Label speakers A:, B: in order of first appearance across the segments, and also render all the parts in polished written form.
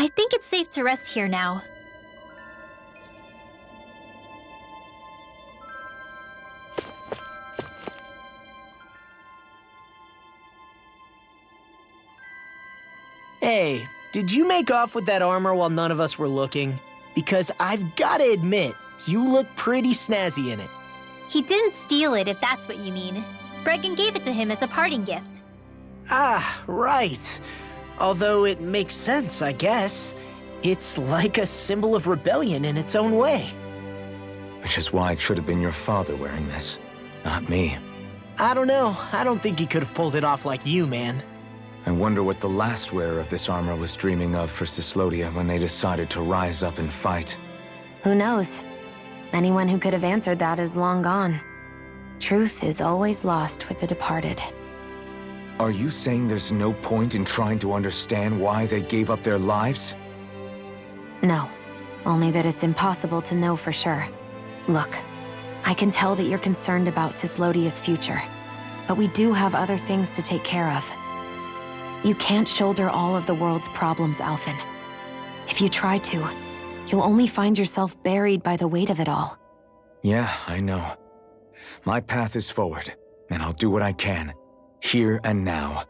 A: I think it's safe to rest here now.
B: Hey, did you make off with that armor while none of us were looking? Because I've gotta admit, you look pretty snazzy in it.
A: He didn't steal it, if that's what you mean. Bregan gave it to him as a parting gift.
B: Ah, right. Although it makes sense, I guess. It's like a symbol of rebellion in its own way.
C: Which is why it should have been your father wearing this, not me.
B: I don't know. I don't think he could have pulled it off like you, man.
C: I wonder what the last wearer of this armor was dreaming of for Cyslodia when they decided to rise up and fight.
D: Who knows? Anyone who could have answered that is long gone. Truth is always lost with the departed.
C: Are you saying there's no point in trying to understand why they gave up their lives?
D: No, only that it's impossible to know for sure. Look, I can tell that you're concerned about Cyslodia's future, but we do have other things to take care of. You can't shoulder all of the world's problems, Alphen. If you try to, you'll only find yourself buried by the weight of it all.
C: Yeah, I know. My path is forward, and I'll do what I can, here and now.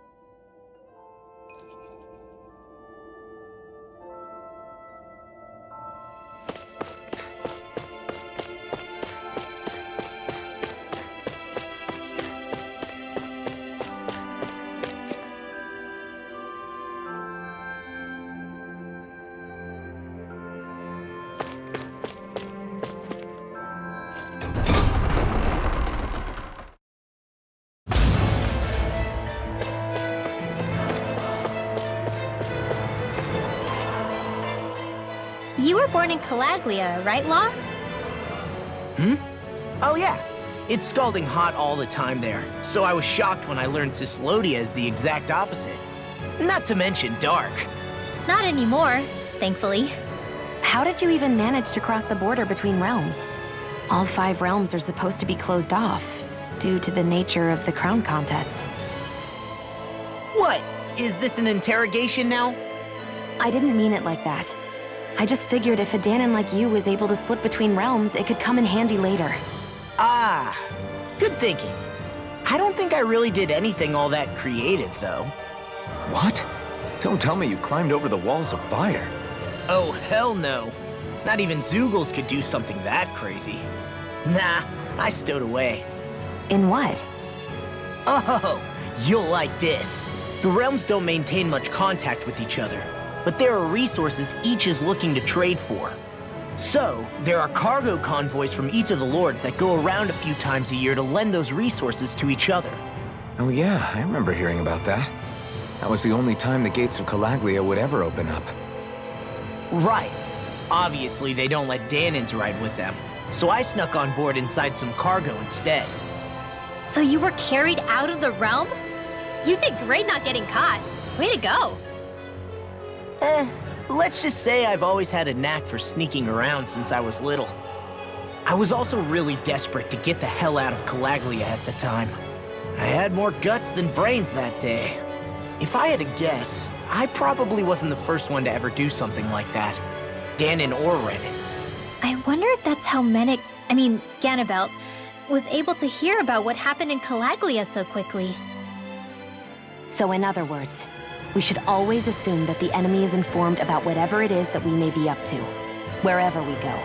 A: You were born in Calaglia, right, Law?
B: Oh yeah. It's scalding hot all the time there, so I was shocked when I learned Cyslodia is the exact opposite. Not to mention dark.
A: Not anymore, thankfully.
D: How did you even manage to cross the border between realms? All 5 realms are supposed to be closed off, due to the nature of the crown contest.
B: What? Is this an interrogation now?
D: I didn't mean it like that. I just figured if a Danon like you was able to slip between realms, it could come in handy later.
B: Ah, good thinking. I don't think I really did anything all that creative, though.
C: What? Don't tell me you climbed over the walls of fire.
B: Oh, hell no. Not even Zoogles could do something that crazy. Nah, I stowed away.
D: In what?
B: Oh, you'll like this. The realms don't maintain much contact with each other, but there are resources each is looking to trade for. So, there are cargo convoys from each of the lords that go around a few times a year to lend those resources to each other.
C: Oh yeah, I remember hearing about that. That was the only time the gates of Calaglia would ever open up.
B: Right. Obviously, they don't let Danons ride with them, so I snuck on board inside some cargo instead.
A: So you were carried out of the realm? You did great not getting caught. Way to go.
B: Let's just say I've always had a knack for sneaking around since I was little. I was also really desperate to get the hell out of Calaglia at the time. I had more guts than brains that day. If I had to guess, I probably wasn't the first one to ever do something like that. Danon or Reddit.
A: I wonder if that's how Ganabelt, was able to hear about what happened in Calaglia so quickly.
D: So in other words, we should always assume that the enemy is informed about whatever it is that we may be up to, wherever we go.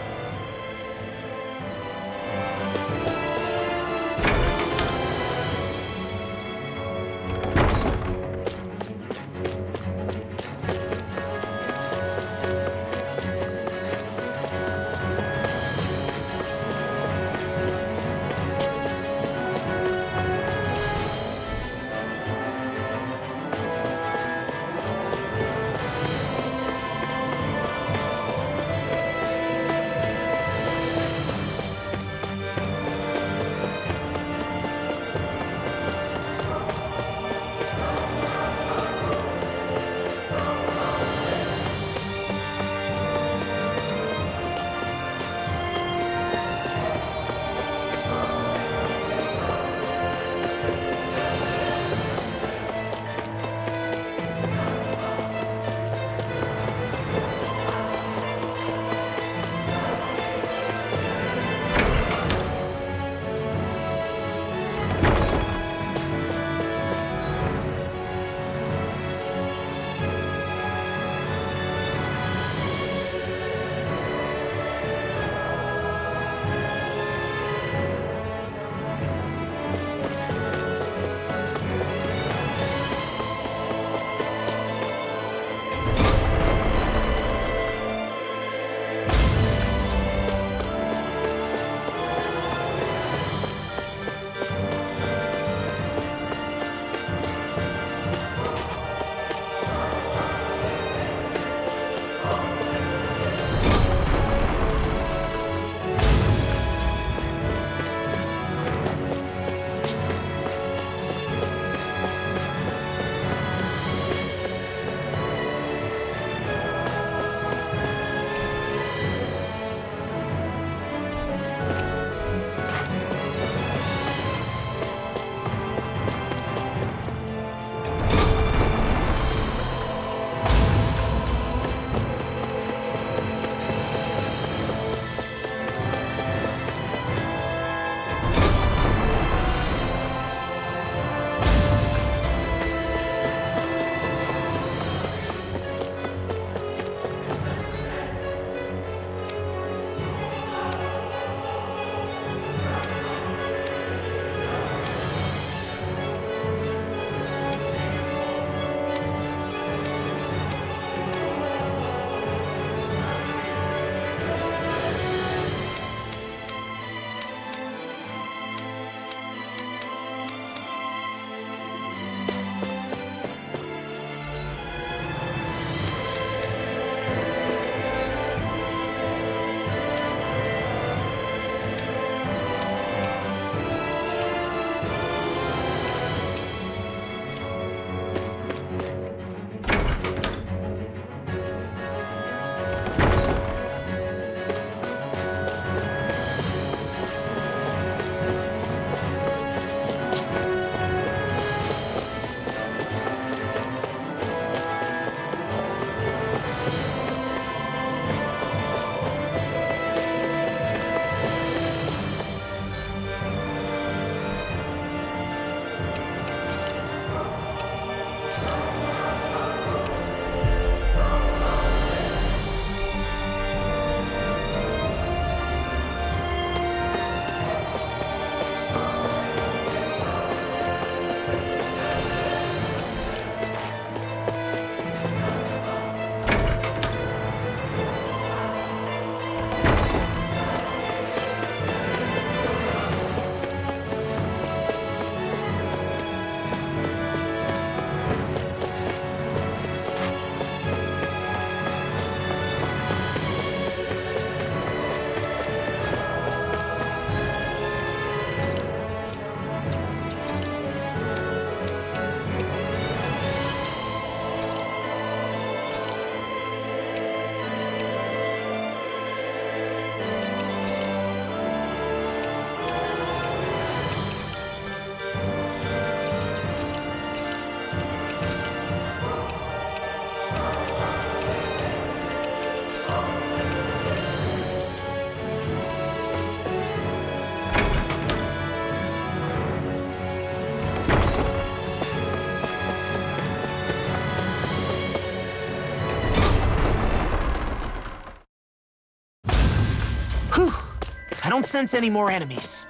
B: don't sense any more enemies.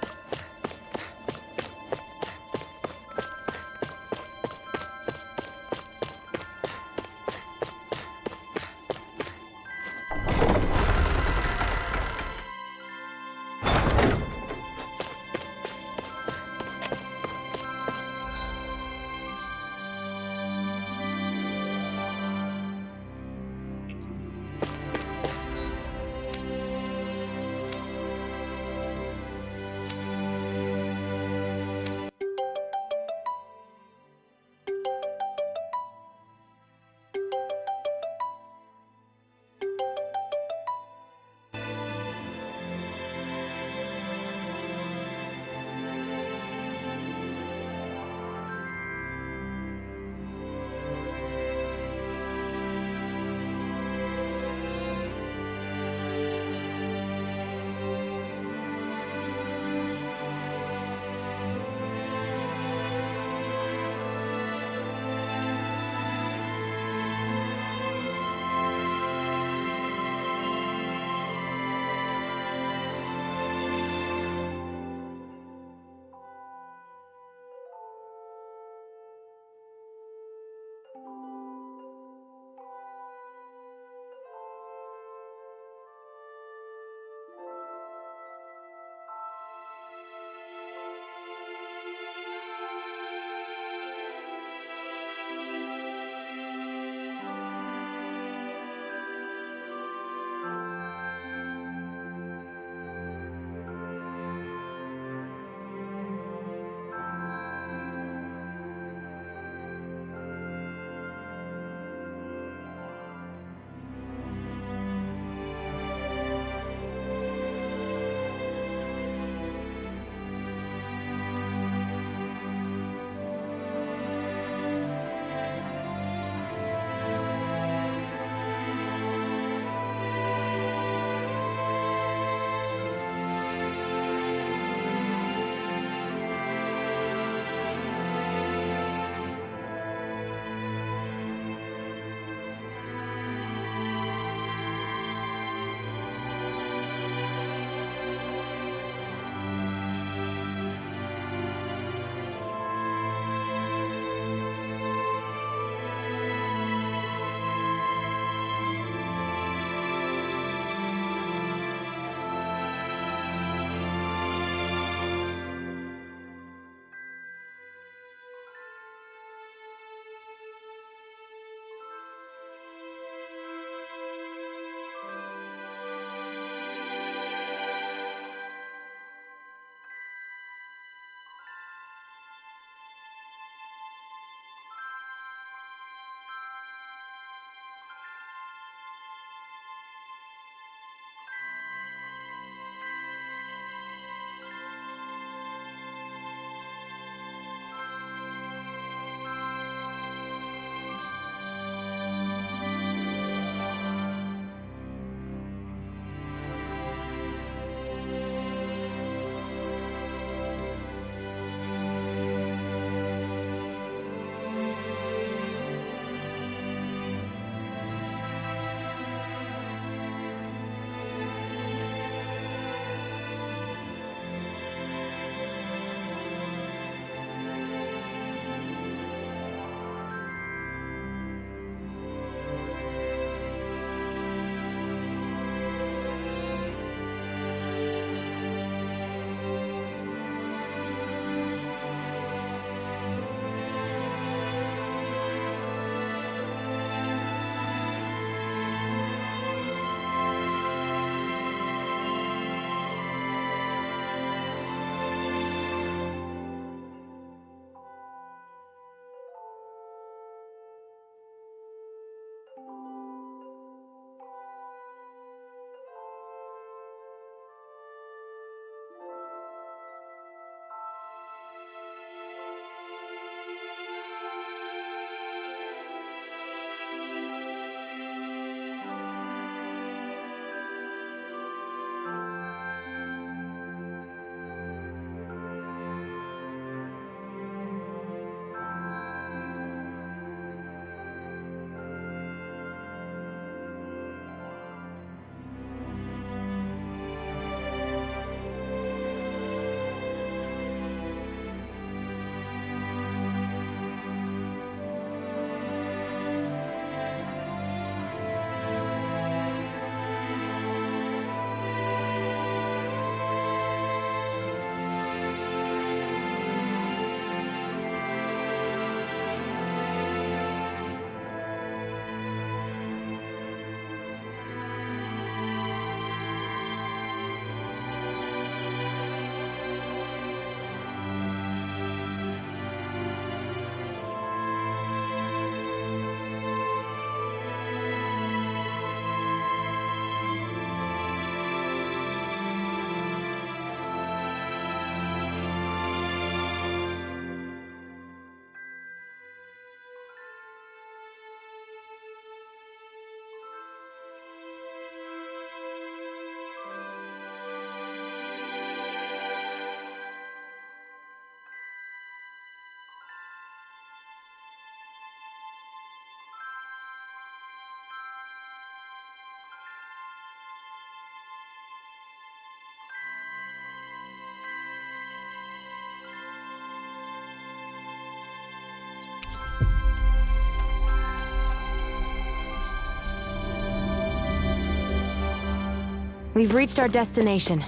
D: We've reached our destination.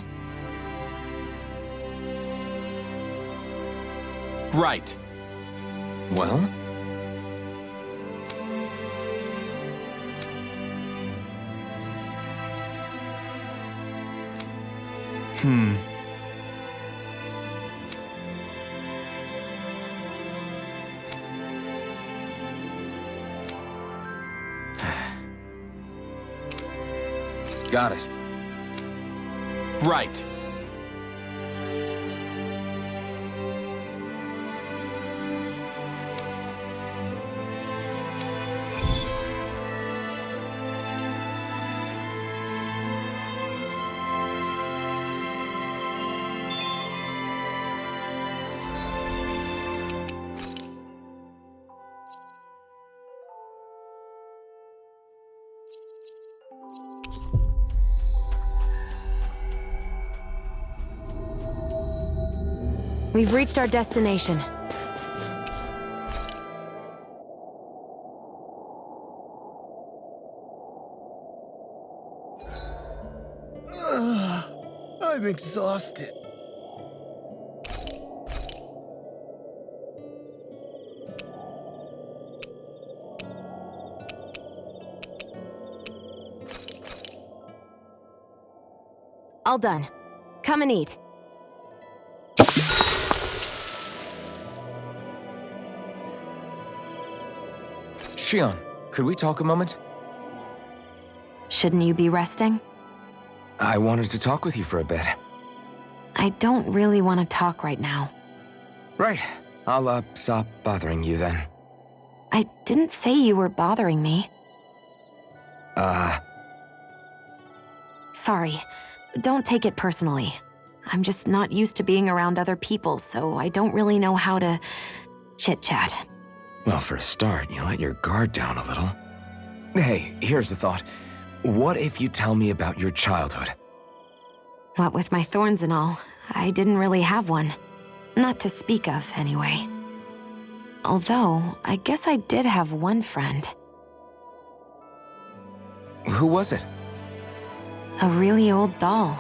E: Right.
C: Well? Got it.
E: Right.
D: We've reached our destination.
B: I'm exhausted.
D: All done. Come and eat.
C: Shion, could we talk a moment?
D: Shouldn't you be resting?
C: I wanted to talk with you for a bit.
D: I don't really want to talk right now.
C: Right. I'll, stop bothering you then.
D: I didn't say you were bothering me. Sorry. Don't take it personally. I'm just not used to being around other people, so I don't really know how to chit-chat.
C: Well, for a start, you let your guard down a little. Hey, here's a thought. What if you tell me about your childhood?
D: What with my thorns and all, I didn't really have one. Not to speak of, anyway. Although, I guess I did have one friend.
C: Who was it?
D: A really old doll.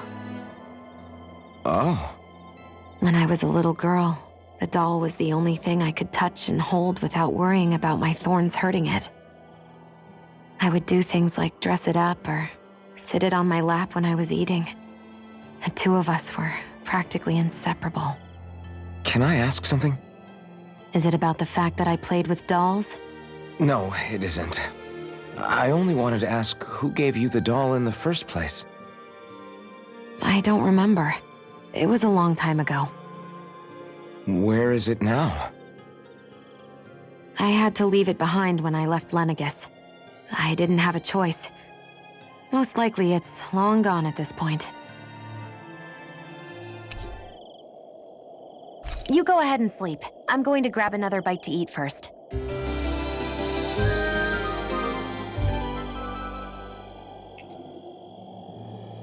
C: Oh.
D: When I was a little girl, the doll was the only thing I could touch and hold without worrying about my thorns hurting it. I would do things like dress it up or sit it on my lap when I was eating. The two of us were practically inseparable.
C: Can I ask something?
D: Is it about the fact that I played with dolls?
C: No, it isn't. I only wanted to ask who gave you the doll in the first place.
D: I don't remember. It was a long time ago.
C: Where is it now?
D: I had to leave it behind when I left Lenegus. I didn't have a choice. Most likely it's long gone at this point. You go ahead and sleep. I'm going to grab another bite to eat first.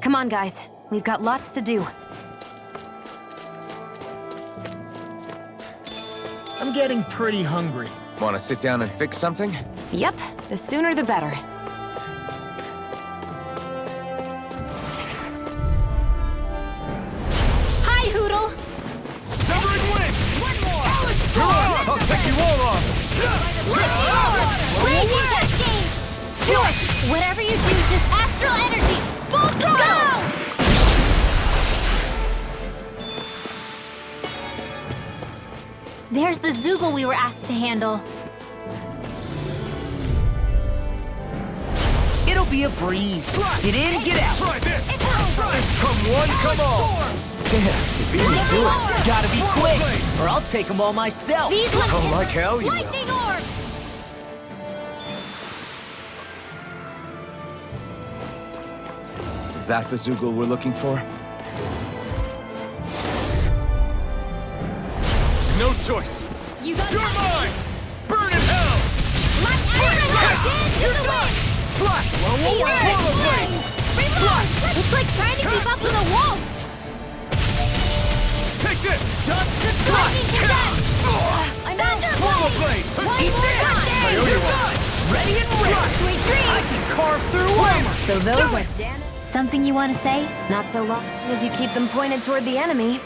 D: Come on, guys. We've got lots to do.
B: I'm getting pretty hungry.
C: Want to sit down and fix something?
D: Yep, the sooner the better.
A: Hi, Hoodle!
E: Severing wind!
A: One more!
E: I'll take you all off!
A: Play that game! Sure! Whatever you do, just astral energy! Full throttle! Go! There's the Zoogle we were asked to handle.
B: It'll be a breeze. Get in, get out.
E: Try this!
A: It's over!
E: Come one, come all!
C: Damn, you beat me to it.
B: Gotta be quick, or I'll take them all myself.
A: These ones
C: Oh, like hell you will.
A: lightning orb!
C: Is that the Zoogle we're looking for?
E: No choice!
A: You got
E: You're mine! Burn in hell!
A: Like
E: You're done! Slash! Blow away! Blow away!
A: It's like trying to keep up with a wolf!
E: Take this!
B: Just
A: Lightning to death! I know!
E: Swallow blade!
A: One
E: Eat
A: more
E: this!
A: time!
E: I owe you one!
B: ready and ready.
A: Sweet dreams!
B: I can carve through armor.
D: So those are Janet's
A: Something you want to say?
D: Not so long as you keep them pointed toward the enemy.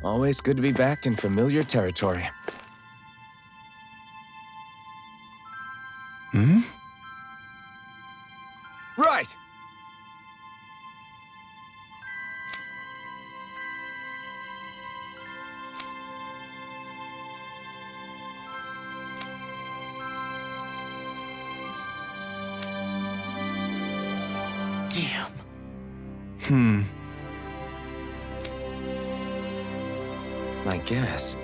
C: Always good to be back in familiar territory. Hmm? Right!
B: Damn.
C: I guess.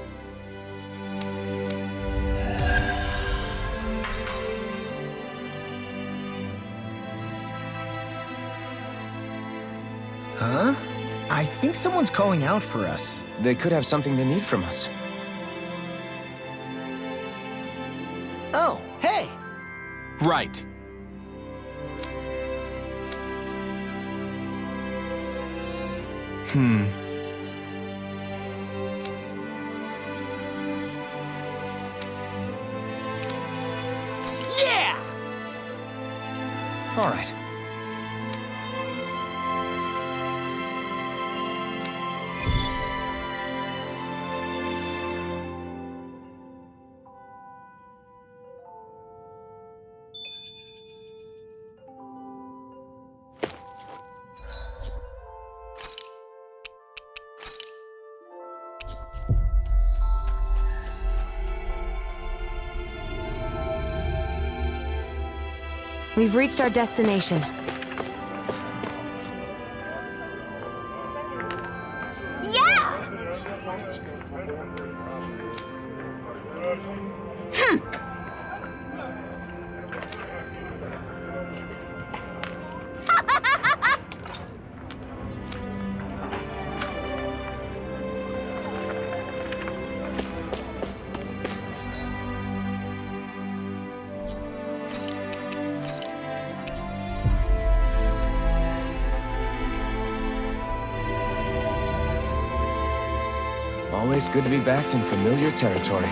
B: Huh? I think someone's calling out for us.
C: They could have something they need from us.
B: Oh, hey!
F: Right.
B: Yeah!
C: All right.
D: We've reached our destination.
A: Yeah!
C: Always good to be back in familiar territory.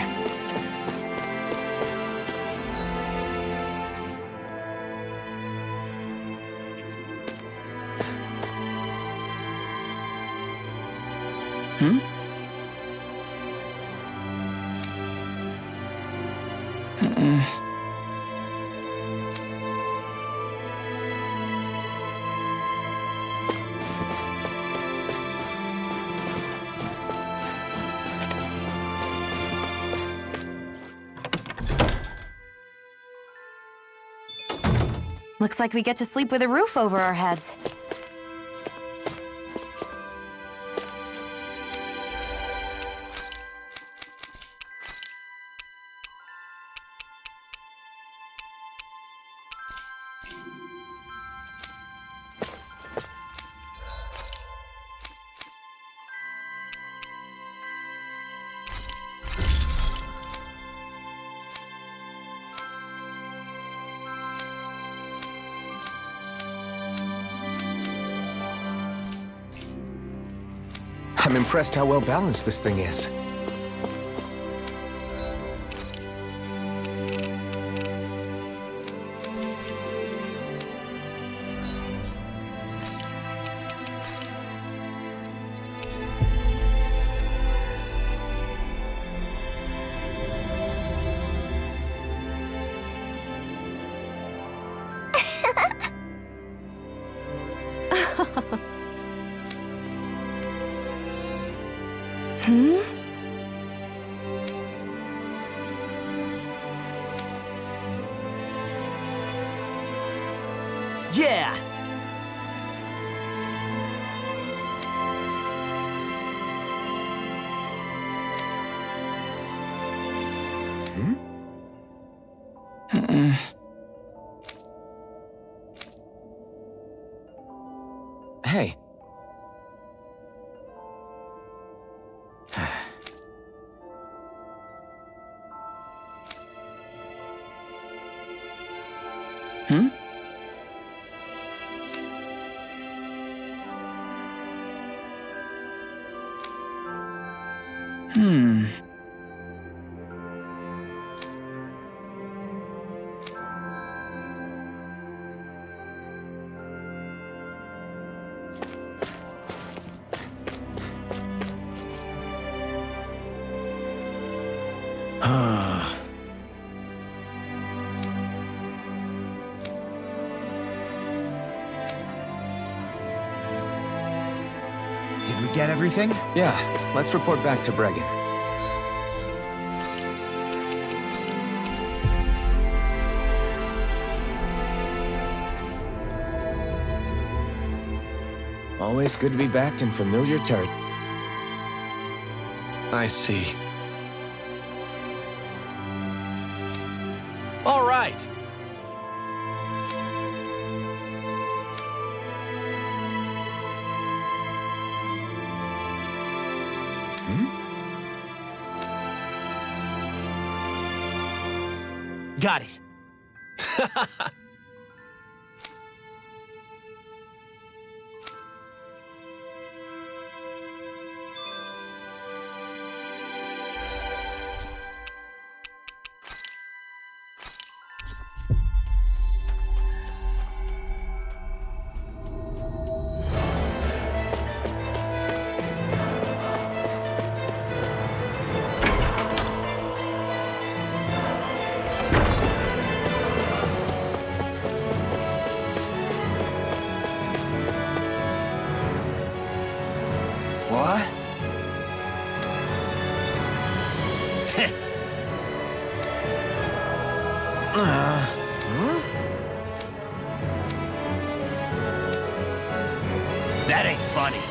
D: Looks like we get to sleep with a roof over our heads.
C: I'm impressed how well balanced this thing is.
B: Yeah!
C: Hey. Hmm?
F: Did we get everything?
C: Yeah, let's report back to Bregan. Always good to be back in familiar territory.
G: I see. All right.
B: Got it.
F: What?
B: That ain't funny.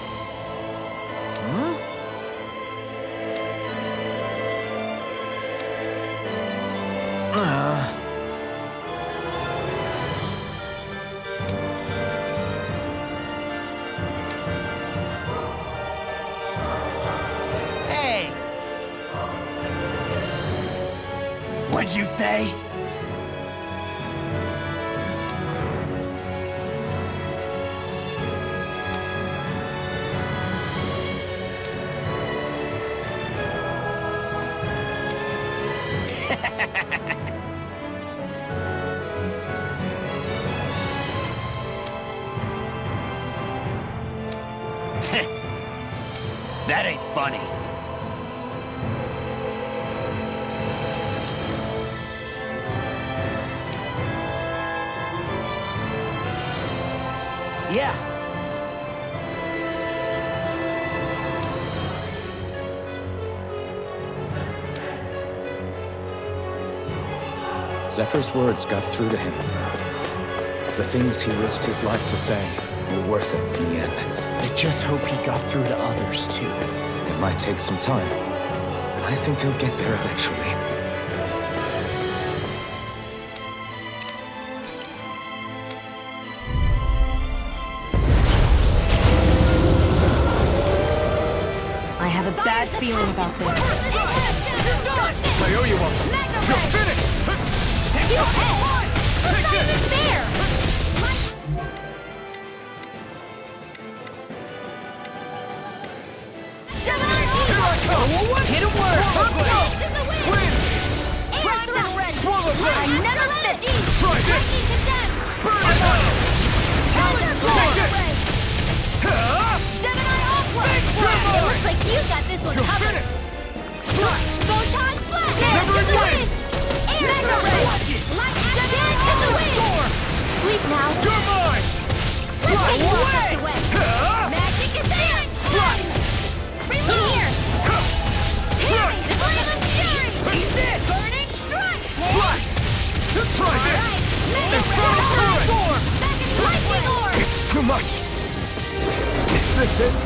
B: Huh? Hey! What'd you say? That ain't funny. Yeah.
C: Zephyr's words got through to him. The things he risked his life to say were worth it in the end.
B: I just hope he got through to others, too.
C: It might take some time, but I think they'll get there eventually.
D: I have a bad feeling about this.
G: I owe you one. You're finished. Take it. Take this.
A: There!
G: Here I come.
A: Hit him word!
G: Win. Swallow
A: I
G: that.
A: never miss!
G: Try this. Burn it up. Take it.
A: Gemini Aqua! It looks like you got this one
G: You're
A: covered!
G: finished.
A: Photon Flash!
G: Never
A: To the
G: again.
A: wind! Mega Ray! Light Action to the wind! Sleep now!
G: You're mine.
A: Let's take
G: away.
A: away! Magic is there! Reload! Here! Parry! The flame of fury!
G: Eat this.
A: Burning strike!
G: Flash. Try this.
A: Alright! Mega
G: It's
A: Ray!
G: gonna hurt.
A: Back in lightning orb!
G: It's too much. Is this it?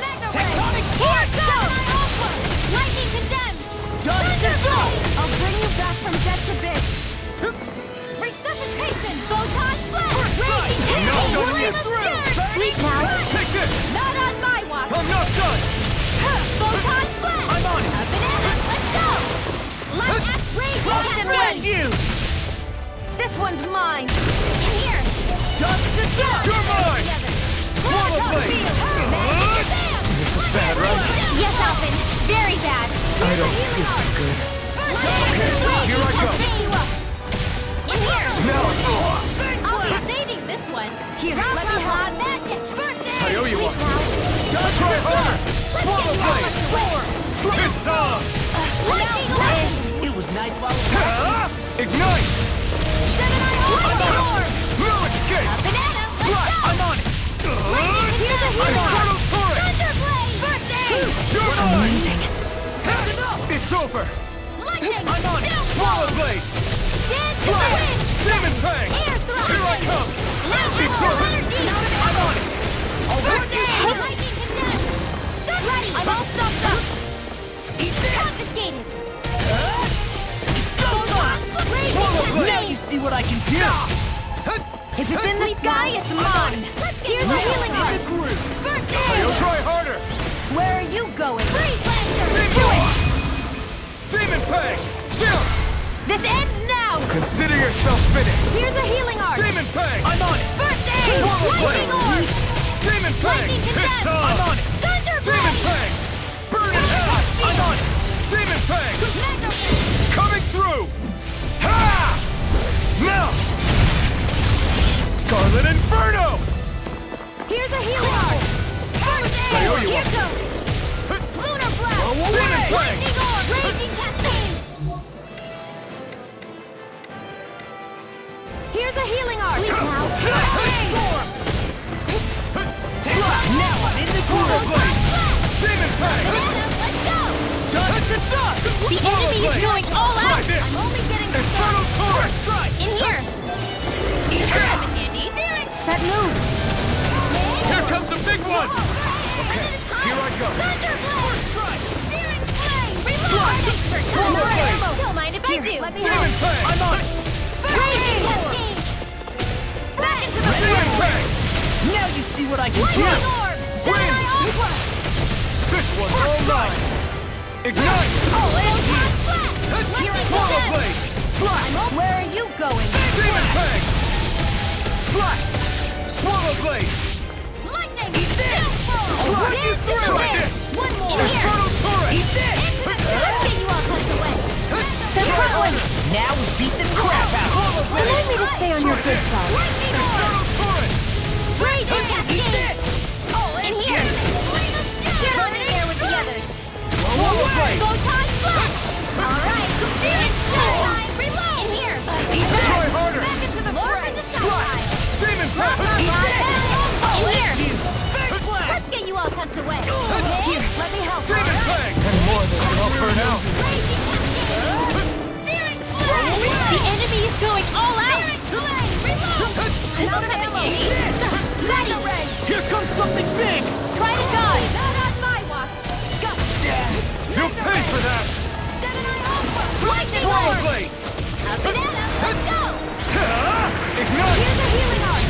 A: Mega Ray! Here goes! Aqua! Lightning condemned! Thunder Blade! I'll bring you back from death to bit! Resuscitation! Photon Flash! Raging
G: No,
A: Cannon!
G: don't
A: Flame
G: get
A: of
G: through.
A: fury! Wait now.
G: Take this!
A: Not on my watch.
G: I'm not done!
A: Photon flash.
G: I'm on it!
A: A banana. Let's go. Light axe rage.
E: Lost and
A: Wind.
E: you!
A: This one's mine. In here.
E: Dust to dust!
G: You're mine! Swallow blade!
A: This
G: is bad, right?
A: Yes, Alvin. Very bad.
C: I don't feel so good.
G: Okay, here I go.
A: In here.
G: Now!
A: I'll be saving this one. Here, let me help. Magic. First aid.
G: I owe you one.
A: Just
G: Try harder! Swallow blade!
A: Let's
G: It's on!
A: Lightning blade.
E: It was nice while it lasted.
G: Ignite!
A: Gemini orb.
G: No escape!
A: A banana. Let's go.
G: I'm on it!
A: Here's a
G: I'm
A: healing orb.
G: Turtle Torrent!
A: Thunder blade. First aid.
G: You're mine! It's over!
A: Lightning.
G: I'm on it! Swallow blade!
A: Dance to the wind.
G: Demon Fang!
A: Air thrust.
G: Here I come!
A: Lightning
G: It's over!
A: energy.
G: I'm on it!
A: First aid. Lightning condensed. Ready. I'm all stuffed up. Confiscated.
E: Now you see what I can do!
A: If it's in the sky, it's mine. Here's a healing heart. First
G: I'll
A: aid.
G: try harder!
A: Where are you going? Freeze Blaster.
G: Demon Fang! Jump!
A: This ends now.
G: Consider yourself finished!
A: Here's a healing heart.
G: Demon Fang!
E: I'm on it!
A: First aid. Lightning orb.
G: Demon Fang!
A: Lightning
G: It's
A: condensed.
G: on!
E: I'm on it!
A: Thunder
G: Demon
A: blade.
G: Fang! Burn it out!
E: I'm on it!
G: Demon Fang!
A: Mega blade.
G: Coming through! Ha! Now! Scarlet Inferno!
A: Here's a healing heart. First aid.
G: I owe you
A: Here
G: one.
A: goes. Lunar blast.
G: Demon Fang!
A: Lightning orb. Raging cascade. Here's a healing heart. Sleep now.
E: Now I'm in the groove!
G: Demon Fang!
A: Banana, let's go.
E: Dust to dust!
A: The enemy is going all
G: Try
A: out.
G: this.
A: I'm only getting the
G: Infernal
A: start.
G: Torrent!
A: In here. That move.
G: Here comes the big one!
A: Okay,
G: Here I go!
A: Thunder blade. Searing flame. Reload.
G: Swallow blade.
A: Don't mind if I do. Let me
G: Demon Fang!
E: I'm on it!
A: Raging cascade. Back into the
G: Demon Fang!
E: Now you see what I can do!
A: Lightning orb. Gemini Aqua.
G: This one's all mine! Ignite!
A: Photon flash.
G: Swallow blade!
A: Where are you going?
G: Demon Fang! Slash! Swallow blade!
A: Lightning.
G: Slash!
A: Dance to the
G: Try
A: wind.
G: this!
A: One more. In here.
G: Infernal Torrent!
A: Let's get you all tucked away. The front one.
E: Now we beat the crap out of it!
A: Remind me to stay on your good side. Lightning orb.
G: Infernal Torrent!
A: Raging cascade. In here. Get on in there with the others.
G: Swallow blade!
A: Photon flash. All right. Demon flash. Reload. In here.
G: Try harder!
A: Back into the fray.
G: Demon Fang!
A: In here. Let's get you all tucked away. Here, let me help.
G: Demon Fang! And more than enough for now!
A: Raging cascade. Searing flame. The enemy is going all out. Searing flame. Reload. Another ammo. Ready.
E: Here comes something big!
A: Try to dodge. Not on my watch. Go.
G: You'll pay for that!
A: Gemini Alpha. Lightning
G: Swallow
A: orb.
G: blade!
A: A banana. Let's go.
G: Ignite!
A: Here's a healing heart.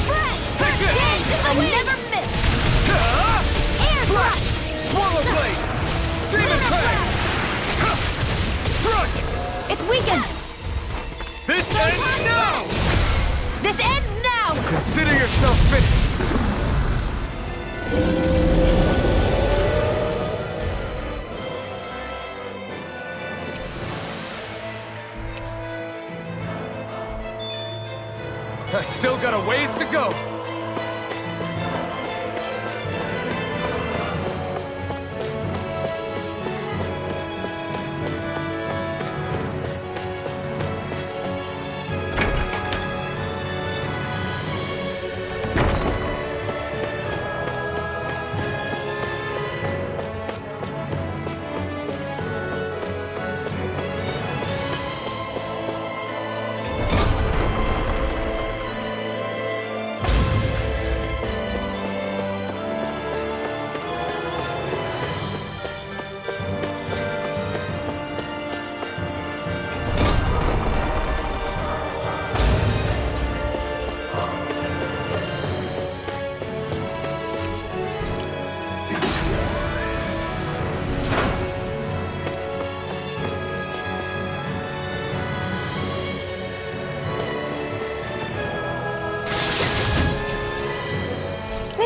A: Fresh.
G: Take this!
A: I never miss. Air thrust.
G: Swallow blade! Demon Fang! Strike!
A: It's weakened.
G: This ends now!
A: This ends now.
G: Consider yourself finished! I still got a ways to go!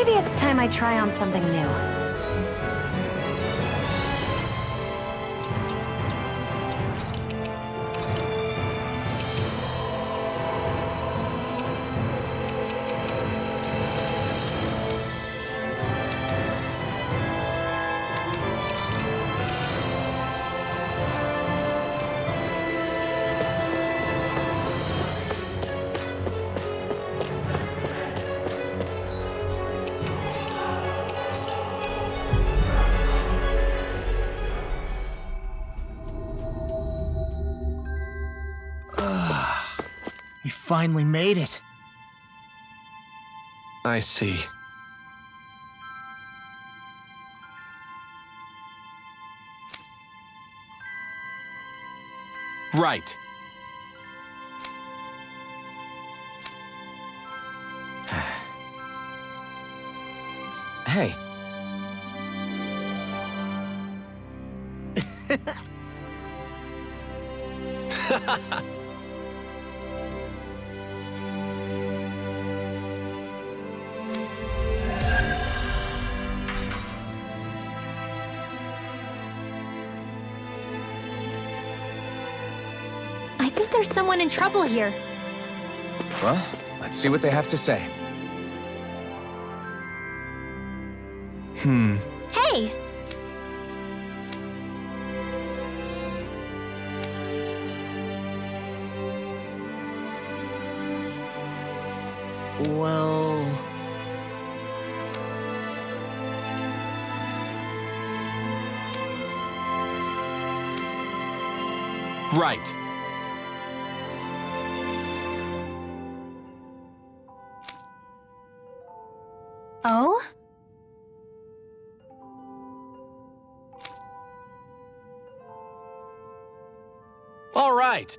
D: Maybe it's time I try on something new.
B: We finally made it.
G: I see. Right.
C: Hey.
A: I think there's someone in trouble here.
C: Well, let's see what they have to say.
A: Hey!
B: Well...
G: Right.
A: Oh?
G: All right.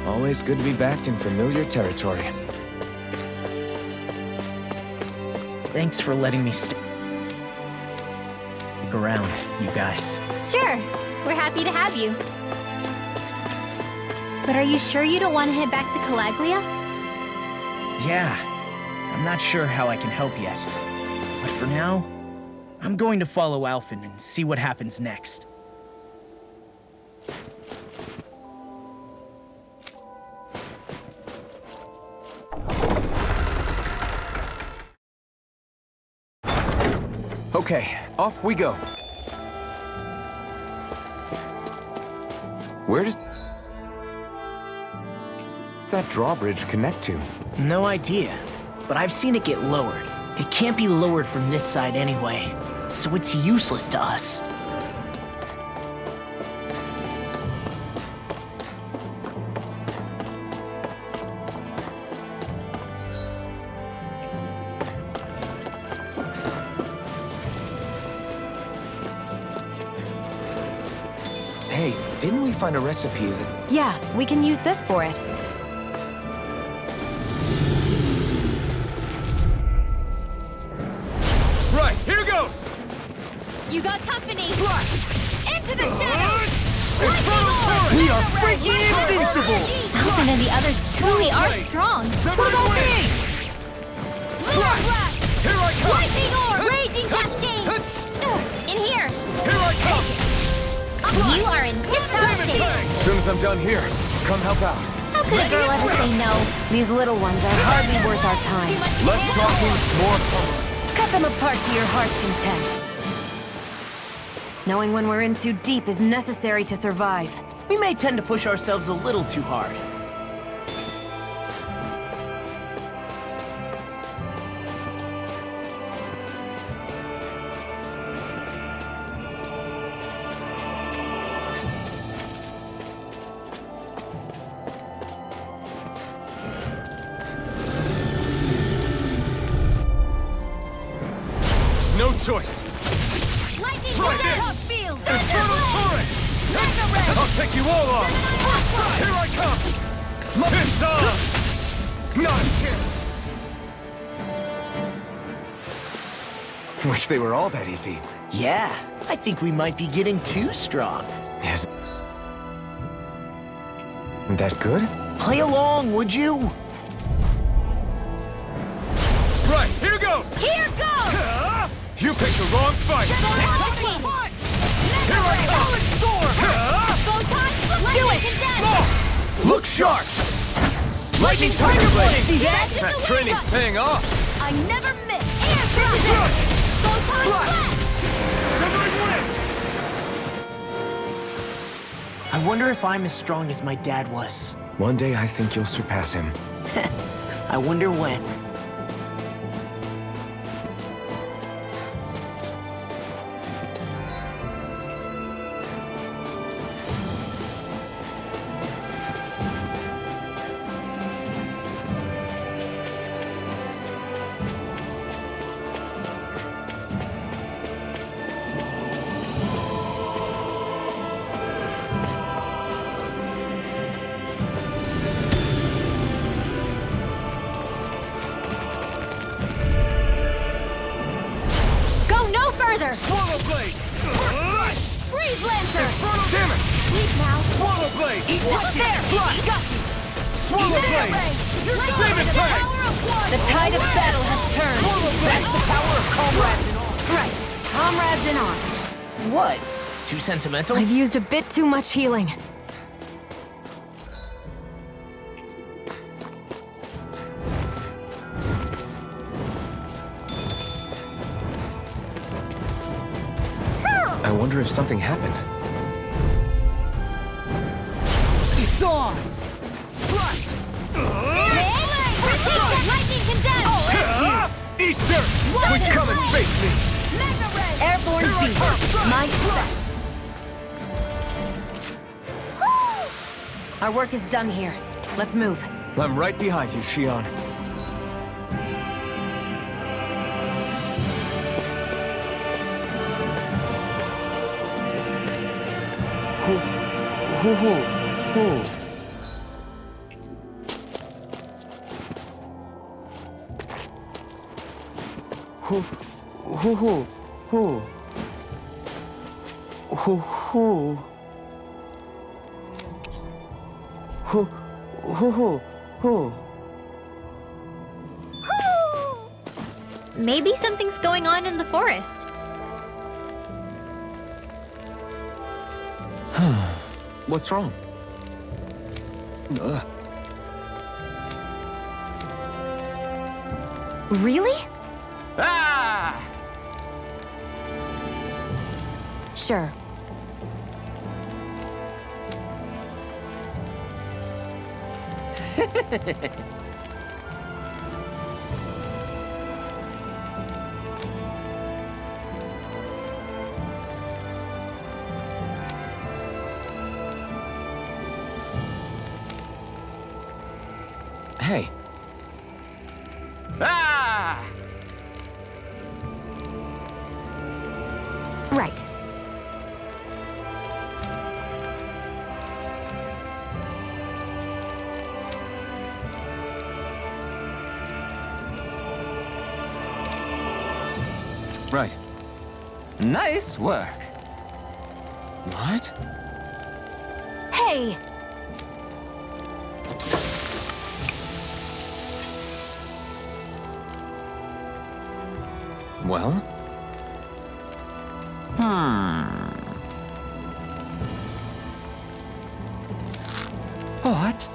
C: Always good to be back in familiar territory.
B: Thanks for letting me stick around, you guys.
A: Sure, we're happy to have you. But are you sure you don't want to head back to Calaglia?
B: Yeah, I'm not sure how I can help yet. But for now, I'm going to follow Alphen and see what happens next.
C: Okay, off we go. Where does that drawbridge connect to?
B: No idea, but I've seen it get lowered. It can't be lowered from this side anyway, so it's useless to us.
C: Hey, didn't we find a recipe that...
D: Yeah, we can use this for it.
G: Right, here goes!
A: You got company!
G: Slash!
A: Into the shadows!
G: Infernal turret!
A: We are freaking invincible! Alphen and the others truly are strong! What about me?
G: Slash! Here I come!
A: Lightning orb! Raging cascade! In here!
G: Here I come!
A: You are in tip-top shape!
C: As soon as I'm done here, come help out.
A: How could a girl ever say no?
D: These little ones are hardly worth our time.
C: Less talking, more talking.
D: Cut them apart to your heart's content. Knowing when we're in too deep is necessary to survive.
B: We may tend to push ourselves a little too hard.
G: No choice!
A: Lightning
G: Try
A: turret!
G: this.
A: Top field!
G: Infernal turret! I'll take you all on! Here I come! It's on! Not again!
C: Wish they were all that easy.
B: Yeah, I think we might be getting too strong.
C: Is that good?
B: Play along, would you?
G: Right, here goes!
A: Here goes!
G: You picked the wrong fight! Here I come!
A: Do it!
G: Look sharp! Lightning Tiger Blade! That training's paying off!
A: I never miss! Air precision! Photon blast!
G: Shivering wind!
B: I wonder if I'm as strong as my dad was.
C: One day I think you'll surpass him.
B: I wonder when.
A: Further!
G: Swallow Blade!
A: Freeze Lancer!
G: Infernal damage!
A: Sleep now!
G: Swallow Blade!
A: Eat what's there! Got you!
G: Swallow Blade! Demon Fang!
D: The tide of battle has turned.
B: That's the power of comrades in arms.
D: Right. Comrades in arms.
B: What? Too sentimental?
D: I've used a bit too much healing.
C: I wonder if something happened.
G: It's on! Slash!
A: Lightning condemned!
G: Eat dirt! Would come and face me!
A: Mega Ray!
D: Airborne
G: Here I
D: beam.
G: come!
D: My spec. Our work is done here. Let's move.
C: I'm right behind you, Xion.
A: Maybe something's going on in the forest.
C: What's wrong?
D: Really?
B: Ah!
D: Sure.
C: Hey,
B: Ah!
D: Right.
C: right.
B: Nice work.
C: What?
D: Hey!
C: Well?
B: What?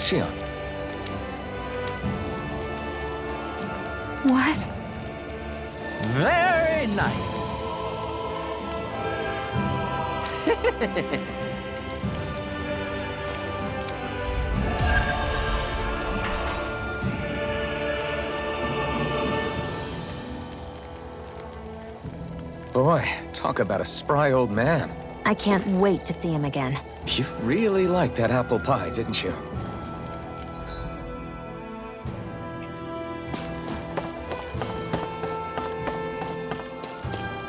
C: Shion.
D: What?
B: Very nice.
C: Boy, talk about a spry old man.
D: I can't wait to see him again.
C: You really liked that apple pie, didn't you?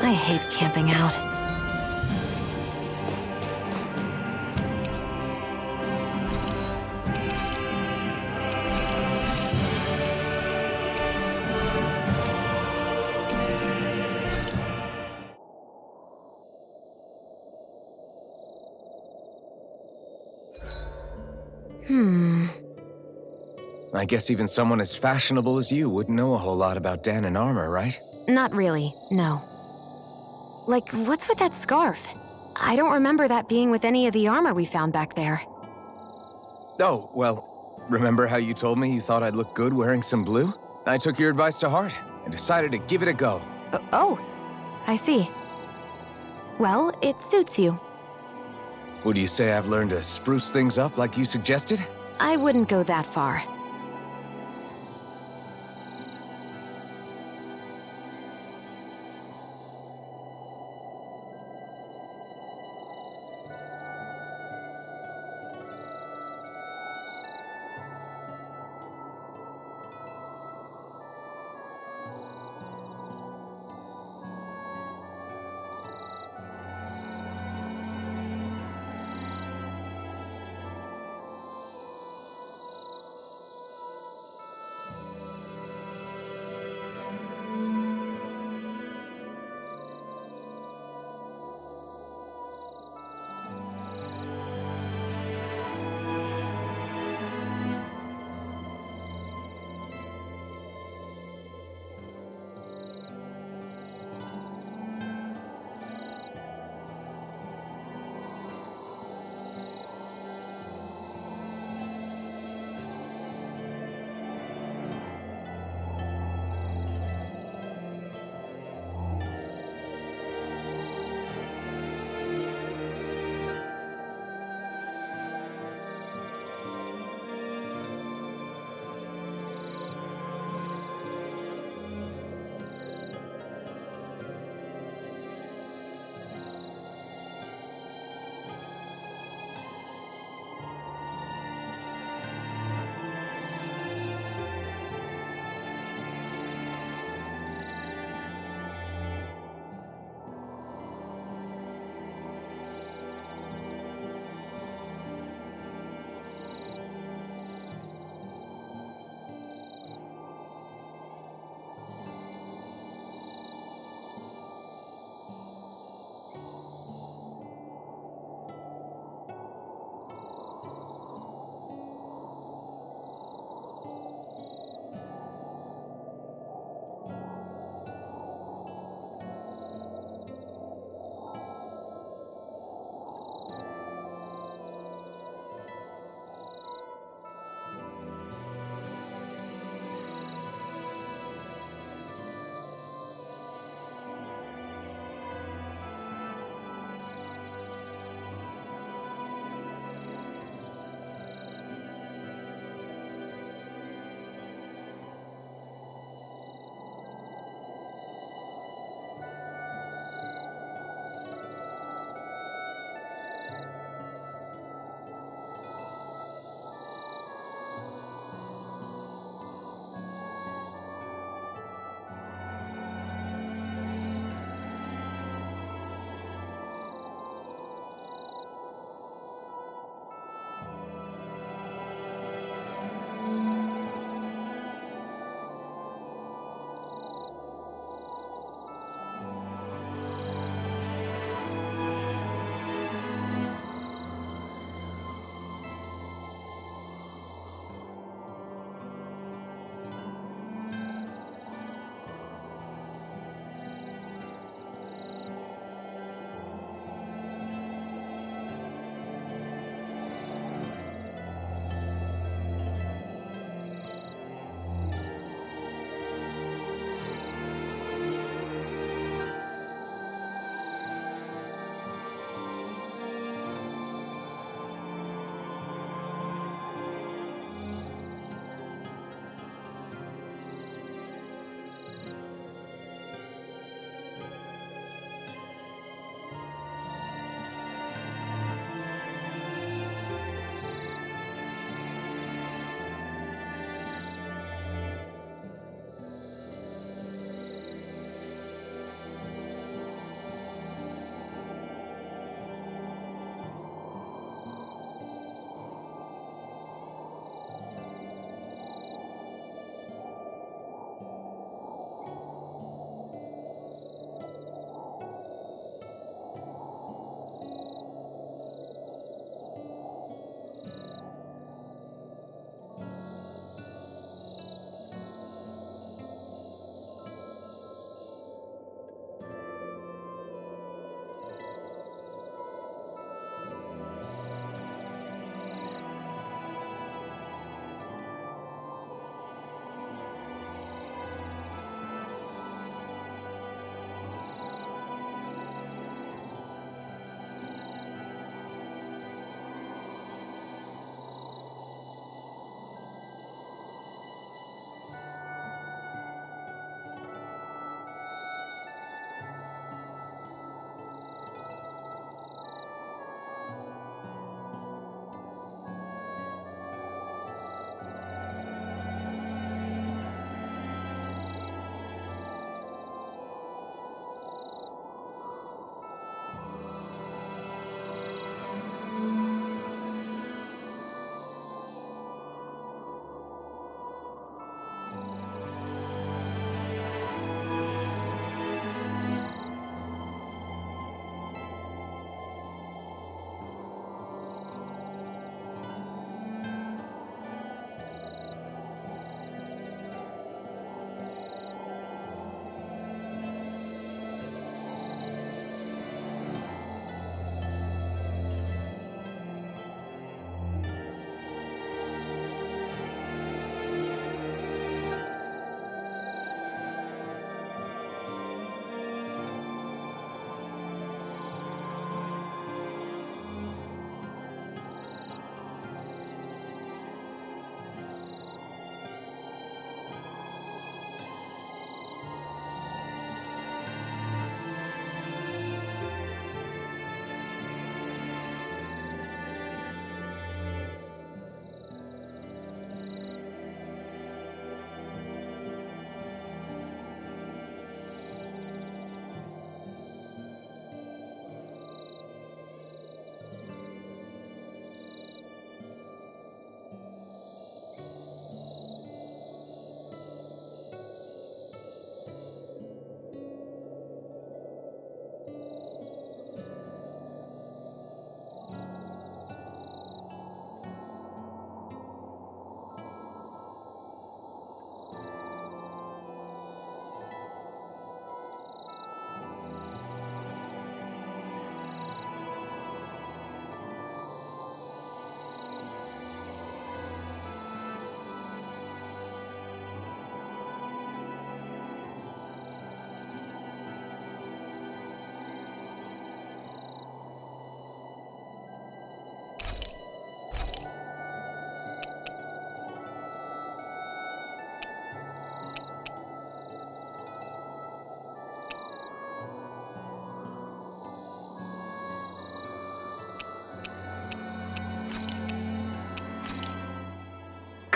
D: I hate camping out.
C: I guess even someone as fashionable as you wouldn't know a whole lot about Dan and armor, right?
D: Not really, no. Like, what's with that scarf? I don't remember that being with any of the armor we found back there.
C: Oh, well, remember how you told me you thought I'd look good wearing some blue? I took your advice to heart and decided to give it a go.
D: Oh, I see. Well, it suits you.
C: Would you say I've learned to spruce things up like you suggested?
D: I wouldn't go that far.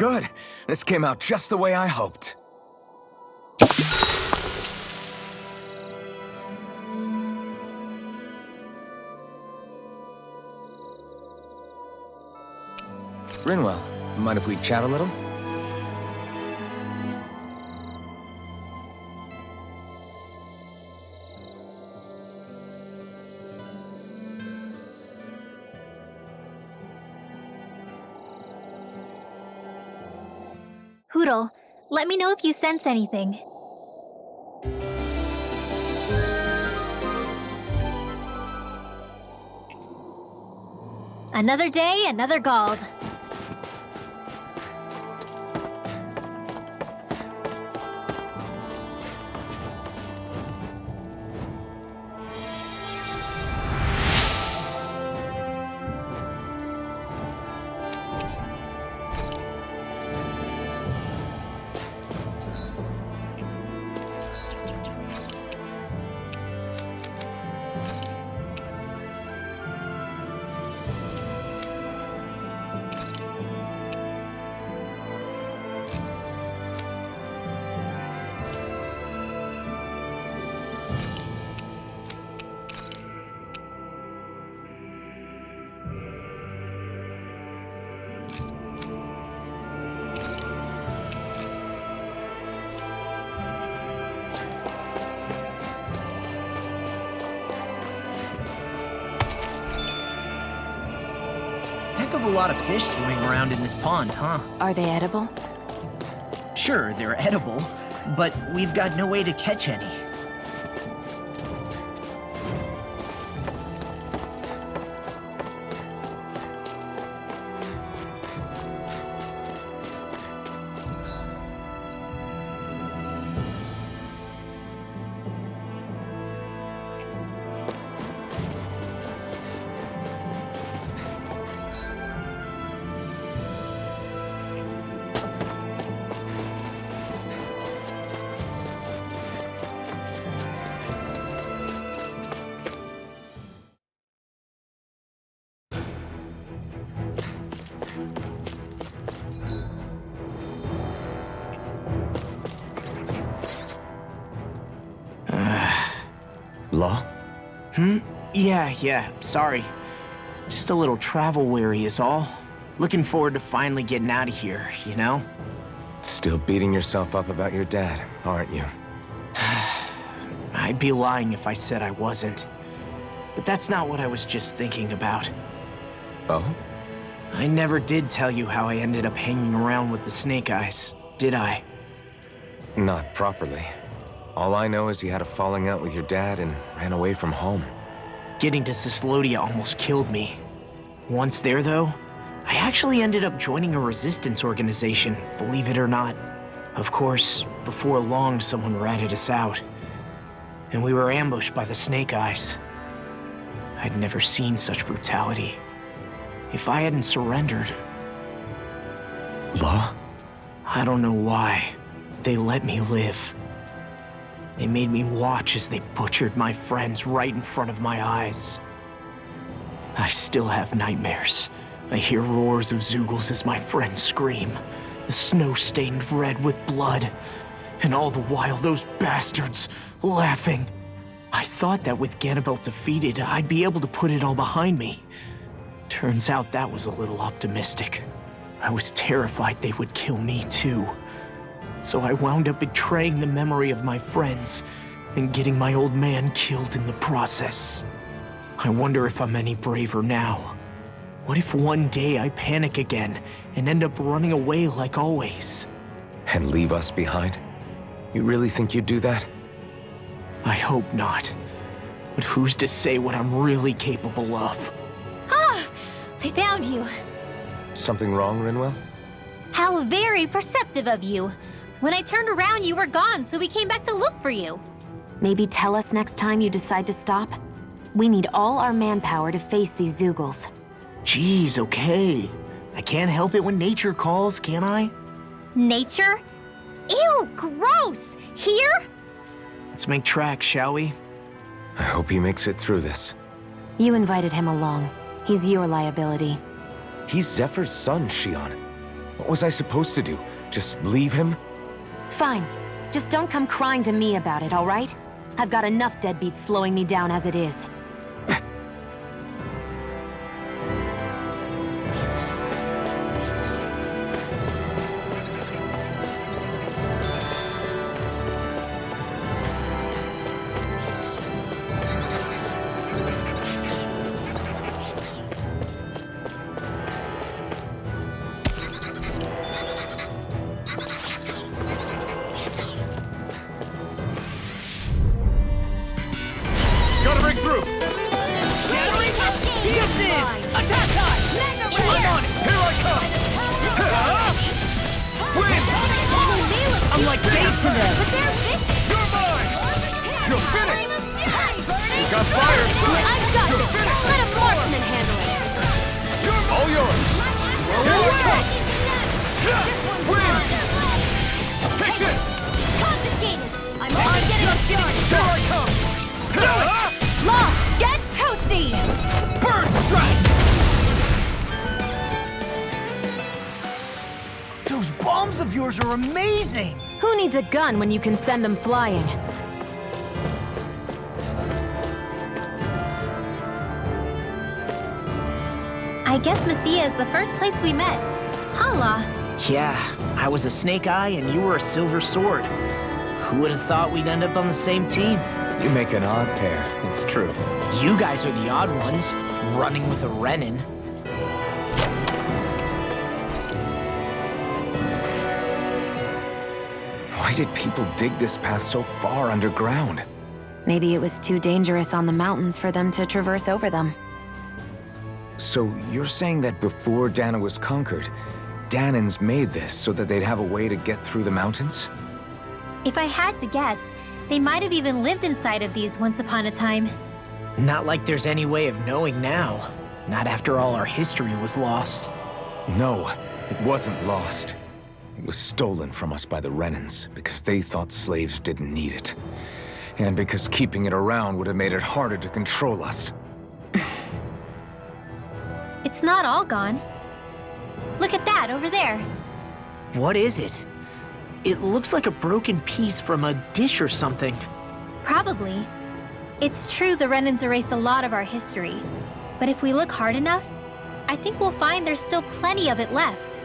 C: Good. This came out just the way I hoped. Rinwell, mind if we chat a little?
A: Hoodle, let me know if you sense anything. Another day, another Gald.
B: Heck of a lot of fish swimming around in this pond, huh?
D: Are they edible?
B: Sure, they're edible, but we've got no way to catch any.
C: Law?
B: Yeah, sorry. Just a little travel weary is all. Looking forward to finally getting out of here, you know?
C: Still beating yourself up about your dad, aren't you?
B: I'd be lying if I said I wasn't. But that's not what I was just thinking about.
C: Oh?
B: I never did tell you how I ended up hanging around with the Snake Eyes, did I?
C: Not properly. All I know is you had a falling out with your dad and ran away from home.
B: Getting to Cislodia almost killed me. Once there, though, I actually ended up joining a resistance organization, believe it or not. Of course, before long, someone ratted us out. And we were ambushed by the Snake Eyes. I'd never seen such brutality. If I hadn't surrendered...
C: Law?
B: I don't know why. They let me live. They made me watch as they butchered my friends right in front of my eyes. I still have nightmares. I hear roars of Zeugles as my friends scream, the snow stained red with blood, and all the while those bastards laughing. I thought that with Ganabelt defeated, I'd be able to put it all behind me. Turns out that was a little optimistic. I was terrified they would kill me too. So I wound up betraying the memory of my friends and getting my old man killed in the process. I wonder if I'm any braver now. What if one day I panic again and end up running away like always?
C: And leave us behind? You really think you'd do that?
B: I hope not. But who's to say what I'm really capable of?
A: Ah! I found you.
C: Something wrong, Rinwell?
A: How very perceptive of you. When I turned around, you were gone, so we came back to look for you.
D: Maybe tell us next time you decide to stop? We need all our manpower to face these Zeugles.
B: Geez, okay. I can't help it when nature calls, can I?
A: Nature? Ew, gross! Here?
B: Let's make tracks, shall we?
C: I hope he makes it through this.
D: You invited him along. He's your liability.
C: He's Zephyr's son, Shion. What was I supposed to do? Just leave him?
D: Fine. Just don't come crying to me about it, all right? I've got enough deadbeats slowing me down as it is.
G: Gotta break through!
A: Scattering! Attack time!
G: I'm on it! Here I come! Win!
A: I'm like bait to them!
G: You're mine! You're finished! You got fired!
A: I've got
G: You're
A: it!
G: finished!
A: Let a marksman handle it!
G: All yours! Here I come! Win! Take this!
A: Confiscated! I'm only getting started!
G: Here I come!
A: Law, get toasty!
G: Bird strike!
B: Those bombs of yours are amazing!
D: Who needs a gun when you can send them flying?
H: I guess Messia is the first place we met. Hala.
B: Yeah, I was a snake eye and you were a silver sword. Who would have thought we'd end up on the same team?
C: You make an odd pair, it's true.
B: You guys are the odd ones, running with a Renin.
C: Why did people dig this path so far underground?
D: Maybe it was too dangerous on the mountains for them to traverse over them.
C: So you're saying that before Dana was conquered, Danans made this so that they'd have a way to get through the mountains?
H: If I had to guess, they might have even lived inside of these once upon a time.
B: Not like there's any way of knowing now. Not after all our history was lost.
C: No, it wasn't lost. It was stolen from us by the Renans because they thought slaves didn't need it. And because keeping it around would have made it harder to control us.
H: It's not all gone. Look at that over there.
B: What is it? It looks like a broken piece from a dish or something.
H: Probably. It's true the Renans erased a lot of our history. But if we look hard enough, I think we'll find there's still plenty of it left.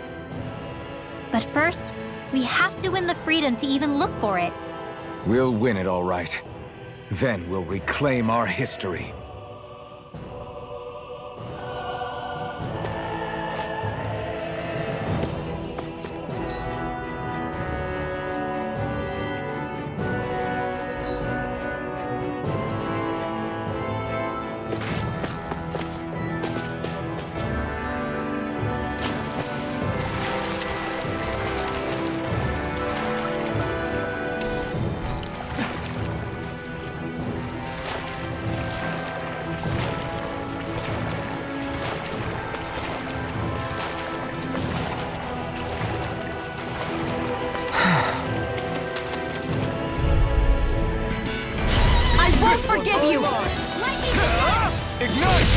H: But first, we have to win the freedom to even look for it.
C: We'll win it all right. Then we'll reclaim our history.
A: Forgive you!
G: Ignite!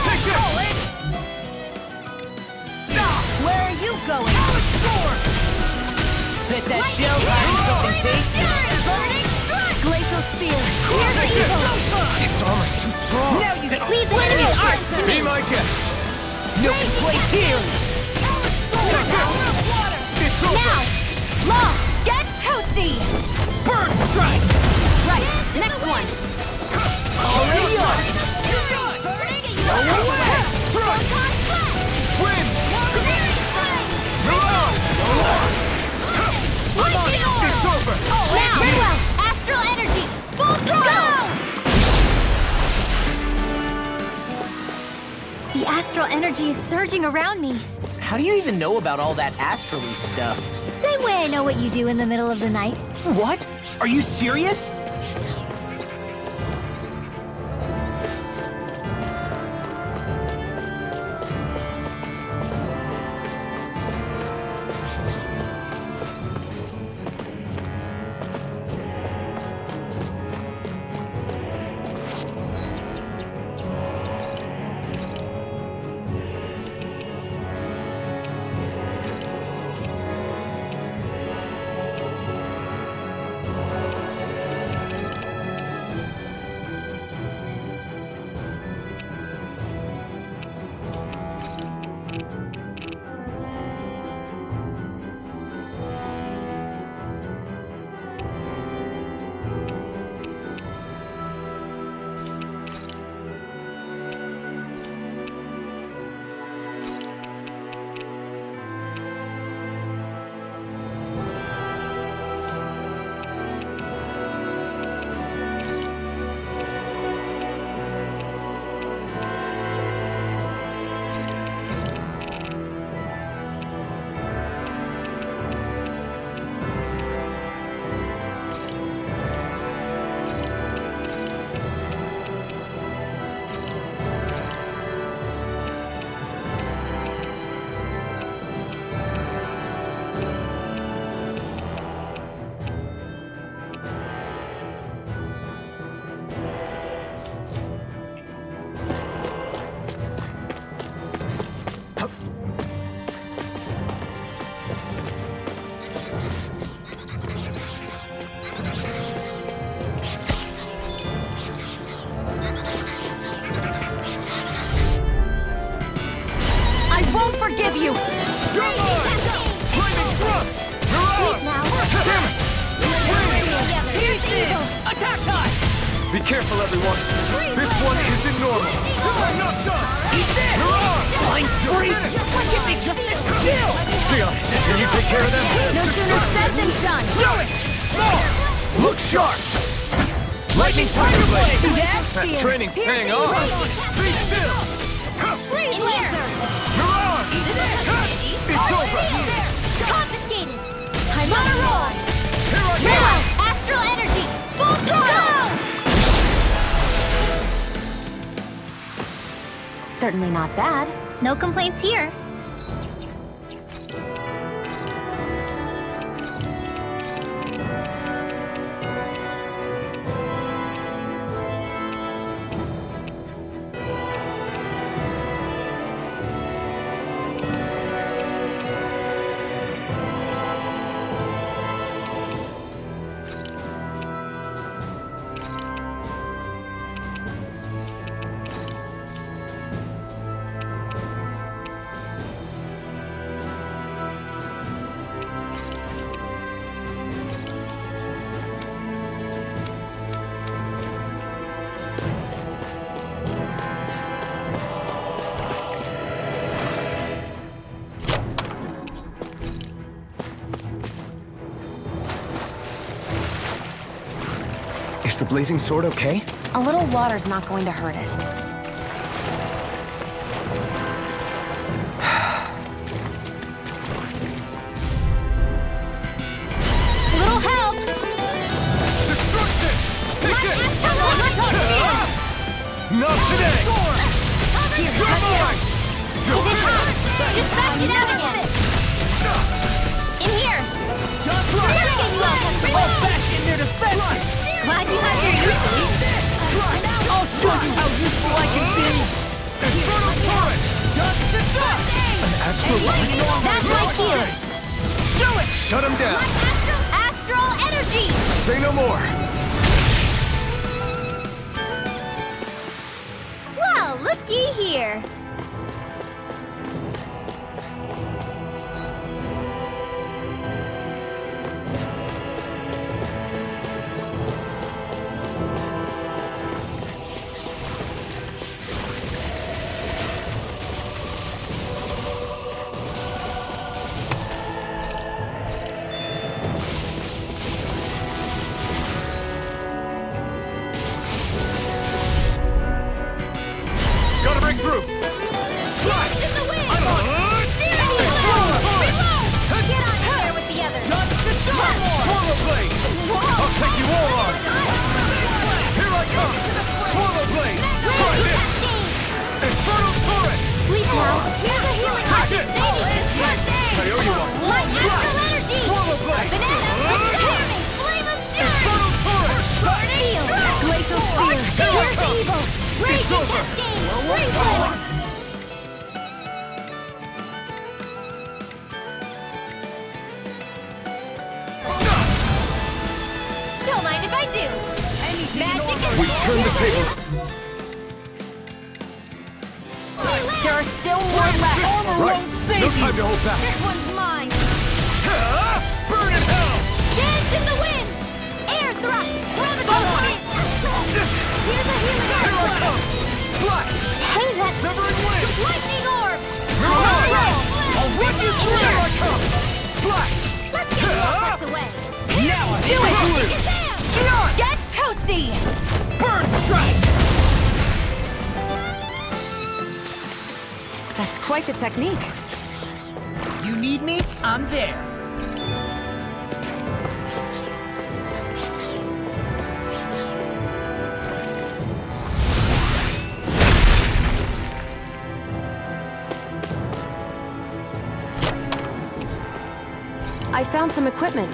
A: Take it! Where are you going?
B: Bet that shell hiding something tasty.
A: Glacial spear! Here's the evil!
C: Its armor's too strong.
A: Now you leave the enemy art to
G: Be
A: me!
G: my guest!
B: No place here!
G: It's over!
A: Now! Law, get toasty!
G: Bird strike!
A: Right, next one!
B: Already on!
G: Go away! Win! Move on! It's over!
A: Now! Very well! Astral energy! Full throttle!
H: The astral energy is surging around me.
B: How do you even know about all that astrally stuff?
H: Same way I know what you do in the middle of the night.
B: What? Are you serious?
G: Be careful, everyone. This one isn't normal. I'm not done. You're on.
B: Blind freak! Why can't they just sit still?
G: Sion, can you take care of them?
A: No sooner said than done.
G: Do it! More! Look sharp! Lightning Tiger Blade! That training's paying off. Be still.
A: Freeze laser.
G: You're on. It's over.
A: Confiscated. I'm on a roll.
G: Here I
A: Now,
G: go.
A: astral energy. Full throttle.
D: Certainly not bad.
H: No complaints here.
C: Is the blazing sword okay?
D: A little water's not going to hurt it.
A: Little help.
G: Destruction! Take it! Not today!
A: Here,
G: You're mine!
A: Is it hot? Just back it out again. In here.
B: Just like
A: Let's get you all comfortable.
B: all back in their defense!
A: Glad you got here usefully.
B: I'll show you how useful I can be!
G: Infernal turret!
B: Just the dust!
C: An astral
A: That's my cue.
B: Do it!
G: Shut him down!
A: Astral energy.
G: Say no more!
A: Well, looky here.
G: Gotta break through!
A: Flash in the wind.
G: I'm on!
A: Reload. Get on in there with the others.
G: Swirl Blade! I'll take you all on! Here I come! Swirl Blade! Try this! Infernal turret!
A: Sleep now. Here's a healing
G: Take it!
A: First aid.
G: I owe you one!
A: Light astral energy.
G: Swirl Blade!
A: Banana. Prepare me. Flame of fury.
G: Infernal turret!
A: Steel. Glacial spear. Here's the evil. Raging
G: over.
A: cascade. Freeze. Don't mind if I do. Magic is
G: We turn the table!
A: There are still more left.
G: Right! No time to hold back!
A: This one's mine.
G: Burn in hell!
A: Dance in the wind. Air thrust. Throw the goal. Here's a healing
G: Here I
A: arc.
G: come! Slash!
A: Hey, that
G: Severing wind!
A: lightning orbs.
G: I'll rip you through! Here I come! Slash!
A: Let's get your parts away.
B: Now I
A: Do it.
G: Blue.
A: Shazam. Get toasty.
B: burn strike!
D: That's quite the technique.
B: You need me? I'm there.
D: I found some equipment.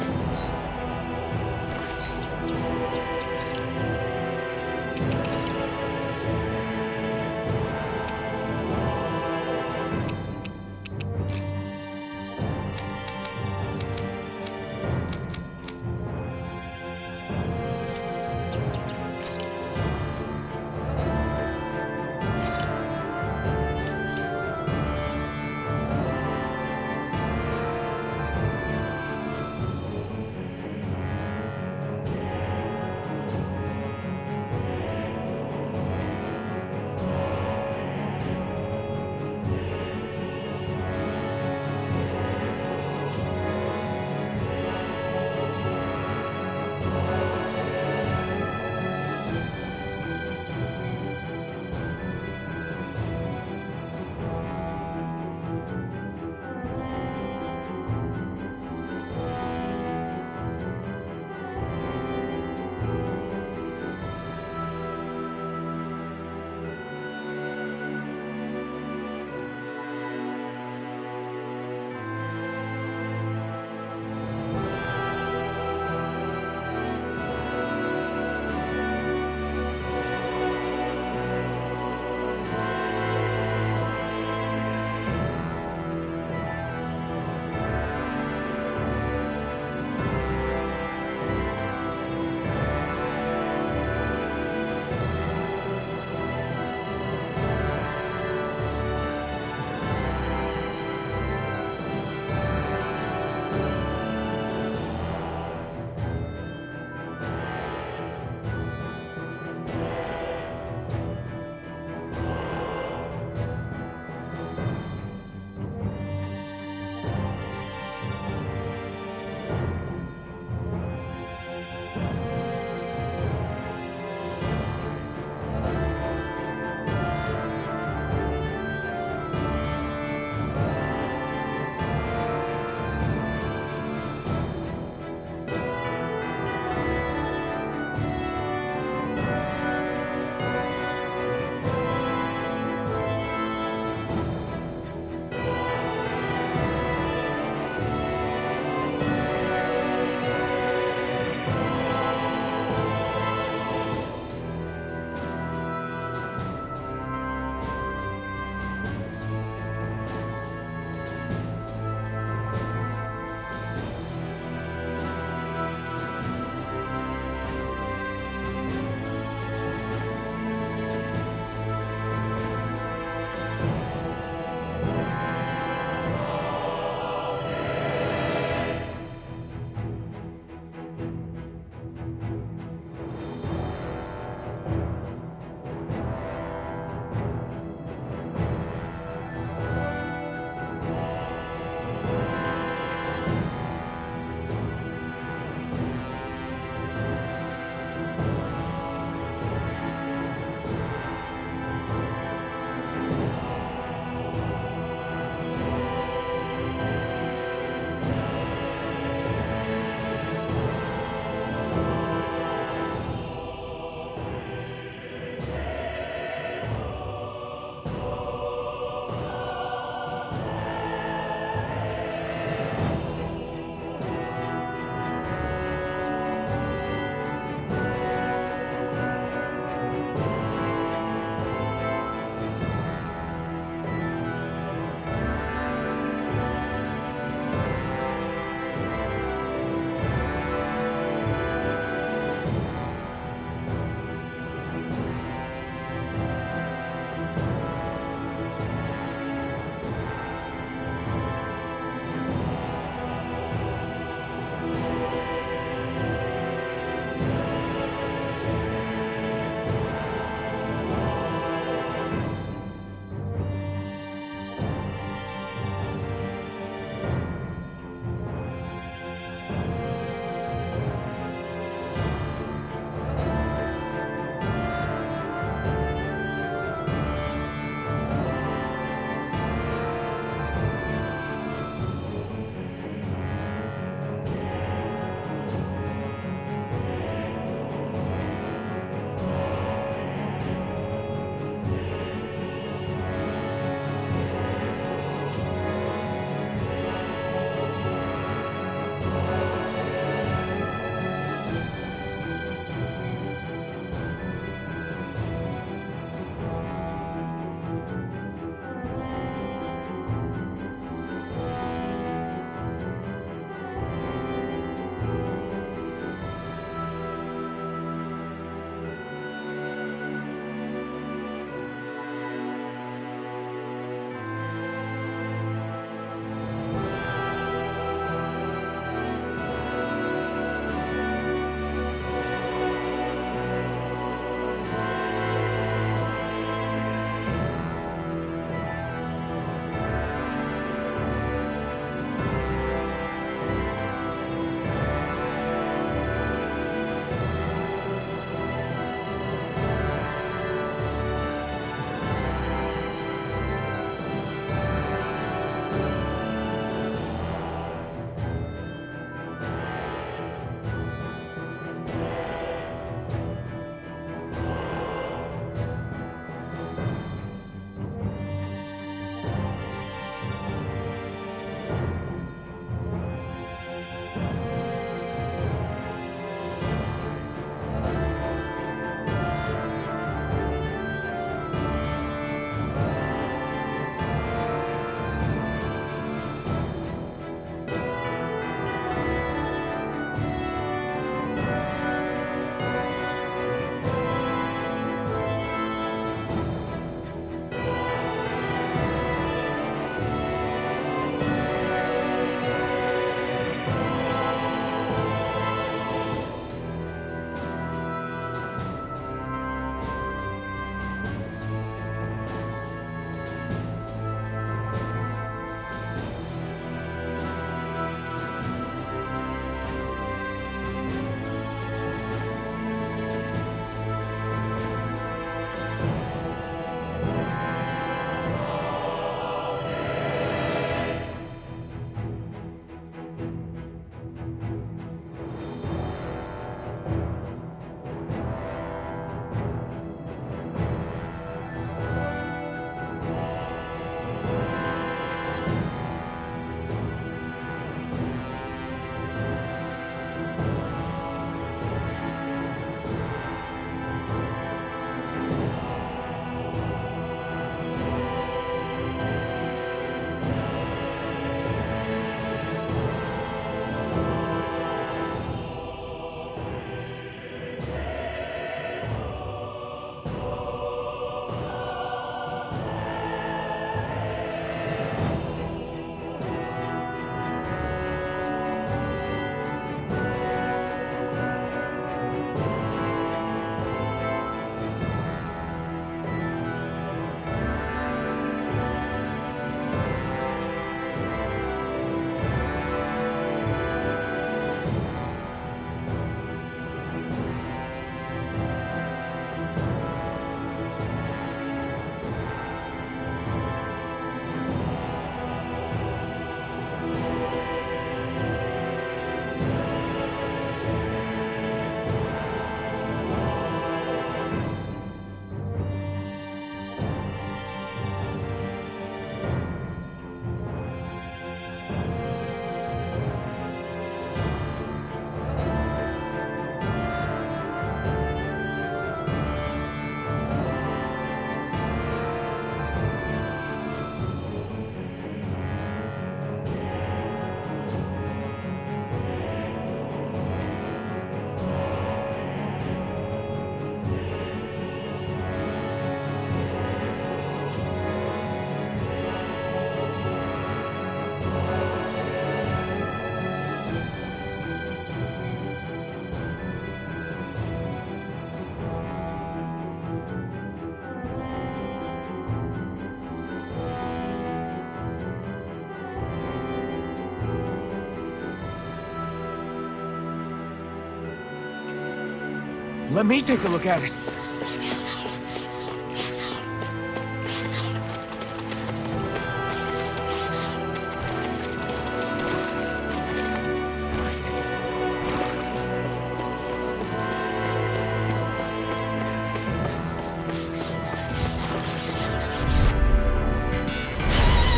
C: Let me take a look at it.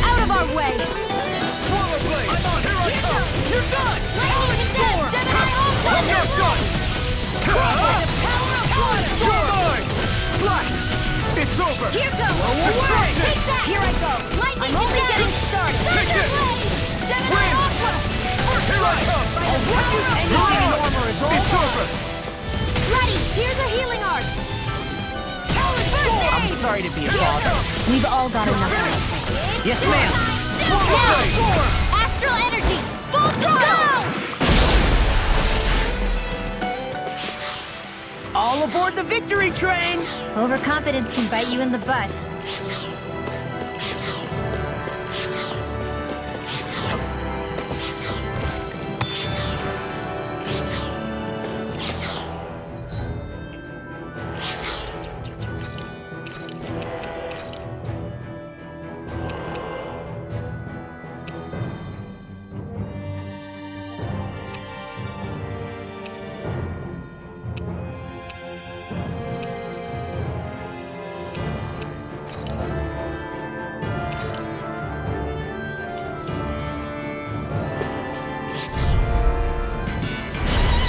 A: Out of our way!
G: Swallow blade! I'm on, here I come!
E: You're done!
A: Lightning condemned! Gemini
G: I'm
A: Ultra!
G: not done! You're mine! Slash! It's over!
A: Here goes!
G: Away!
A: Take that! Here I go! Lightning
E: I'm only
A: condemned!
E: getting started.
G: Take
A: Thunder
G: it!
A: blade! Gemini
G: Win!
A: Ultra!
G: Here I come!
E: I'll run you
G: You're
E: anything
G: on!
E: armor is all
G: It's over!
A: Ready! Here's a healing art!
B: I'm sorry to be a bother.
D: We've all got enough of it.
B: Yes, ma'am.
A: Now! Astral energy! Full throttle!
B: All aboard the victory train!
H: Overconfidence can bite you in the butt.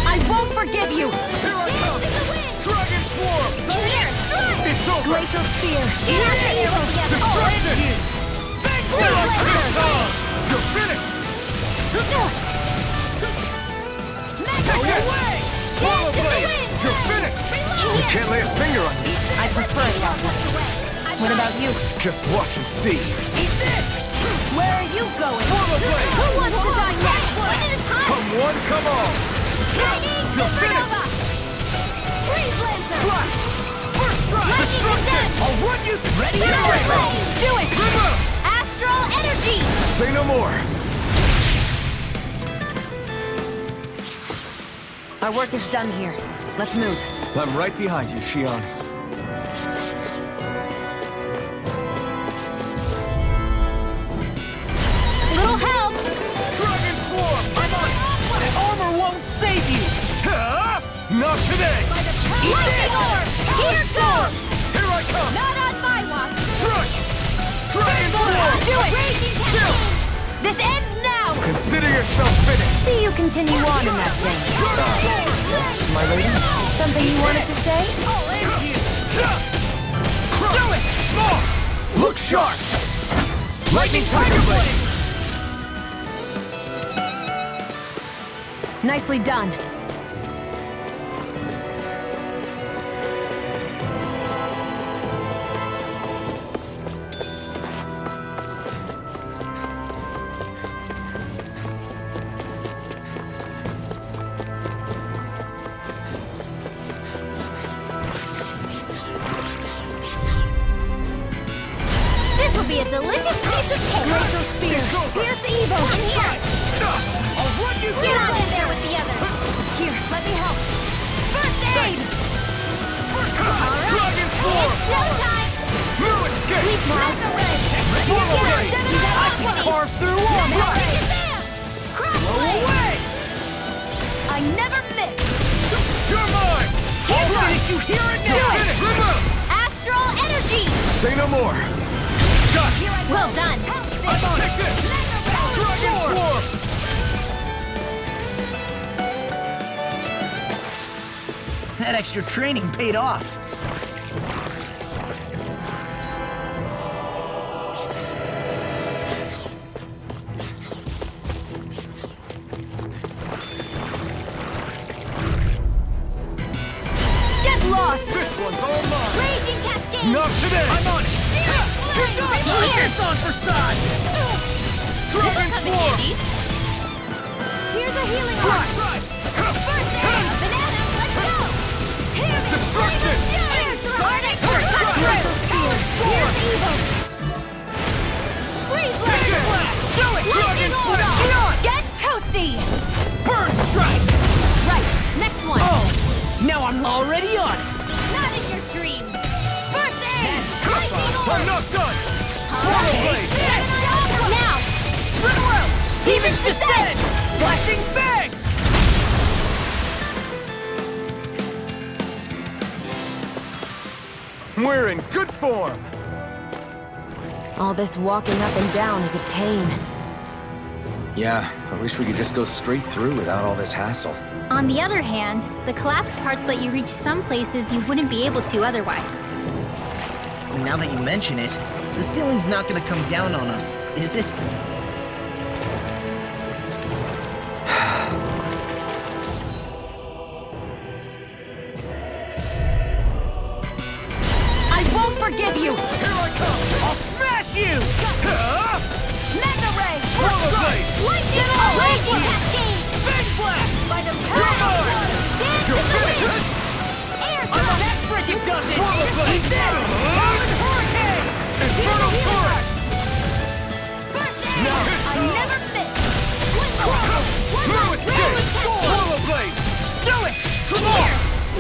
A: I won't forgive you!
G: Here I come! Dragon Swarm!
A: Here!
G: It's over!
A: Glacial Spear! Here's the evil!
G: Destruction! Here I come! You're finished!
A: Magic
G: Oh, yes.
A: away!
G: Swallow
A: Dance in the
G: blade!
A: wind!
G: You're finished!
C: We can't lay a finger on you.
D: I prefer it that way. What about you?
C: Just watch and see.
A: Eat this! Where are you going?
G: Swallow blade!
A: Who wants to die next? One at a time!
G: Come one, come all!
A: Lightning
G: You're finished!
A: Supernova! Freeze Lancer!
G: Slash! First strike!
A: Lightning
G: Destruction!
A: Condemned!
G: I'll run you! Ready?
A: Here
G: Here
A: I
G: I
A: go!
G: go!
A: Do it!
G: River!
A: Astral energy!
C: Say no more.
D: Our work is done here. Let's move.
C: I'm right behind you, Shion.
A: Little help!
G: Dragon Swarm! I'm on!
B: Armor won't save you!
G: Huh? Not today!
A: Lightning orb! Here goes!
G: Here I come!
A: Not on my watch!
G: Crush! Dragon Swarm!
A: Do it! Raging
G: Chill!
A: cascade! This ends now!
C: Consider yourself finished.
D: See you continue on in that vein.
C: My lady?
D: Something you wanted to say?
G: Do it! More! Look sharp! Lightning Tiger Blade!
D: Nicely done.
A: This will be a delicious piece of cake!
D: Glacial Spear.
A: Here's evil! I'm here!
G: I'll run you
A: Get on in there with the others! Here, let me help! First aid!
G: Dragon Swarm!
A: Showtime!
G: New escape!
A: Sleep now!
G: Swallow
A: Get
G: blade!
A: Gemini Aqua!
B: Carve through armor!
A: Shazam! Cross blade!
G: Away!
A: I never miss!
G: You're mine!
A: I'll
G: finish you here and now! Finish! River!
A: Astral energy!
C: Say no more.
G: Done!
A: Well done!
G: I'm on! Take this! Dragon Swarm!
B: That extra training paid off.
A: Get lost!
G: This one's all mine!
A: Raging cascade!
G: Not today!
A: I'm on it! Here's
G: on for size! Dragon Swarm!
A: Here's a healing
G: Right,
A: art!
G: right!
A: First aid! Banana, let's go! Here,
G: Destruction!
A: Here's Garnet! Here's evil! Freeze
G: Take it!
A: Blade!
G: Do it! Dragon Swarm!
A: Get toasty!
B: Burn strike!
A: Right, next one!
B: Oh, now I'm low. already on it!
A: Not in your dreams! First aid! Lightning
G: I'm
A: orb!
G: not done! Swallow blade!
A: Now!
B: Rimworld! Demon's Descent! Flashing Bang!
G: We're in good form!
D: All this walking up and down is a pain.
C: Yeah, I wish we could just go straight through without all this hassle.
H: On the other hand, the collapsed parts let you reach some places you wouldn't be able to otherwise.
B: Now that you mention it, the ceiling's not gonna come down on us, is it?
A: I won't forgive you!
G: Here I come!
B: I'll smash you!
A: Mega Ray!
G: Swallow blade!
A: Lightning orb! Lightning cascade!
B: Big Blast!
A: By the power of Dance
G: You're
A: in the
G: finished!
A: wind! Air
B: I'm an
A: drum!
B: expert who does it!
G: Swallow blade!
B: He's dead! Common Hurricane!
G: Infernal turret!
A: First aid!
G: Now hit
A: I
G: them!
A: never miss! One
G: Through
A: last
G: its
A: round
G: gate!
A: with cascade!
G: Swallow blade!
B: Do it!
G: Come on!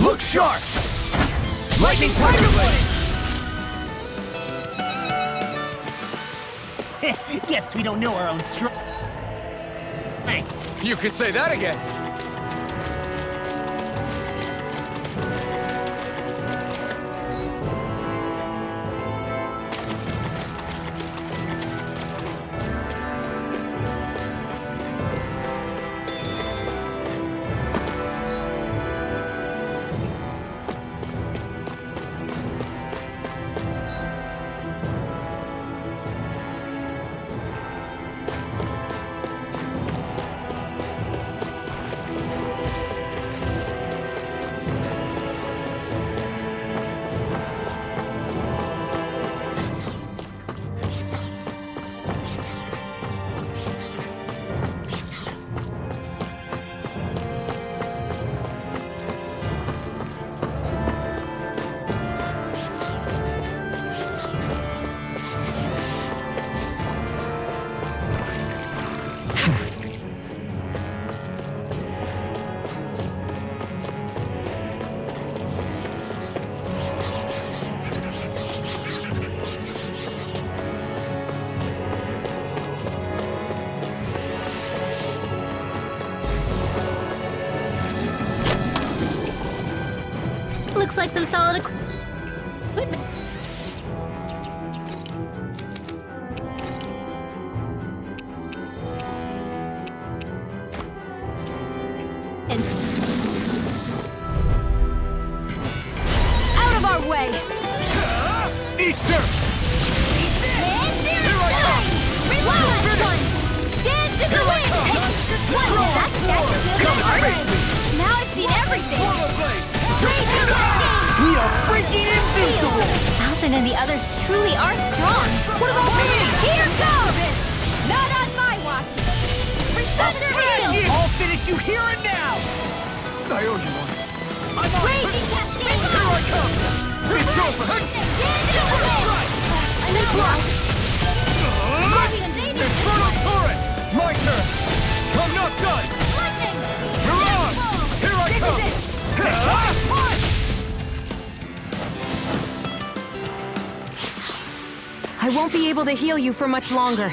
B: Look sharp! Lightning Tiger Blade! Guess we don't know our own strength.
G: You could say that again!
H: Looks like some solid equipment. And
A: Out of our way!
G: Eat dirt!
A: And zero time! Reload! Dance in the wind! What? That's now I've seen everything!
G: Swallow blade!
A: Raging cascade!
B: We are freaking invincible!
H: Alvin and the others truly are strong.
A: What about me? Here goes! Not on my watch! Thunder hail!
B: I'll finish you here and now!
G: I owe you one.
B: I'm on!
A: Raging cascade!
G: Here I come! It's over!
A: Dance in the wind!
G: Infernal turret! My turn! I'm not done!
A: Lightning!
G: You're on! Here I come!
D: I won't be able to heal you for much longer.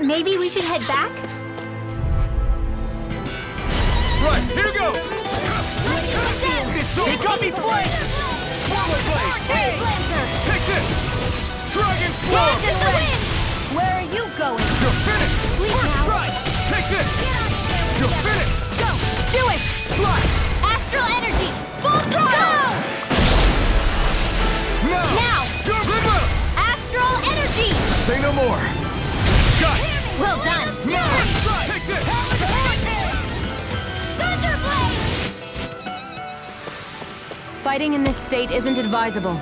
H: Maybe we should head back?
G: Right, here goes! It's over!
B: They got me flanked!
G: Swallow blade!
A: Phase Lancer!
G: Take this! Dragon
A: Dance
G: Claw!
A: in the wind! Where are you going?
G: You're finished!
A: Sleep
G: First
A: now.
G: strike! Take this!
A: Get on there!
G: You're finished!
A: Go! Do it!
G: Slide!
A: Astral energy! Full throttle! Now!
G: Remember!
A: Astral energy!
G: Say no more! Got it!
A: Well done!
G: Now! Take this!
A: Thunder blade!
D: Fighting in this state isn't advisable.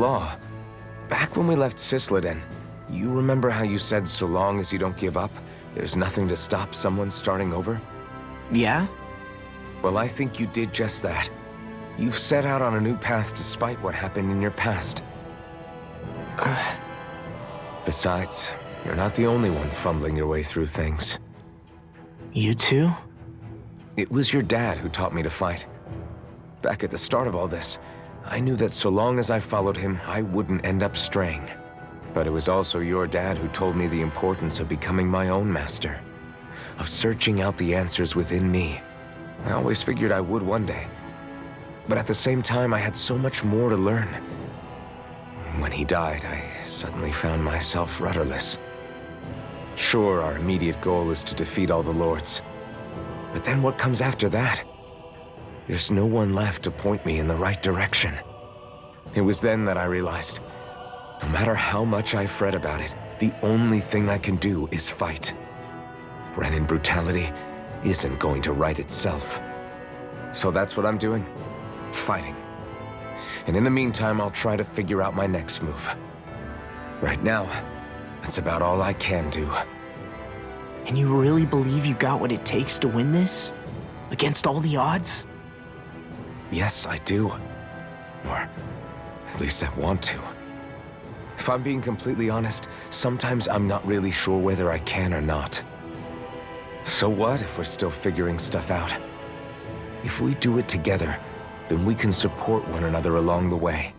C: law. Back when we left Cisleden, you remember how you said so long as you don't give up, there's nothing to stop someone starting over?
B: Yeah?
C: Well, I think you did just that. You've set out on a new path despite what happened in your past. Besides, you're not the only one fumbling your way through things.
B: You too?
C: It was your dad who taught me to fight. Back at the start of all this, I knew that so long as I followed him, I wouldn't end up straying. But it was also your dad who told me the importance of becoming my own master, of searching out the answers within me. I always figured I would one day. But at the same time, I had so much more to learn. When he died, I suddenly found myself rudderless. Sure, our immediate goal is to defeat all the lords. But then what comes after that? There's no one left to point me in the right direction. It was then that I realized, no matter how much I fret about it, the only thing I can do is fight. Renin brutality isn't going to right itself. So that's what I'm doing. Fighting. And in the meantime, I'll try to figure out my next move. Right now, that's about all I can do.
B: And you really believe you got what it takes to win this? Against all the odds?
C: Yes, I do. Or at least I want to. If I'm being completely honest, sometimes I'm not really sure whether I can or not. So what if we're still figuring stuff out? If we do it together, then we can support one another along the way.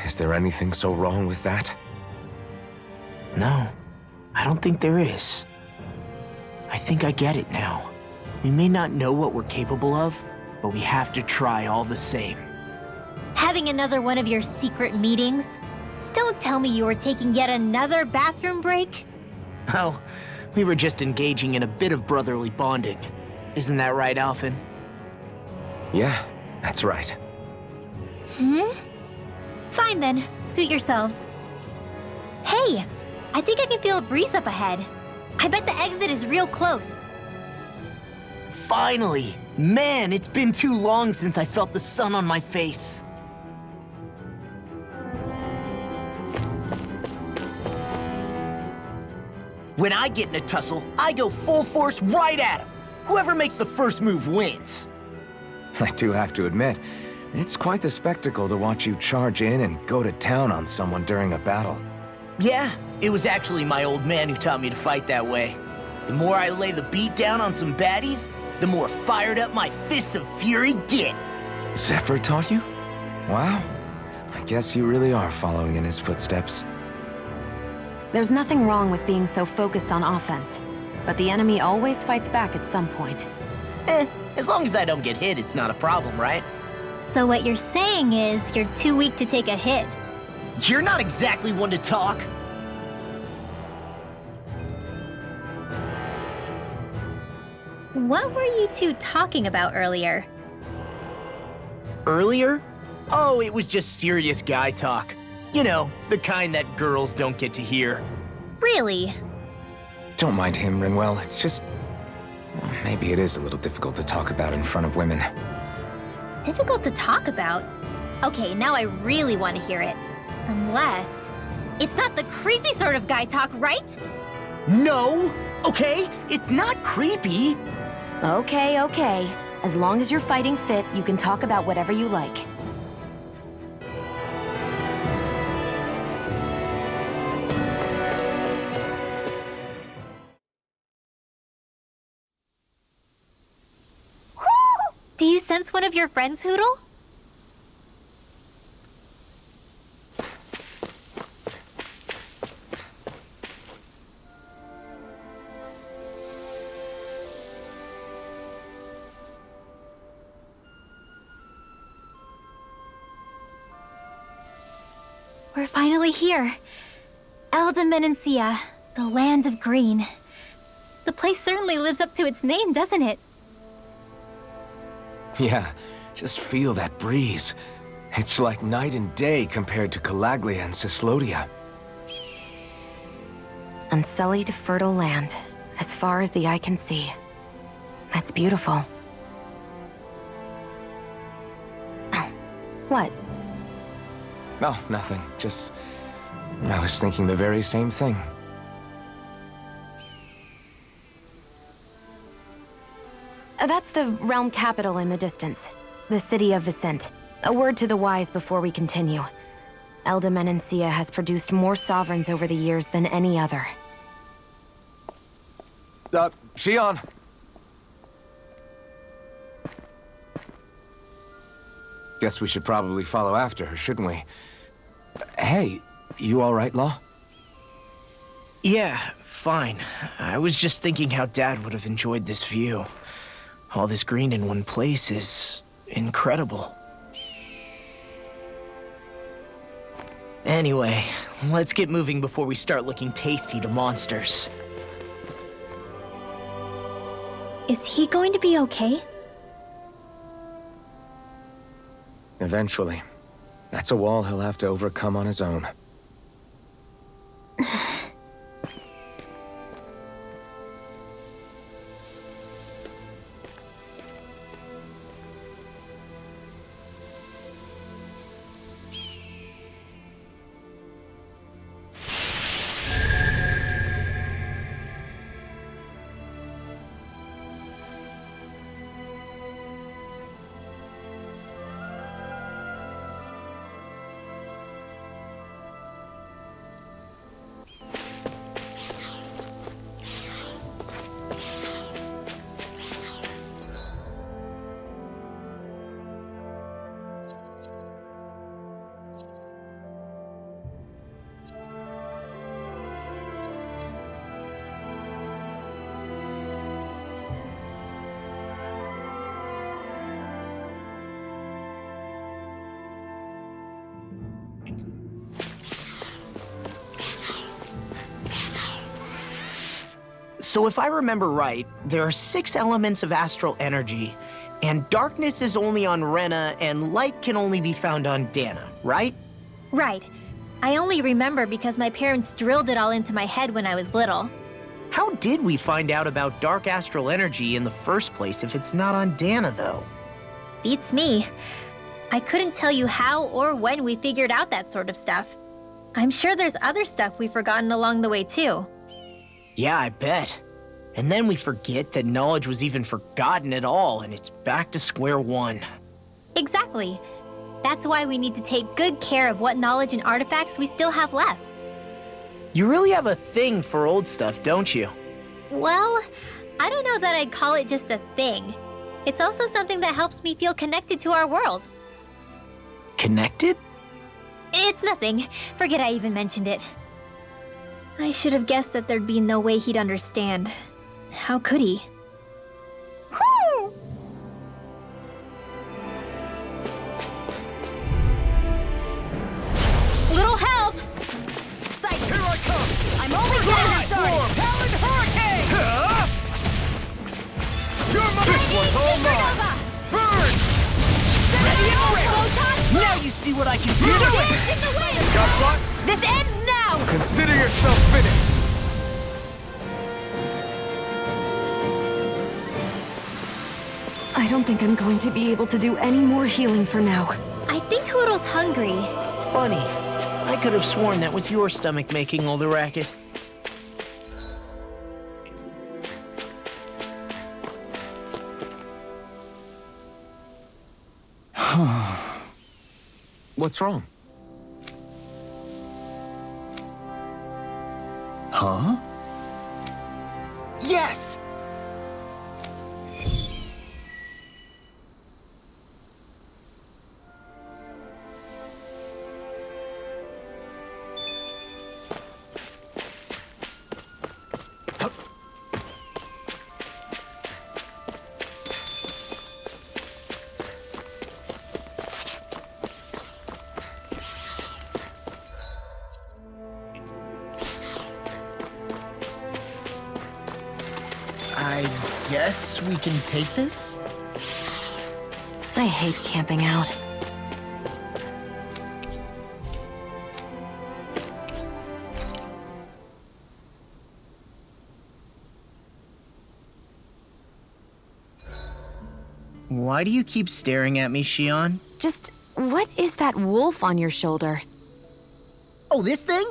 C: Is there anything so wrong with that?
B: No, I don't think there is. I think I get it now. We may not know what we're capable of, but we have to try all the same.
H: Having another one of your secret meetings? Don't tell me you were taking yet another bathroom break?
B: Oh, we were just engaging in a bit of brotherly bonding. Isn't that right, Alphen?
C: Yeah, that's right.
H: Fine then, suit yourselves. Hey, I think I can feel a breeze up ahead. I bet the exit is real close.
B: Finally! Man, it's been too long since I felt the sun on my face. When I get in a tussle, I go full force right at him. Whoever makes the first move wins.
C: I do have to admit, it's quite the spectacle to watch you charge in and go to town on someone during a battle.
B: Yeah, it was actually my old man who taught me to fight that way. The more I lay the beat down on some baddies, the more fired up my fists of fury get.
C: Zephyr taught you? Wow. I guess you really are following in his footsteps.
D: There's nothing wrong with being so focused on offense, but the enemy always fights back at some point.
B: As long as I don't get hit, it's not a problem, right?
H: So what you're saying is you're too weak to take a hit.
B: You're not exactly one to talk.
H: What were you two talking about earlier?
B: Earlier? Oh, it was just serious guy talk. You know, the kind that girls don't get to hear.
H: Really?
C: Don't mind him, Rinwell. It's just... well, maybe it is a little difficult to talk about in front of women.
H: Difficult to talk about? Okay, now I really want to hear it. Unless... it's not the creepy sort of guy talk, right?
B: No! Okay, it's not creepy.
D: Okay, okay. As long as you're fighting fit, you can talk about whatever you like.
H: Do you sense one of your friends, Hoodle? We're finally here. Elda Menancia, the land of green. The place certainly lives up to its name, doesn't it?
C: Yeah, just feel that breeze. It's like night and day compared to Calaglia and Cislodia.
D: Unsullied, fertile land, as far as the eye can see. That's beautiful. Oh, what?
C: Oh, nothing. Just... I was thinking the very same thing.
D: That's the realm capital in the distance. The city of Vicent. A word to the wise before we continue. Elda Menencia has produced more sovereigns over the years than any other.
C: Shion! Guess we should probably follow after her, shouldn't we? Hey, you all right, Law?
B: Yeah, fine. I was just thinking how Dad would have enjoyed this view. All this green in one place is incredible. Anyway, let's get moving before we start looking tasty to monsters.
H: Is he going to be okay?
C: Eventually. That's a wall he'll have to overcome on his own.
B: So if I remember right, there are 6 elements of astral energy, and darkness is only on Rena, and light can only be found on Dana, right?
H: Right. I only remember because my parents drilled it all into my head when I was little.
B: How did we find out about dark astral energy in the first place if it's not on Dana, though?
H: Beats me. I couldn't tell you how or when we figured out that sort of stuff. I'm sure there's other stuff we've forgotten along the way, too.
B: Yeah, I bet. And then we forget that knowledge was even forgotten at all, and it's back to square one.
H: Exactly. That's why we need to take good care of what knowledge and artifacts we still have left.
B: You really have a thing for old stuff, don't you?
H: Well, I don't know that I'd call it just a thing. It's also something that helps me feel connected to our world.
B: Connected?
H: It's nothing. Forget I even mentioned it. I should have guessed that there'd be no way he'd understand. How could he? Whew! Little help!
E: Sight. Here I come!
A: I'm only getting started!
E: Talon Hurricane! You're my... This one's all mine! Burn!
A: Ready and ready!
B: Now you see what I can do!
A: Do it!
E: Got what?
A: This ends now!
E: Consider yourself finished!
D: I don't think I'm going to be able to do any more healing for now.
H: I think Hoodle's hungry.
B: Funny. I could have sworn that was your stomach making all the racket.
C: What's wrong?
E: Huh?
B: Yes! I guess we can take this?
D: I hate camping out.
B: Why do you keep staring at me, Shion?
D: Just, what is that wolf on your shoulder?
B: Oh, this thing?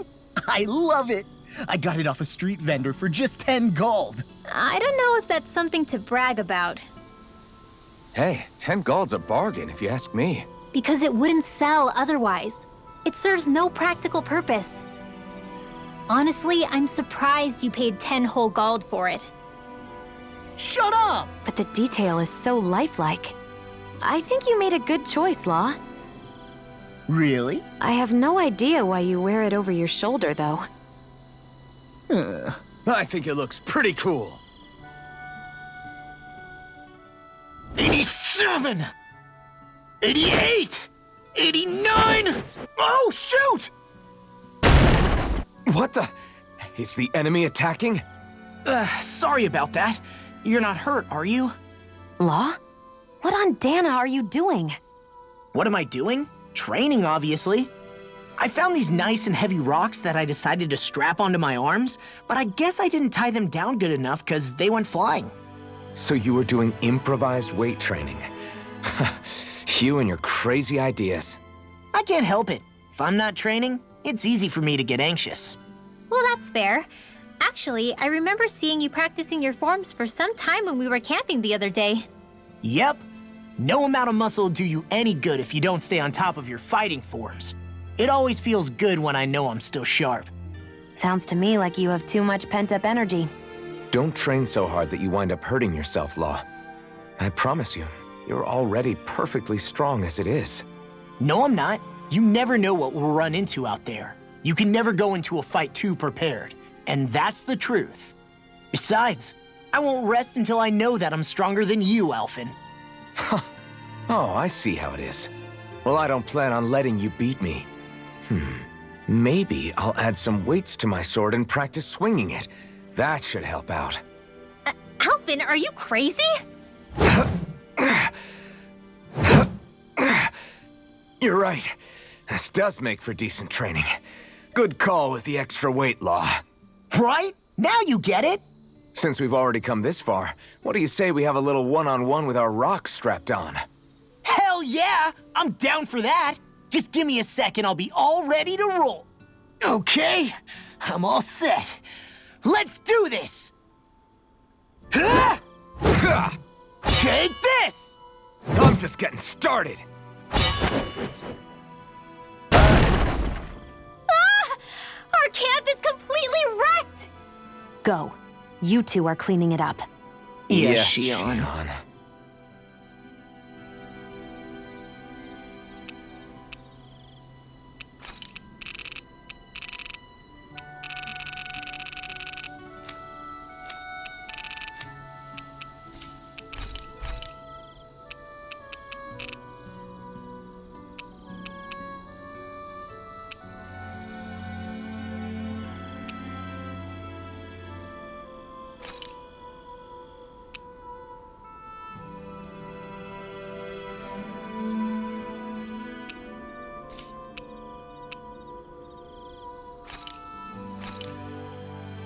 B: I love it. I got it off a street vendor for just 10 gold.
H: I don't know if that's something to brag about.
C: Hey, 10 gold's a bargain if you ask me.
H: Because it wouldn't sell otherwise. It serves no practical purpose. Honestly, I'm surprised you paid 10 whole gold for it.
B: Shut up!
D: But the detail is so lifelike. I think you made a good choice, Law.
B: Really?
D: I have no idea why you wear it over your shoulder, though.
G: I think it looks pretty cool.
B: 87! 88! 89! Oh, shoot!
C: What the? Is the enemy attacking?
B: Sorry about that. You're not hurt, are you?
D: Law? What on Dana are you doing?
B: What am I doing? Training, obviously. I found these nice and heavy rocks that I decided to strap onto my arms, but I guess I didn't tie them down good enough because they went flying.
C: So you were doing improvised weight training. You and your crazy ideas.
B: I can't help it. If I'm not training, it's easy for me to get anxious.
H: Well, that's fair. Actually, I remember seeing you practicing your forms for some time when we were camping the other day.
B: Yep. No amount of muscle will do you any good if you don't stay on top of your fighting forms. It always feels good when I know I'm still sharp.
D: Sounds to me like you have too much pent-up energy.
C: Don't train so hard that you wind up hurting yourself, Law. I promise you, you're already perfectly strong as it is.
B: No, I'm not. You never know what we'll run into out there. You can never go into a fight too prepared. And that's the truth. Besides, I won't rest until I know that I'm stronger than you, Alphen.
C: Oh, I see how it is. Well, I don't plan on letting you beat me. Maybe I'll add some weights to my sword and practice swinging it. That should help out.
H: Alphen, are you crazy?
C: You're right. This does make for decent training. Good call with the extra weight, Law.
B: Right? Now you get it?
C: Since we've already come this far, what do you say we have a little one-on-one with our rocks strapped on?
B: Hell yeah! I'm down for that! Just give me a second, I'll be all ready to roll. Okay, I'm all set. Let's do this! Take this!
C: I'm just getting started.
H: Our camp is completely wrecked!
D: Go. You two are cleaning it up.
B: Yes,
C: Shion.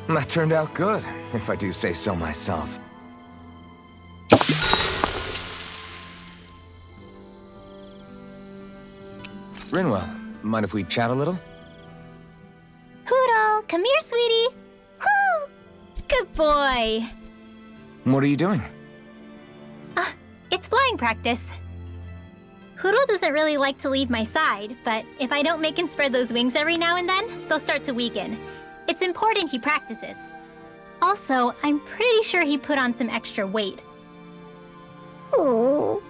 C: That turned out good, if I do say so myself. Rinwell, mind if we chat a little?
H: Poodle, come here, sweetie. Woo! Good boy.
C: What are you doing?
H: It's flying practice. Poodle doesn't really like to leave my side, but if I don't make him spread those wings every now and then, they'll start to weaken. It's important he practices. Also, I'm pretty sure he put on some extra weight. Oh.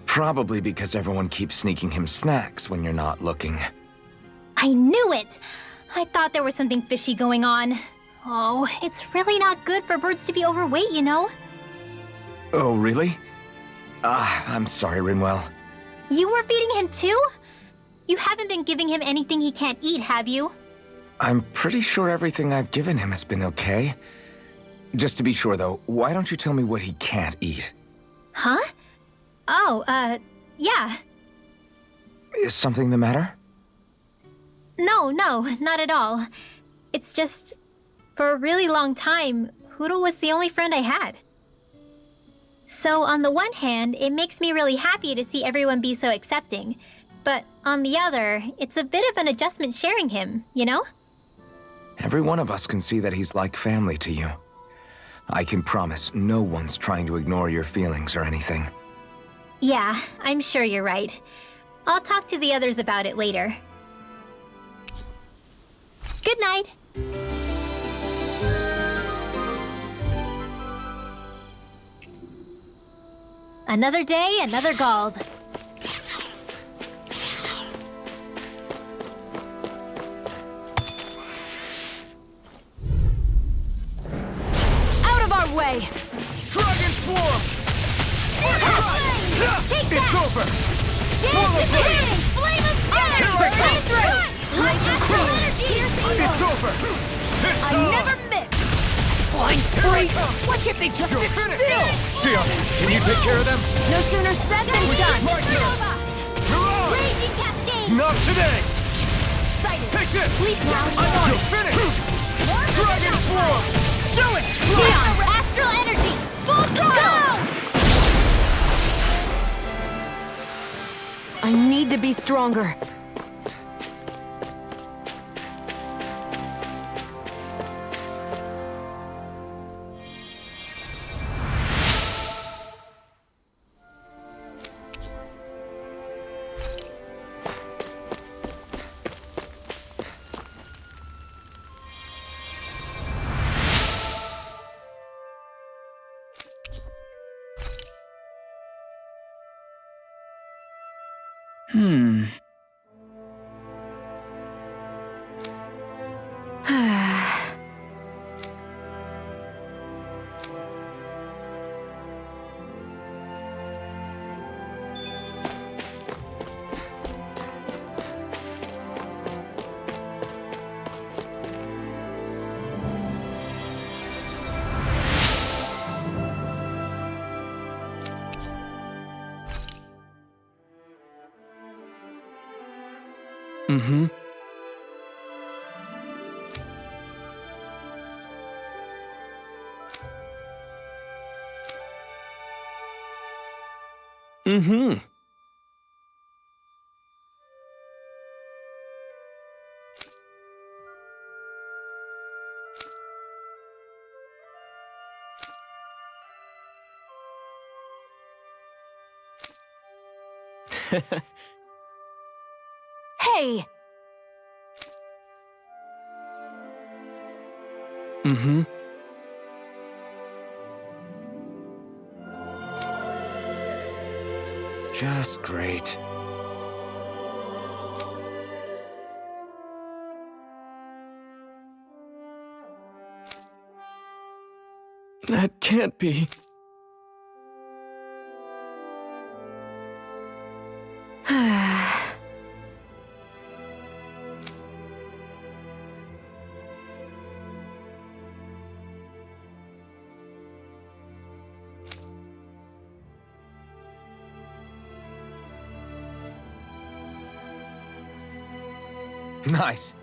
C: Probably because everyone keeps sneaking him snacks when you're not looking.
H: I knew it! I thought there was something fishy going on. Oh, it's really not good for birds to be overweight, you know?
C: Oh, really? I'm sorry, Rinwell.
H: You were feeding him too? You haven't been giving him anything he can't eat, have you?
C: I'm pretty sure everything I've given him has been okay. Just to be sure, though, why don't you tell me what he can't eat?
H: Huh? Oh, yeah.
C: Is something the matter?
H: No, not at all. It's just, for a really long time, Hoodle was the only friend I had. So on the one hand, it makes me really happy to see everyone be so accepting. But on the other, it's a bit of an adjustment sharing him, you know?
C: Every one of us can see that he's like family to you. I can promise no one's trying to ignore your feelings or anything.
H: Yeah, I'm sure you're right. I'll talk to the others about it later. Good night. Another day, another Gald.
A: Out of our way!
G: Dragon Swarm!
A: Take
G: It's
A: that!
G: over!
A: Dance the king! Flame of fire! Right through! Like astral energy!
G: It's over! It's
A: I never miss!
B: Flying free! Why can't they just sit still?
G: Sion, can you take care of them?
A: No sooner said than done!
G: Right here! You're on!
A: Raging cascade!
G: Not today!
A: Excited!
G: Take this!
A: Sleep now!
G: I'm on! You're finished! Dragon Swarm!
A: Do it! Neon! Astral energy! Full throttle!
D: I need to be stronger.
C: Mm-hmm. Mm-hmm.
D: Hey!
C: Mm-hmm. Just great. That can't be. Nice.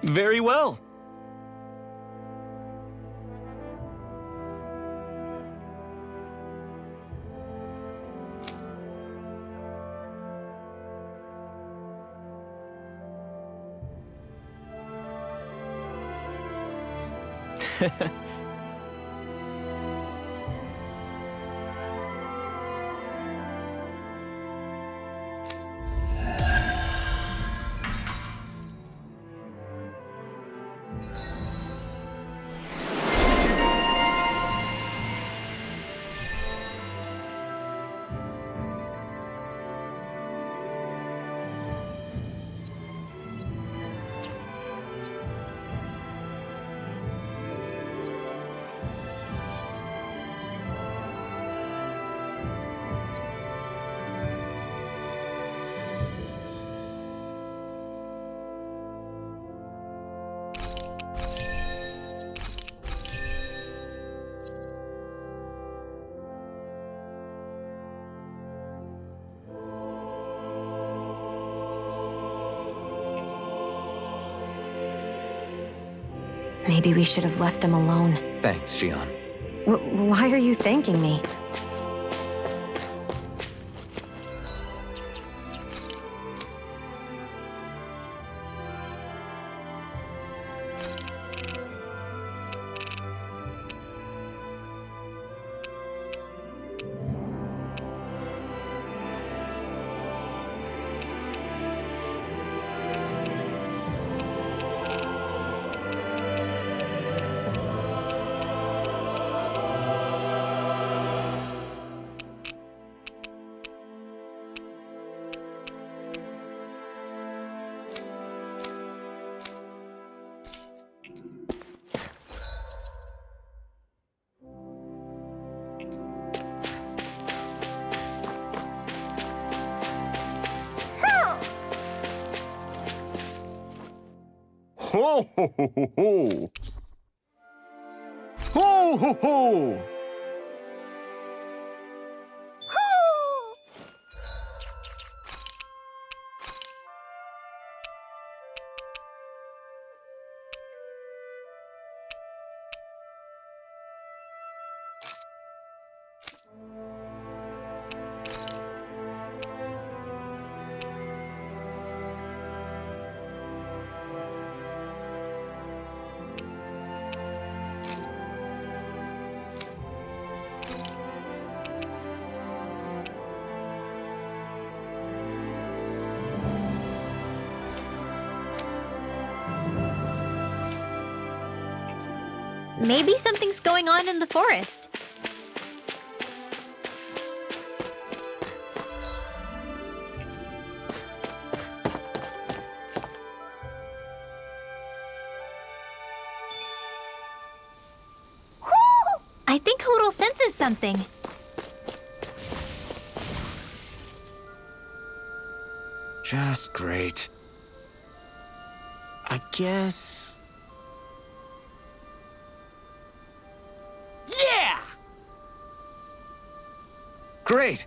C: Very well.
D: Maybe we should have left them alone.
C: Thanks, Xion.
D: Why are you thanking me?
G: Ho ho ho ho ho! Ho ho ho!
H: Maybe something's going on in the forest. I think Hoodle senses something.
C: Just great.
B: I guess... Yeah!
C: Great!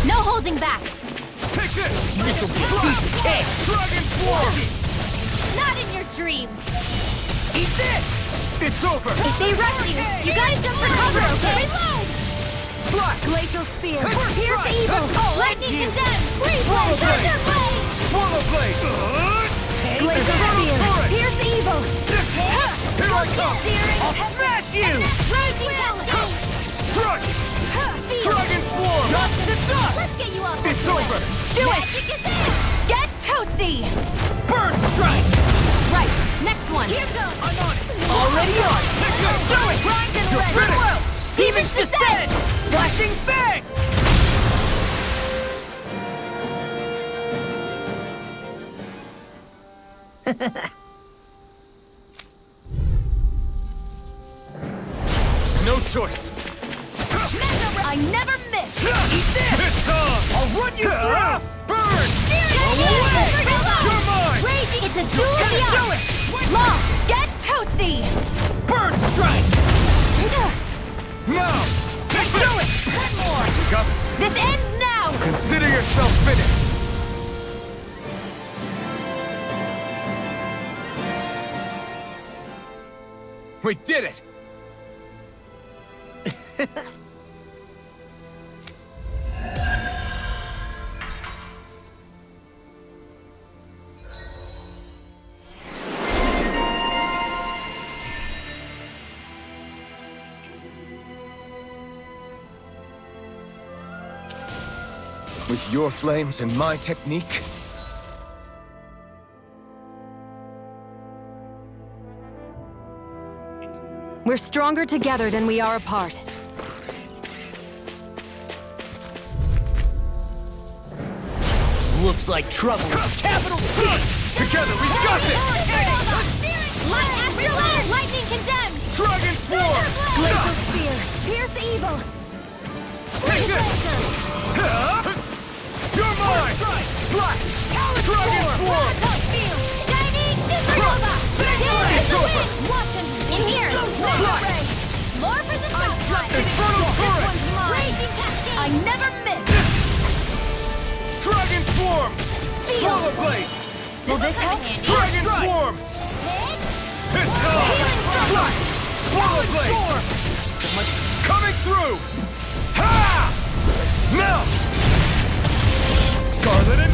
A: No holding back.
G: Take this!
B: This will be a piece of cake!
G: Dragon Swarm!
A: Not in your dreams.
B: Eat this!
G: It's over!
A: If they rush you, you gotta jump for cover, okay? Reload!
G: Slash!
A: Glacial Spear.
G: First
A: Here's the
G: strike.
A: evil. Lightning condemned. Freeze
G: Swallow
A: blade.
G: blade.
A: Thunder blade.
G: Swallow Blade!
A: Glacial Spear.
G: Current.
A: Here's the evil.
G: Here I come!
A: I'll smash you. Rising Talon.
G: Strike! Dragon Swarm!
A: Drop to the dust. Let's get you off
G: It's
A: this way.
G: over!
A: Do it. Magic is in. Get toasty.
G: Burn Strike!
A: Right. Next one. Here goes.
G: I'm on it!
A: Already on.
G: Take this!
A: Do it. Grind and
G: You're
A: ready.
G: finished.
A: Demons descend. Flashing bang.
G: No choice!
A: I never miss.
G: Eat this! It's on!
A: I'll run you through.
G: Burn!
A: Away.
G: You're mine!
A: Raging. It's a duel of the
G: Do
A: arts. Long. Get toasty.
G: Burn Strike! Now! Take this!
A: Do it. One more.
G: Got it.
A: This ends now.
G: Consider yourself finished! We did it! With your flames and my technique,
D: We're stronger together than we are apart.
B: Looks like trouble with capital T!
G: together we got this!
A: Light after light. Lightning condemned.
G: Dragon Swarm!
A: Glacial Spear. Pierce the evil.
G: Take this! You're mine! Slash! Dragon Swarm!
A: Shining Supernova.
G: It's over!
A: Watch him. In here.
G: Slash!
A: never miss!
G: Dragon Swarm! Solar Blade!
A: Will this help?
G: Dragon Swarm! Hit Slash! Solar Blade! Coming through! Ha! Now! Scarlet and...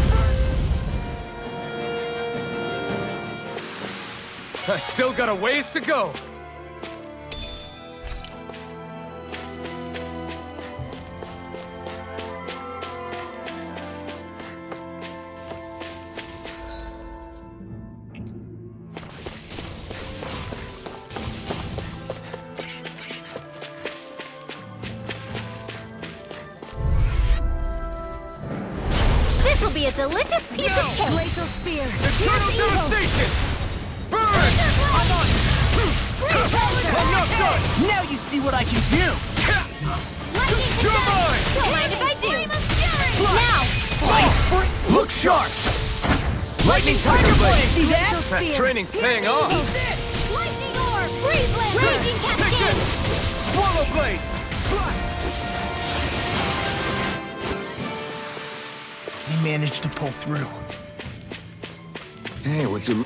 G: I still got a ways to go.
H: This will be a delicious piece of cake!
A: Glacial Spear!
G: Eternal Devastation! Burn! I'm not done!
B: Now you see what I can do!
G: You're mine!
H: Don't mind if I do! Now!
G: Look sharp!
B: Lightning Tiger Blade! See that?
G: That training's paying off!
A: Lightning Orb! Freeze Blade! Raging
G: Take
A: Cascade!
G: this! Swallow Blade!
B: We managed to pull through.
C: Hey, would you...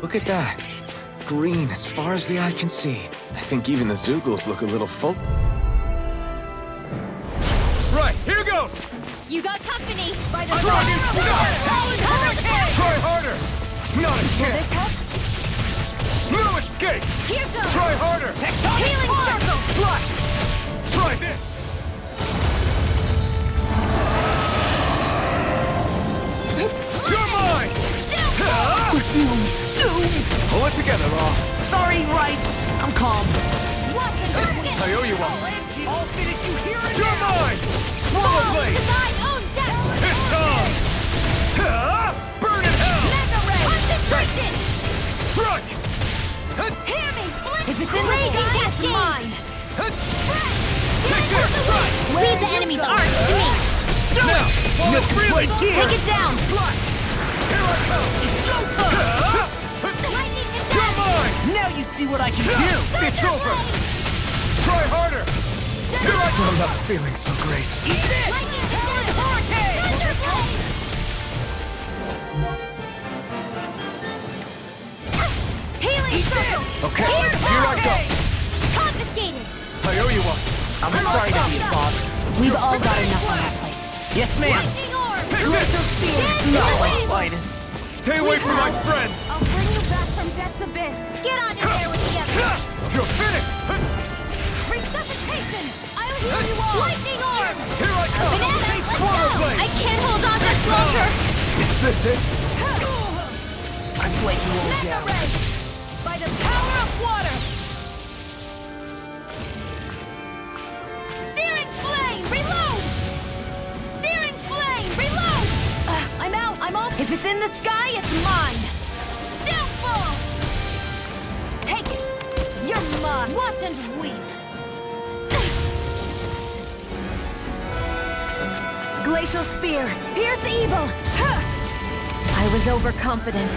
C: Look at that. Green as far as the eye can see. I think even the Zoogles look a little full.
G: Right, here goes!
A: You got company! By the
G: Dragon Swarm!
A: Power!
G: Try harder! Not a chance! No escape!
A: Here goes!
G: Try harder!
A: Healing Circle!
G: Slash! Try this! You're mine! Pull it together, Law.
B: Sorry, right. I'm calm.
G: I owe you one. You're mine! Swallow Blade! It's time! Burn in hell! Strike!
A: Hear me!
H: If it's in the
A: Raging
H: sky, it's
A: Cascade!
H: mine!
G: Take this!
H: Leave the enemy's arms to me!
G: Now! No really!
H: Take it down!
G: Here I come! You're mine!
B: Now you see what I can do!
G: It's over! Try harder! Here I come! I'm not feeling so great.
A: Healing Circle!
G: Okay, here I go!
A: Confiscated!
G: I owe you one.
B: I'm sorry to be a bother.
D: We've all got enough on our plate.
B: Yes, ma'am.
A: Lightning Orb!
G: Take this!
B: Not my finest.
G: Stay away from my friend!
A: I'll bring you back from death's abyss! Get on in there with the others!
G: You're finished!
A: Resuscitation! I'll heal you all! Lightning Orb!
G: Here I come!
A: Banana, let's
G: Swallow
A: go!
G: Blade!
H: I can't hold on much longer!
G: Is this it?
B: I've let you all
A: Mega
B: down.
A: Ray! By the power of water! Searing Flame! Reload! Searing Flame! Reload! I'm out! I'm off!
H: If it's in the sky, it's mine!
A: Downfall! Take it! You're mine! Watch and weep! Glacial Spear! Pierce evil! Huh.
D: I was overconfident.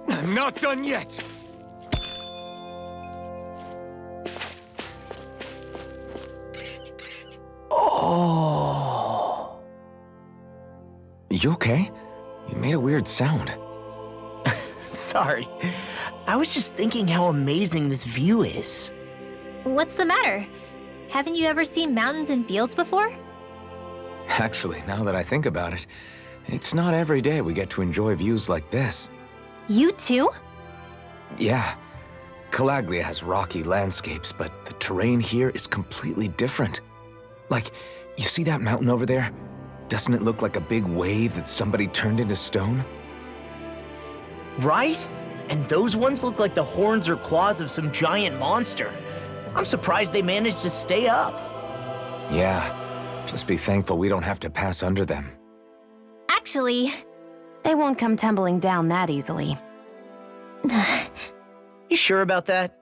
G: I'm not done yet!
B: Oh.
C: You okay? You made a weird sound.
B: Sorry. I was just thinking how amazing this view is.
H: What's the matter? Haven't you ever seen mountains and fields before?
C: Actually, now that I think about it, it's not every day we get to enjoy views like this.
H: You too?
C: Yeah. Calaglia has rocky landscapes, but the terrain here is completely different. Like, you see that mountain over there? Doesn't it look like a big wave that somebody turned into stone?
B: Right? And those ones look like the horns or claws of some giant monster. I'm surprised they managed to stay up.
C: Yeah. Just be thankful we don't have to pass under them.
H: Actually,
D: They won't come tumbling down that easily.
B: You sure about that?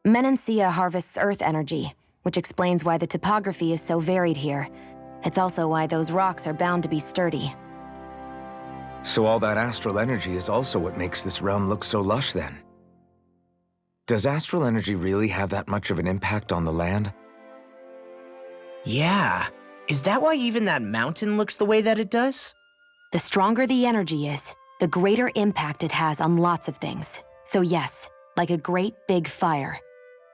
D: Menancia harvests earth energy, which explains why the topography is so varied here. It's also why those rocks are bound to be sturdy.
C: So all that astral energy is also what makes this realm look so lush then. Does astral energy really have that much of an impact on the land?
B: Yeah. Is that why even that mountain looks the way that it does?
D: The stronger the energy is, the greater impact it has on lots of things. So yes, like a great big fire.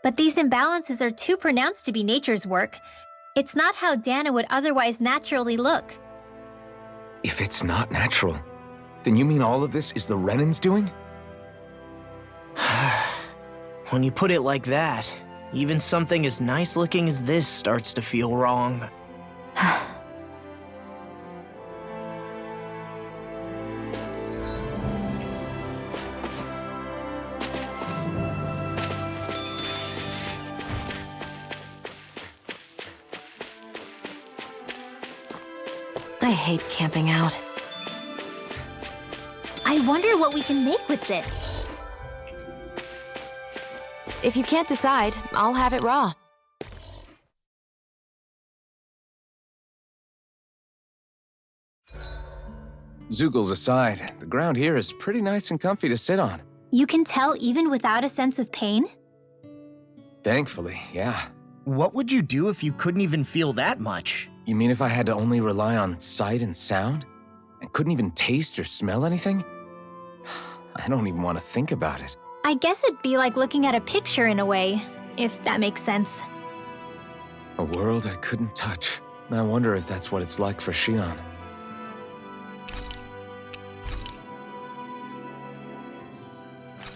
H: But these imbalances are too pronounced to be nature's work. It's not how Dana would otherwise naturally look.
C: If it's not natural, then you mean all of this is the Renan's doing?
B: When you put it like that, even something as nice looking as this starts to feel wrong.
D: I hate camping out.
H: I wonder what we can make with this.
D: If you can't decide, I'll have it raw.
C: Zoogles aside, the ground here is pretty nice and comfy to sit on.
H: You can tell even without a sense of pain?
C: Thankfully, yeah.
B: What would you do if you couldn't even feel that much?
C: You mean if I had to only rely on sight and sound? And couldn't even taste or smell anything? I don't even want to think about it.
H: I guess it'd be like looking at a picture in a way, if that makes sense.
C: A world I couldn't touch. I wonder if that's what it's like for Xion.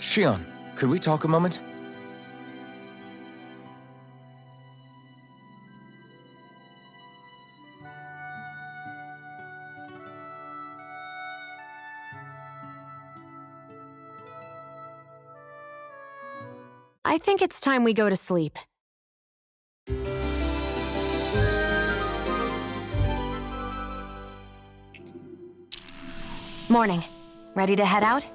C: Xion, could we talk a moment?
D: I think it's time we go to sleep. Morning. Ready to head out?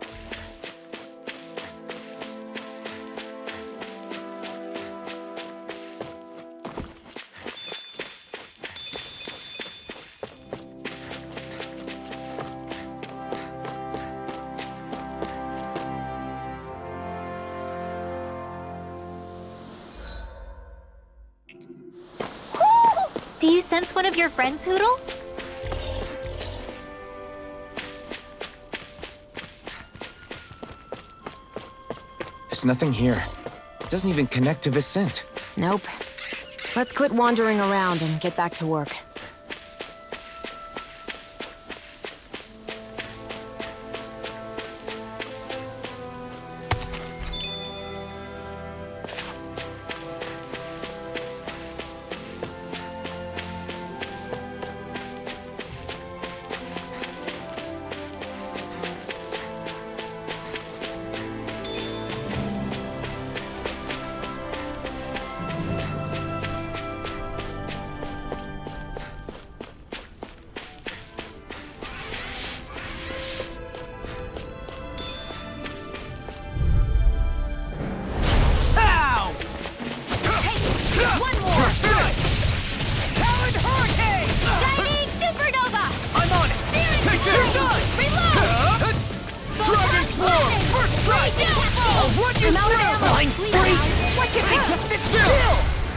H: Do you sense one of your friends, Hoodle?
C: There's nothing here. It doesn't even connect to Vicent.
D: Nope. Let's quit wandering around and get back to work.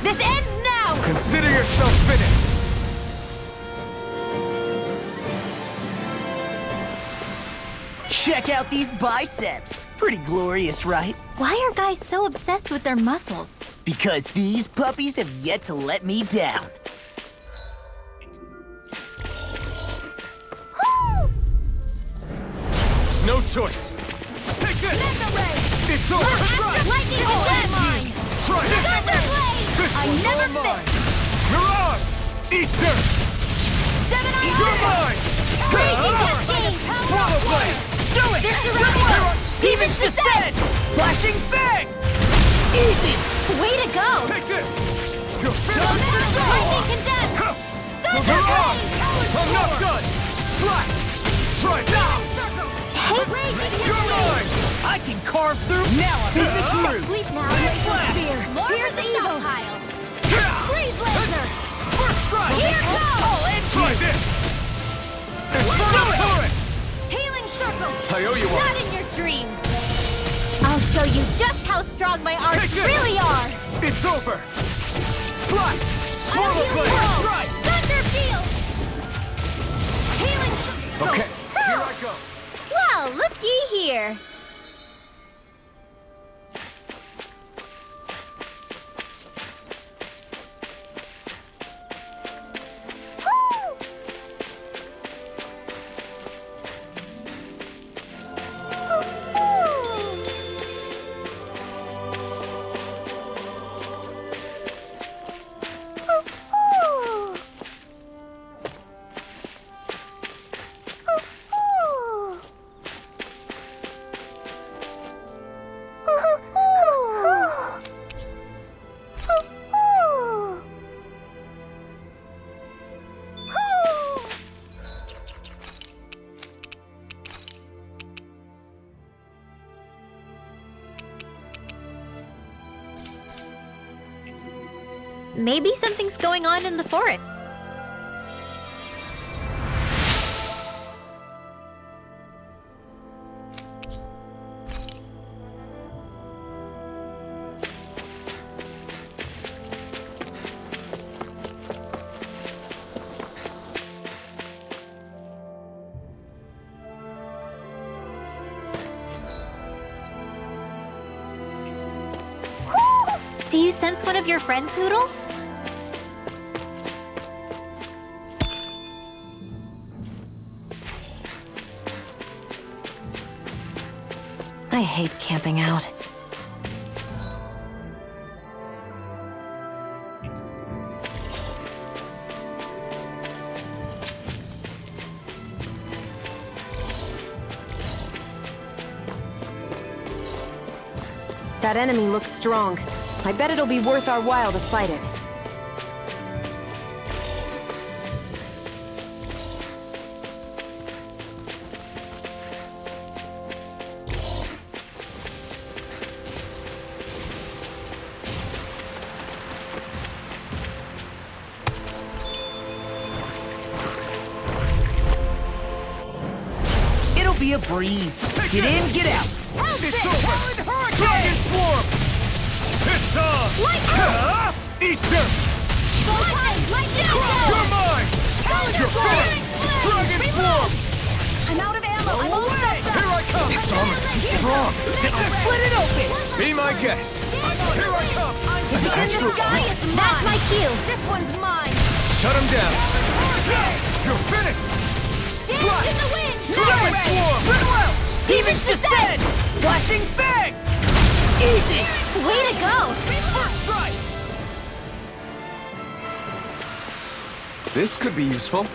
A: This ends now!
G: Consider yourself finished!
B: Check out these biceps. Pretty glorious, right?
H: Why are guys so obsessed with their muscles?
B: Because these puppies have yet to let me down.
G: No choice. Take this! It's over!
A: Lightning
G: Oh,
A: landmine!
G: try it!
A: Thunder blade!
G: This
A: I
G: one's
A: never
G: all mine!
A: fit!
G: Mirage! Eat dirt!
A: Gemini
G: You're mine!
A: Raging cascade!
G: Swallow blade!
A: Do it! Demon's descent!
B: Flashing fang!
A: Easy! Way to go!
G: Take this! You're
A: Lightning
G: finished!
A: condense! Thunder
G: Mirage!
A: blade!
G: I'm not done! Slash! Try now!
A: Hey,
G: You're mine!
B: I can carve through. Now I'm in the groove.
A: Sleep now, Spear. Here's the stockpile. Freeze laser.
G: First strike!
A: Here goes.
G: Try this! Inferno turret!
A: Healing
G: I owe you one.
A: Not in your dreams. I'll show you just how strong my arms
G: Take this.
A: really are.
G: It's over. Slash.
A: I'll
G: Swirl
A: heal
G: blade.
A: you.
G: Right.
A: Thunder field. Healing.
G: Okay. Here I go.
A: Well, looky here.
H: Maybe something's going on in the forest. Do you sense one of your friends, Hoodle?
D: I hate camping out. That enemy looks strong. I bet it'll be worth our while to fight it.
B: It'll be a breeze. Get in, get out.
G: It's over. Dragon Swarm. It's on. Eat them. You're mine. You're finished. Dragon Swarm.
A: I'm out of ammo. I'm almost done.
G: Here I come.
C: It's almost too strong.
B: Split it open.
G: Be my guest. Here I come.
A: If it's in the sky, it's mine. That's my cue. This one's mine.
G: Shut him down. You're finished.
A: Dance in the wind.
G: Dragon Swarm.
B: Demons descend. Flashing bang.
A: Easy. Way to go.
C: This could be useful.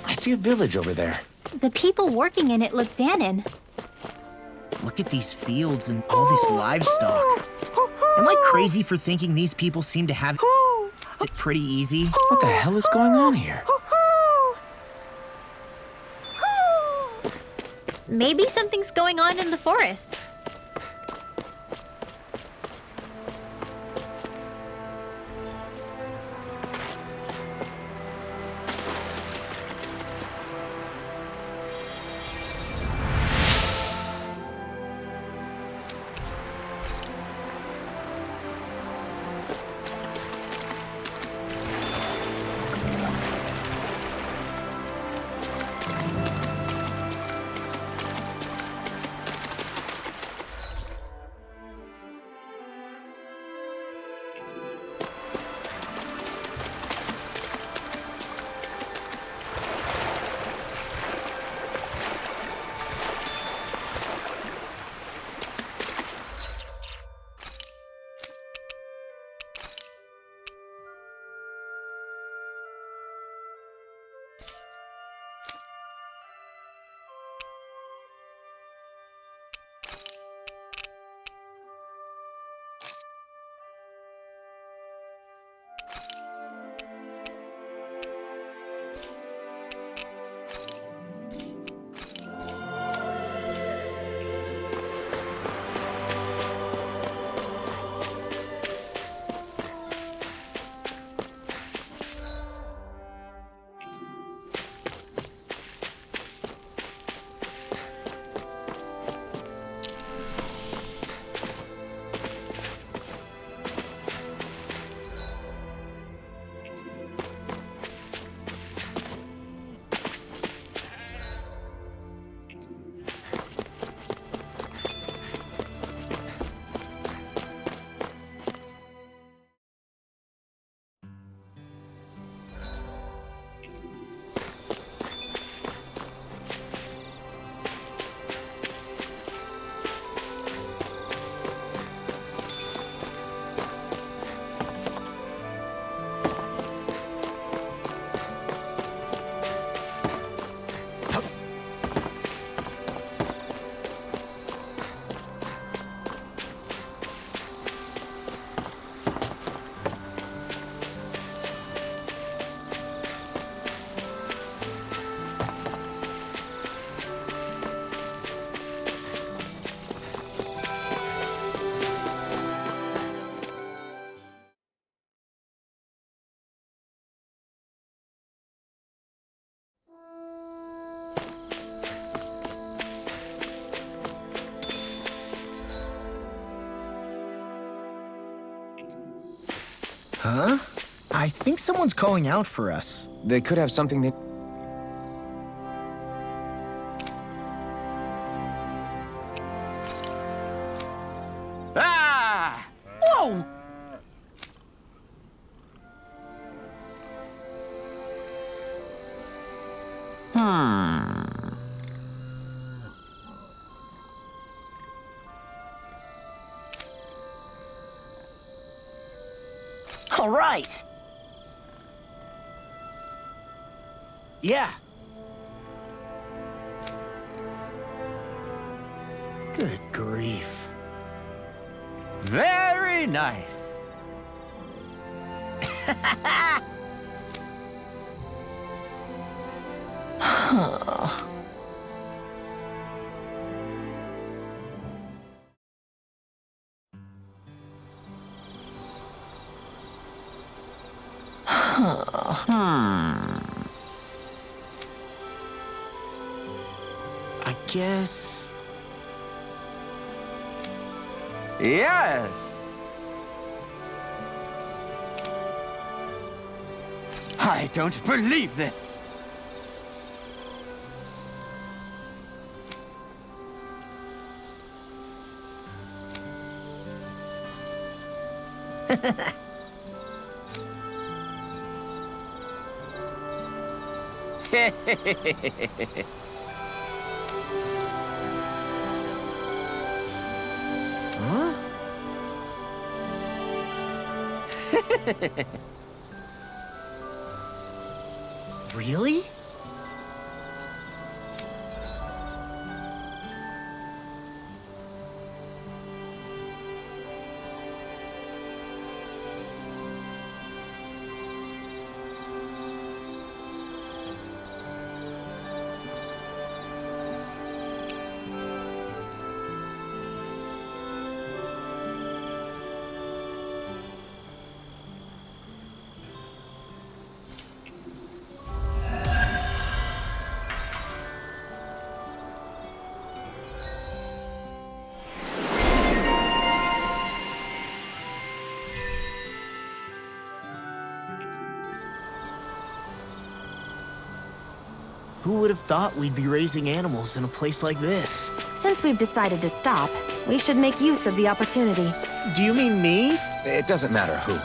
B: I see a village over there.
H: The people working in it look Danon.
B: Look at these fields and all this livestock. Am I crazy for thinking these people seem to have it pretty easy?
C: What the hell is going on here?
H: Maybe something's going on in the forest.
B: Huh? I think someone's calling out for us.
C: They could have something they...
E: Ah!
B: Whoa! All right. Yeah. Good grief.
E: Very nice.
B: I guess...
E: Yes. I don't believe this.
B: Huh? Really? Who would have thought we'd be raising animals in a place like this?
D: Since we've decided to stop, we should make use of the opportunity.
B: Do you mean me?
C: It doesn't matter who.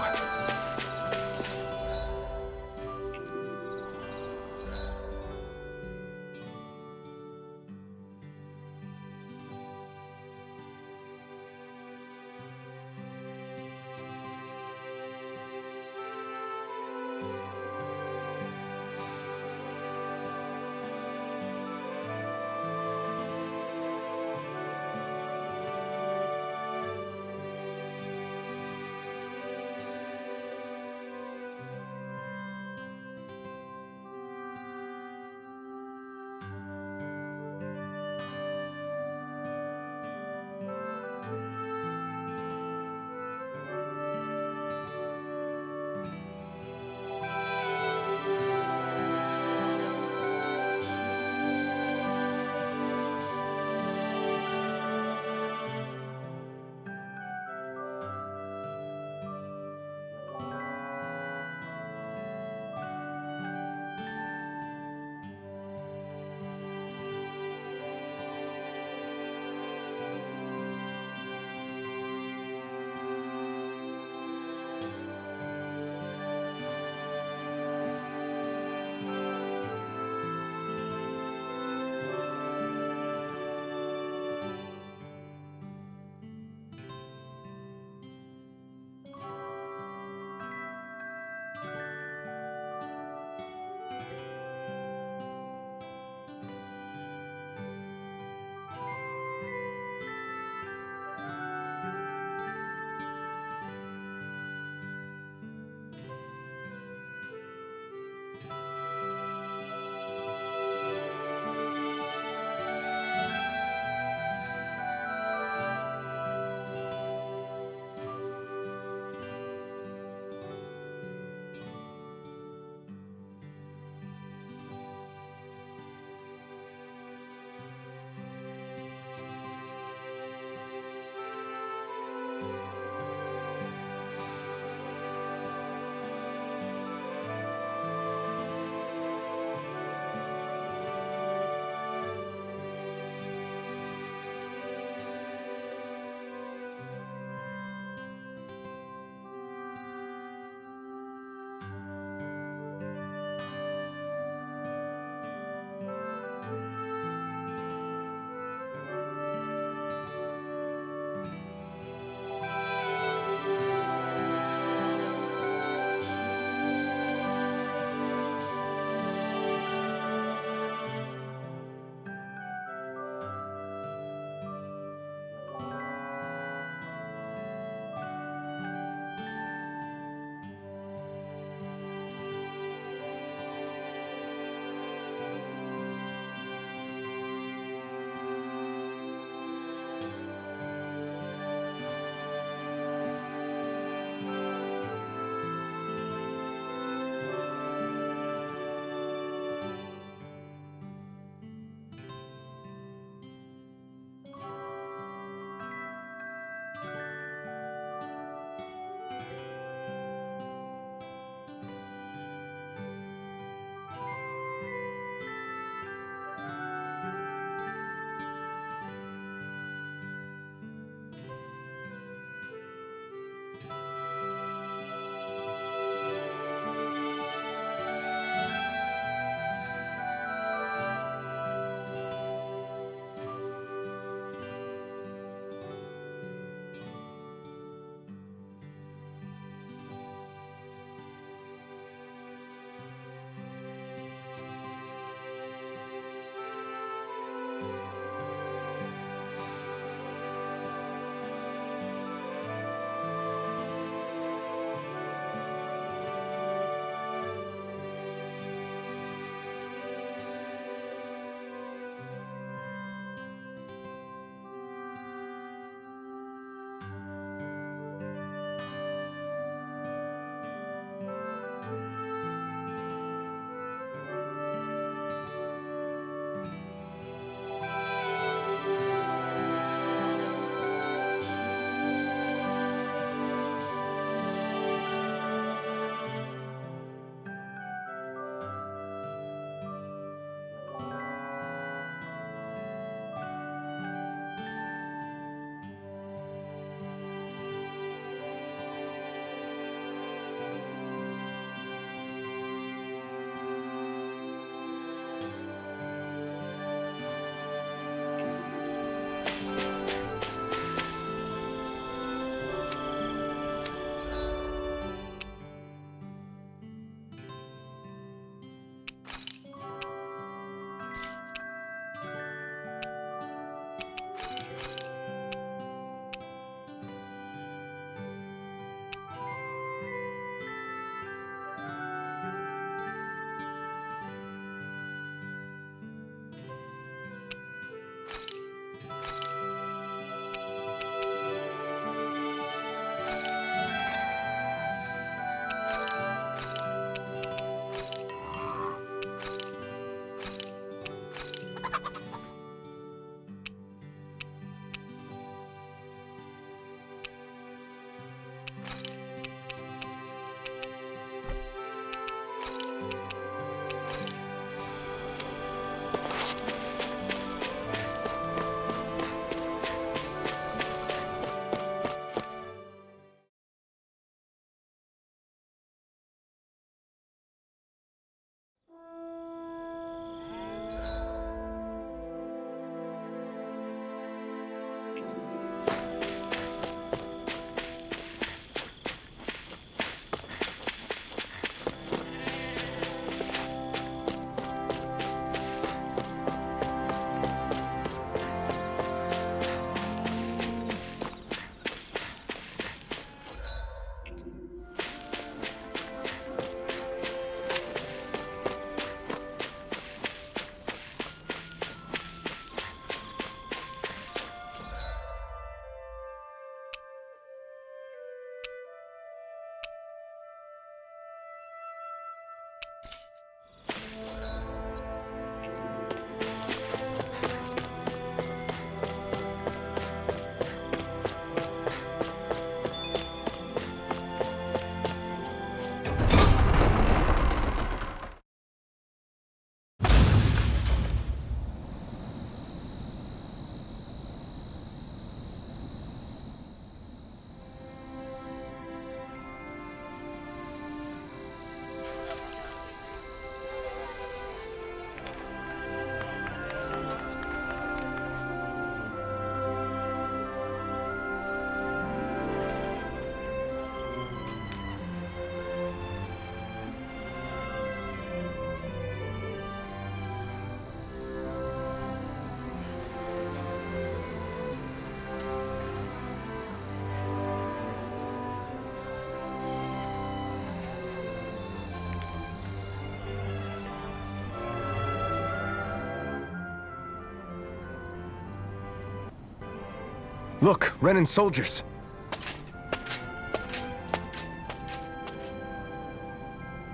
C: Look, Renan soldiers.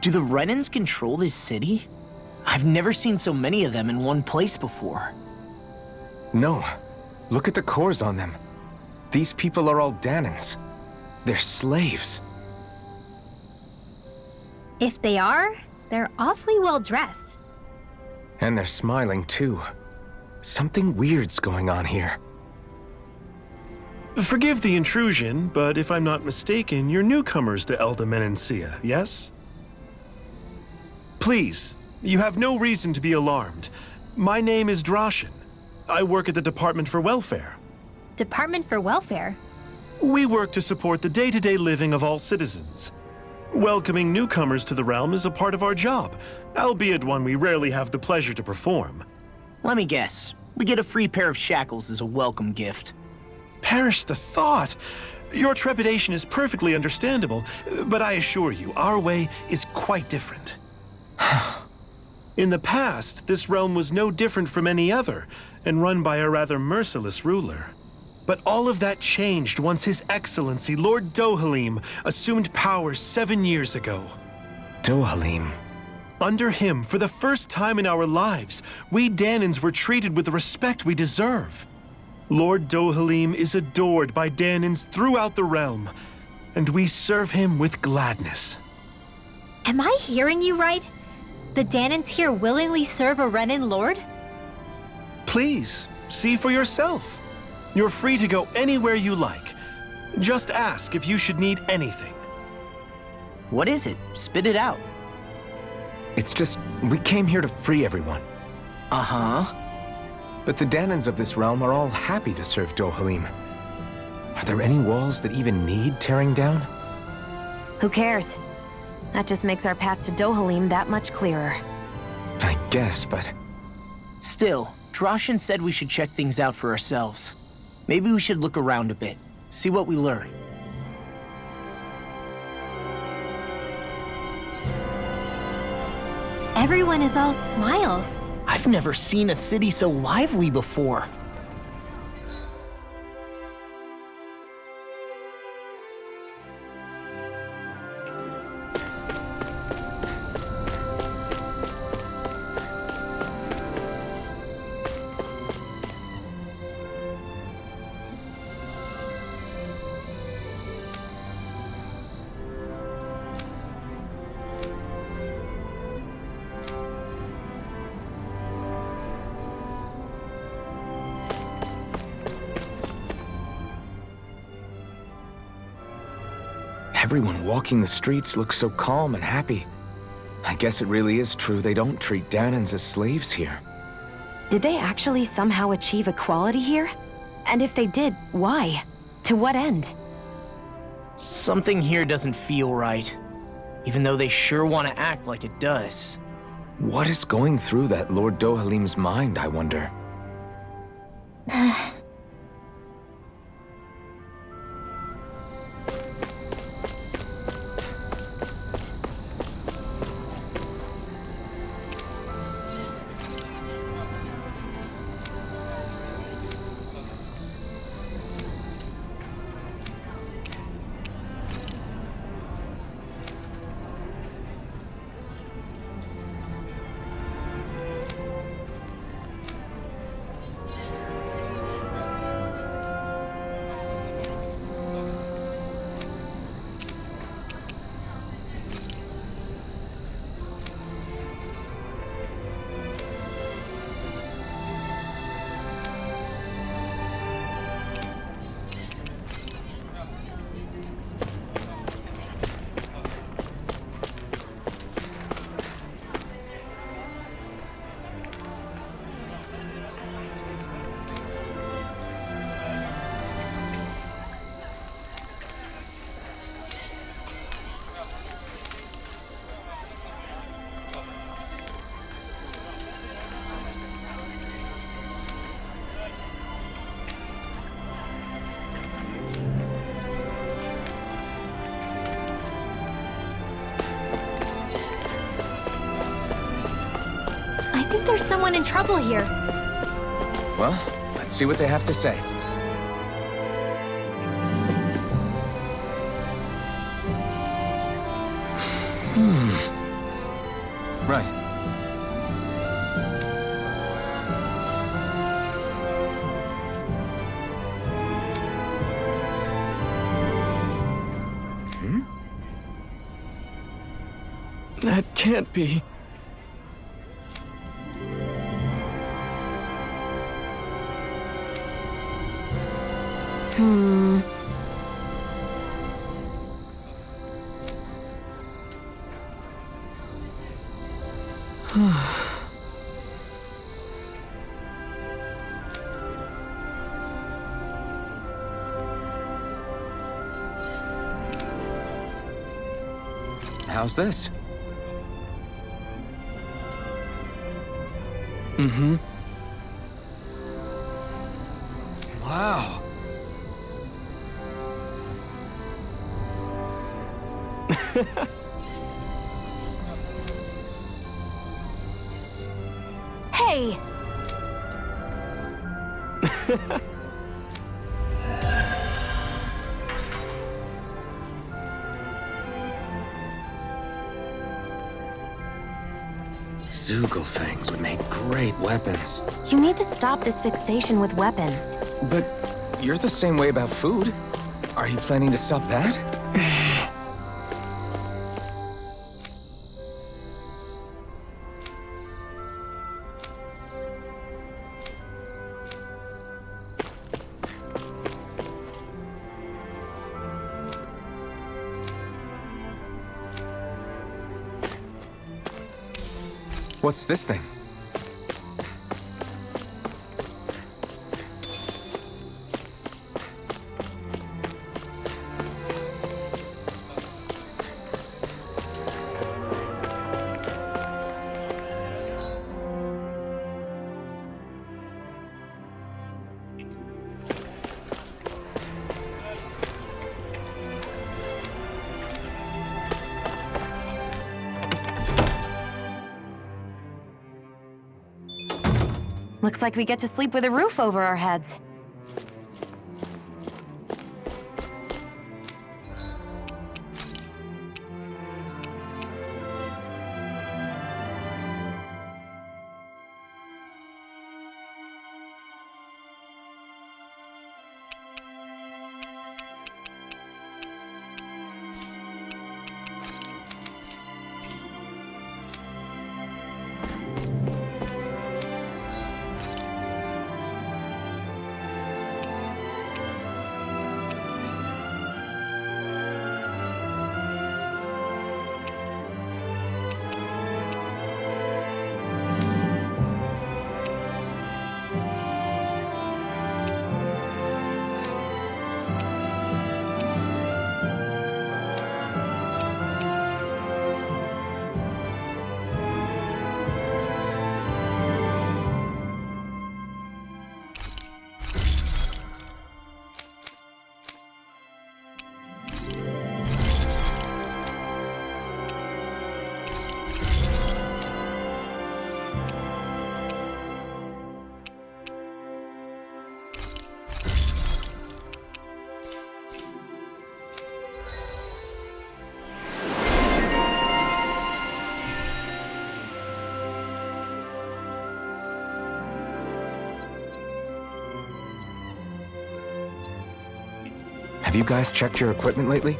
B: Do the Renans control this city? I've never seen so many of them in one place before.
C: No. Look at the cores on them. These people are all Danans. They're slaves.
H: If they are, they're awfully well dressed.
C: And they're smiling, too. Something weird's going on here.
G: Forgive the intrusion, but if I'm not mistaken, you're newcomers to Elda Menencia, yes? Please, you have no reason to be alarmed. My name is Droshin. I work at the Department for Welfare.
H: Department for Welfare?
G: We work to support the day-to-day living of all citizens. Welcoming newcomers to the realm is a part of our job, albeit one we rarely have the pleasure to perform.
B: Let me guess. We get a free pair of shackles as a welcome gift.
G: Perish the thought! Your trepidation is perfectly understandable, but I assure you, our way is quite different. In the past, this realm was no different from any other, and run by a rather merciless ruler. But all of that changed once His Excellency, Lord Dohalim, assumed power 7 years ago.
C: Dohalim.
G: Under him, for the first time in our lives, we Danans were treated with the respect we deserve. Lord Dohalim is adored by Danans throughout the realm, and we serve him with gladness.
H: Am I hearing you right? The Danans here willingly serve a Renan lord?
G: Please, see for yourself. You're free to go anywhere you like. Just ask if you should need anything.
B: What is it? Spit it out.
C: It's just, we came here to free everyone.
B: Uh-huh.
C: But the Danans of this realm are all happy to serve Dohalim. Are there any walls that even need tearing down?
D: Who cares? That just makes our path to Dohalim that much clearer.
C: I guess, but...
B: Still, Droshin said we should check things out for ourselves. Maybe we should look around a bit, see what we learn.
H: Everyone is all smiles.
B: I've never seen a city so lively before.
C: Everyone walking the streets looks so calm and happy. I guess it really is true they don't treat Danans as slaves here.
D: Did they actually somehow achieve equality here? And if they did, why? To what end?
B: Something here doesn't feel right, even though they sure want to act like it does.
C: What is going through that Lord Dohalim's mind, I wonder?
H: I think there's someone in trouble here.
C: Well, let's see what they have to say. Right.
E: That can't be.
C: How's this? Wow.
D: Hey!
C: Zoogle fangs would make great weapons.
D: You need to stop this fixation with weapons.
C: But you're the same way about food. Are you planning to stop that? What's this thing?
D: Looks like we get to sleep with a roof over our heads.
C: Have you guys checked your equipment lately?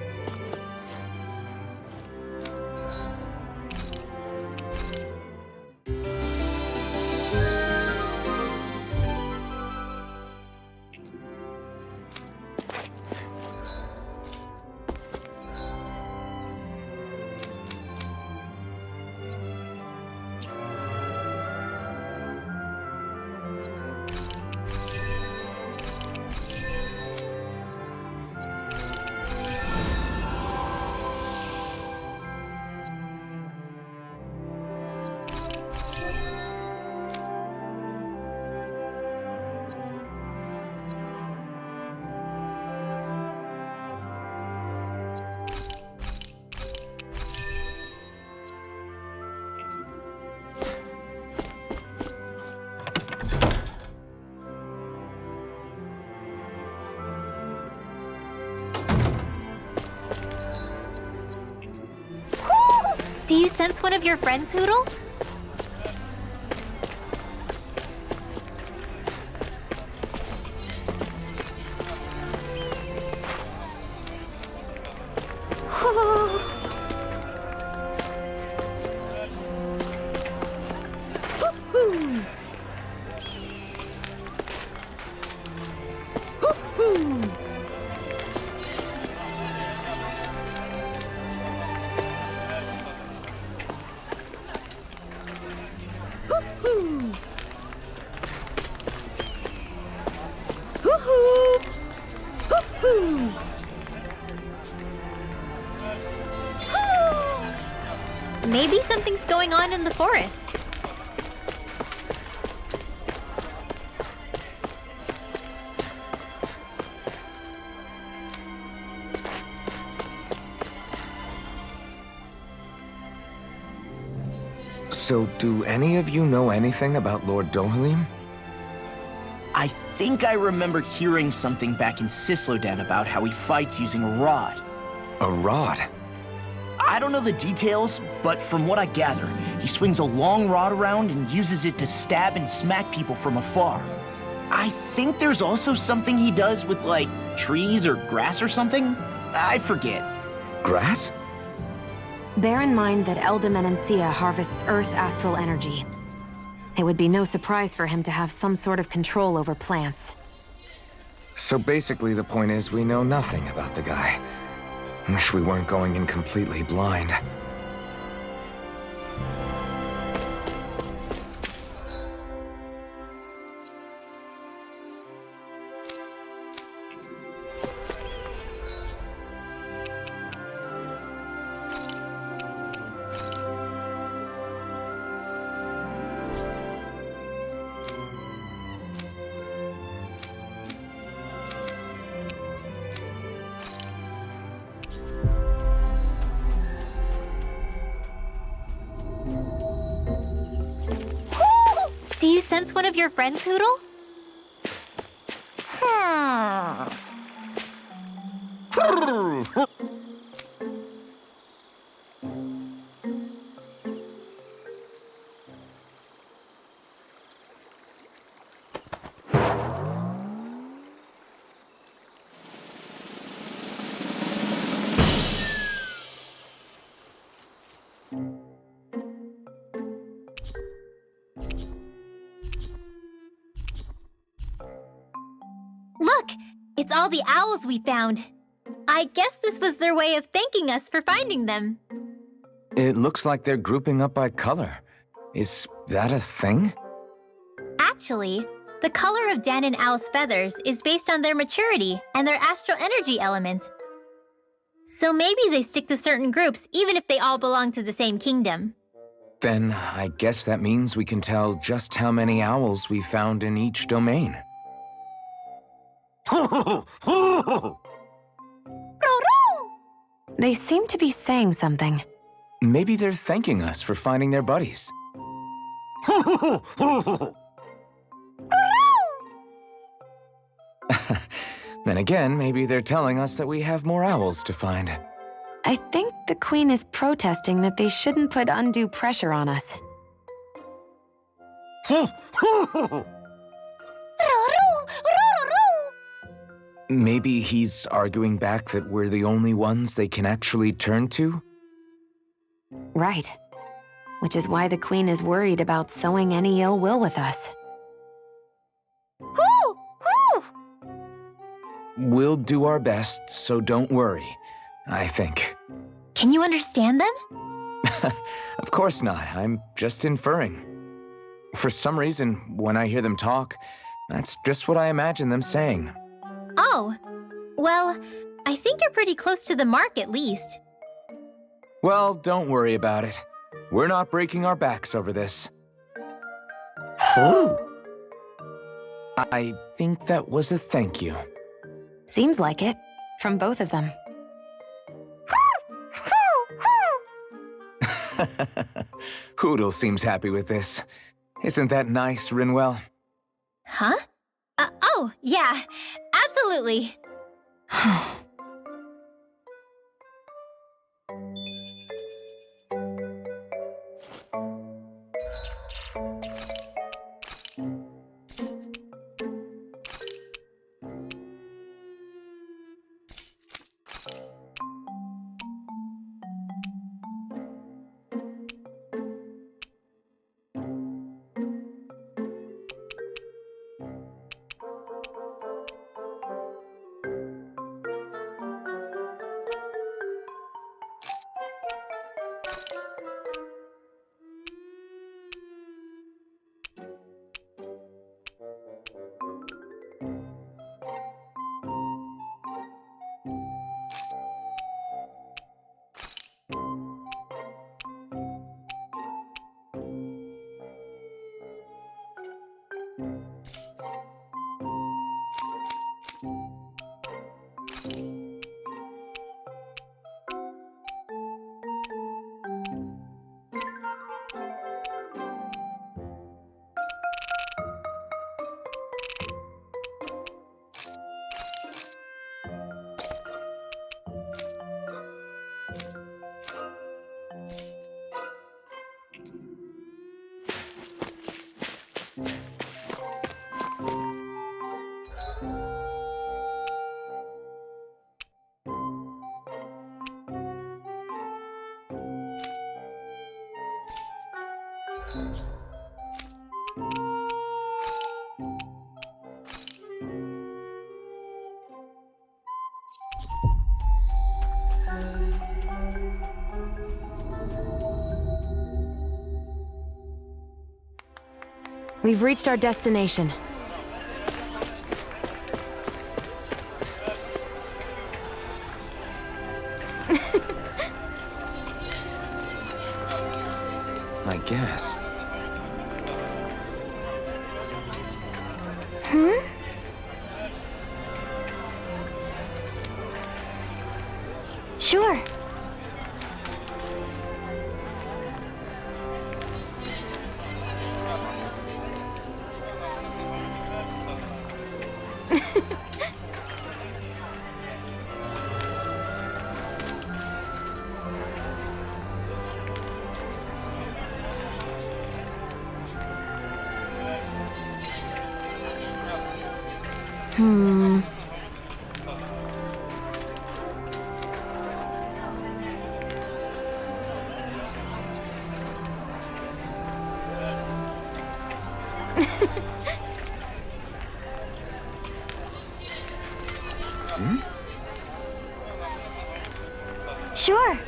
H: sense one of your friends, Hoodle? Maybe something's going on in the forest.
C: So, do any of you know anything about Lord Dohalim?
B: I think I remember hearing something back in Sisloden about how he fights using a rod.
C: A rod?
B: I don't know the details, but from what I gather, he swings a long rod around and uses it to stab and smack people from afar. I think there's also something he does with, like, trees or grass or something? I forget.
C: Grass?
D: Bear in mind that Eldam Menancia harvests Earth astral energy. It would be no surprise for him to have some sort of control over plants.
C: So basically the point is we know nothing about the guy. Wish we weren't going in completely blind.
H: Do you sense one of your friends, Hoodle? Look! It's all the owls we found. I guess this was their way of thanking us for finding them.
C: It looks like they're grouping up by color. Is that a thing?
H: Actually, the color of Dan and Owl's feathers is based on their maturity and their astral energy element. So maybe they stick to certain groups even if they all belong to the same kingdom.
C: Then I guess that means we can tell just how many owls we found in each domain.
D: They seem to be saying something.
C: Maybe they're thanking us for finding their buddies. Then again, maybe they're telling us that we have more owls to find.
D: I think the Queen is protesting that they shouldn't put undue pressure on us.
C: Maybe he's arguing back that we're the only ones they can actually turn to?
D: Right. Which is why the Queen is worried about sowing any ill will with us.
C: We'll do our best, so don't worry, I think.
H: Can you understand them?
C: Of course not. I'm just inferring. For some reason, when I hear them talk, that's just what I imagine them saying.
H: Oh. Well, I think you're pretty close to the mark at least.
C: Well, don't worry about it. We're not breaking our backs over this. I think that was a thank you.
D: Seems like it, from both of them.
C: Hoodle seems happy with this. Isn't that nice, Rinwell?
H: Huh? Oh, yeah. Absolutely.
D: We've reached our destination.
C: I guess.
D: Sure. Sure.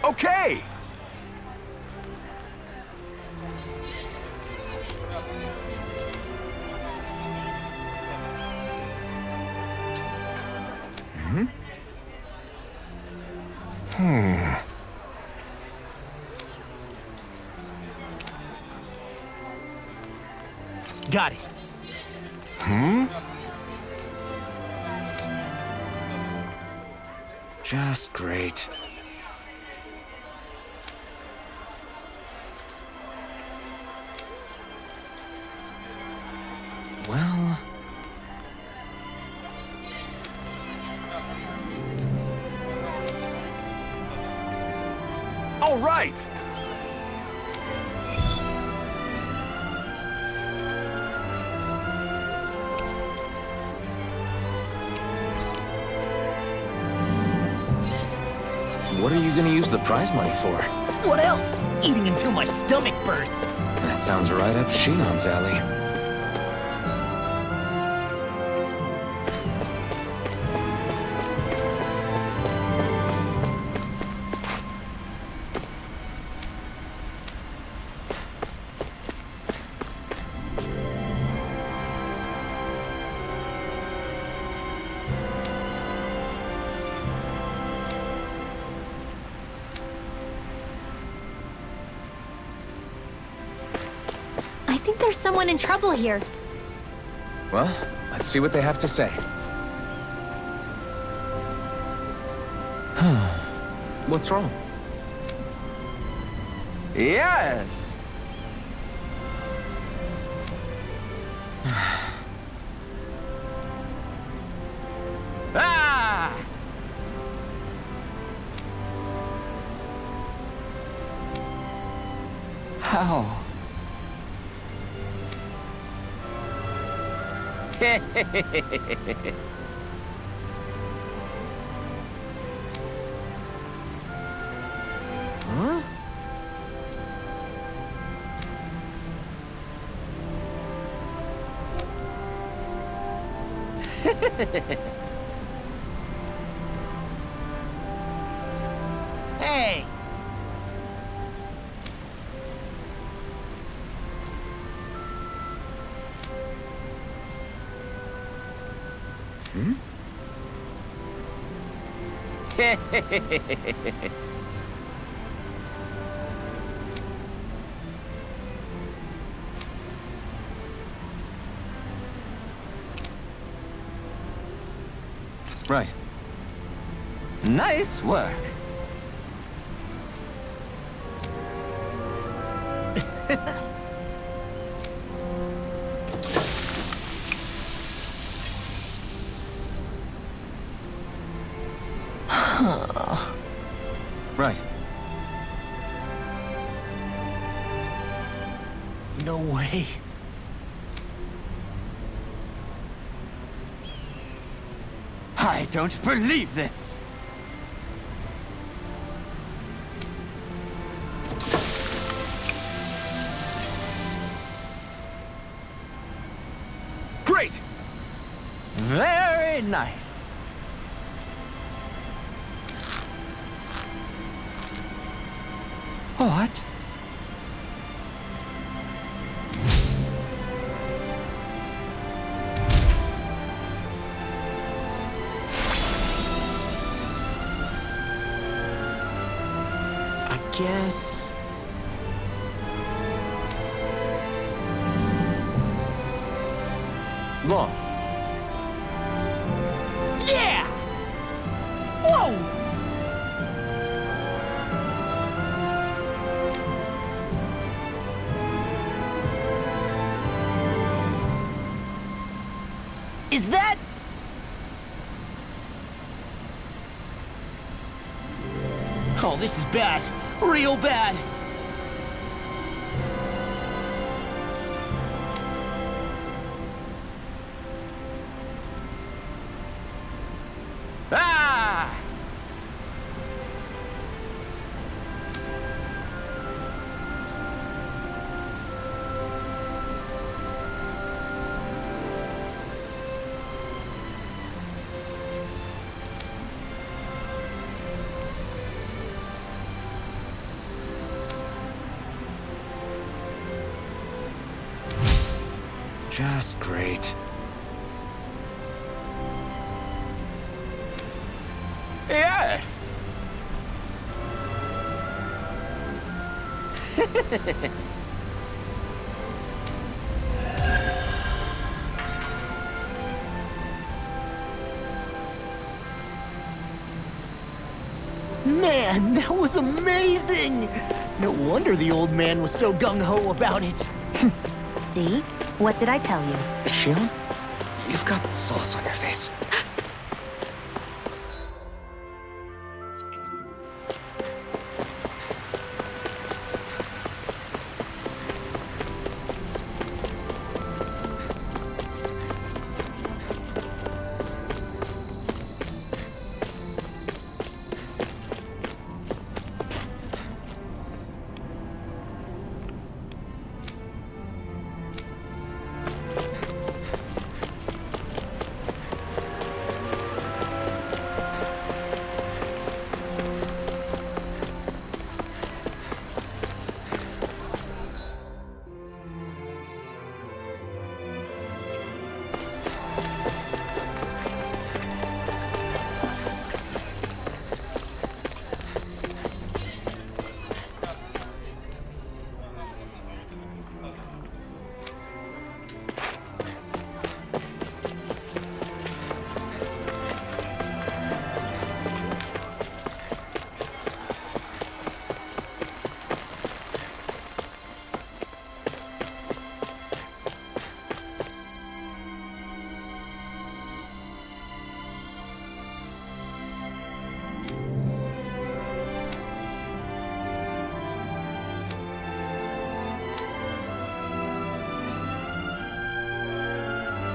F: Okay!
B: Got it.
C: Just great. Well...
F: All right!
C: What are you gonna use the prize money for?
B: What else? Eating until my stomach bursts.
C: That sounds right up Shion's alley.
H: I think there's someone in trouble here.
C: Well, let's see what they have to say. What's wrong?
E: Yes! Ah! How?
B: Huh? Hey!
C: Right. Nice work. Right.
B: No way.
C: I don't believe this. Great! Very nice. What?
B: I guess...
C: Law.
B: Yeah! Whoa! Is that... Oh, this is bad. Real bad.
C: Ah! Just great. Yes!
B: Man, that was amazing! No wonder the old man was so gung-ho about it.
D: See? What did I tell you?
C: Sheila, you've got sauce on your face.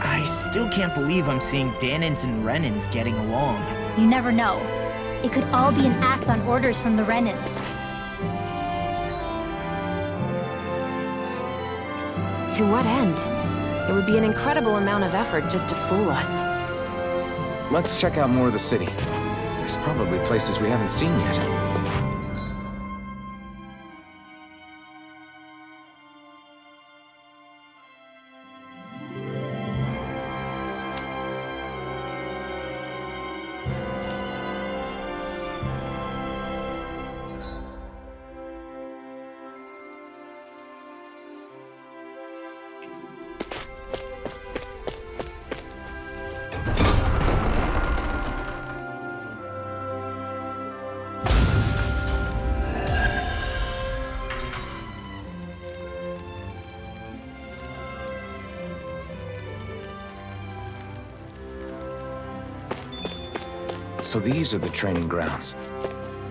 B: I still can't believe I'm seeing Danins and Renins getting along.
H: You never know. It could all be an act on orders from the Renins.
D: To what end? It would be an incredible amount of effort just to fool us.
C: Let's check out more of the city. There's probably places we haven't seen yet. So these are the training grounds.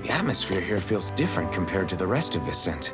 C: The atmosphere here feels different compared to the rest of Vicent.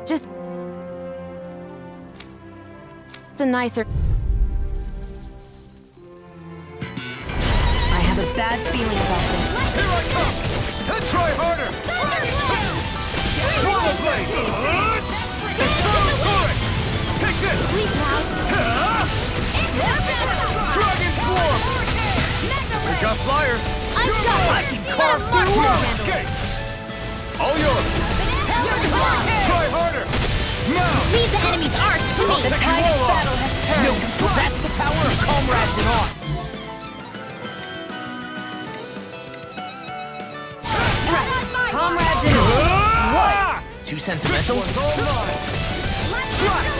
D: Just a nicer. I have a bad feeling about this.
E: Here I come! Let's try harder! Swallow blade! Infernal turret! Take this! Dragon swarm! We got flyers!
H: I've got
E: I can carve through walls! Okay! All yours! Try harder! Now!
H: Leave the enemy's arch to me.
E: The tide of battle has
B: No, that's the power of comrades and all. Comrades and all. What? Too sentimental?
E: One's all mine! Strike!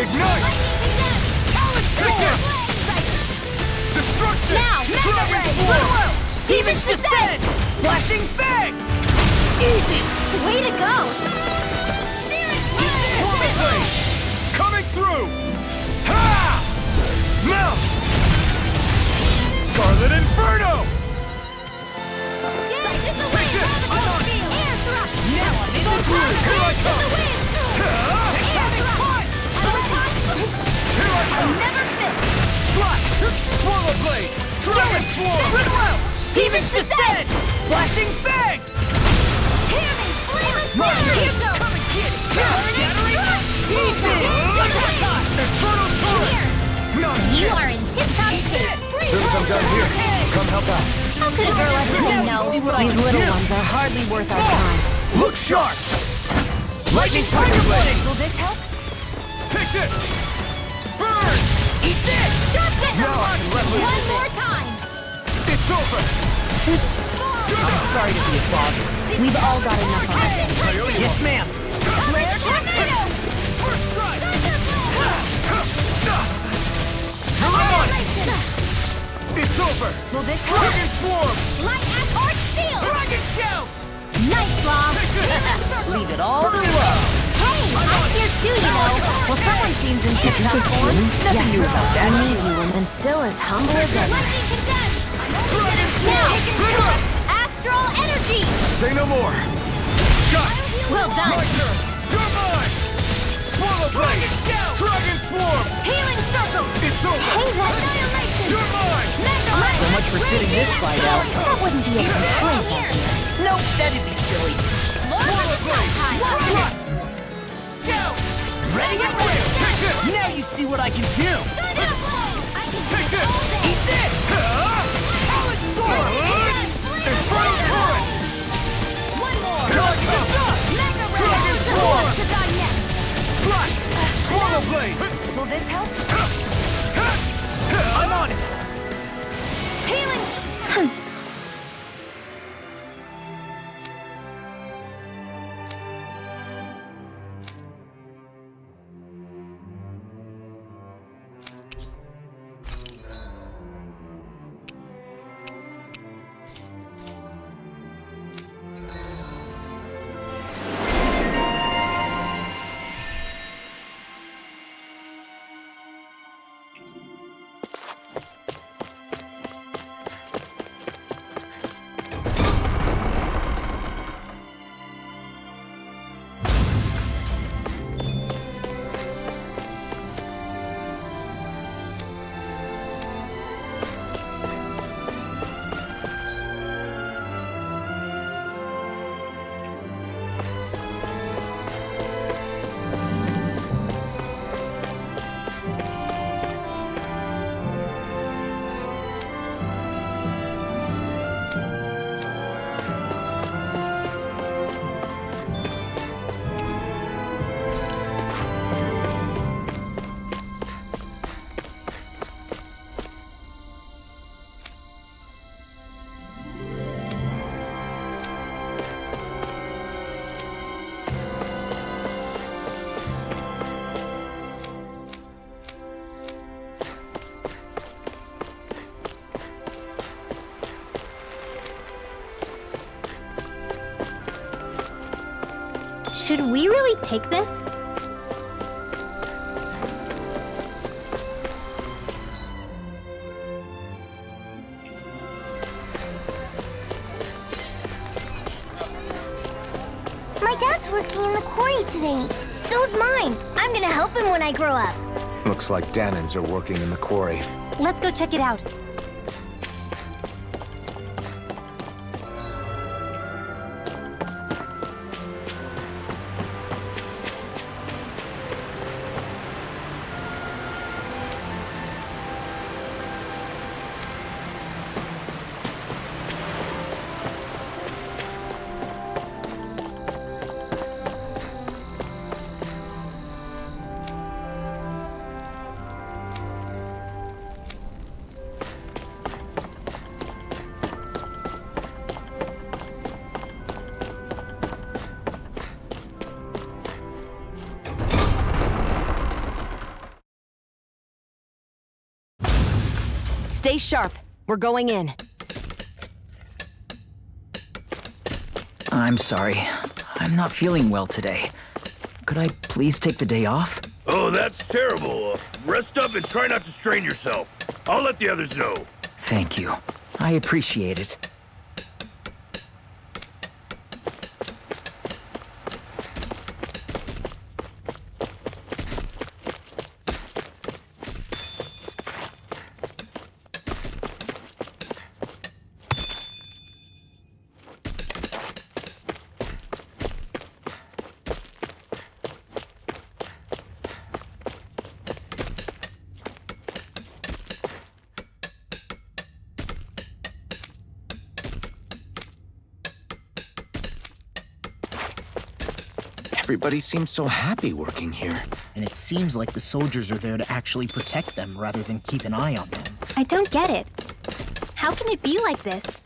E: Ignite! Take this! Destruction!
H: Now,
E: Dragon swarm!
H: Demon's descent!
B: Flashing fang!
H: Easy! Way to go!
E: Swallow blade! Coming through! Ha! Now! Scarlet Inferno! Take this! I'm on!
B: Now I'm in the groove!
E: Here I come! Here I come!
H: Never fit!
E: Slot! Swallow blade! Dragon swarm!
H: Demon's descent!
B: Flashing fang!
H: Hear me! Flameless
E: Right
H: flame!
E: here!
B: Come and get it!
E: Infernal turret! Not
H: You
E: yet!
H: are in tip-top shape!
C: Since I'm done here, come help out.
H: How could a girl like me know?
D: These little ones are hardly worth our time.
E: Look sharp! Lightning tiger blade!
D: Will this help?
E: Take this! Burn!
B: Eat this!
H: Just get
E: Now I can let loose.
H: one more time!
E: It's over!
B: I'm sorry to be a bother.
D: We've all got enough of it.
B: Yes, ma'am.
H: Flare tornado!
E: First strike! It's over!
D: Will this help?
E: Dragon swarm!
H: Light as arch steel!
E: Dragon shout!
H: Nice, Law!
E: Take this!
B: Leave it all below.
H: Hey, I'm here too, you know!
D: Well, someone seems in tip-top form.
B: Nothing new about that.
D: I need you, and still as humble as ever.
H: Lightning condensed!
E: Dragon
H: Now,
E: swarm!
H: astral energy!
E: Say no more! Got it!
H: Well done!
E: My turn! You're mine! Swallow blade! Dragon swarm!
H: Healing circle!
E: It's over!
H: Hey, what? Annihilation!
E: You're mine!
B: So much for sitting this fight out.
D: That wouldn't be a complaint,
H: Here!
B: Nope, that'd be silly.
E: Swallow blade! Slot!
B: Ready and ready.
E: Take this!
B: Now you see what I can do.
E: Take this!
B: Eat this!
E: Infernal turret! Here I come! Dragon swarm! Slot! Swallow blade!
D: Will this help?
B: I'm on it!
A: Healing!
H: Should we really take this?
A: My dad's working in the quarry today. So's mine. I'm gonna help him when I grow up.
C: Looks like Danans are working in the quarry.
H: Let's go check it out.
D: Stay sharp. We're going in.
B: I'm sorry. I'm not feeling well today. Could I please take the day off?
E: Oh, that's terrible. Rest up and try not to strain yourself. I'll let the others know.
B: Thank you. I appreciate it.
C: Everybody seems so happy working here.
B: And it seems like the soldiers are there to actually protect them rather than keep an eye on them.
H: I don't get it. How can it be like this?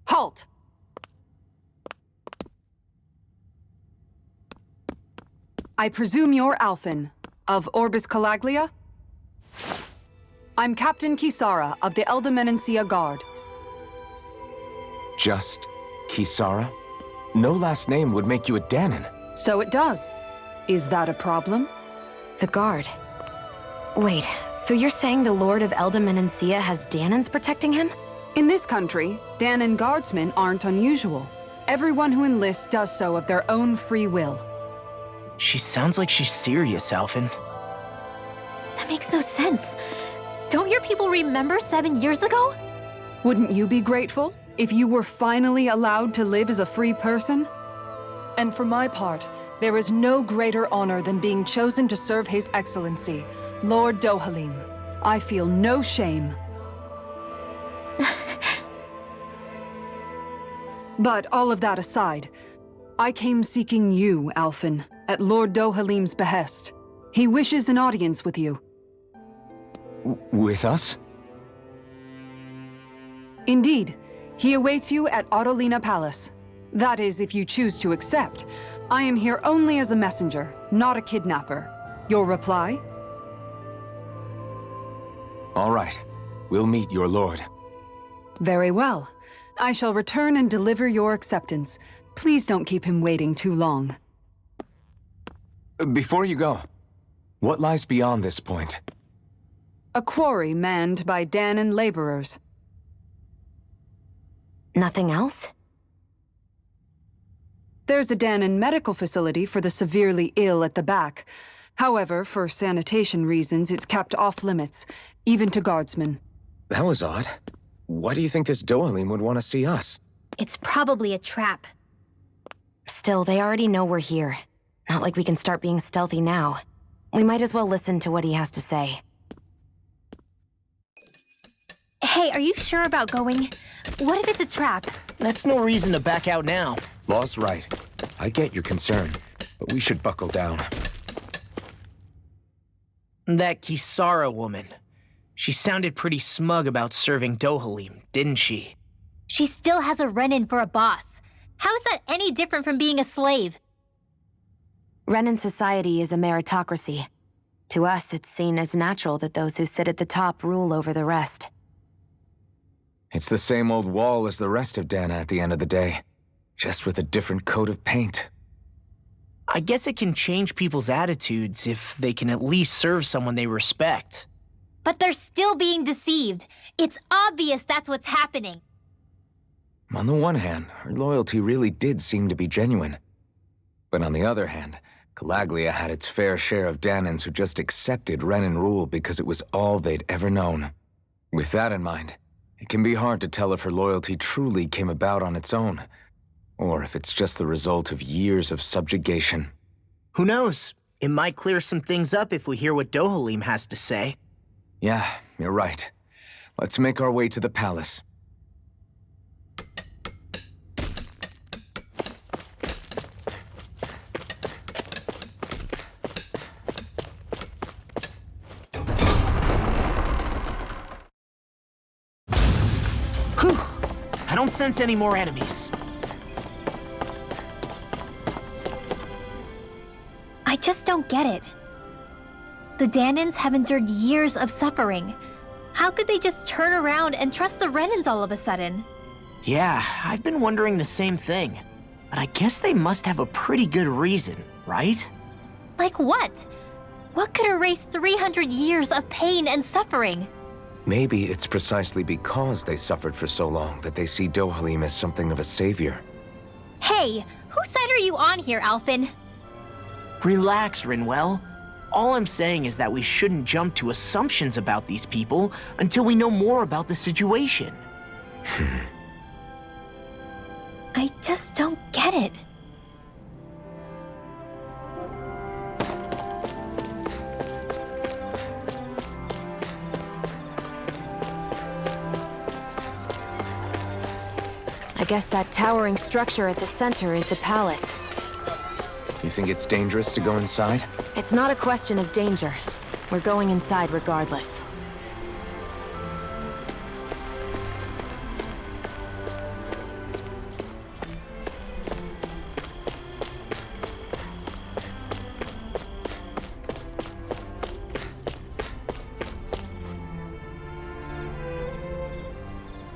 I: Halt! I presume you're Alphen, of Orbis Calaglia? I'm Captain Kisara of the Eldermenencia Guard.
C: Just Kisara? No last name would make you a Danan.
I: So it does. Is that a problem?
D: The guard. Wait, so you're saying the Lord of Eldermenencia has Danans protecting him?
I: In this country, Danan guardsmen aren't unusual. Everyone who enlists does so of their own free will.
B: She sounds like she's serious, Alphen.
H: That makes no sense. Don't your people remember 7 years ago?
I: Wouldn't you be grateful if you were finally allowed to live as a free person? And for my part, there is no greater honor than being chosen to serve His Excellency, Lord Dohalim. I feel no shame But all of that aside, I came seeking you, Alphen, at Lord Dohalim's behest. He wishes an audience with you.
C: With us?
I: Indeed. He awaits you at Autolina Palace. That is, if you choose to accept. I am here only as a messenger, not a kidnapper. Your reply?
C: All right. We'll meet your lord.
I: Very well. I shall return and deliver your acceptance. Please don't keep him waiting too long.
C: Before you go, what lies beyond this point?
I: A quarry manned by Danan laborers.
D: Nothing else?
I: There's a Danan medical facility for the severely ill at the back. However, for sanitation reasons, it's kept off limits, even to guardsmen.
C: That was odd. Why do you think this Dohalim would want to see us?
H: It's probably a trap.
D: Still, they already know we're here. Not like we can start being stealthy now. We might as well listen to what he has to say.
H: Hey, are you sure about going? What if it's a trap?
B: That's no reason to back out now.
C: Law's right. I get your concern, but we should buckle down.
B: That Kisara woman. She sounded pretty smug about serving Dohalim, didn't she?
H: She still has a Renin for a boss. How is that any different from being a slave?
D: Renan society is a meritocracy. To us, it's seen as natural that those who sit at the top rule over the rest.
C: It's the same old wall as the rest of Dana at the end of the day, just with a different coat of paint.
B: I guess it can change people's attitudes if they can at least serve someone they respect.
H: But they're still being deceived. It's obvious that's what's happening.
C: On the one hand, her loyalty really did seem to be genuine. But on the other hand, Calaglia had its fair share of Danans who just accepted Renan rule because it was all they'd ever known. With that in mind, it can be hard to tell if her loyalty truly came about on its own, or if it's just the result of years of subjugation.
B: Who knows? It might clear some things up if we hear what Dohalim has to say.
C: Yeah, you're right. Let's make our way to the palace.
B: Whew! I don't sense any more enemies.
H: I just don't get it. The Danans have endured years of suffering. How could they just turn around and trust the Renans all of a sudden?
B: Yeah, I've been wondering the same thing. But I guess they must have a pretty good reason, right?
H: Like what? What could erase 300 years of pain and suffering?
C: Maybe it's precisely because they suffered for so long that they see Dohalim as something of a savior.
H: Hey, whose side are you on here, Alphen?
B: Relax, Rinwell. All I'm saying is that we shouldn't jump to assumptions about these people until we know more about the situation.
H: I just don't get it.
D: I guess that towering structure at the center is the palace.
C: You think it's dangerous to go inside?
D: It's not a question of danger. We're going inside regardless.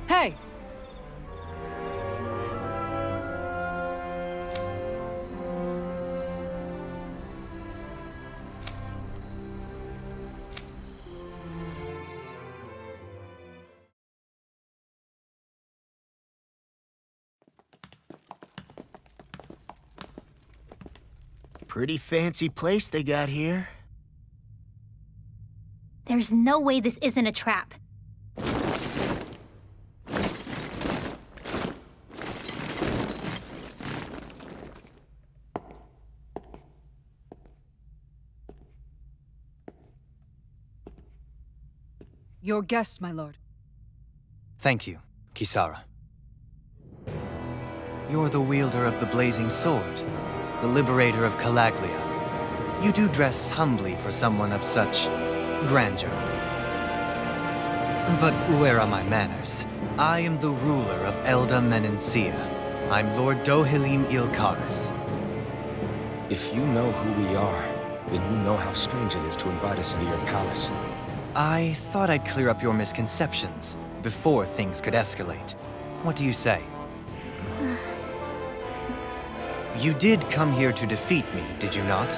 I: Hey!
B: Pretty fancy place they got here.
H: There's no way this isn't a trap.
I: Your guests, my lord.
J: Thank you, Kisara. You're the wielder of the blazing sword, the liberator of Calaglia. You do dress humbly for someone of such grandeur. But where are my manners? I am the ruler of Elda Menencia. I'm Lord Dohilim Ilkaris.
C: If you know who we are, then you know how strange it is to invite us into your palace.
J: I thought I'd clear up your misconceptions before things could escalate. What do you say? You did come here to defeat me, did you not?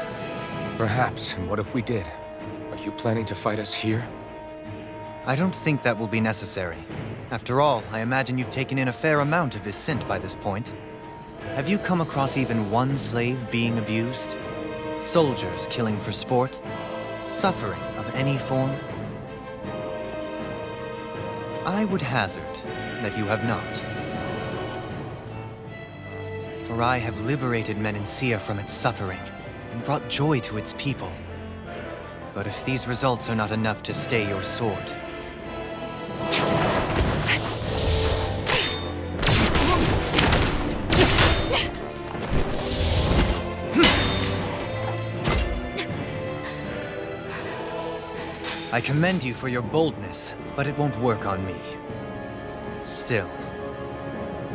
C: Perhaps, and what if we did? Are you planning to fight us here?
J: I don't think that will be necessary. After all, I imagine you've taken in a fair amount of his scent by this point. Have you come across even one slave being abused? Soldiers killing for sport? Suffering of any form? I would hazard that you have not. For I have liberated Menencia from its suffering and brought joy to its people. But if these results are not enough to stay your sword, I commend you for your boldness, but it won't work on me. Still,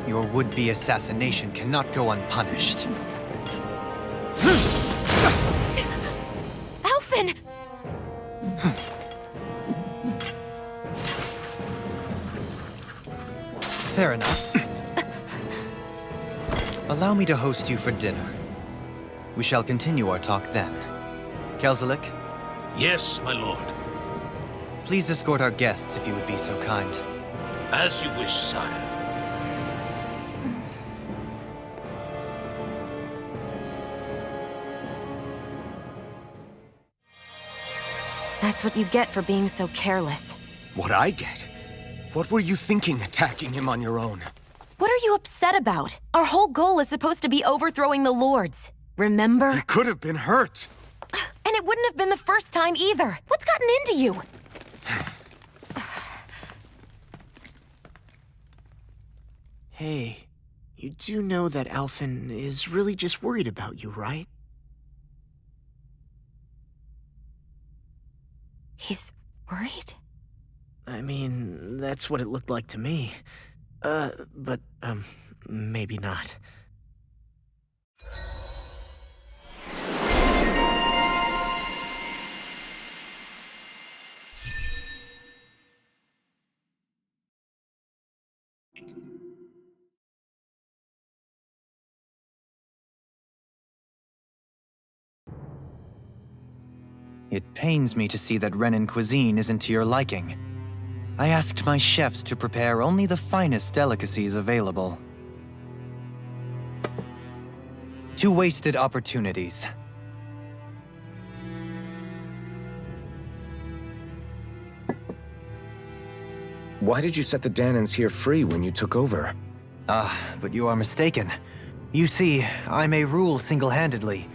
J: your would-be assassination cannot go unpunished.
D: Alphen!
J: Fair enough. Allow me to host you for dinner. We shall continue our talk then. Kelzelik,
E: Yes, my lord.
J: please escort our guests if you would be so kind.
E: As you wish, sire.
D: That's what you get for being so careless.
C: What I get? What were you thinking attacking him on your own?
D: What are you upset about? Our whole goal is supposed to be overthrowing the lords. Remember?
C: He could have been hurt.
D: And it wouldn't have been the first time either. What's gotten into you?
B: Hey, you do know that Alphen is really just worried about you, right?
D: He's worried?
B: I mean, that's what it looked like to me. But maybe not.
J: It pains me to see that Renan cuisine isn't to your liking. I asked my chefs to prepare only the finest delicacies available. Two wasted opportunities.
C: Why did you set the Danans here free when you took over?
J: But you are mistaken. You see, I may rule single-handedly,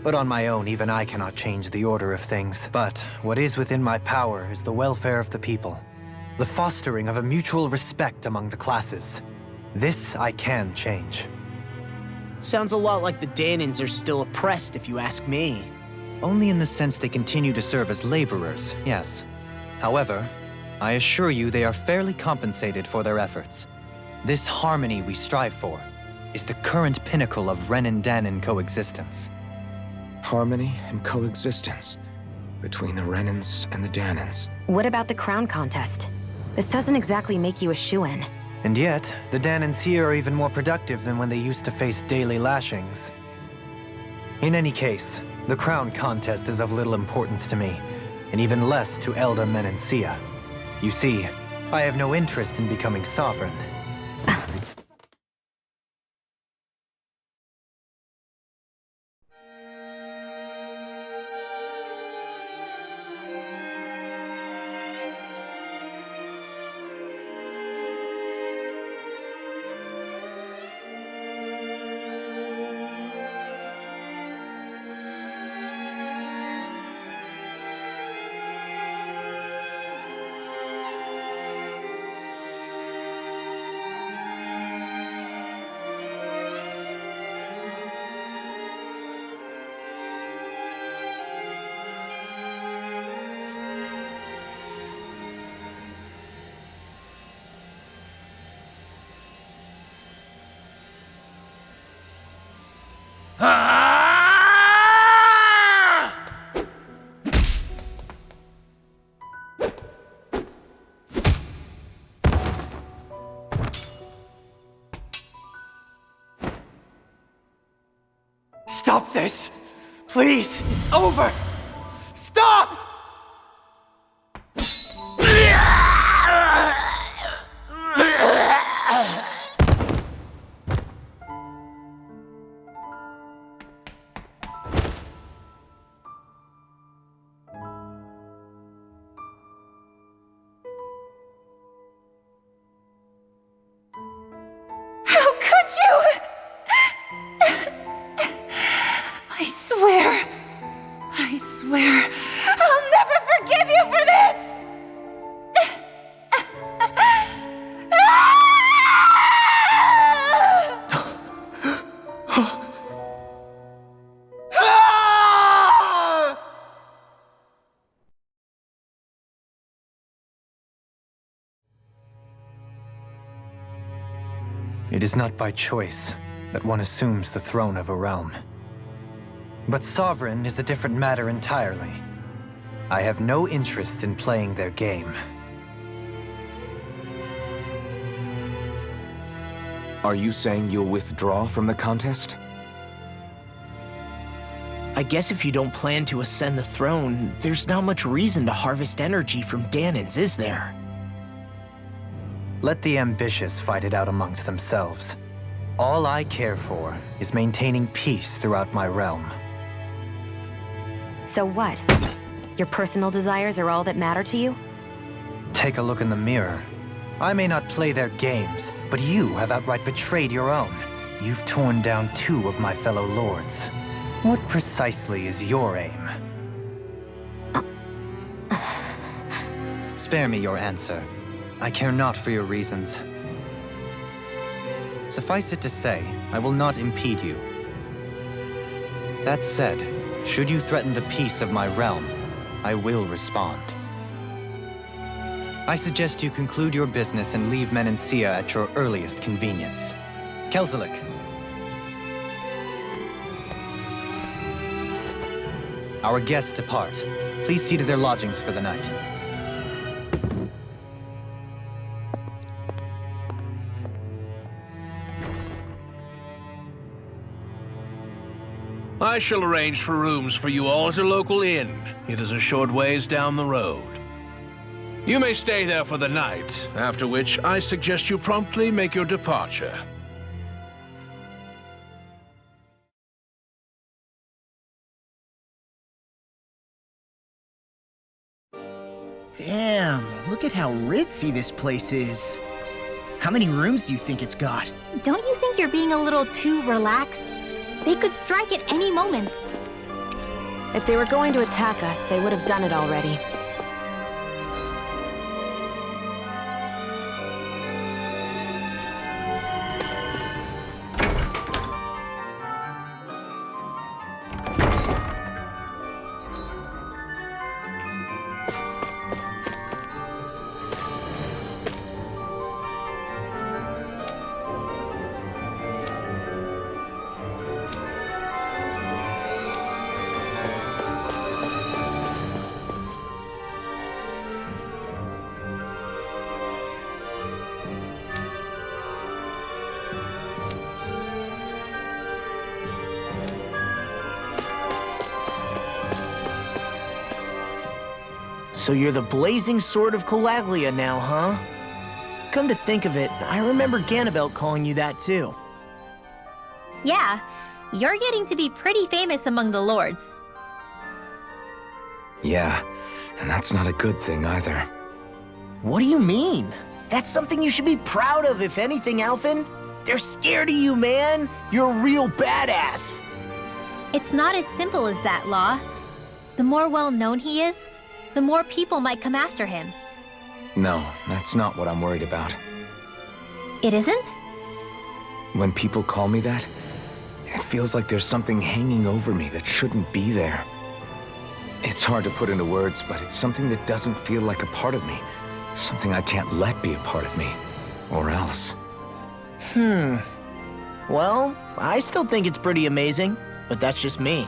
J: but on my own, even I cannot change the order of things. But what is within my power is the welfare of the people, the fostering of a mutual respect among the classes. This I can change.
B: Sounds a lot like the Danans are still oppressed, if you ask me.
J: Only in the sense they continue to serve as laborers, yes. However, I assure you they are fairly compensated for their efforts. This harmony we strive for is the current pinnacle of Renan-Danan coexistence.
C: Harmony and coexistence between the Renans and the Danans.
D: What about the crown contest? This doesn't exactly make you a shoo-in.
J: And yet, the Danans here are even more productive than when they used to face daily lashings. In any case, the crown contest is of little importance to me, and even less to Elda Menencia. You see, I have no interest in becoming sovereign. Stop this! Please! It's over! Stop!
A: How could you? I swear, I'll never forgive you for this!
J: It is not by choice that one assumes the throne of a realm. But sovereign is a different matter entirely. I have no interest in playing their game.
C: Are you saying you'll withdraw from the contest?
B: I guess if you don't plan to ascend the throne, there's not much reason to harvest energy from Danans, is there?
J: Let the ambitious fight it out amongst themselves. All I care for is maintaining peace throughout my realm.
D: So what? Your personal desires are all that matter to you?
J: Take a look in the mirror. I may not play their games, but you have outright betrayed your own. You've torn down 2 of my fellow lords. What precisely is your aim? Spare me your answer. I care not for your reasons. Suffice it to say, I will not impede you. That said, should you threaten the peace of my realm, I will respond. I suggest you conclude your business and leave Menancia at your earliest convenience. Kelzelik. Our guests depart. Please see to their lodgings for the night.
E: I shall arrange for rooms for you all at a local inn. It is a short ways down the road. You may stay there for the night, after which I suggest you promptly make your departure.
B: Damn, look at how ritzy this place is. How many rooms do you think it's got?
H: Don't you think you're being a little too relaxed? They could strike at any moment.
D: If they were going to attack us, they would have done it already.
B: So you're the blazing sword of Calaglia now, huh? Come to think of it, I remember Ganabelt calling you that too.
H: Yeah, you're getting to be pretty famous among the lords.
C: Yeah, and that's not a good thing either.
B: What do you mean? That's something you should be proud of, if anything, Alphen. They're scared of you, man. You're a real badass.
H: It's not as simple as that, Law. The more well-known he is, the more people might come after him.
C: No, that's not what I'm worried about.
H: It isn't?
C: When people call me that, it feels like there's something hanging over me that shouldn't be there. It's hard to put into words, but it's something that doesn't feel like a part of me. Something I can't let be a part of me. Or else.
B: Well, I still think it's pretty amazing, but that's just me.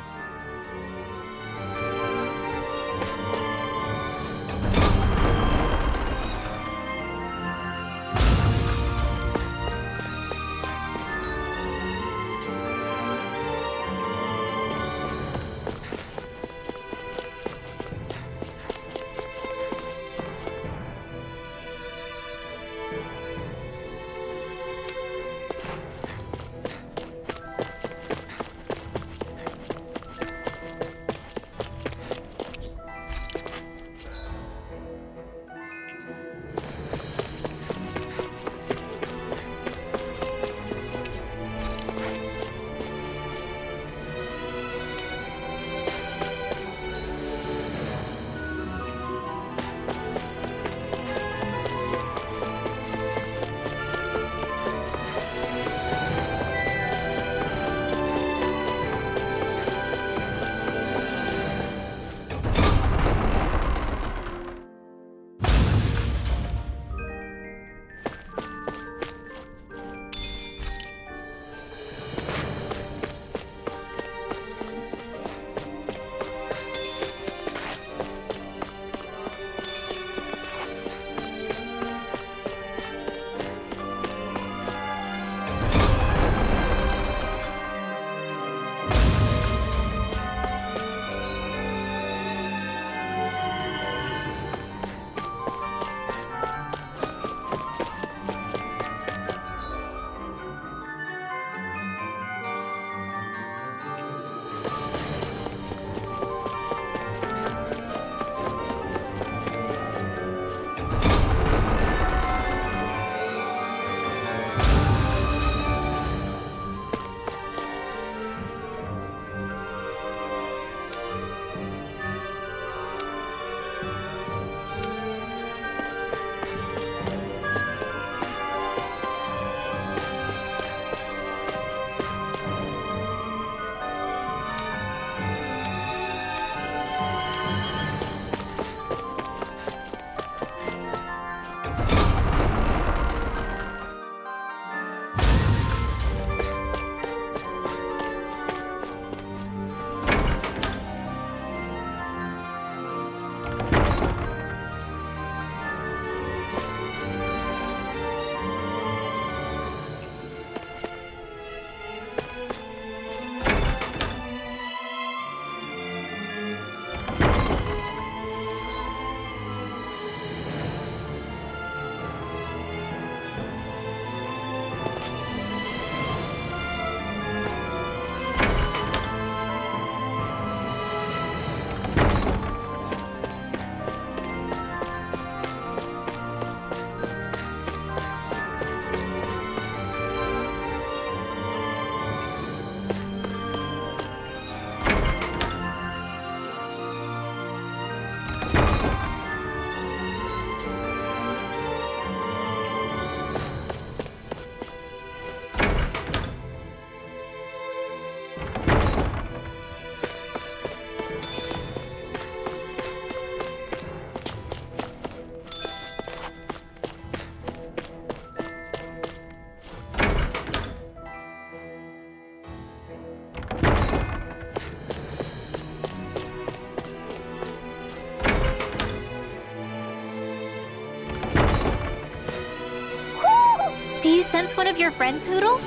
H: sense one of your friends, Hoodle?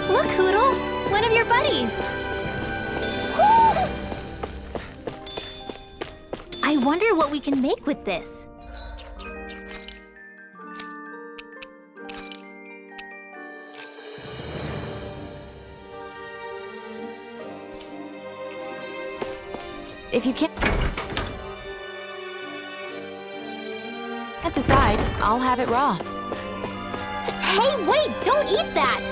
H: Look, Hoodle! One of your buddies! I wonder what we can make with this.
D: If you can't decide, I'll have it raw.
H: Hey, wait! Don't eat that!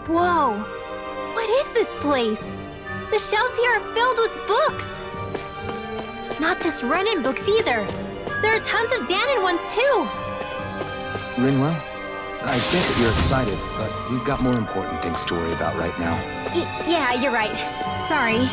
H: Whoa! What is this place? The shelves here are filled with books! Not just Renan books either. There are tons of Danon ones too!
C: Rinwell, I get that you're excited, but we've got more important things to worry about right now.
H: Yeah, you're right. Sorry.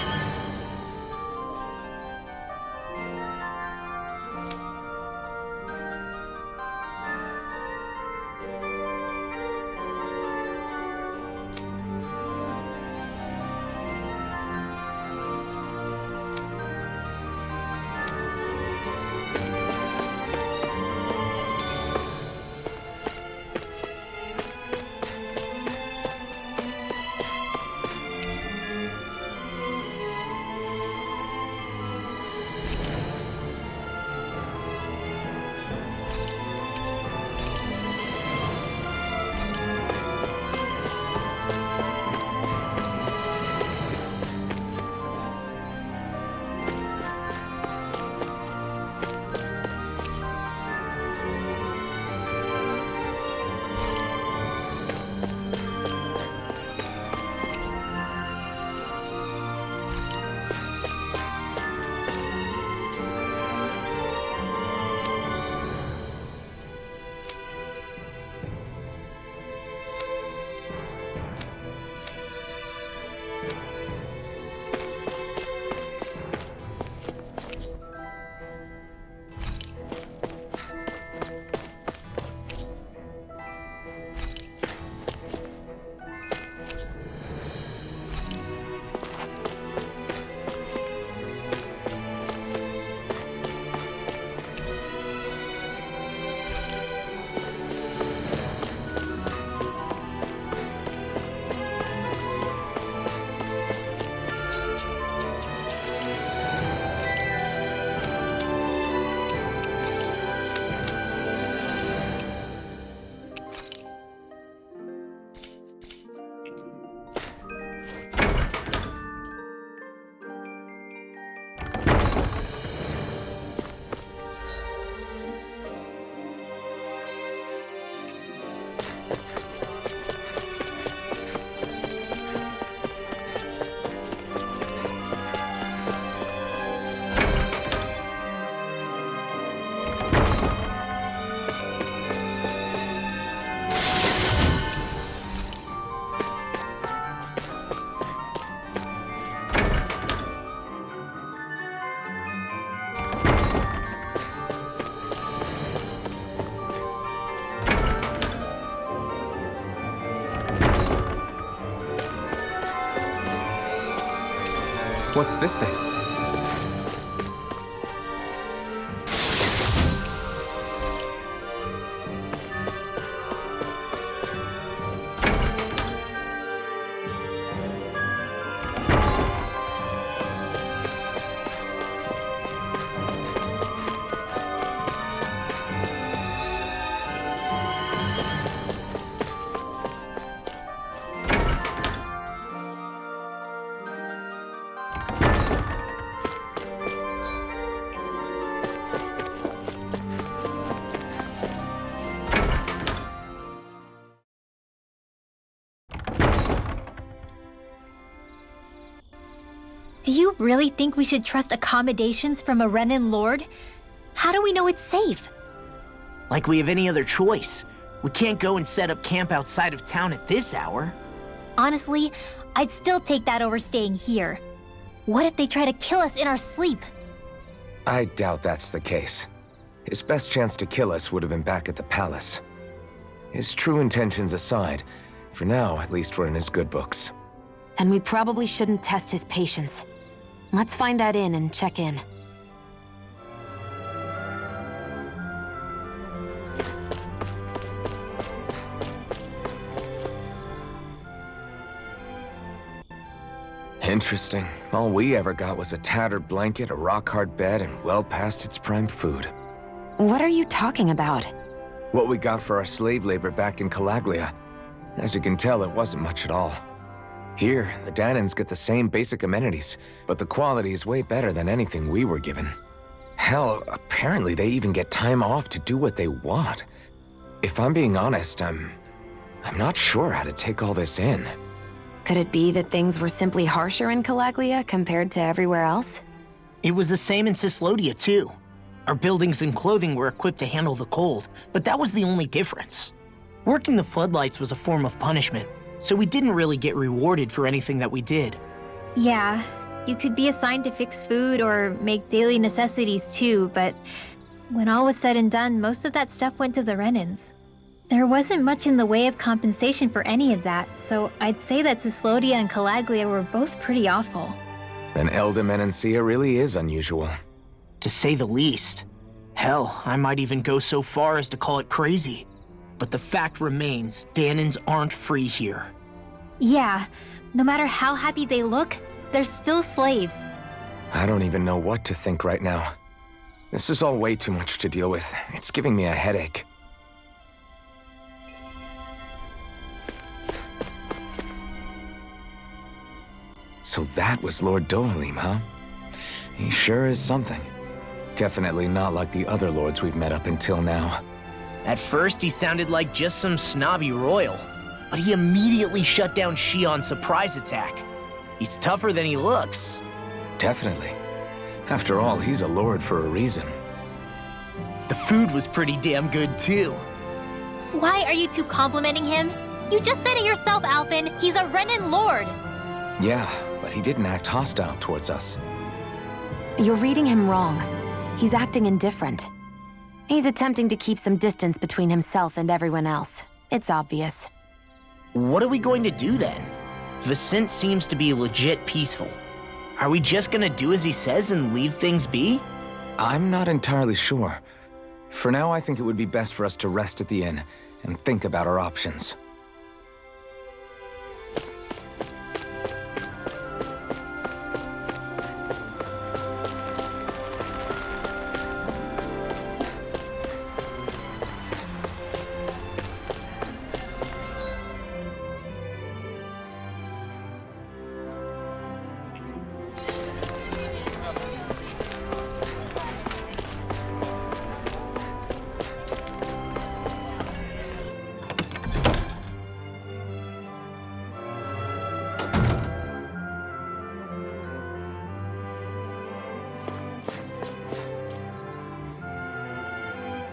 C: What's this thing?
H: Do you really think we should trust accommodations from a Renan lord? How do we know it's safe?
B: Like we have any other choice. We can't go and set up camp outside of town at this hour.
H: Honestly, I'd still take that over staying here. What if they try to kill us in our sleep?
C: I doubt that's the case. His best chance to kill us would have been back at the palace. His true intentions aside, for now, at least we're in his good books.
D: Then we probably shouldn't test his patience. Let's find that inn and check in.
C: Interesting. All we ever got was a tattered blanket, a rock-hard bed, and well past its prime food.
D: What are you talking about?
C: What we got for our slave labor back in Calaglia. As you can tell, it wasn't much at all. Here, the Danans get the same basic amenities, but the quality is way better than anything we were given. Hell, apparently they even get time off to do what they want. If I'm being honest, I'm not sure how to take all this in.
D: Could it be that things were simply harsher in Calaglia compared to everywhere else?
B: It was the same in Cislodia, too. Our buildings and clothing were equipped to handle the cold, but that was the only difference. Working the floodlights was a form of punishment, so we didn't really get rewarded for anything that we did.
H: Yeah, you could be assigned to fix food or make daily necessities too, but when all was said and done, most of that stuff went to the Renans. There wasn't much in the way of compensation for any of that, so I'd say that Cislodia and Calaglia were both pretty awful.
C: An Elder Menancia really is unusual.
B: To say the least. Hell, I might even go so far as to call it crazy. But the fact remains, Danans aren't free here.
H: Yeah, no matter how happy they look, they're still slaves.
C: I don't even know what to think right now. This is all way too much to deal with. It's giving me a headache. So that was Lord Dohalim, huh? He sure is something. Definitely not like the other lords we've met up until now.
B: At first, he sounded like just some snobby royal, but he immediately shut down Shion's surprise attack. He's tougher than he looks.
C: Definitely. After all, he's a lord for a reason.
B: The food was pretty damn good, too.
H: Why are you two complimenting him? You just said it yourself, Alphen. He's a Renan lord.
C: Yeah, but he didn't act hostile towards us.
D: You're reading him wrong. He's acting indifferent. He's attempting to keep some distance between himself and everyone else. It's obvious.
B: What are we going to do then? Vicent seems to be legit peaceful. Are we just gonna do as he says and leave things be?
C: I'm not entirely sure. For now, I think it would be best for us to rest at the inn and think about our options.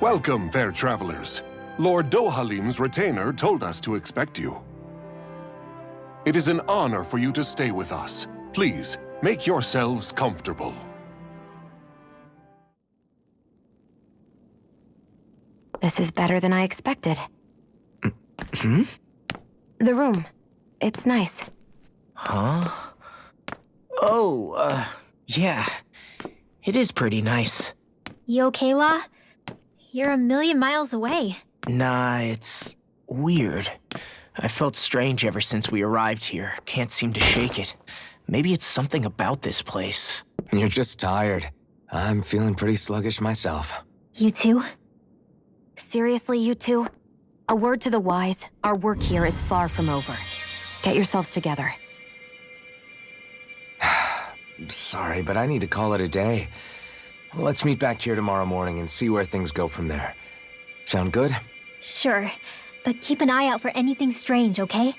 F: Welcome, fair travelers. Lord Dohalim's retainer told us to expect you. It is an honor for you to stay with us. Please, make yourselves comfortable.
D: This is better than I expected.
B: Hmm?
D: The room. It's nice.
B: Huh? Oh, yeah. It is pretty nice.
H: You okay, La? You're a million miles away.
B: Nah, it's weird. I felt strange ever since we arrived here. Can't seem to shake it. Maybe it's something about this place.
C: You're just tired. I'm feeling pretty sluggish myself.
H: You too?
D: Seriously, you two? A word to the wise, our work here is far from over. Get yourselves together.
C: Sorry, but I need to call it a day. Let's meet back here tomorrow morning and see where things go from there. Sound good?
H: Sure, but keep an eye out for anything strange, okay?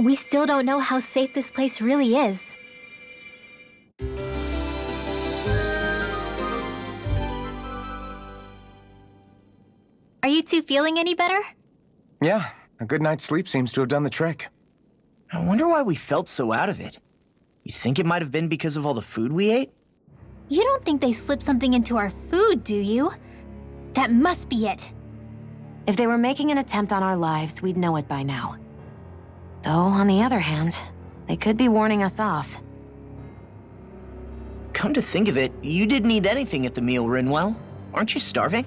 H: We still don't know how safe this place really is. two feeling any better?
C: Yeah, a good night's sleep seems to have done the trick.
B: I wonder why we felt so out of it. You think it might have been because of all the food we ate?
H: You don't think they slipped something into our food, do you? That must be it.
D: If they were making an attempt on our lives, we'd know it by now. Though, on the other hand, they could be warning us off.
B: Come to think of it, you didn't eat anything at the meal, Rinwell. Aren't you starving?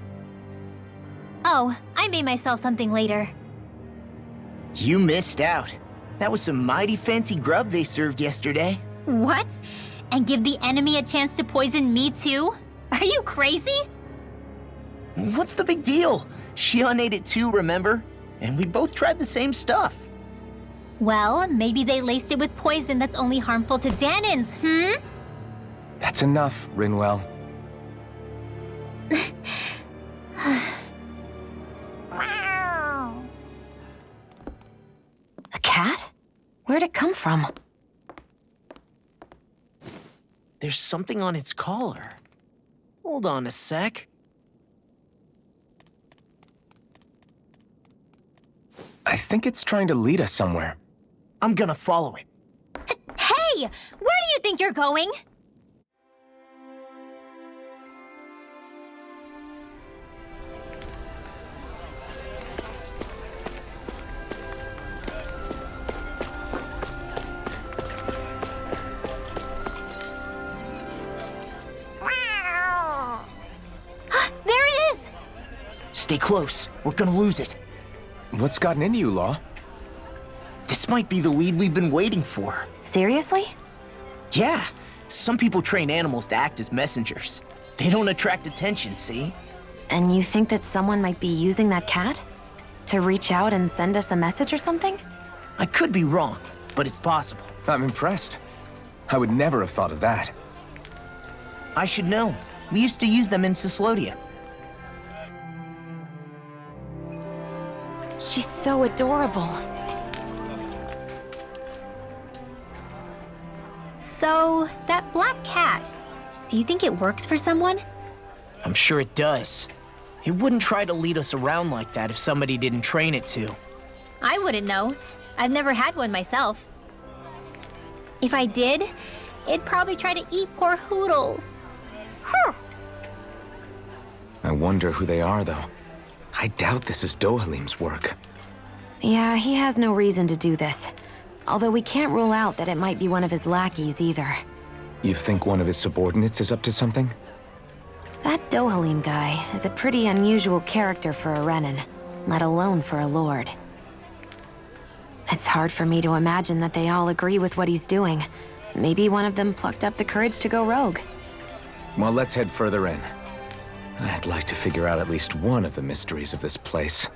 H: Oh, I made myself something later.
B: You missed out. That was some mighty fancy grub they served yesterday.
H: What? And give the enemy a chance to poison me too? Are you crazy?
B: What's the big deal? Shion ate it too, remember? And we both tried the same stuff.
H: Well, maybe they laced it with poison that's only harmful to Danins,
C: That's enough, Rinwell.
D: A cat? Where'd it come from?
B: There's something on its collar. Hold on a sec.
C: I think it's trying to lead us somewhere.
B: I'm gonna follow it.
H: Hey! Where do you think you're going? There it is!
B: Stay close. We're gonna lose it.
C: What's gotten into you, Law?
B: This might be the lead we've been waiting for.
D: Seriously?
B: Yeah. Some people train animals to act as messengers. They don't attract attention, see?
D: And you think that someone might be using that cat? To reach out and send us a message or something?
B: I could be wrong, but it's possible.
C: I'm impressed. I would never have thought of that.
B: I should know. We used to use them in Cyslodia.
D: She's so adorable.
H: So, that black cat, do you think it works for someone?
B: I'm sure it does. It wouldn't try to lead us around like that if somebody didn't train it to.
H: I wouldn't know. I've never had one myself. If I did, it'd probably try to eat poor Hoodle.
C: I wonder who they are, though. I doubt this is Dohalim's work.
D: Yeah, he has no reason to do this. Although we can't rule out that it might be one of his lackeys either.
C: You think one of his subordinates is up to something?
D: That Dohalim guy is a pretty unusual character for a Renan, let alone for a lord. It's hard for me to imagine that they all agree with what he's doing. Maybe one of them plucked up the courage to go rogue.
C: Well, let's head further in. I'd like to figure out at least one of the mysteries of this place.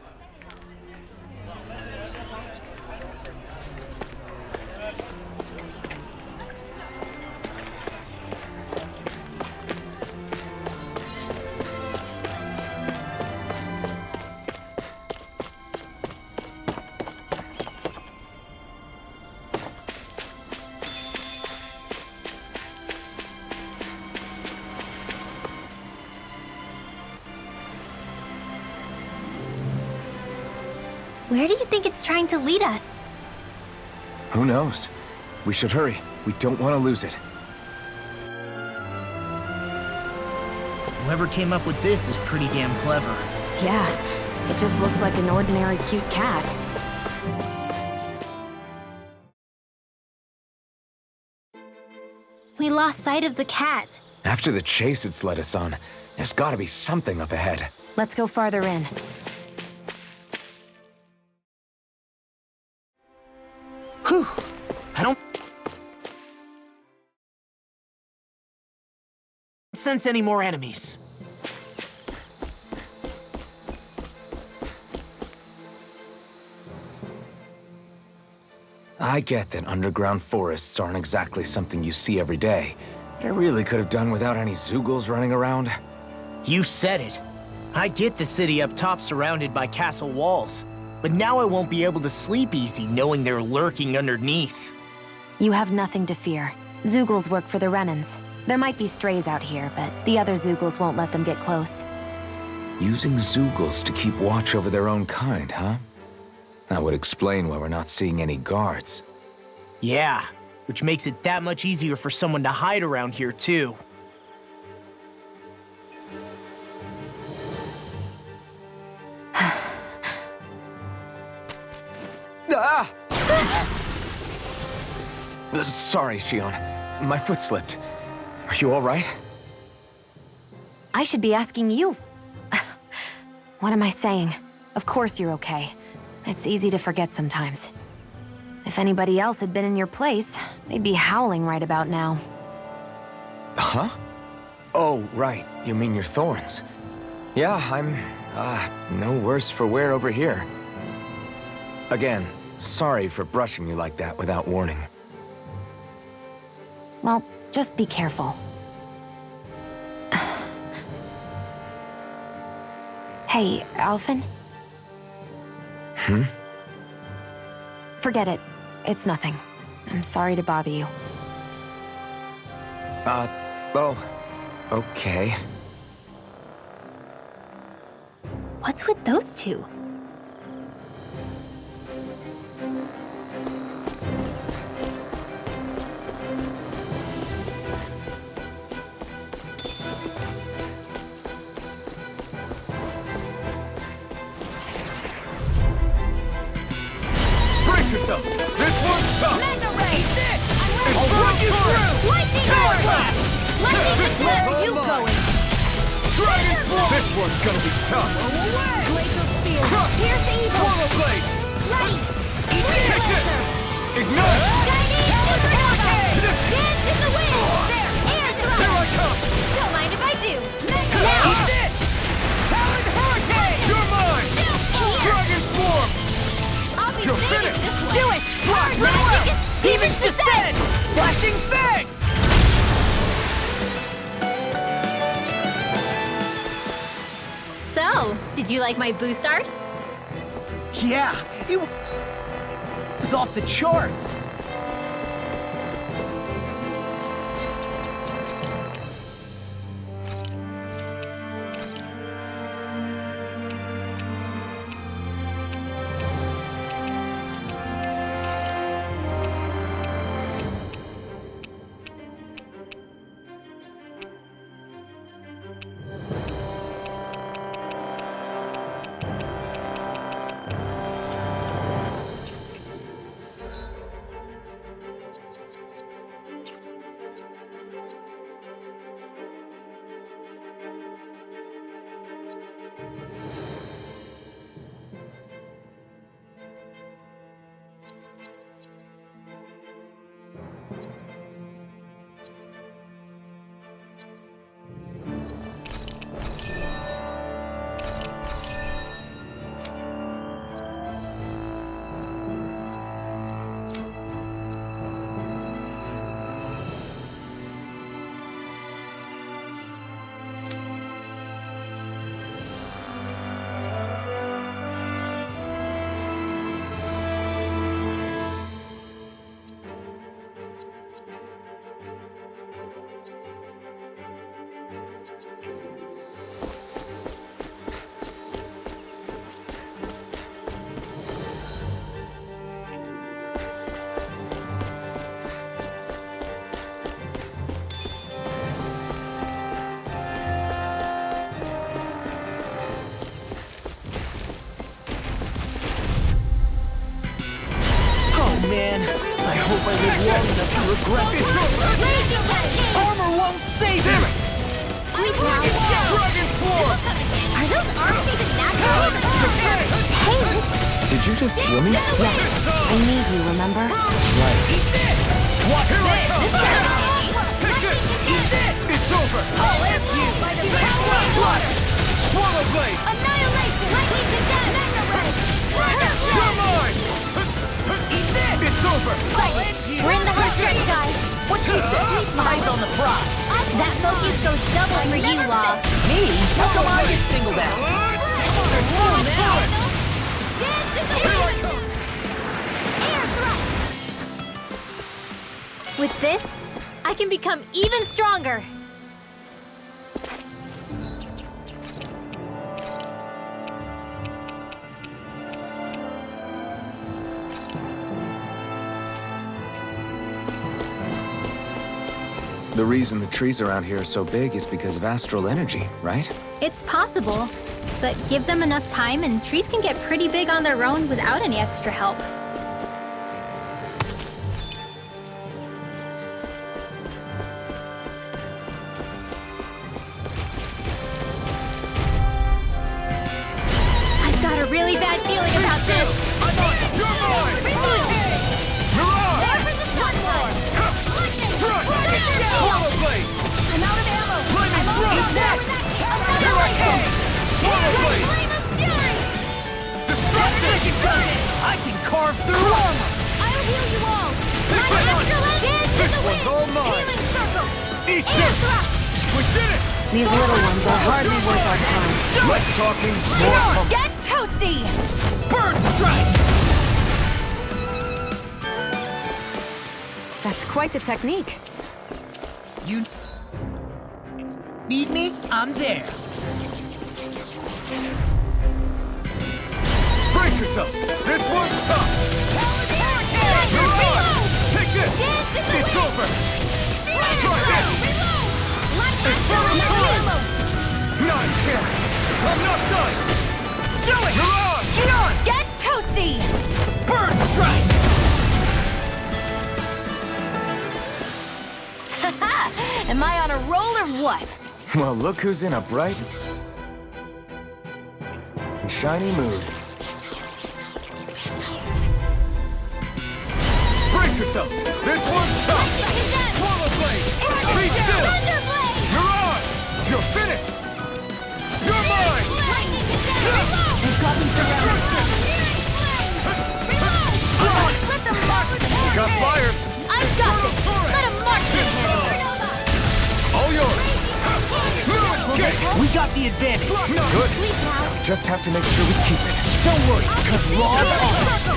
H: Where do you think it's trying to lead us?
C: Who knows? We should hurry. We don't want to lose it.
B: Whoever came up with this is pretty damn clever.
D: Yeah, it just looks like an ordinary cute cat.
H: We lost sight of the cat.
C: After the chase it's led us on, there's gotta be something up ahead.
D: Let's go farther in.
B: Whew. I don't sense any more enemies.
C: I get that underground forests aren't exactly something you see every day. But I really could have done without any Zoogles running around.
B: You said it. I get the city up top surrounded by castle walls. But now I won't be able to sleep easy knowing they're lurking underneath.
D: You have nothing to fear. Zoogles work for the Renans. There might be strays out here, but the other Zoogles won't let them get close.
C: Using the Zoogles to keep watch over their own kind, huh? That would explain why we're not seeing any guards.
B: Yeah, which makes it that much easier for someone to hide around here, too.
C: Ah! Sorry, Shion. My foot slipped. Are you all right?
D: I should be asking you. What am I saying? Of course you're okay. It's easy to forget sometimes. If anybody else had been in your place, they'd be howling right about now.
C: Huh? Oh, right. You mean your thorns. Yeah, I'm, no worse for wear over here. Again, sorry for brushing you like that without warning.
D: Well, just be careful. Hey, Alphen? Forget it. It's nothing. I'm sorry to bother you.
C: Oh, okay.
H: What's with those two?
C: Yourselves. This one's tough!
A: Mega Ray!
C: I'll run you through!
A: Lightning Power! Lightning
C: Where
A: are you going?
C: Dragon Swarm! This one's gonna be tough!
A: Glacial Spear!
C: Crush!
A: Pierce Evil!
C: Swallow Blade!
A: Ready!
C: Take this! Ignite!
A: Chinese Super Hurricane! Dance in the wind! There! Air Thrust!
C: Here I come!
A: Don't mind if I do!
C: Eat
A: Now!
C: this! Talon Hurricane! You're mine! Dragon Swarm!
A: I'll be
C: You're
A: saving
C: finished!
A: this one!
C: Do it!
A: Hard Magic! Demons Descent!
C: Flashing Fang!
H: So, did you like my boost art?
B: Yeah, it was off the charts. Man, I hope I live long enough to regret this. Armor won't save him!
A: Sweet now!
C: Dragon Swarm!
A: Are those arms even natural? Hey!
C: Did you just heal me?
D: Yes, I need you, remember?
C: Right.
B: Watch
C: Here I
B: this!
C: come! Take this!
B: Eat this!
C: It's over!
A: I'll lift you by the power of water!
C: Swallow Blade!
A: Annihilation! Lightning Descent! Mega Ray!
C: You're mine!
B: Eat this!
C: It's over!
H: We're in the hard stretch, guys.
B: What you say? Eyes on the prize.
H: That focus goes double for you, Law.
B: Me? How come I get singled out?
H: With this, I can become even stronger.
C: The reason the trees around here are so big is because of astral energy, right?
H: It's possible, but give them enough time and trees can get pretty big on their own without any extra help. I've got a really bad feeling about this.
A: I'm out of ammo! I'm almost there!
E: Here I come!
A: Flame of fury!
B: I can carve through armor!
A: I'll heal you all!
E: Take my
A: Dance in
B: This
A: the
B: one's
A: wind!
B: all mine!
A: Healing circle!
E: Eat
A: Air
E: this!
A: thrust!
E: We did it!
D: These little ones are hardly worth our time.
E: Less talking, more pumping.
A: Get toasty!
E: Bird strike!
D: That's quite the technique.
B: You need me? I'm there.
E: Brace yourselves! This one's tough! Take this! It's over! Try this! It's burning time! Not yet! I'm not done! Do it! You're on!
A: Get toasty!
E: Bird strike!
A: Am I on a roll or what?
C: Well, look who's in a bright and shiny mood.
E: Brace yourselves! This one's tough! Swallow blade! Be still! You're on! You're finished! You're mine! Got fires!
A: I've got this! Let him march in here!
E: All yours! Okay!
B: We got the advantage.
C: Good. Just have to make sure we keep it.
B: Don't worry, because Raw's on it.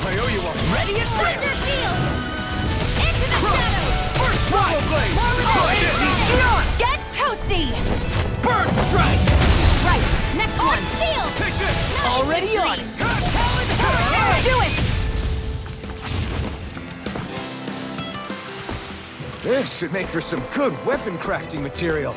E: I owe you one.
B: Ready and
A: Thunder
B: ready.
A: field! Into the shadows!
E: First swallow blade! Try this!
A: Get toasty!
E: Bird strike!
A: Right, next one! Field!
E: Take this!
B: Already on it.
A: Do it!
C: This should make for some good weapon crafting material.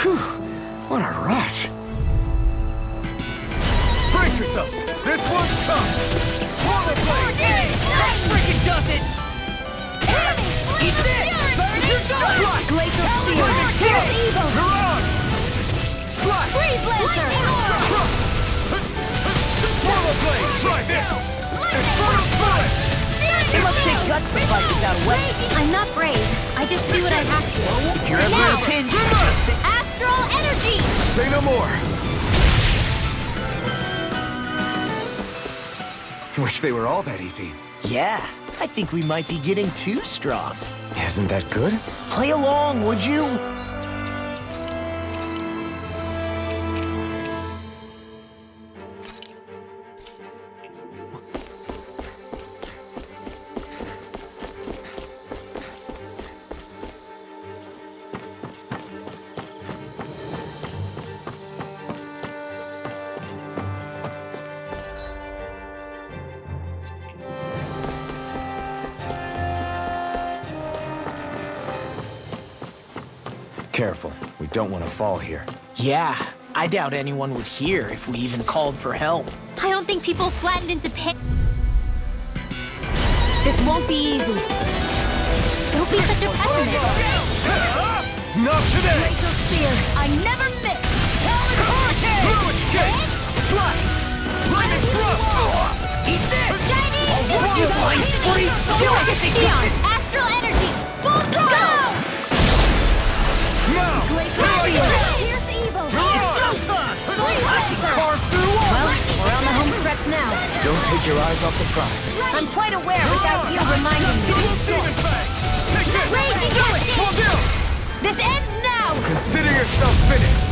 C: Phew, what a rush.
E: Brace yourselves! This one's tough! Swallow blade!
B: That freaking does it! Eat this! Glacial Steel!
A: Here's evil!
E: You're on! Slash!
A: Freeze Lancer!
E: Swallow blade! Try this! Infernal Bullet!
B: It must take guts to fight without a weapon.
H: I'm not brave. I just do what I have to.
B: If you're ever in a pinch,
A: Astral energy!
C: Say no more. Wish they were all that easy.
B: yeah, I think we might be getting too strong.
C: Isn't that good?
B: Play along, would you?
C: Careful. We don't want to fall here.
B: Yeah, I doubt anyone would hear if we even called for help.
H: I don't think people flattened into pit.
D: This won't be easy.
H: Don't be such a pessimist.
E: Not today!
A: Glacial Spear. I never miss. Hurricane.
E: Fluid Kick! Slash! Lightning Thrust!
A: Eat this. Shiny.
E: You find free
A: Neon. Astral Energy. Full throttle.
E: Now!
A: Glacial Spear. Here's evil.
E: It's
A: go time.
E: I can carve through all!
D: Well, we're on the home stretch now.
C: Don't take your eyes off the prize.
D: I'm quite aware without you reminding me.
E: Double Demon Fang! Take this!
A: Raging
E: Do it!
A: Cascade.
E: Fulfill!
A: This ends now.
C: Consider yourself finished.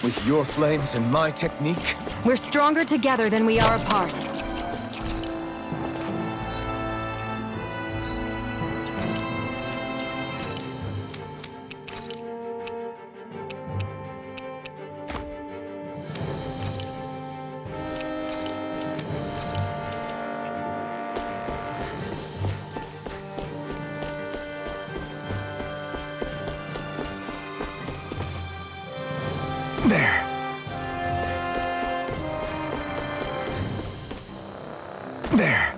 C: With your flames and my technique,
D: We're stronger together than we are apart.
C: there. There.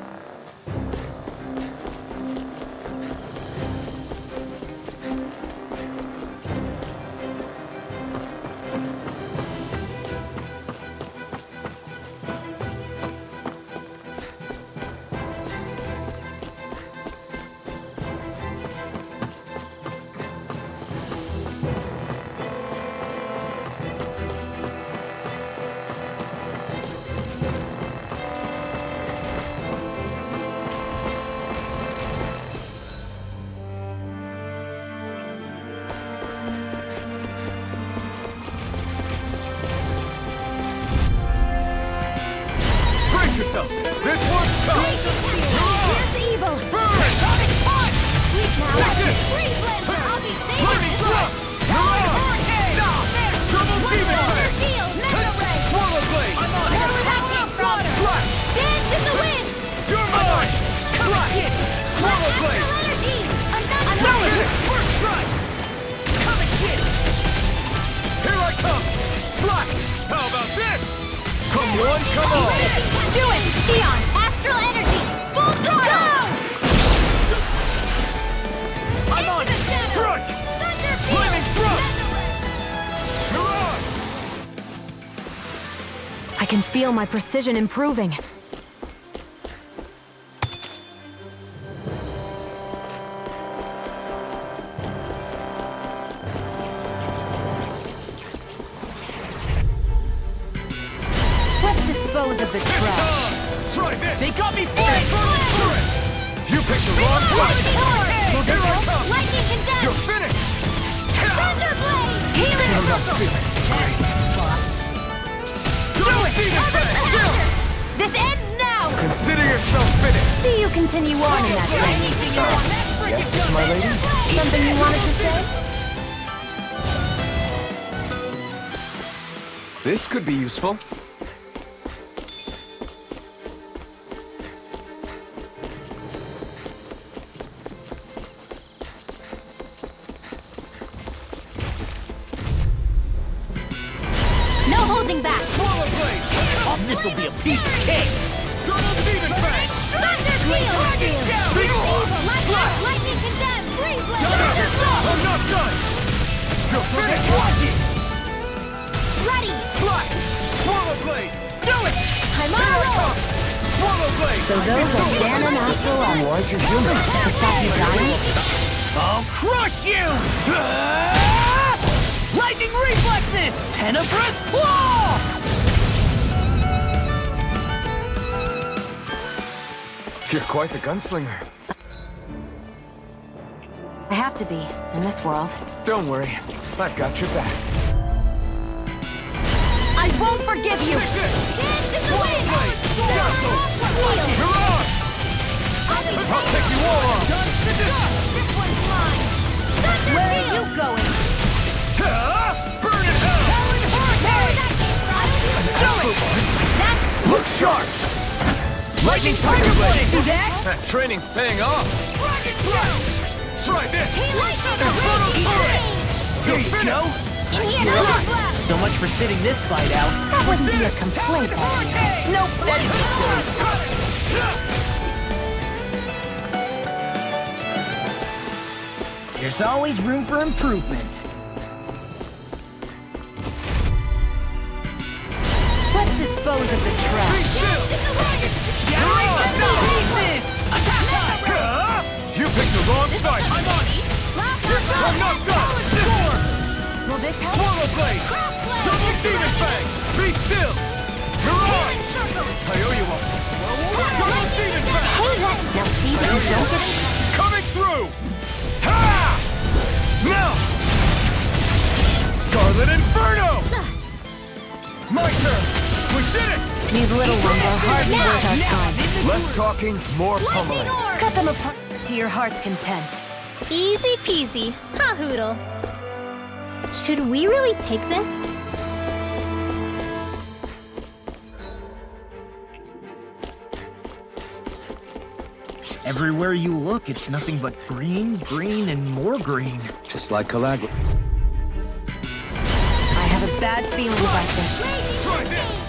E: Yourselves. This one's tough!
A: Here's evil.
E: Burn it!
A: Sonic punch. Sweet now.
E: Second.
A: Freeze Lancer. I'll be safe.
E: Lightning Thrust!
A: Hurricane.
E: Double Demon Fang!
A: Shield. Mega Ray.
E: Swallow Blade!
A: I'm on it.
E: Slash!
A: Dance in the wind.
E: You're mine! Slash! Swallow Blade!
A: Astral Energy.
E: Double hit! First strike! Come and get it! Here I come! Slash! How about this? Come one, come all!
A: Do it. Neon. Astral Energy. Full throttle.
E: I'm on!
A: Into the shadow.
E: Strike!
A: Thunder
E: Lightning
A: Field.
E: Thrust! You're on!
D: I can feel my precision improving. Let's dispose of the trash.
E: Try this!
B: They got me flanked!
E: You picked the wrong fight! Here I come!
A: Lightning condemned.
E: You're finished!
A: Thunderblade. Healing
E: I'm not
A: circle.
E: feeling so great. Double Demon Fang! Chill!
A: This ends now.
E: Consider yourself finished!
D: See you continue on in that vein.
A: Anything you want.
C: Yes, my lady?
D: Something you wanted to say?
C: This could be useful.
A: No holding back.
E: Swallow Blade!
B: Oh, this'll be a piece of cake!
E: Double Demon Fang!
A: Thunder Field. Lightning condemned. Freeze Lancer.
E: I'm not done! You're finished!
A: Ready.
E: Slash! Swallow Blade! Do it!
A: I'm on
E: Here
A: a
E: I
A: roll.
E: come! Swallow Blade!
D: So those are Ganon after all.
C: Why'd you human?
D: To stop you dying?
B: I'll crush you! Lightning reflexes! Tenebrous claw!
C: You're quite the gunslinger.
D: I have to be, in this world.
C: Don't worry, I've got your back.
D: I won't forgive you!
A: Dance in the wind.
E: You're on! I'll take you all on!
A: This one's mine.
D: Where are you going?
E: Burn it hell!
A: Do it.
E: Look sharp! Lightning Tiger Blade!
A: Do that.
E: That training's paying off!
A: Dragon Blade.
E: Try this!
A: Lightning
E: Inferno Turret!
B: Here you go!
A: Thunder Blast.
B: So much for sitting this fight out.
D: That wouldn't be a complaint,
A: Hurricane.
B: Nope, that'd be silly. There's always room for improvement.
I: Let's dispose of the trash.
E: You picked the wrong fight! I'm on it! I'm not done!
I: Will this help?
E: Swallow blade! Double demon fang! Be still! Mirage! I owe you one! Double demon fang!
D: Hey, now see that you don't get...
E: Coming through! Ha! Now! Scarlet Inferno! My turn! We did it!
D: These little ones are hardly worth our time.
E: Less talking, more pummeling.
D: Cut them apart to your heart's content.
H: Easy peasy. Ha hoodle. Should we really take this?
B: Everywhere you look, it's nothing but green, green, and more green.
C: Just like Calagua.
D: I have a bad feeling about this.
E: Try this!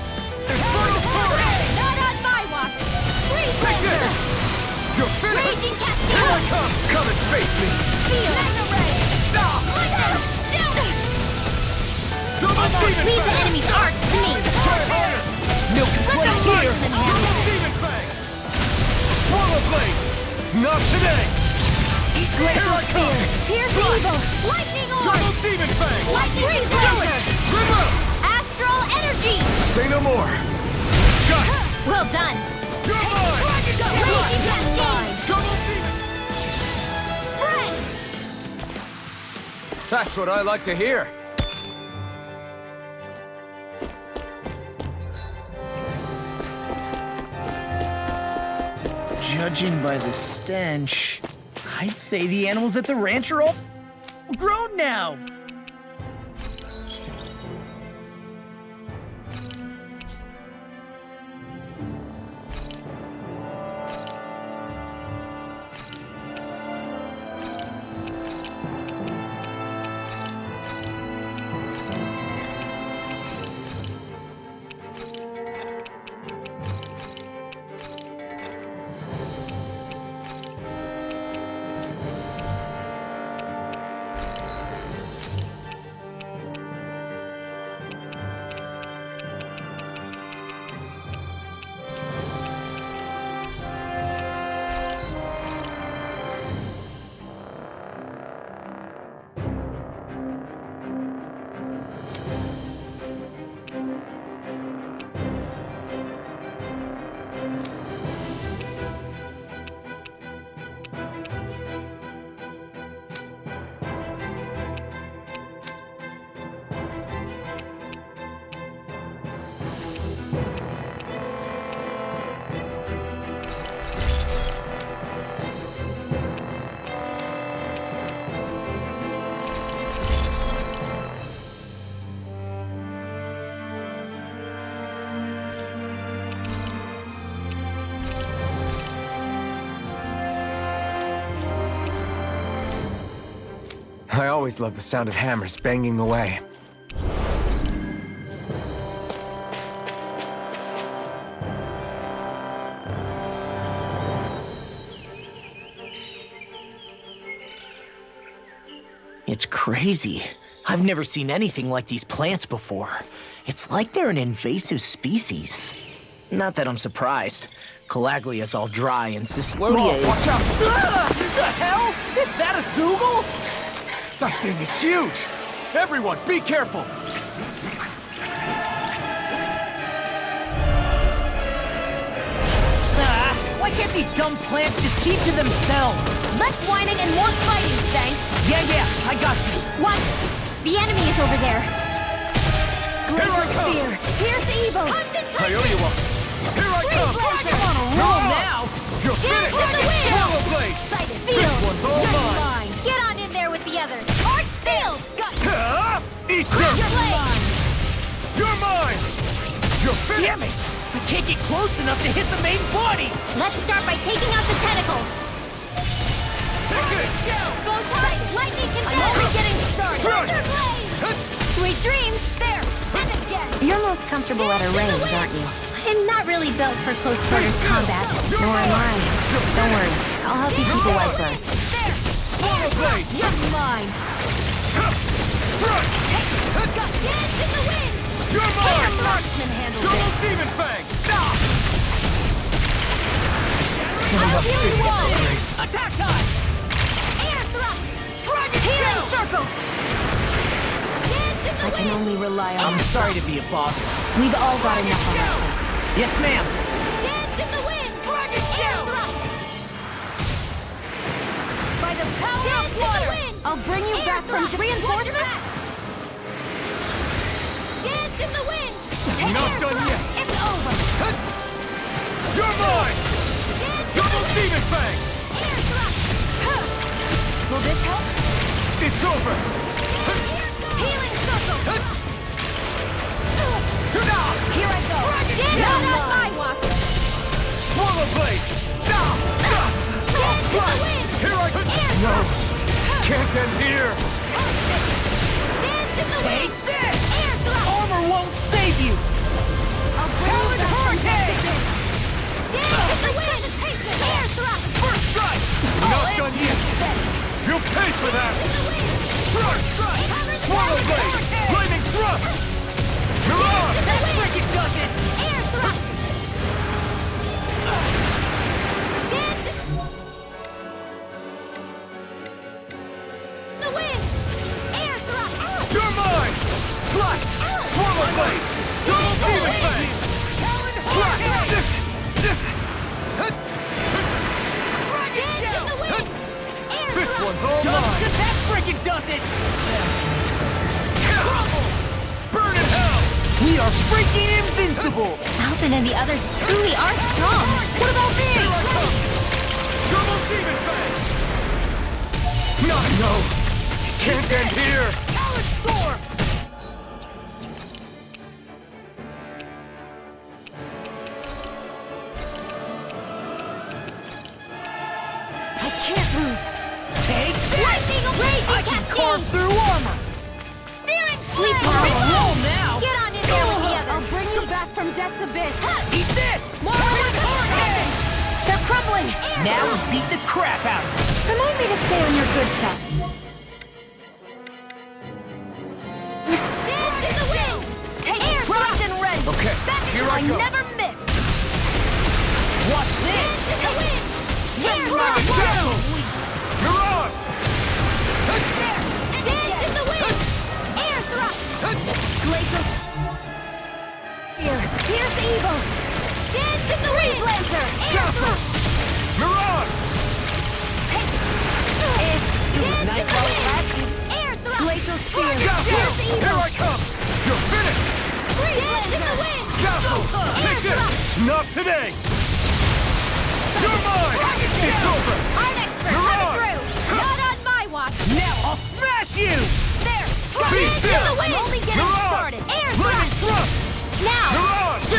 E: Inferno turret!
A: Not on my watch! Freeze
E: Take this!
A: laser!
E: You're finished!
A: Raging
E: Here I
A: cascade!
E: come! Come and face me!
A: Feel! Mega ray!
E: Stop! Double demon
H: Leave the
E: fang!
H: enemy's arts to me.
E: Try harder!
B: Milk is
E: Double
B: right here!
E: demon fang! Swallow blade! Not today! Here I come!
H: Pierce evil.
A: Lightning orb!
E: Double demon fang!
A: Lightning
H: Freeze
A: laser!
H: laser.
E: Remote!
H: Astral energy.
E: Say no more! Got it!
H: Well done.
E: You're mine!
A: Raging cascade!
E: Double demon!
A: Bread!
C: That's what I like to hear.
B: Judging by the stench, I'd say the animals at the ranch are all grown now.
C: I always love the sound of hammers banging away.
B: It's crazy. I've never seen anything like these plants before. It's like they're an invasive species. Not that I'm surprised. Calaglia's all dry and Cyslodia is...
E: Watch out!
B: The hell? Is that a Zoogle?
E: That thing is huge! Everyone, be careful!
B: Why can't these dumb plants just keep to themselves?
H: Less whining and more fighting, thanks.
B: Yeah, I got you.
H: What? The enemy is over there.
E: Here I come!
H: Spear. Pierce evil.
E: I owe you one! Here I come!
B: I'm on a roll now.
E: You're
H: Get
E: finished!
H: to the wheel!
E: Swallow blade!
H: Sealed.
E: This one's all mine!
H: Get on in there with the others. Art sealed. Got
E: Eat this! You're mine! You're finished!
B: Damn it! I can't get close enough to hit the main body.
H: Let's start by taking out the tentacles.
E: Take it!
H: Bow tie. Lightning can I'm only getting started.
E: Strike.
H: Sweet dreams. There. And again.
D: You're most comfortable at a range, aren't you?
H: I'm not really built for close quarters combat.
D: Nor am I. Don't worry. I'll help you keep away first.
H: There.
E: blade!
A: You're mine!
E: Strike!
A: Dance in the wind!
E: You're mine!
A: The marksman handles
E: Double
A: it!
E: demon fang!
A: I'll heal you all!
E: Attack time!
A: Air thrust!
E: Dragon
A: Healing
E: shell!
A: circle! Dance in the
D: I can
A: wind!
D: only rely on
B: I'm sorry to be a bother.
D: We've all got enough on our plates.
B: Yes, ma'am.
A: Dance in the wind!
E: Dragon
A: Air
E: shell!
A: thrust! By the power of water!
D: I'll bring you
A: Air
D: back from
A: thrust!
D: reinforcements.
A: Dance in the wind!
E: Not
A: Air
E: done
A: thrust!
E: yet.
A: It's over!
E: You're mine!
A: Dance in
E: Double
A: the wind!
E: demon fang!
A: Air thrust! Will this help?
E: It's over!
A: Healing circle!
E: Here
A: I go! Not on my watch!
E: Swallow blade!
A: Dance in the wind!
E: Here I come!
A: Air
E: No!
A: thrust!
E: Can't end here!
A: Dance in the wind!
B: this!
A: Air thrust!
B: Armor won't save you.
A: I'll bring you back from hurricane! Dance in the wind! Air thrust!
E: First strike! Not done yet! You'll pay for that! First strike! Swallow blade! Flaming thrust! Mirage!
A: That's freaking does it! Air thrust! Dance in the wind! Air thrust!
E: You're mine! Slice! Swallow blade! Double demon fang! Slice!
A: Dance in the wind! Air
E: This
A: thrust!
E: one's all mine!
B: That freaking does it.
E: Trouble! Burn in hell!
B: We are freaking invincible.
H: Alvin and the others truly are strong.
B: What about me?
E: Here I come! Double demon fang! Not no! Can't end here!
B: Talent storm.
A: I can't lose!
B: Take
A: Lightning raging
B: I can carve
A: cascade!
B: through armor.
A: Searing
H: Sleep
A: flame!
H: well.
B: Roll now.
A: Get on in there with the others!
D: I'll bring you back from death's abyss.
B: Eat this.
D: They're crumbling.
B: Now we beat the crap out of them.
D: Remind me to stay on your good side.
A: Dance in the wind! Take air
D: Primed and ready.
E: Okay, here I go!
D: never miss.
B: Watch this.
A: Dance in the wind! Air
E: Dragon
A: thrust!
E: shell! Mirage!
A: Dance in the wind! Air thrust!
D: Glacial. Here. Here's evil.
A: Dance in the wind!
D: Lancer.
A: Air thrust!
E: Mirage!
A: Dance
B: nice
A: in the
B: while it
A: wind!
B: lasted.
A: Air thrust!
D: Glacial spear.
E: Castle! Here I come! You're finished!
A: Dance in the wind!
E: Castle! Take
A: Air
E: this! Not today! You're mine! It's over!
A: I'm expert!
E: Mirage!
A: Coming through! Not on my watch!
B: Now I'll smash you.
A: There!
E: Be
A: Dance in
E: still!
A: the wind!
D: I'm only getting
E: Mirage!
D: started.
A: Air
E: Flaming
A: thrust!
E: thrust!
A: Now!
E: Mirage!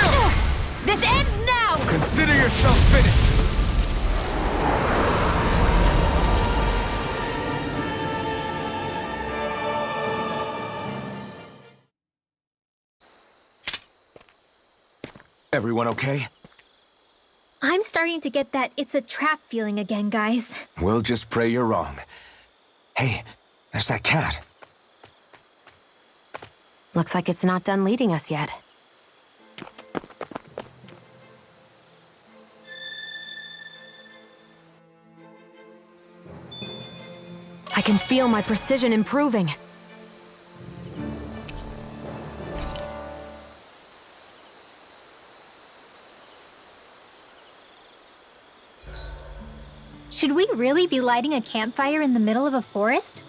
A: This ends now!
E: Consider yourself finished! Everyone okay?
H: I'm starting to get that it's a trap feeling again, guys.
C: We'll just pray you're wrong. Hey, there's that cat.
D: Looks like it's not done leading us yet. I can feel my precision improving.
H: Should we really be lighting a campfire in the middle of a forest?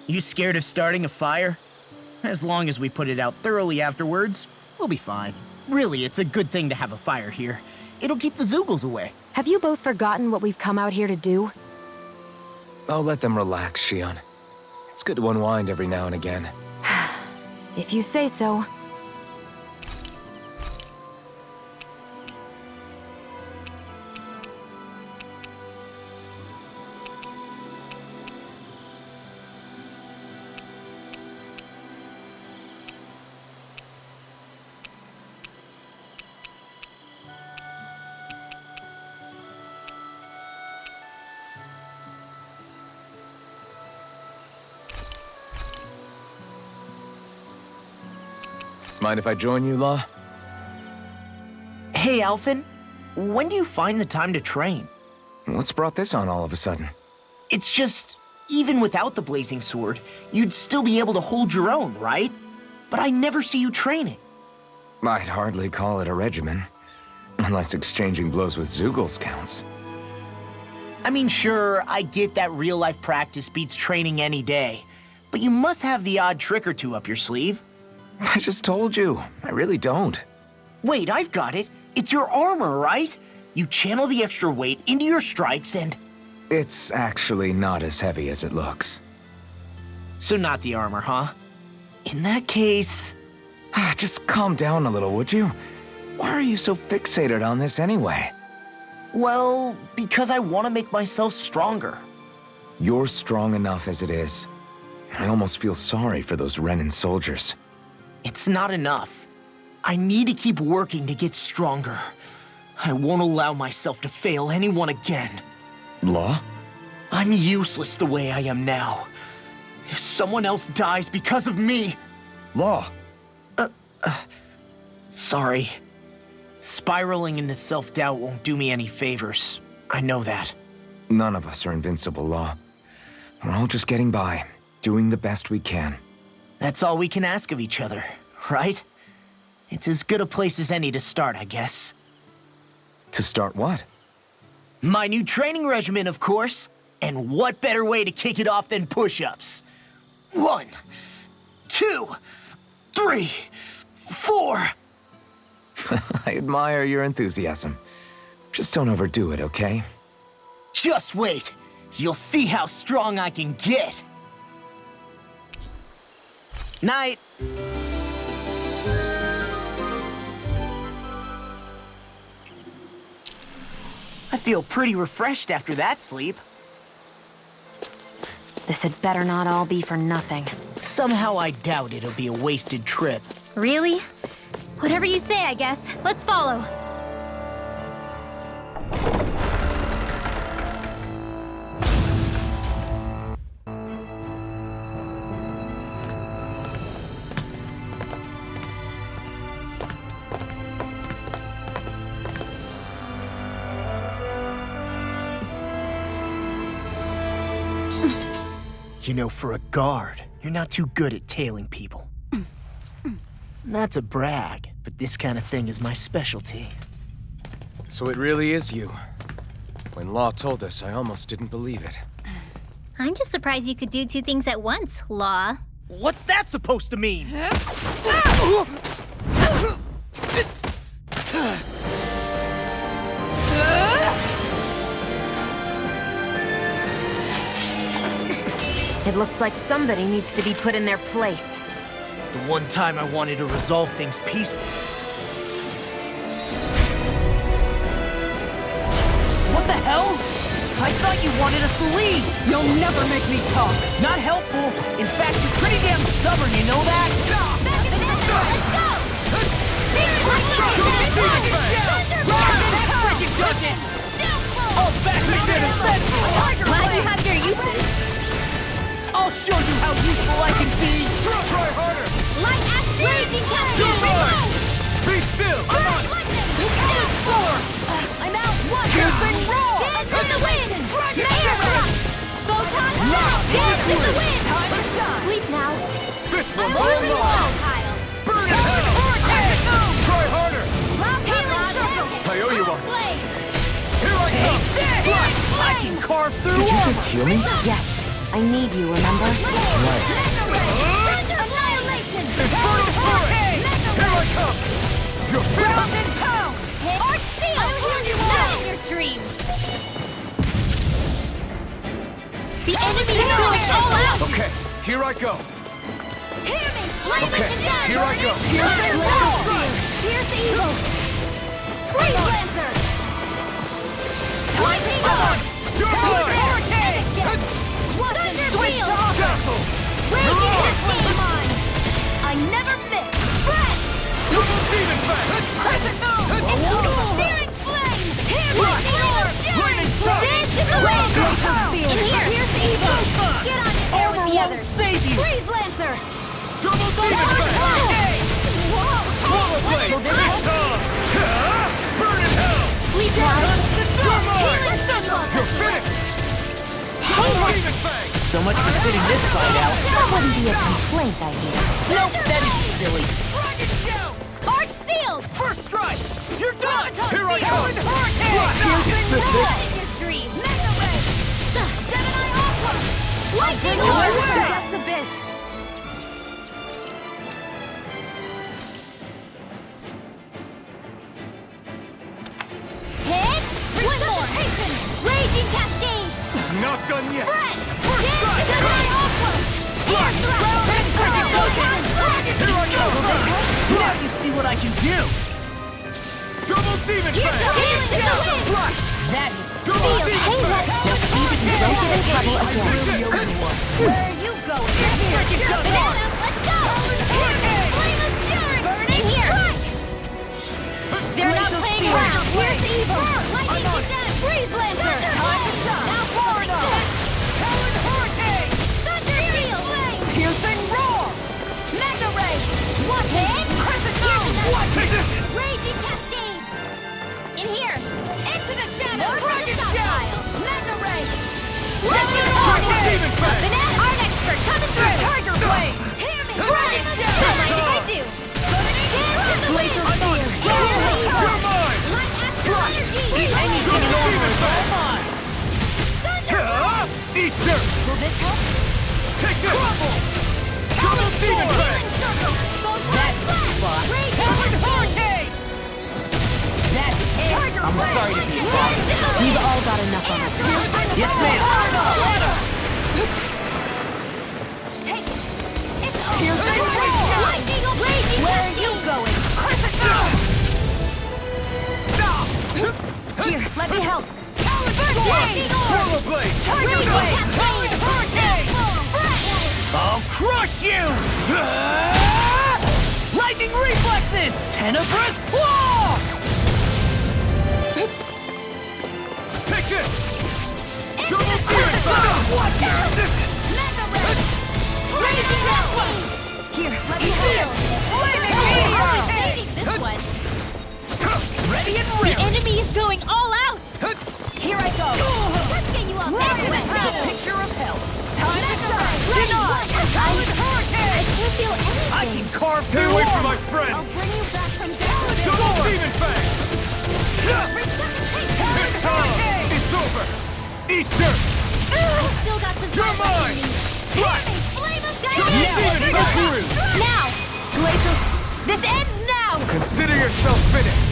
B: You scared of starting a fire? As long as we put it out thoroughly afterwards, we'll be fine. Really, it's a good thing to have a fire here. It'll keep the Zoogles away.
D: Have you both forgotten what we've come out here to do?
C: I'll let them relax, Shion. It's good to unwind every now and again.
D: If you say so.
C: Mind if I join you, Law?
B: Hey, Alphen. When do you find the time to train?
C: What's brought this on all of a sudden?
B: It's just, even without the blazing sword, you'd still be able to hold your own, right? But I never see you training.
C: I'd hardly call it a regimen. Unless exchanging blows with Zeugles counts.
B: I mean, sure, I get that real-life practice beats training any day. But you must have the odd trick or two up your sleeve.
C: I just told you, I really don't.
B: Wait, I've got it. It's your armor, right? You channel the extra weight into your strikes and...
C: It's actually not as heavy as it looks.
B: So not the armor, huh? In that case...
C: Just calm down a little, would you? Why are you so fixated on this anyway?
B: Well, because I want to make myself stronger.
C: You're strong enough as it is. I almost feel sorry for those Renan soldiers.
B: It's not enough. I need to keep working to get stronger. I won't allow myself to fail anyone again.
C: Law?
B: I'm useless the way I am now. If someone else dies because of me...
C: Law!
B: Sorry. Spiraling into self-doubt won't do me any favors. I know that.
C: None of us are invincible, Law. We're all just getting by, doing the best we can.
B: That's all we can ask of each other, right? It's as good a place as any to start, I guess.
C: To start what?
B: My new training regimen, of course. And what better way to kick it off than push-ups? 1, 2, 3, 4.
C: I admire your enthusiasm. Just don't overdo it, okay?
B: Just wait. You'll see how strong I can get. Night. I feel pretty refreshed after that sleep.
D: This had better not all be for nothing.
B: Somehow I doubt it'll be a wasted trip.
H: Really? Whatever you say, I guess. Let's follow.
B: You know, for a guard, you're not too good at tailing people. Not to brag, but this kind of thing is my specialty.
C: So it really is you. When Law told us, I almost didn't believe it.
H: I'm just surprised you could do two things at once, Law.
B: What's that supposed to mean?
D: It looks like somebody needs to be put in their place.
B: The one time I wanted to resolve things peacefully. What the hell? I thought you wanted us to leave!
I: You'll never make me talk!
B: Not helpful. In fact, you're pretty damn stubborn, you know that?
A: Back in the let's go!
B: Oh, back again is central!
H: Glad you have your uses.
B: I'll show you how useful I can be!
F: Try harder!
A: Light action! Raging
F: Too hard!
A: cannon!
F: Be still! I'm on!
A: I'm out! One!
B: Piercing roar!
A: Dance in the wind! Mayor thrust! Photon dance in the wind! Time to shine! Sleep now!
F: This one's all
A: Boiling
F: mine!
A: volatile!
F: Burn it hell! Try harder!
A: Loud healing circle!
F: I owe you one.
A: Blade!
F: Here I come!
B: I can carve through
C: Did you
B: armor.
C: just hear me?
D: Yes, I need you, remember?
C: Right.
A: Annihilation!
F: Infernal Fury! Here I come! You're
A: Ground and pound! Arch seal! I'll heal you all in your dreams! The enemy is going all out!
F: Okay, here I go.
A: Hear me! Lightning
F: Okay,
A: condemned!
F: here I go.
A: Pierce and roll! Pierce evil! Freeze Lancer! Lightning storm!
F: You're mine!
A: Thunder
F: Switch
A: wheel!
F: to Dazzle!
A: Raging mine! I never miss! Spread!
F: Double demon back!
A: Crescent moon! Searing flame! Here me!
F: Lightning strike!
A: Dance in the wind! In here! Pierce evil! Get on it there with the
B: Armor won't
A: others!
B: save you!
A: Freeze Lancer!
F: Double demon back!
A: Whoa!
B: find out.
D: That wouldn't be a complaint, I hear.
B: Nope, that'd be silly.
A: Rocket show! Art sealed!
E: First strike! You're done!
A: Sabotage
E: Here I
A: sealed!
E: come!
A: Hurricane!
E: This is it.
A: In your dream! Mega ray! Gemini Aqua! Lightning
E: Go
A: Orb!
E: away!
A: Depths Abyss! Hit! One more! Hasten! Raging Cascade!
E: Not done yet!
A: Fred! Gemini Aqua! Air Thrust!
E: Here I go!
B: Now you see what I can do.
E: Double demon
A: You're
E: fang!
A: so healing to the wind!
B: That
E: Double
A: Feel
E: demon
A: pain
E: fang!
D: Don't get in trouble again.
A: Where are you going? Here! Banana, let's go! Here! Flame of Fury! Burning here! They're not playing around! Here's evil! Lightning Condemned! Freeze Lancer! Time to stop! Now Florida! Talon Hurricane! Thunder Seal! Piercing Roar! Mega Ray! What hit? What? Raging Cascade! In here! Into the shadow! Dragon Shell! Mega Ray!
E: Demon fang!
A: Banana Art Expert coming through!
E: Tiger Blade!
A: Hear me! Dragon Shell! Don't mind if I do! Laser Spear!
E: You're mine!
A: Light Astral Energy!
E: Double demon fang!
A: Thunder!
E: Eat dirt!
A: Will this help?
E: Take this! Double demon fang!
B: That's fun.
A: Talon Hurricane!
B: That's it.
A: Tiger
B: I'm
A: Blade!
B: sorry to be a bother.
D: We've all got enough on our plates.
B: Yes, ma'am.
A: Take it! It's over! Lightning Raging! Where are you going? Here, let me help! Lightning Orb!
E: Polar Blade!
A: Tiger Blade! Talon Hurricane!
B: I'll crush you! Lightning reflexes! Tenebrous claw!
E: Take this!
A: Double
E: demon fang!
B: Watch out!
A: Mega Ray! Raging Aqua! Here, let me help!
E: Flaming
A: Meteor! Saving this one!
B: Ready and
A: The
B: ready!
A: enemy is going all out! Here I go! Let's get you all back to the
B: Picture of hell.
A: Time to shine! I can't feel anything!
B: I can carve
E: Stay
B: through
E: away from
B: armor.
E: my friends!
A: I'll bring you back from death!
E: Double demon fang! It's time! It's over! Eat dirt!
A: I've still got some
E: You're
A: time left
E: mine!
A: in me!
E: Strike!
A: Flame of
E: Double demon
A: Diamond!
E: fang!
A: Now! Glacial! This ends now!
C: Consider yourself finished.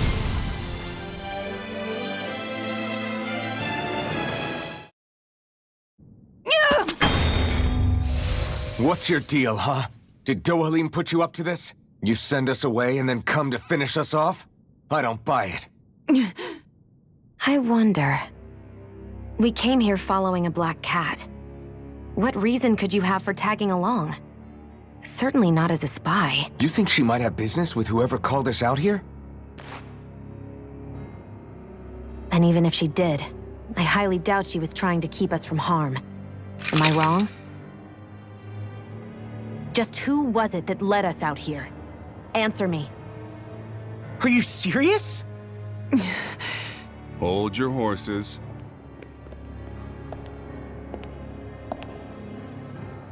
C: What's your deal, huh? Did Dohalim put you up to this? You send us away and then come to finish us off? I don't buy it.
D: I wonder. We came here following a black cat. What reason could you have for tagging along? Certainly not as a spy.
C: You think she might have business with whoever called us out here?
D: And even if she did, I highly doubt she was trying to keep us from harm. Am I wrong? Just who was it that led us out here? Answer me.
B: Are you serious?
F: Hold your horses.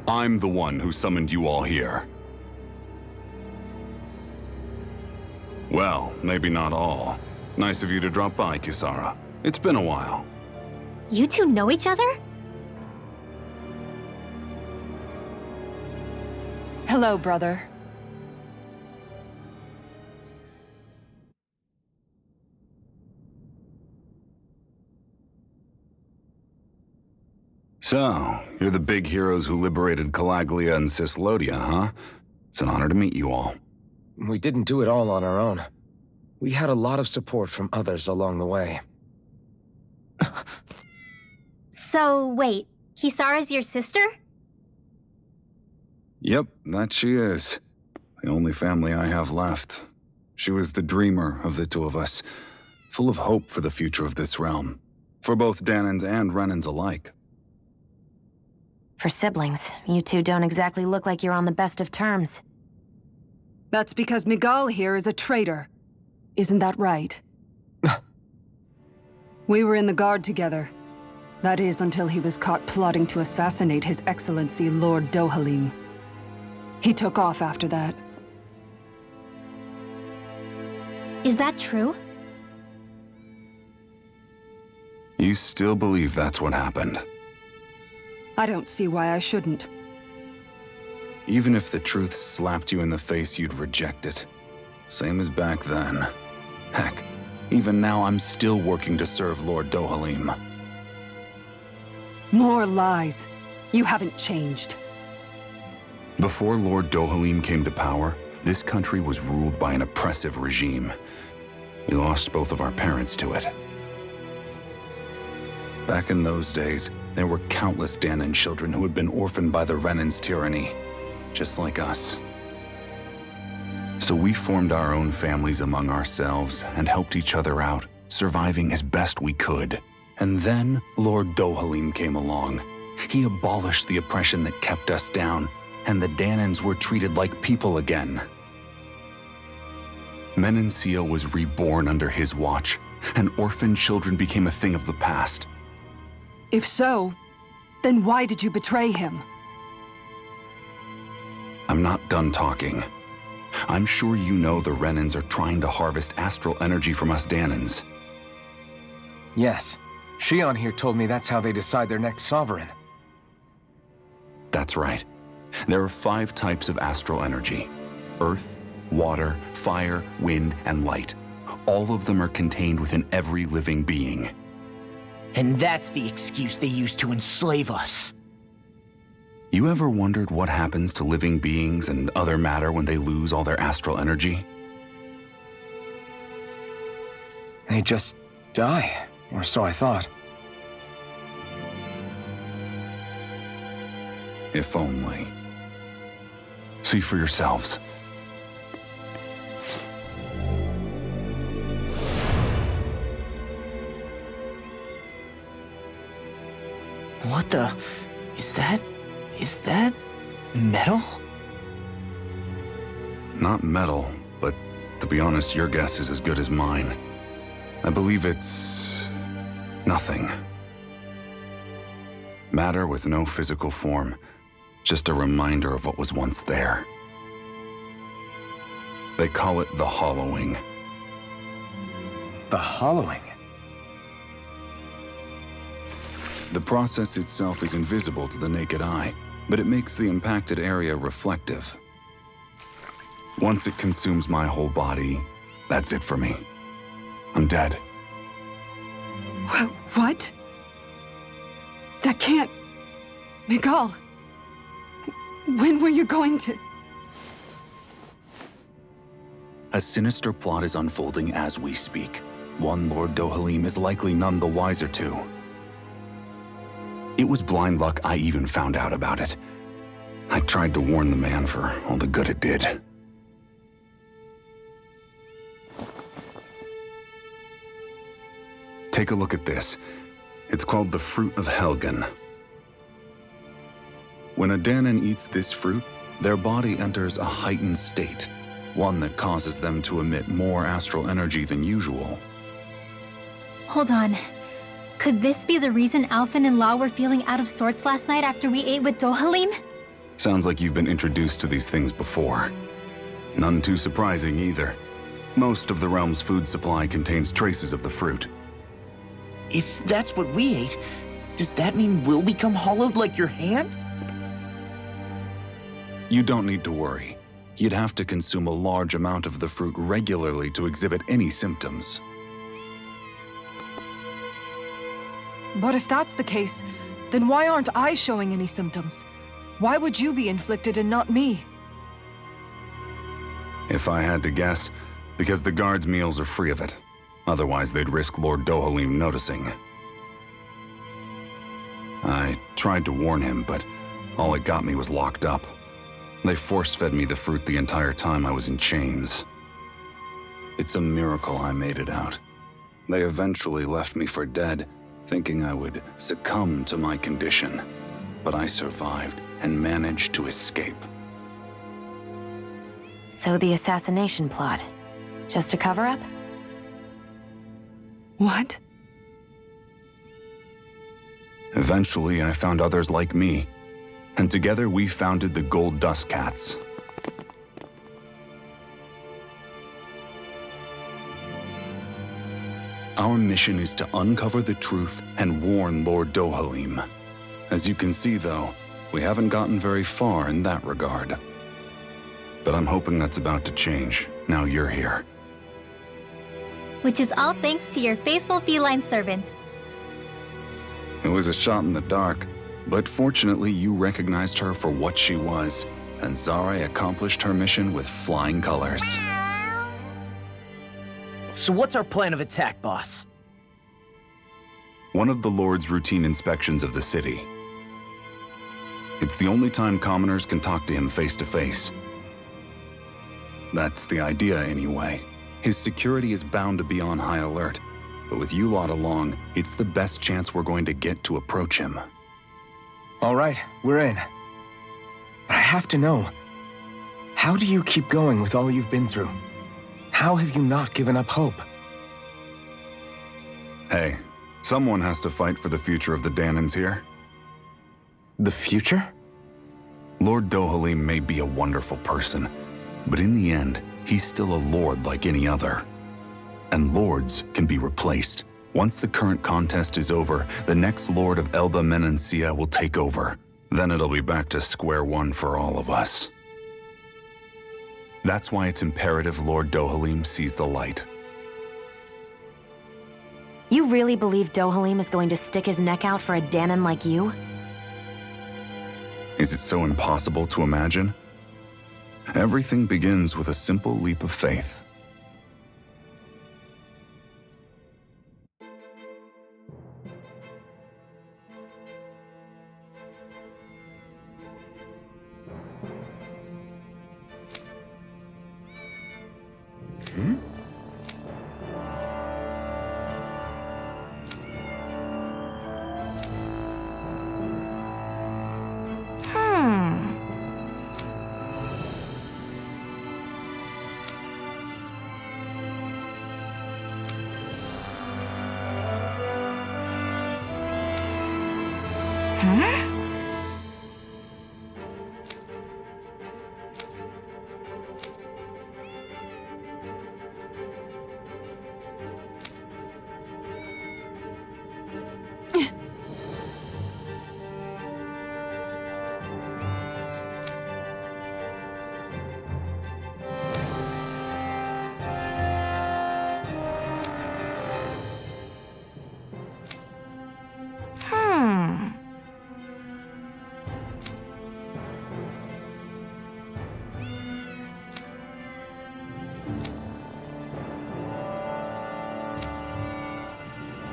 F: I'm the one who summoned you all here. Well, maybe not all. Nice of you to drop by, Kisara. It's been a while.
H: You two know each other?
I: Hello, brother.
F: So, you're the big heroes who liberated Calaglia and Cislodia, huh? It's an honor to meet you all.
C: We didn't do it all on our own. We had a lot of support from others along the way.
H: So, wait. Kisara's your sister?
F: Yep, that she is. The only family I have left. She was the dreamer of the two of us, full of hope for the future of this realm, for both Danans and Renans alike.
D: For siblings, you two don't exactly look like you're on the best of terms.
I: That's because Miguel here is a traitor. Isn't that right? We were in the Guard together. That is until he was caught plotting to assassinate His Excellency Lord Dohalim. He took off after that.
H: Is that true?
K: You still believe that's what happened?
I: I don't see why I shouldn't.
K: Even if the truth slapped you in the face, you'd reject it. Same as back then. Heck, even now I'm still working to serve Lord Dohalim.
I: More lies. You haven't changed.
K: Before Lord Dohalim came to power, this country was ruled by an oppressive regime. We lost both of our parents to it. Back in those days, there were countless Danan children who had been orphaned by the Renan's tyranny, just like us. So we formed our own families among ourselves and helped each other out, surviving as best we could. And then Lord Dohalim came along. He abolished the oppression that kept us down, and the Danans were treated like people again. Menencia was reborn under his watch, and orphan children became a thing of the past.
I: If so, then why did you betray him?
K: I'm not done talking. I'm sure you know the Renans are trying to harvest astral energy from us Danans.
C: Yes. Shion here told me that's how they decide their next sovereign.
K: That's right. There are 5 types of astral energy: earth, water, fire, wind, and light. All of them are contained within every living being.
B: And that's the excuse they use to enslave us.
K: You ever wondered what happens to living beings and other matter when they lose all their astral energy?
C: They just die, or so I thought.
K: If only. See for yourselves.
B: What the... Is that metal?
K: Not metal, but to be honest, your guess is as good as mine. I believe it's... nothing. Matter with no physical form. Just a reminder of what was once there. They call it the hollowing.
C: The hollowing?
K: The process itself is invisible to the naked eye, but it makes the impacted area reflective. Once it consumes my whole body, that's it for me. I'm dead.
I: What? That can't... Miguel, when were you going to...
K: A sinister plot is unfolding as we speak. One Lord Dohalim is likely none the wiser to. It was blind luck I even found out about it. I tried to warn the man for all the good it did. Take a look at this. It's called the Fruit of Helgen. When a Danan eats this fruit, their body enters a heightened state, one that causes them to emit more astral energy than usual.
H: Hold on. Could this be the reason Alphen and Law were feeling out of sorts last night after we ate with Dohalim?
K: Sounds like you've been introduced to these things before. None too surprising either. Most of the realm's food supply contains traces of the fruit.
B: If that's what we ate, does that mean we'll become hollowed like your hand?
K: You don't need to worry. You'd have to consume a large amount of the fruit regularly to exhibit any symptoms.
I: But if that's the case, then why aren't I showing any symptoms? Why would you be inflicted and not me?
K: If I had to guess, because the guards' meals are free of it. Otherwise, they'd risk Lord Dohalim noticing. I tried to warn him, but all it got me was locked up. They force-fed me the fruit the entire time I was in chains. It's a miracle I made it out. They eventually left me for dead, thinking I would succumb to my condition. But I survived and managed to escape.
D: So the assassination plot, just a cover-up?
I: What?
K: Eventually, I found others like me, and together we founded the Gold Dust Cats. Our mission is to uncover the truth and warn Lord Dohalim. As you can see, though, we haven't gotten very far in that regard. But I'm hoping that's about to change, now you're here.
H: Which is all thanks to your faithful feline servant.
K: It was a shot in the dark, but fortunately you recognized her for what she was, and Zare accomplished her mission with flying colors.
B: So what's our plan of attack, boss?
K: One of the Lord's routine inspections of the city. It's the only time commoners can talk to him face to face. That's the idea, anyway. His security is bound to be on high alert, but with you lot along, it's the best chance we're going to get to approach him.
L: All right, we're in. But I have to know, how do you keep going with all you've been through? How have you not given up hope?
K: Hey, someone has to fight for the future of the Danans here.
L: The future?
K: Lord Dohalim may be a wonderful person, but in the end, he's still a lord like any other. And lords can be replaced. Once the current contest is over, the next lord of Elba Menancia will take over. Then it'll be back to square one for all of us. That's why it's imperative Lord Dohalim sees the light.
D: You really believe Dohalim is going to stick his neck out for a Danan like you?
K: Is it so impossible to imagine? Everything begins with a simple leap of faith.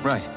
L: Right.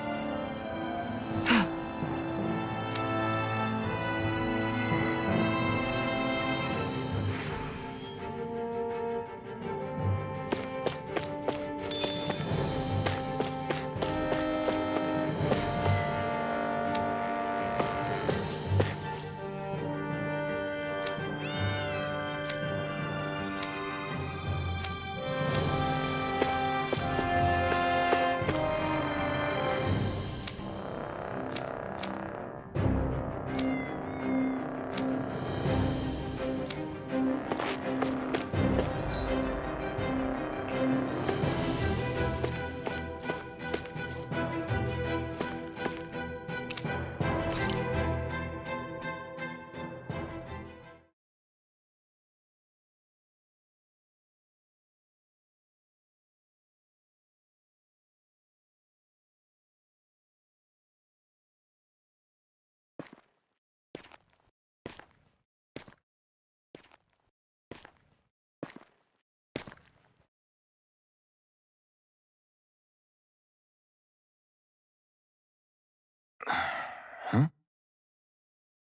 K: Huh?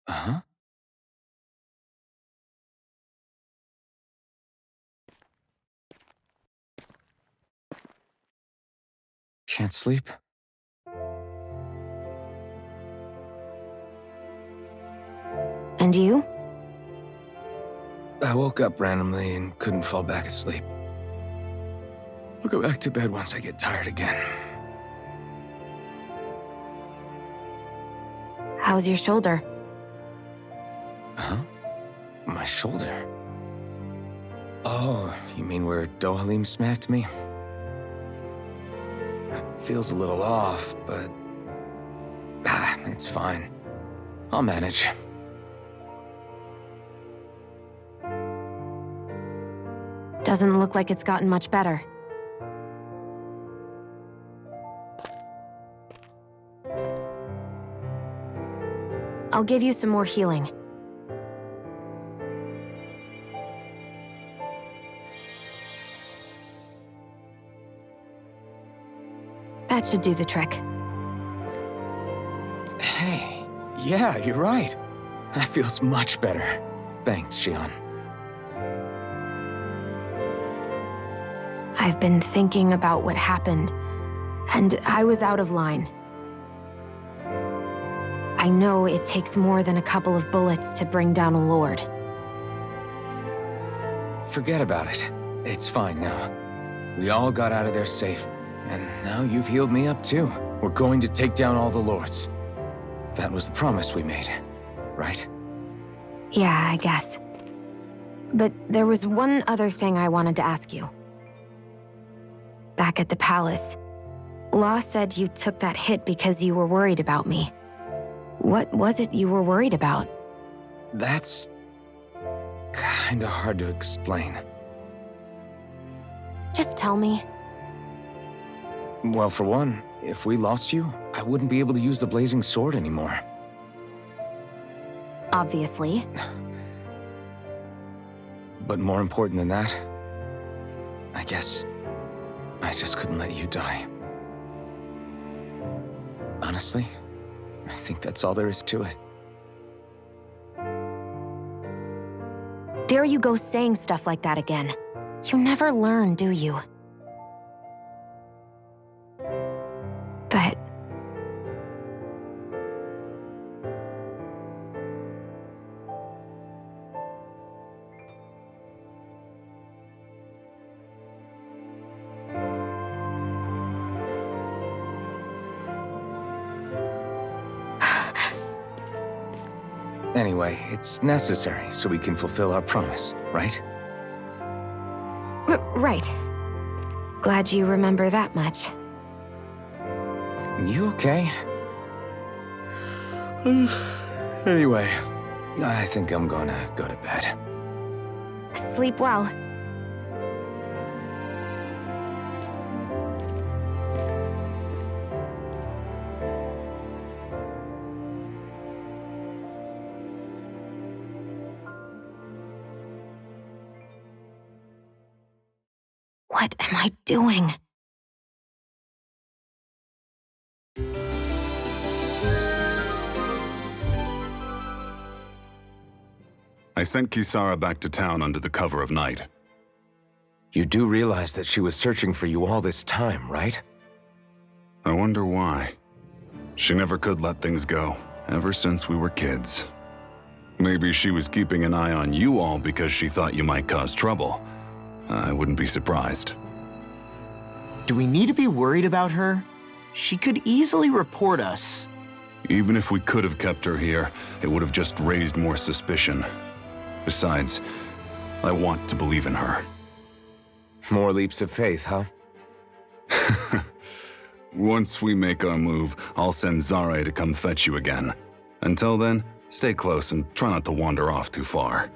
K: Uh-huh.
L: Can't sleep?
D: And you?
L: I woke up randomly and couldn't fall back asleep. I'll go back to bed once I get tired again.
D: How's your shoulder?
L: Huh? My shoulder? Oh, you mean where Dohalim smacked me? It feels a little off, but... it's fine. I'll manage.
D: Doesn't look like it's gotten much better. I'll give you some more healing. That should do the trick.
L: Hey, yeah, you're right. That feels much better. Thanks, Xion.
D: I've been thinking about what happened, and I was out of line. I know it takes more than a couple of bullets to bring down a lord.
L: Forget about it. It's fine now. We all got out of there safe, and now you've healed me up too. We're going to take down all the lords. That was the promise we made, right?
D: Yeah, I guess. But there was one other thing I wanted to ask you. Back at the palace, Law said you took that hit because you were worried about me. What was it you were worried about?
L: That's... kinda hard to explain.
D: Just tell me.
L: Well, for one, if we lost you, I wouldn't be able to use the blazing sword anymore.
D: Obviously.
L: But more important than that, I guess I just couldn't let you die. Honestly, I think that's all there is to it.
D: There you go saying stuff like that again. You never learn, do you? But...
L: Anyway, it's necessary so we can fulfill our promise, right?
D: Right. Glad you remember that much.
L: You okay? Anyway, I think I'm gonna go to bed.
D: Sleep well. What am I doing?
K: I sent Kisara back to town under the cover of night.
L: You do realize that she was searching for you all this time, right?
K: I wonder why. She never could let things go, ever since we were kids. Maybe she was keeping an eye on you all because she thought you might cause trouble. I wouldn't be surprised.
B: Do we need to be worried about her? She could easily report us.
K: Even if we could have kept her here, it would have just raised more suspicion. Besides, I want to believe in her.
L: More leaps of faith, huh?
K: Once we make our move, I'll send Zare to come fetch you again. Until then, stay close and try not to wander off too far.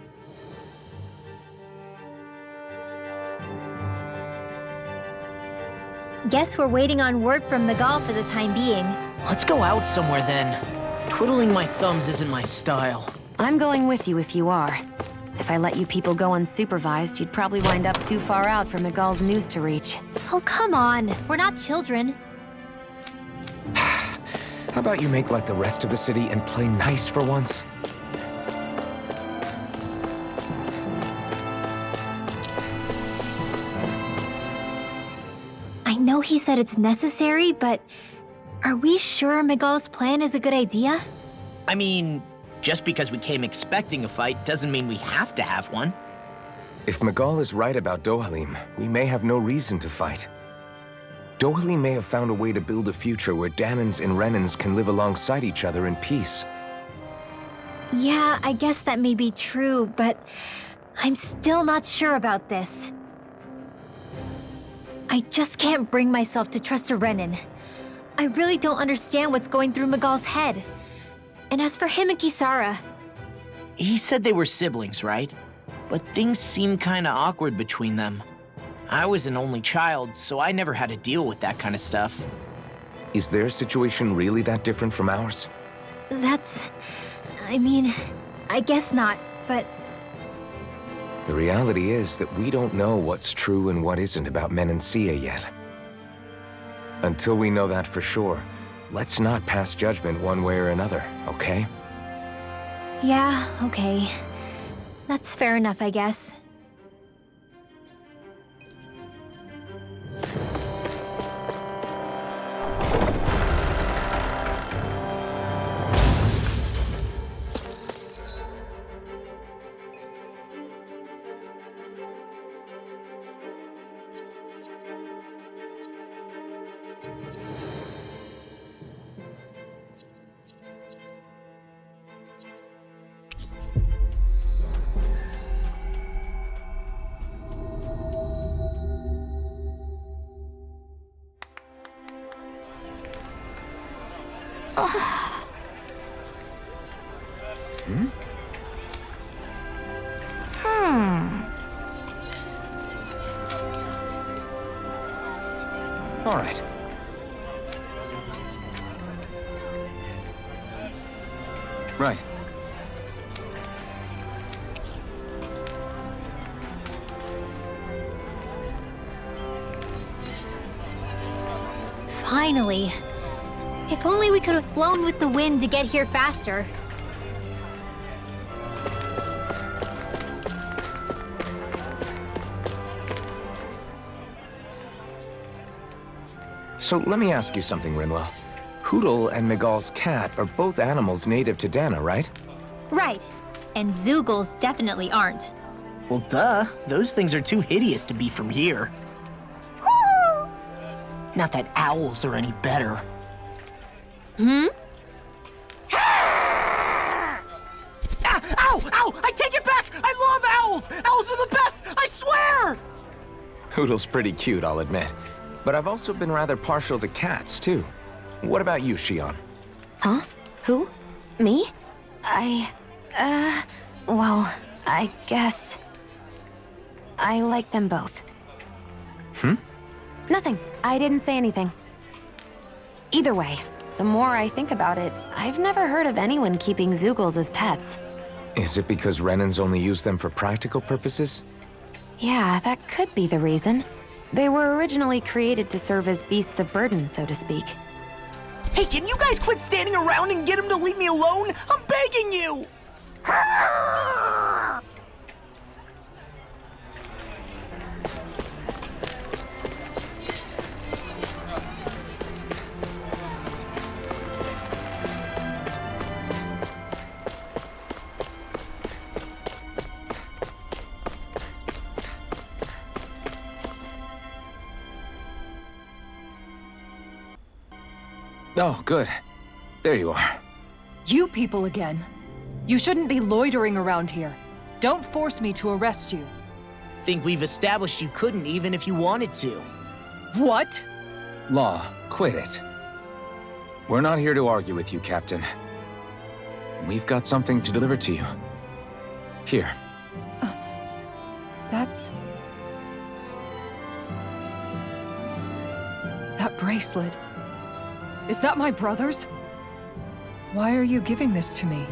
H: Guess we're waiting on word from Miguel for the time being.
B: Let's go out somewhere then. Twiddling my thumbs isn't my style.
D: I'm going with you if you are. If I let you people go unsupervised, you'd probably wind up too far out for Miguel's news to reach.
H: Oh, come on. We're not children.
L: How about you make like the rest of the city and play nice for once?
H: I know he said it's necessary, but are we sure Miguel's plan is a good idea?
B: I mean, just because we came expecting a fight doesn't mean we have to have one.
L: If Miguel is right about Dohalim, we may have no reason to fight. Dohalim may have found a way to build a future where Danans and Renans can live alongside each other in peace.
H: Yeah, I guess that may be true, but I'm still not sure about this. I just can't bring myself to trust a Renin. I really don't understand what's going through Miguel's head. And as for him and Kisara...
B: He said they were siblings, right? But things seemed kinda awkward between them. I was an only child, so I never had to deal with that kind of stuff.
C: Is their situation really that different from ours?
H: That's... I mean, I guess not, but...
C: The reality is that we don't know what's true and what isn't about Menancia yet. Until we know that for sure, let's not pass judgment one way or another, okay?
H: Yeah, okay. That's fair enough, I guess.
L: All right. Right.
H: Finally. If only we could have flown with the wind to get here faster.
C: So let me ask you something, Rinwell. Hootle and Miguel's cat are both animals native to Dana, right?
H: Right. And Zoogles definitely aren't.
B: Well, duh. Those things are too hideous to be from here. Not that owls are any better.
H: Hmm?
B: Ah! Ow! Ow! I take it back! I love owls! Owls are the best! I swear!
C: Hootle's pretty cute, I'll admit. But I've also been rather partial to cats, too. What about you, Shion?
D: Huh? Who? Me? Well, I guess... I like them both. Nothing. I didn't say anything. Either way, the more I think about it, I've never heard of anyone keeping Zoogles as pets.
C: Is it because Renans only use them for practical purposes?
D: Yeah, that could be the reason. They were originally created to serve as beasts of burden, so to speak.
B: Hey, can you guys quit standing around and get him to leave me alone? I'm begging you!
L: Oh, good. There you are.
I: You people again. You shouldn't be loitering around here. Don't force me to arrest you.
B: Think we've established you couldn't even if you wanted to.
I: What?
L: Law, quit it. We're not here to argue with you, Captain. We've got something to deliver to you. Here.
I: That's... That bracelet. Is that my brother's? Why are you giving this to me?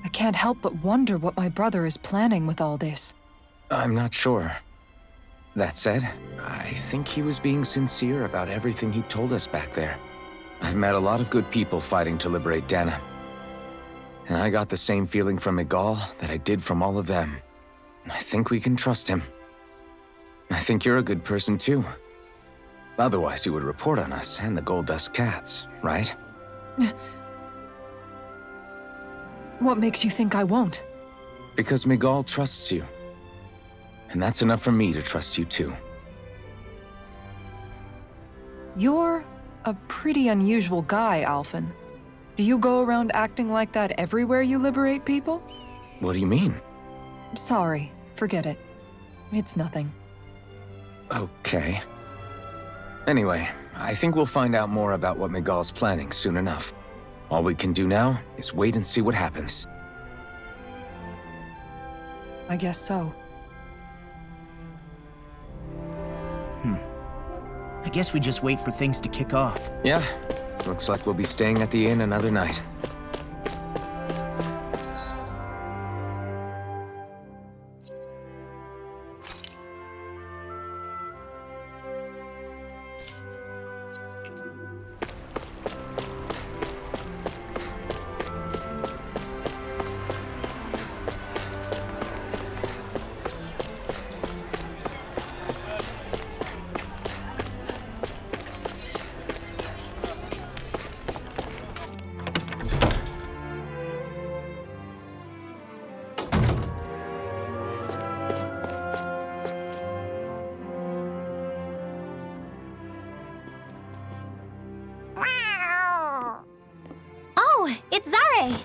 I: I can't help but wonder what my brother is planning with all this.
L: I'm not sure. That said, I think he was being sincere about everything he told us back there. I've met a lot of good people fighting to liberate Dana. And I got the same feeling from Miguel that I did from all of them. I think we can trust him. I think you're a good person too. Otherwise, you would report on us and the Gold Dust Cats, right?
I: What makes you think I won't?
L: Because Miguel trusts you. And that's enough for me to trust you too.
I: You're a pretty unusual guy, Alphen. Do you go around acting like that everywhere you liberate people?
L: What do you mean?
I: Sorry, forget it. It's nothing.
L: Okay. Anyway, I think we'll find out more about what Miguel's planning soon enough. All we can do now is wait and see what happens.
I: I guess so.
B: I guess we just wait for things to kick off.
L: Yeah, looks like we'll be staying at the inn another night.
H: Oh, it's Zare!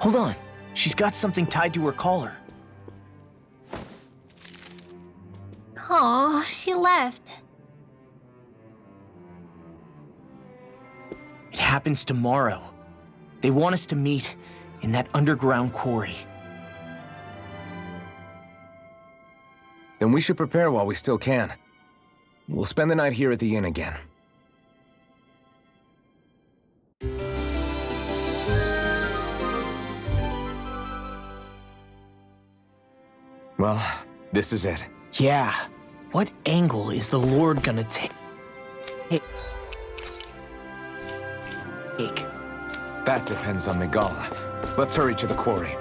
B: Hold on. She's got something tied to her collar.
H: Oh, she left.
B: It happens tomorrow. They want us to meet in that underground quarry.
L: Then we should prepare while we still can. We'll spend the night here at the inn again. Well, this is it.
B: Yeah. What angle is the Lord gonna take?
L: That depends on Miguel. Let's hurry to the quarry.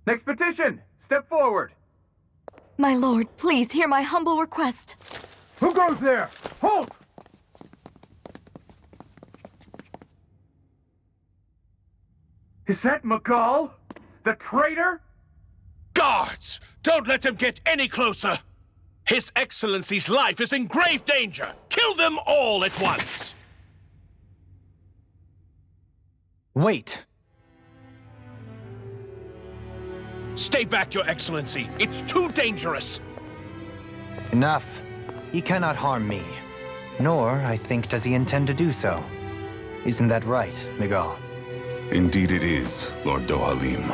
E: Next petition! Step forward!
M: My lord, please hear my humble request.
E: Who goes there? Halt! Is that Miguel? The traitor?
N: Guards! Don't let them get any closer! His Excellency's life is in grave danger! Kill them all at once!
J: Wait!
N: Stay back, Your Excellency! It's too dangerous!
J: Enough. He cannot harm me. Nor, I think, does he intend to do so. Isn't that right, Miguel?
K: Indeed it is, Lord Dohalim.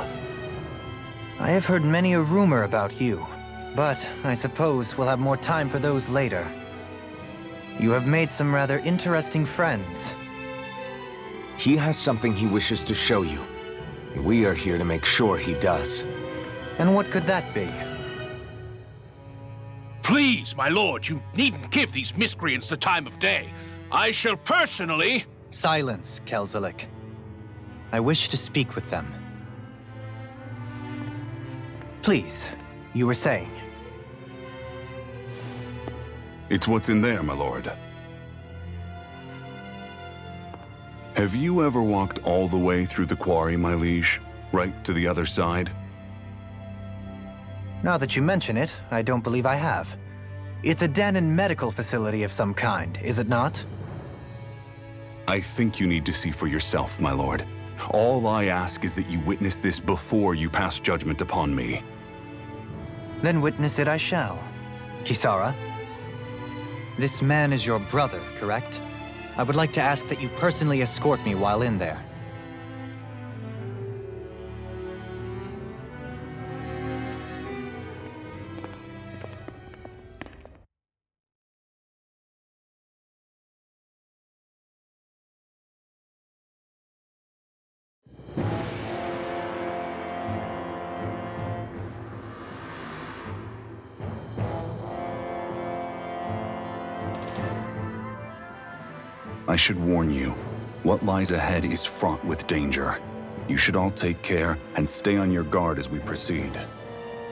J: I have heard many a rumor about you, but I suppose we'll have more time for those later. You have made some rather interesting friends.
L: He has something he wishes to show you. We are here to make sure he does.
J: And what could that be?
N: Please, my lord, you needn't give these miscreants the time of day. I shall personally...
J: Silence, Kelzelik. I wish to speak with them. Please, you were saying.
K: It's what's in there, my lord. Have you ever walked all the way through the quarry, my liege? Right to the other side?
J: Now that you mention it, I don't believe I have. It's a den and medical facility of some kind, is it not?
K: I think you need to see for yourself, my lord. All I ask is that you witness this before you pass judgment upon me.
J: Then witness it I shall. Kisara, this man is your brother, correct? I would like to ask that you personally escort me while in there.
K: I should warn you, what lies ahead is fraught with danger. You should all take care and stay on your guard as we proceed.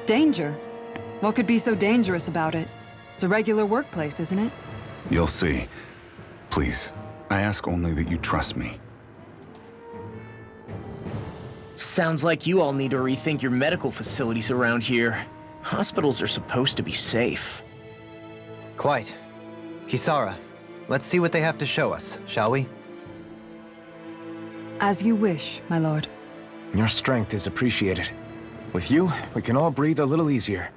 I: Danger? What could be so dangerous about it? It's a regular workplace, isn't it?
K: You'll see. Please, I ask only that you trust me.
B: Sounds like you all need to rethink your medical facilities around here. Hospitals are supposed to be safe.
J: Quite. Kisara, let's see what they have to show us, shall we?
I: As you wish, my lord.
L: Your strength is appreciated. With you, we can all breathe a little easier.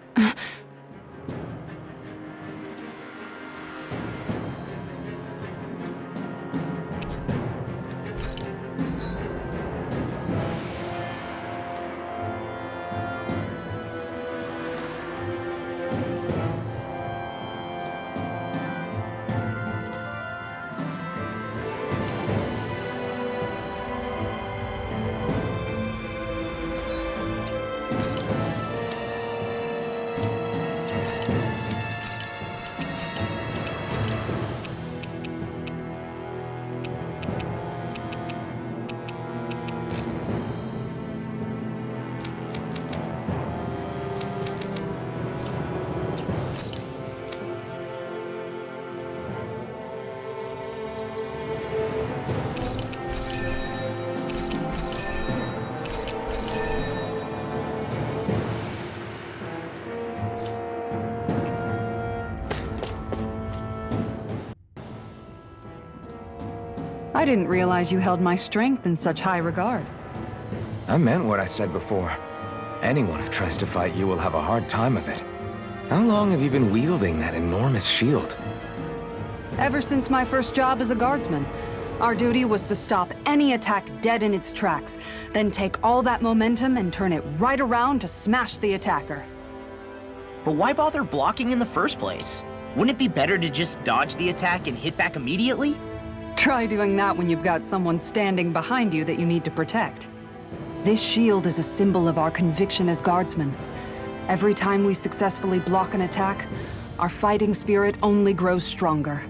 I: I didn't realize you held my strength in such high regard.
L: I meant what I said before. Anyone who tries to fight you will have a hard time of it. How long have you been wielding that enormous shield?
I: Ever since my first job as a guardsman. Our duty was to stop any attack dead in its tracks, then take all that momentum and turn it right around to smash the attacker.
B: But why bother blocking in the first place? Wouldn't it be better to just dodge the attack and hit back immediately?
I: Try doing that when you've got someone standing behind you that you need to protect. This shield is a symbol of our conviction as guardsmen. Every time we successfully block an attack, our fighting spirit only grows stronger.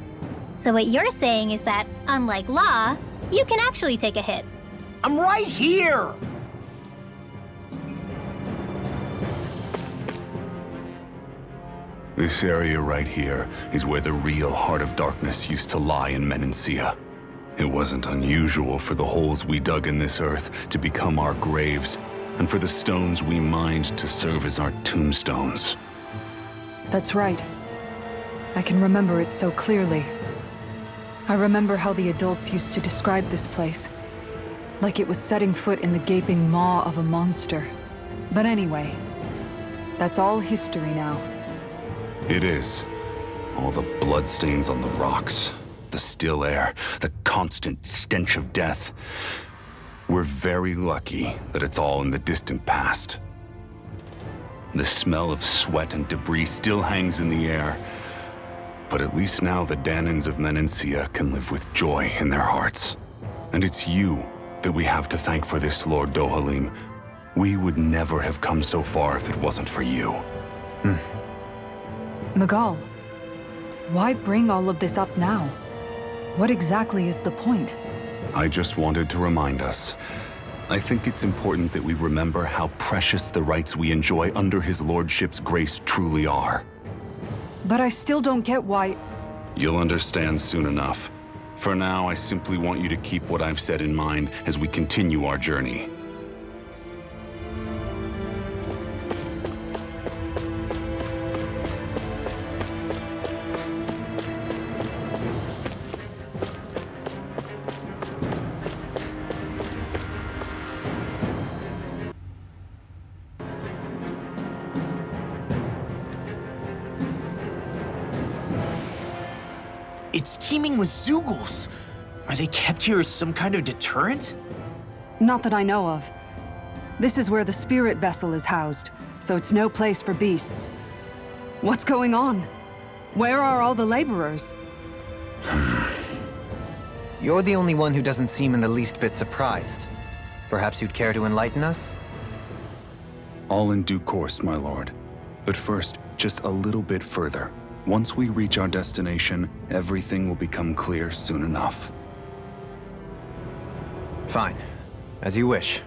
H: So what you're saying is that, unlike Law, you can actually take a hit.
B: I'm right here!
K: This area right here is where the real Heart of Darkness used to lie in Menancia. It wasn't unusual for the holes we dug in this earth to become our graves, and for the stones we mined to serve as our tombstones.
I: That's right. I can remember it so clearly. I remember how the adults used to describe this place. Like it was setting foot in the gaping maw of a monster. But anyway, that's all history now.
K: It is. All the bloodstains on the rocks, the still air, the constant stench of death. We're very lucky that it's all in the distant past. The smell of sweat and debris still hangs in the air, but at least now the Danans of Menancia can live with joy in their hearts. And it's you that we have to thank for this, Lord Dohalim. We would never have come so far if it wasn't for you.
I: Magal, why bring all of this up now? What exactly is the point?
K: I just wanted to remind us. I think it's important that we remember how precious the rights we enjoy under his lordship's grace truly are.
I: But I still don't get why...
K: You'll understand soon enough. For now, I simply want you to keep what I've said in mind as we continue our journey.
B: It's teeming with Zeugles. Are they kept here as some kind of deterrent?
I: Not that I know of. This is where the spirit vessel is housed, so it's no place for beasts. What's going on? Where are all the laborers?
J: You're the only one who doesn't seem in the least bit surprised. Perhaps you'd care to enlighten us?
K: All in due course, my lord. But first, just a little bit further. Once we reach our destination, everything will become clear soon enough.
J: Fine. As you wish.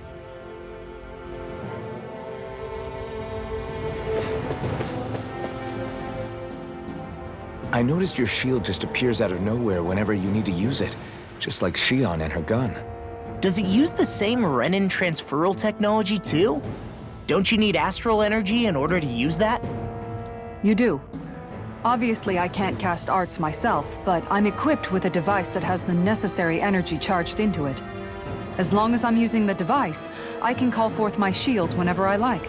C: I noticed your shield just appears out of nowhere whenever you need to use it, just like Shion and her gun.
B: Does it use the same Renin transferal technology too? Don't you need astral energy in order to use that?
I: You do. Obviously, I can't cast arts myself, but I'm equipped with a device that has the necessary energy charged into it. As long as I'm using the device, I can call forth my shield whenever I like.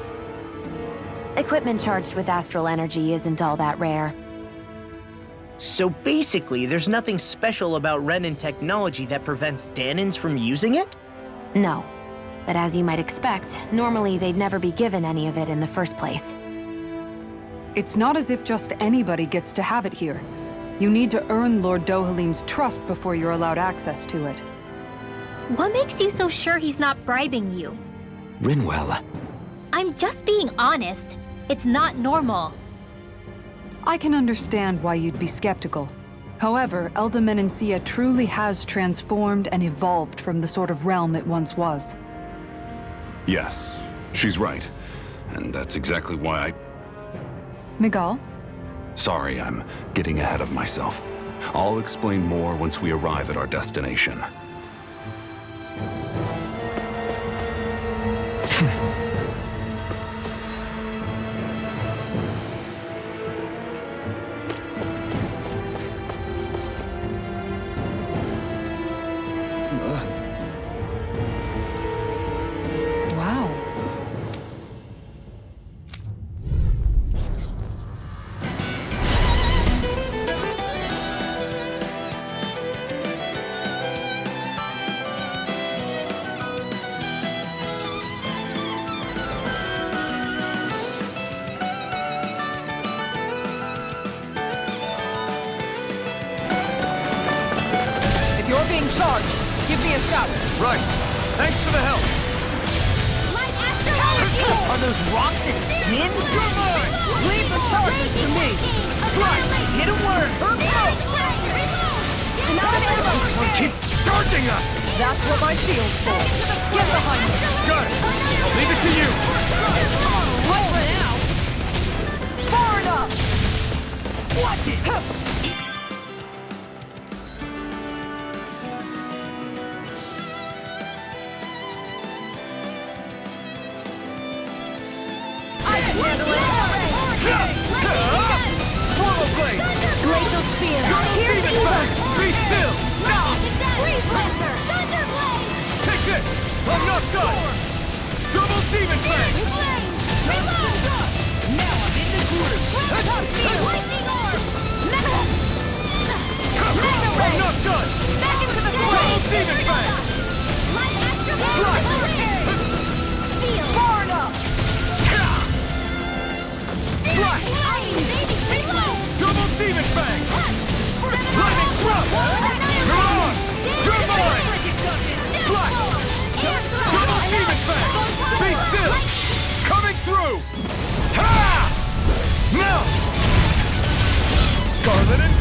D: Equipment charged with astral energy isn't all that rare.
B: So basically, there's nothing special about Renin technology that prevents Danans from using it?
D: No. But as you might expect, normally they'd never be given any of it in the first place.
I: It's not as if just anybody gets to have it here. You need to earn Lord Dohalim's trust before you're allowed access to it.
H: What makes you so sure he's not bribing you?
C: Rinwell.
H: I'm just being honest. It's not normal.
I: I can understand why you'd be skeptical. However, Elda Menancia truly has transformed and evolved from the sort of realm it once was.
K: Yes, she's right. And that's exactly why I...
I: Miguel?
K: Sorry, I'm getting ahead of myself. I'll explain more once we arrive at our destination.
I: Wow.
E: If you're being charged, give me a shout.
L: Right. Thanks for the help.
B: Are those rocks and skin?
E: Leave the charges to me.
B: Right, hit a word!
L: This one keeps charging us!
E: That's what my shield's for. Get behind me.
L: Got it. I'll leave it to you.
E: Roll it out. Far enough.
B: Watch it!
L: Swallow blade!
A: Glacial spear. Here's the
L: Be still!
A: Freeze Lancer. Thunder blade.
L: Take this! I'm not done! Double demon fang!
A: Reload. Now I'm in the groove. Lightning orb.
L: I'm not done!
A: Back into the
L: Double
A: fray.
L: demon fang!
A: Light astral.
E: Slash! Double Demon Fang! Lightning Thrust! You're on! You're mine! Slash! Double Demon Fang! Be still! Coming through! Ha! Now! Scarlet and...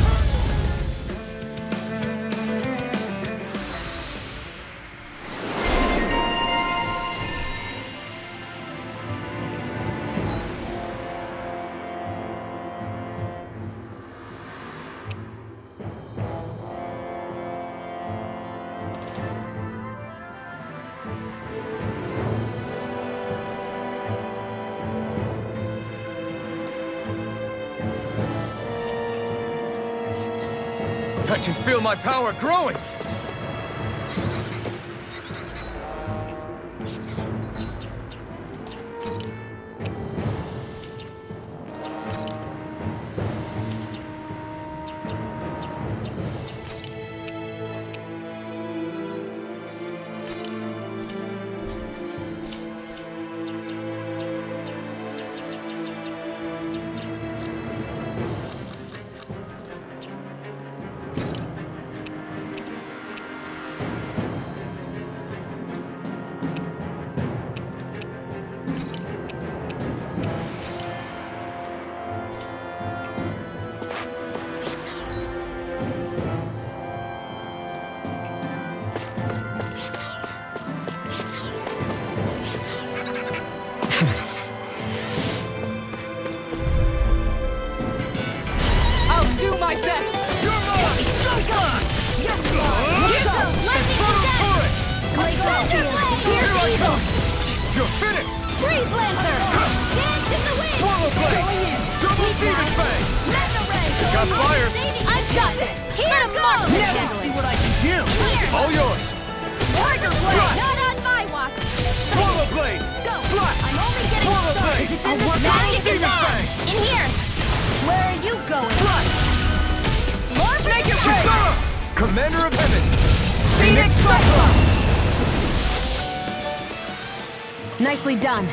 E: I can feel my power growing! You're finished!
A: Freeze Lancer! Dance in the wind!
E: Swallow Blade!
A: Going in!
E: Double Demon Fang!
A: Mega Ray!
E: Got fires!
A: I've got this! Here to mark the
B: Now we'll see what I can do!
A: Here!
E: All yours!
A: Tiger Blade! Not on my watch!
E: Swallow Blade!
A: Go!
E: Slash!
A: I'm only getting
E: Swallow
A: started!
E: Blade!
A: I'll work
E: Double Demon
A: on!
E: Fang!
A: In here! Where are you going?
E: Slash!
A: More
E: Make it
A: Blade!
E: rain! Commander of Heaven!
A: Phoenix Cyclone!
D: Nicely done.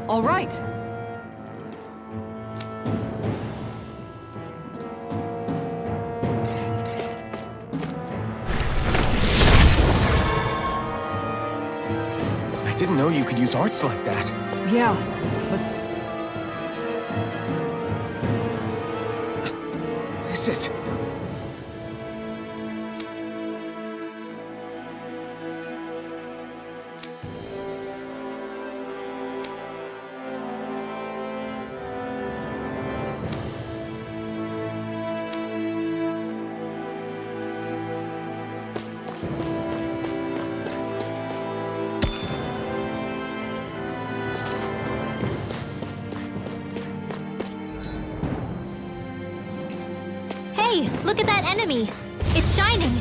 I: All right.
L: I didn't know you could use arts like that.
I: Yeah, but
L: This is...
H: Hey, look at that enemy. It's shining.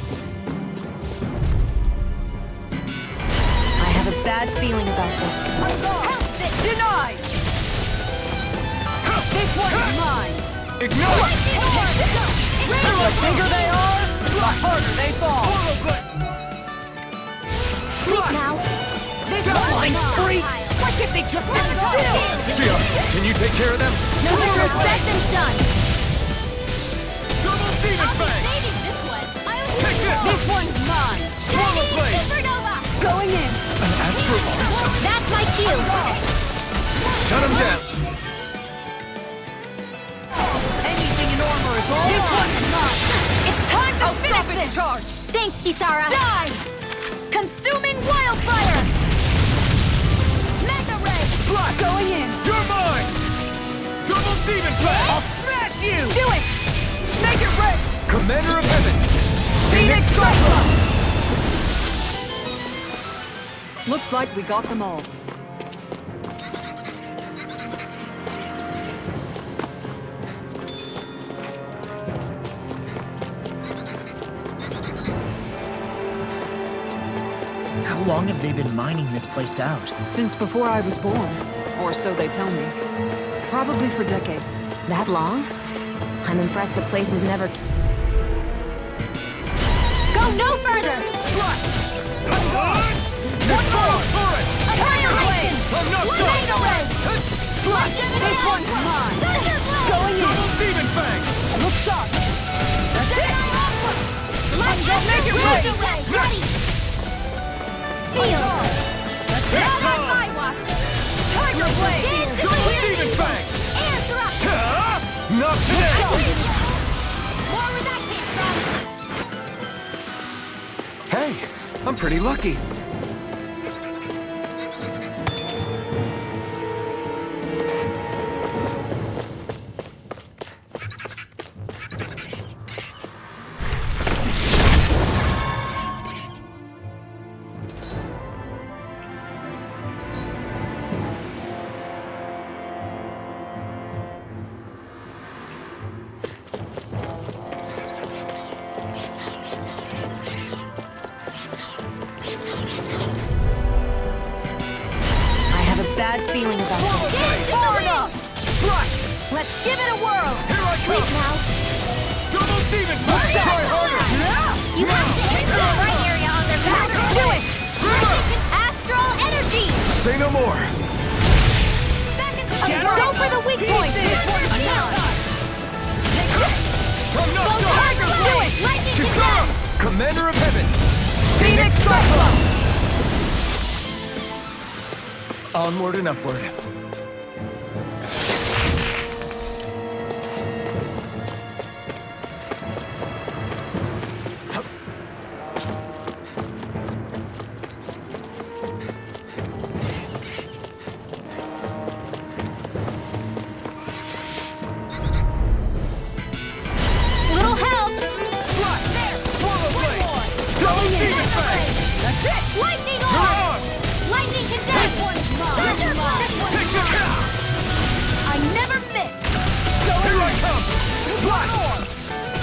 D: I have a bad feeling about this.
A: Denied! This one's mine!
E: Ignore!
A: The bigger they are, the harder they fall!
H: Sleep now.
A: This one's mine! Why can't they just sit still?
E: Sia, can you take care of them?
H: No sooner said than done.
E: Double Demon Fang!
A: Saving this one!
E: Take this!
A: This one's mine!
E: Swallow Blade!
A: Supernova!
I: going in.
E: An Astro Art!
H: That's my cue.
E: Shut him down!
A: Anything in armor is all This one's mine! It's time to finish this! Charge!
H: Thanks, Kisara.
A: Die! Consuming wildfire! Mega Ray!
E: Slash!
A: Going in!
E: You're mine! Double Demon Fang!
A: I'll smash you!
H: Do it!
A: Make it red!
E: Commander of Heaven!
A: Phoenix Cyclone!
I: Looks like we got them all.
B: How long have they been mining this place out?
I: Since before I was born. Or so they tell me. Probably for decades.
D: That long? I'm impressed the place has never...
A: Go no further!
E: One more!
A: Attack your blade!
E: I'm not
A: One
E: done!
A: angle leg!
E: Slash! This one's mine!
A: Going in!
E: Demon Fang! Look sharp! That's it!
A: Let's
E: make it right!
A: Ready! Seal!
E: That's it!
A: Not on my watch!
E: Tiger Blade! Double Demon Fang!
A: And thrust!
E: Not today!
A: More where that came from!
L: Hey, I'm pretty lucky.
D: Bad feeling about this.
E: Far enough! Slash!
A: Let's give it a whirl!
E: Here I come!
A: Wait now!
E: Double Demon Fang! Try harder!
A: You have to hit the right area on their back! Do it! Astral energy!
L: Say no more.
A: Go for the weak point!
E: I'm not
A: Go
E: done!
A: Tiger! Do it! Lightning condemn!
L: Commander of Heaven.
E: Phoenix Cyclone!
L: Onward and upward.
A: Little help!
E: Swallow Blade! Double Demon Fang!
A: That's it! Lightning orb! Lightning condemn! This one's mine!
E: Take it!
A: I never miss!
E: Here I come! Slash!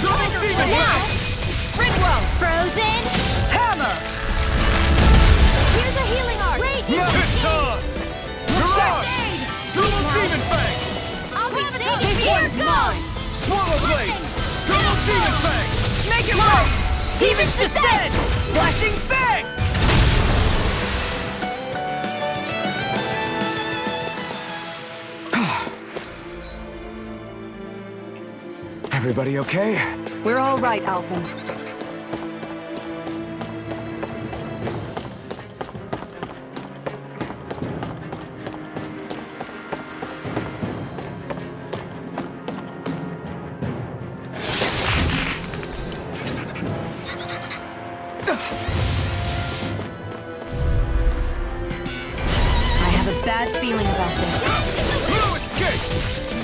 E: Double Demon
A: Now!
E: Fang!
A: Springwell! Frozen!
E: Hammer!
A: Here's a healing art!
E: Now it's on! Mirage! Double Demon Fang!
A: I'll be saving here! Go!
E: Swallow Blade! Double Demon Fang!
A: Make it right!
E: Demon's Descent! Flashing Fang!
L: Everybody okay?
I: We're all right, Alphen.
D: I have a bad feeling about this.
E: Blue Escape!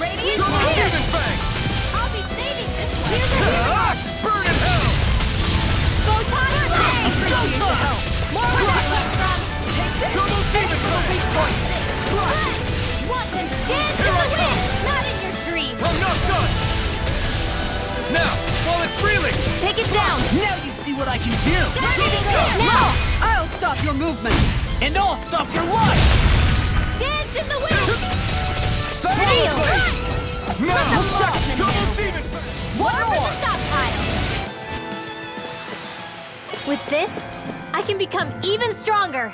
A: Radiant
E: Double
A: here!
E: Demon Fang!
A: I'll be saving this one! Here's a healing art!
E: Burn in hell!
A: Photon Ray! More where that came from! Take this!
E: Double Demon Fang!
A: What and dance in the wind! Not in your dream!
E: I'm not done! Now, while it's reeling!
A: Take it down!
B: Now you see what I can do!
A: Now!
I: I'll stop your movement!
B: And I'll stop your life!
A: Dance in the wind!
E: Swallow Blade! Now!
A: Sharpman
E: Double Demon Fang!
A: One more! Stockpile! With this, I can become even stronger!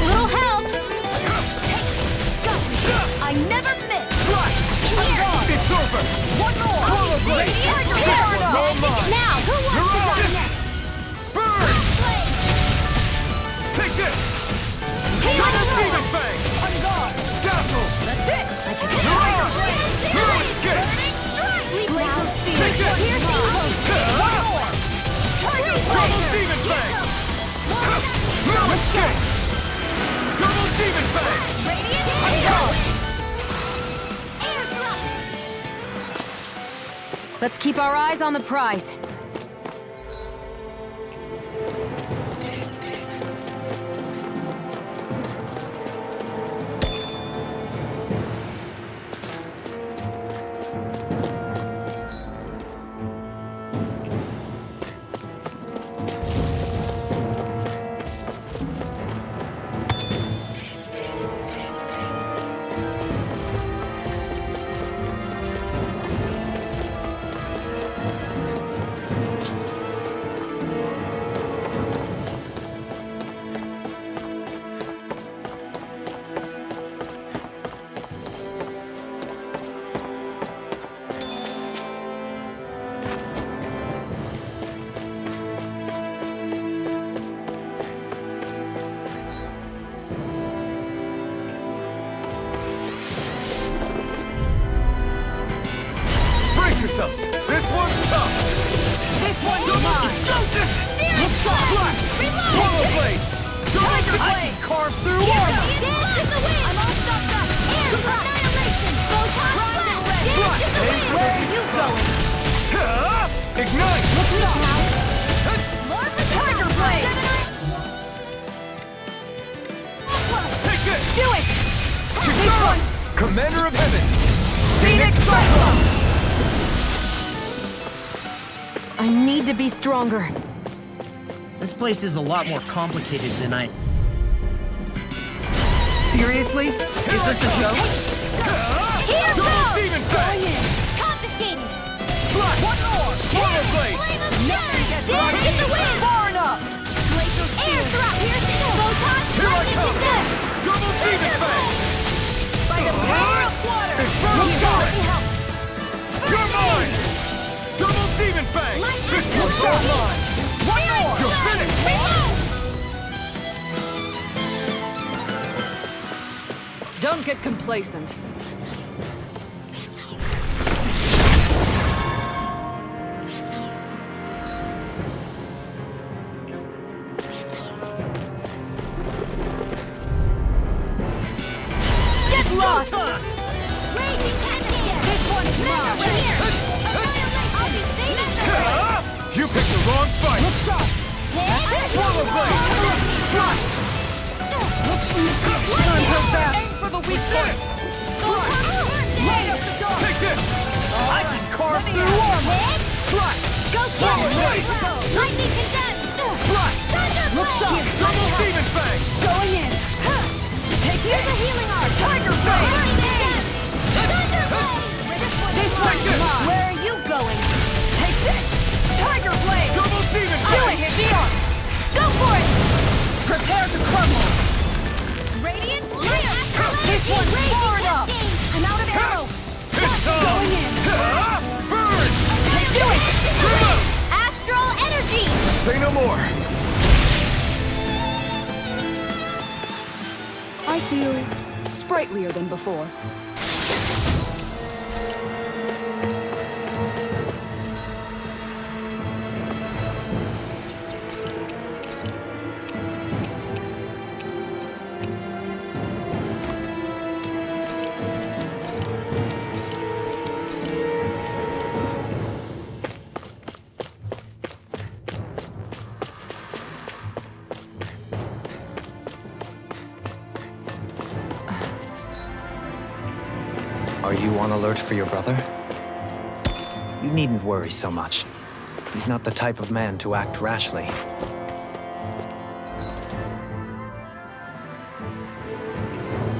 A: Little help! I never miss!
E: It's over!
A: One more!
E: Swallow Blade! All mine!
A: Now, who wants to
E: Mirage!
A: die next?
E: Burn! Take this! Double Demon Fang! Dazzle!
A: That's it! I can
E: Blue Escape! Take this! Double Demon Fang! Blue Escape! Double Demon Fang!
D: Let's keep our eyes on the prize.
E: Yourselves. This one's tough.
A: This one's mine.
E: Look shot. Flash. Swallow blade.
A: Tiger
E: I
A: blade.
E: can carve through armor.
A: Dance in the wind. I'm all stuffed up. Air annihilation. Photon blast. Dance in the wind. Where are you going?
E: Ignite.
A: Look shot. More for Tiger blade.
E: Take this.
A: Do it.
E: This one. Commander of Heaven.
A: Phoenix Cyclone.
D: I need to be stronger.
B: This place is a lot more complicated than I...
I: Seriously? Is this a joke?
A: Here goes!
E: Demon Fang.
A: Confiscated.
E: Flash. One more. Swallow blade.
A: Nothing gets right in the wind.
E: Far enough.
A: Air drop. Piercing photon.
E: Here I
A: Lightning
E: come.
A: descent.
E: Double Demon Fang.
A: By the power of water.
E: Infernal
A: Let
E: shot.
A: me help.
E: You're mine. Double Demon Fang. This one's all mine. One more. You're finished.
A: Reload.
I: Don't get complacent.
A: Get lost. Raging Cascade. This one's mine. I'll be saving the
E: You picked the wrong fight.
A: Look shot.
E: Swallow blade. Flash.
I: Turn her back.
E: Aim for the weak point.
A: Light up the door.
E: Take this. I can carve through armor. Flash.
A: Go
E: Swallow
A: get
E: blade.
A: it. Lightning condemned.
E: Flash.
A: Look shot.
E: Double Demon Fang.
A: Going in. Take Here's a healing art. Tiger blade. Thunder blade. This one's mine. Where are you going? Take this. Tiger blade.
E: Double Demon
A: Do
E: Fang.
A: it, Shion. Go for it. Prepare to crumble. Radiant clear. This one's far enough. I'm out of arrow.
E: It's on.
A: Going in.
E: Burn.
A: Do it. Astral energy.
E: Say no more.
I: I feel sprightlier than before.
J: Are you on alert for your brother? You needn't worry so much. He's not the type of man to act rashly.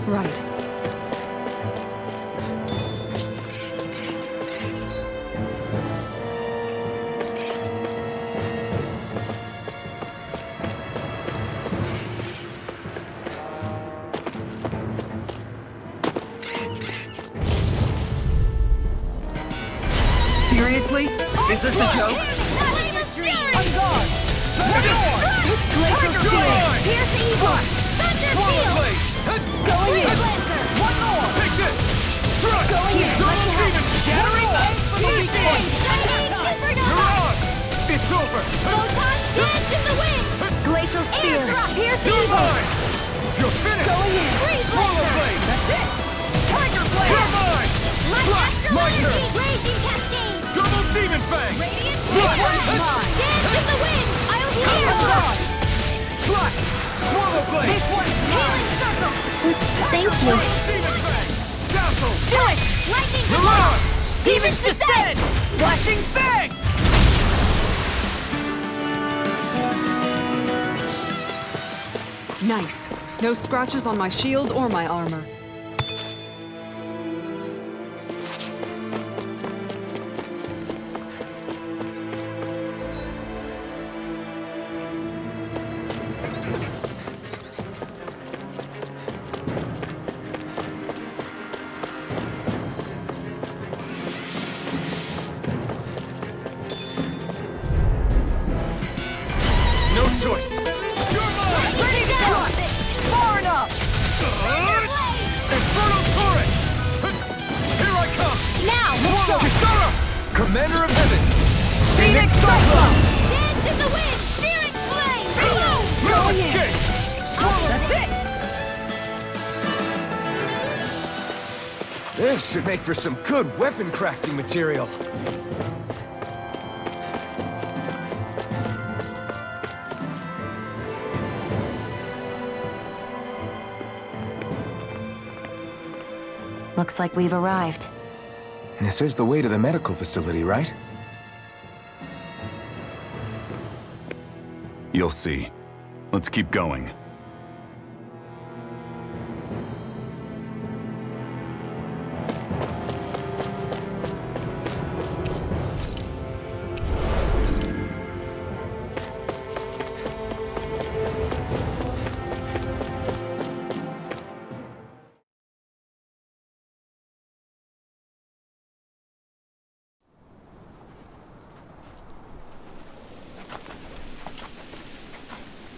I: Right. Seriously? Is this a joke?
A: On guard. Tiger blade. Pierce evil. Thunder field. Going in.
E: One more. Take this. Strike.
A: Going in.
E: Double Demon.
A: Shattering.
E: Piercing. You're on. It's over.
A: Photon dance in the wind.
D: Glacial spear.
A: Pierce
E: You're
A: evil.
E: mine. You're finished.
A: Going in. Freeze
E: Swallow
A: laser.
E: blade.
A: That's it. Tiger blade.
E: You're mine.
A: My
E: My turn.
A: raging cascade.
E: Double
A: mine! Dance in the wind! I'll heal!
E: Slash! Swallow blade!
A: This one's healing circle! Thank you!
E: Dazzle!
A: Do it! Lightning
E: Mirage!
A: Demons descend!
E: Flashing bang!
I: Nice. No scratches on my shield or my armor.
E: No choice! You're mine!
A: Ready down! Far enough!
E: Infernal turret! Here I come!
A: Now! Let's go!
E: Kisara! Commander of Heaven!
A: Phoenix Cyclone! Dance in the wind! Searing flame!
E: Brilliant!
A: That's it!
L: This should make for some good weapon crafting material.
D: Looks like we've arrived.
C: This is the way to the medical facility, right?
K: You'll see. Let's keep going.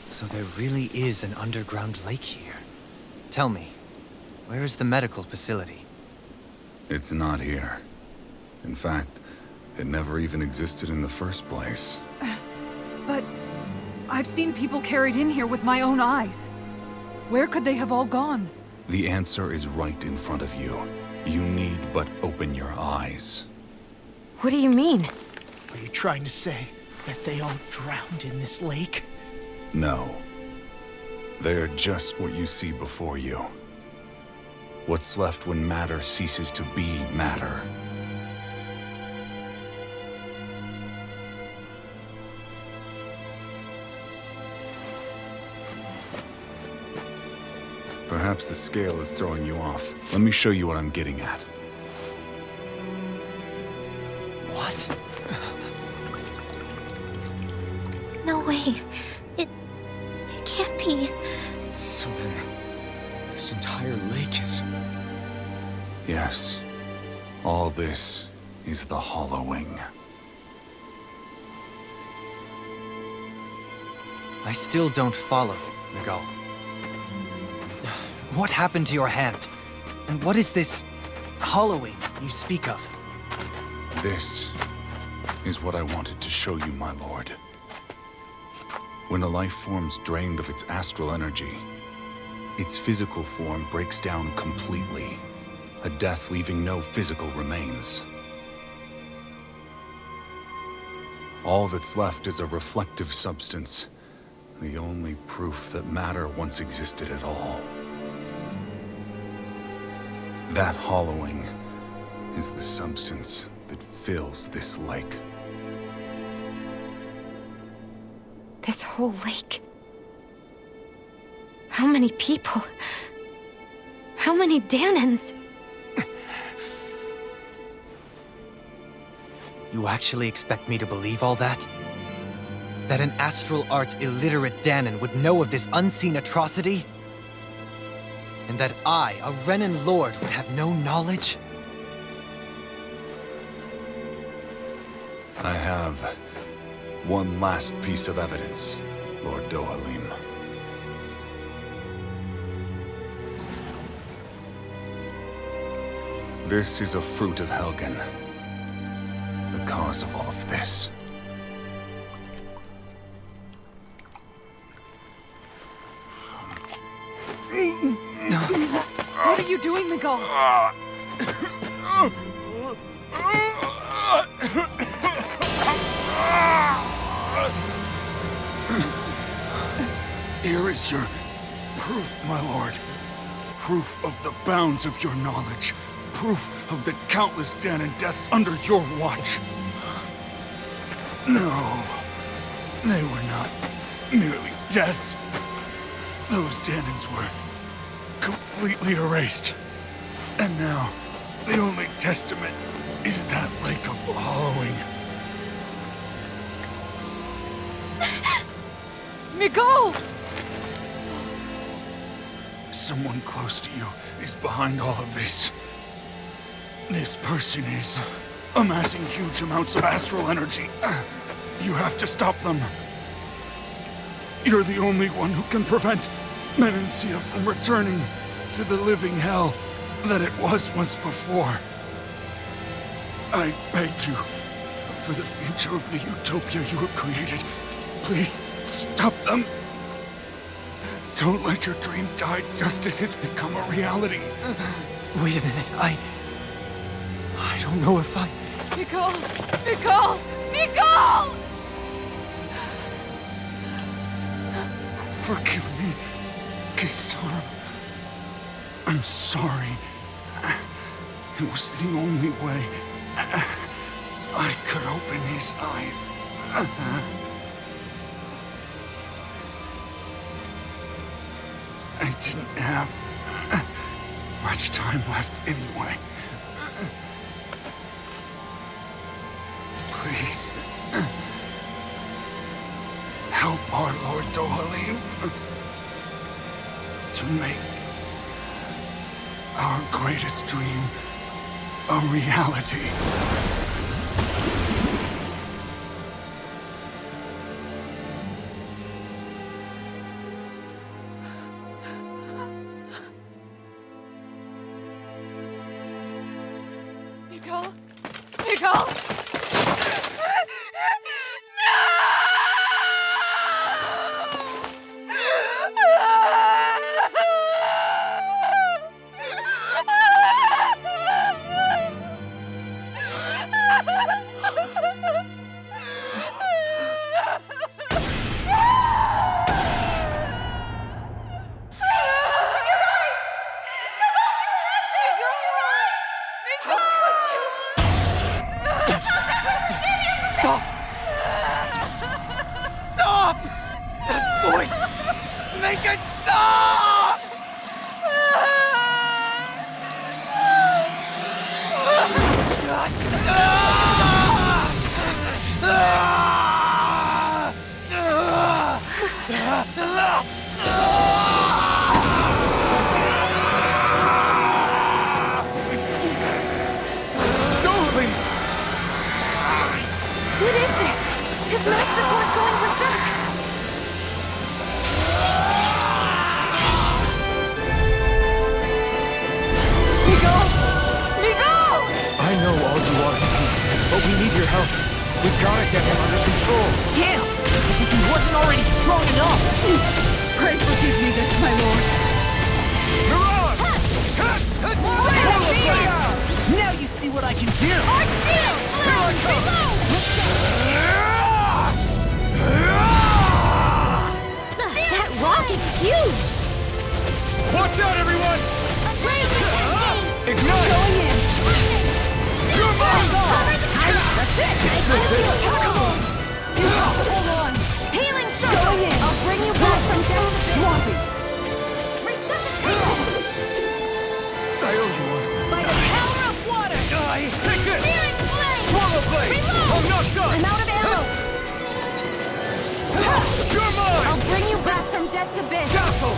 J: So there really is an underground lake here. Tell me, where is the medical facility?
K: It's not here. In fact, it never even existed in the first place.
I: But I've seen people carried in here with my own eyes. Where could they have all gone?
K: The answer is right in front of you. You need but open your eyes.
D: What do you mean?
B: Are you trying to say that they all drowned in this lake?
K: No. They are just what you see before you. What's left when matter ceases to be matter. Perhaps the scale is throwing you off. Let me show you what I'm getting at.
J: What?
H: No way. It can't be.
L: So then, this entire lake is...
K: Yes. All this is the hollowing.
J: I still don't follow, Miguel. What happened to your hand? And what is this hollowing you speak of?
K: This is what I wanted to show you, my lord. When a life form's drained of its astral energy, its physical form breaks down completely, a death leaving no physical remains. All that's left is a reflective substance, the only proof that matter once existed at all. That hollowing is the substance that fills this lake.
D: This whole lake. How many people? How many Danans?
J: You actually expect me to believe all that? That an astral arts illiterate Danan would know of this unseen atrocity? And that I, a Renan lord, would have no knowledge?
K: I have one last piece of evidence, Lord Dohalim. This is a fruit of Helgen, the cause of all of this.
I: What are you doing, Miguel?
K: Here is your proof, my lord. Proof of the bounds of your knowledge. Proof of the countless Danon deaths under your watch. No, they were not merely deaths. Those Danons were completely erased. And now, the only testament is that lake of hollowing.
I: Miguel!
K: Someone close to you is behind all of this. This person is amassing huge amounts of astral energy. You have to stop them. You're the only one who can prevent Menancia from returning to the living hell that it was once before. I beg you, for the future of the utopia you have created, please stop them. Don't let your dream die just as it's become a reality.
J: Wait a minute, I don't know if I...
I: Miguel! Miguel! Miguel!
K: Forgive me, Kisara. I'm sorry. It was the only way I could open his eyes. I didn't have much time left anyway. Please, help our Lord Dohalim to make our greatest dream a reality.
I: Miguel! Miguel! What is this? His master core is going berserk! Miguel! Miguel!
J: I know all you are is peace, but we need your help. We gotta get him under control.
B: Damn! If he wasn't already strong enough!
I: Pray forgive me this, my lord.
B: Now you see what I can do!
A: That rock is huge!
E: Watch out, everyone! Ignite!
A: Going in!
E: You're mine!
A: That's it! Hold on! Healing circle! Going in! I'll bring you back from death to swamping!
E: I owe you one.
A: By the power of water!
E: Take this!
A: Searing flame!
E: Swallow blade!
A: Reload!
E: I'm not done!
A: I'm out of ammo!
E: You're mine!
A: I'll bring you back from death's abyss!
E: Castle!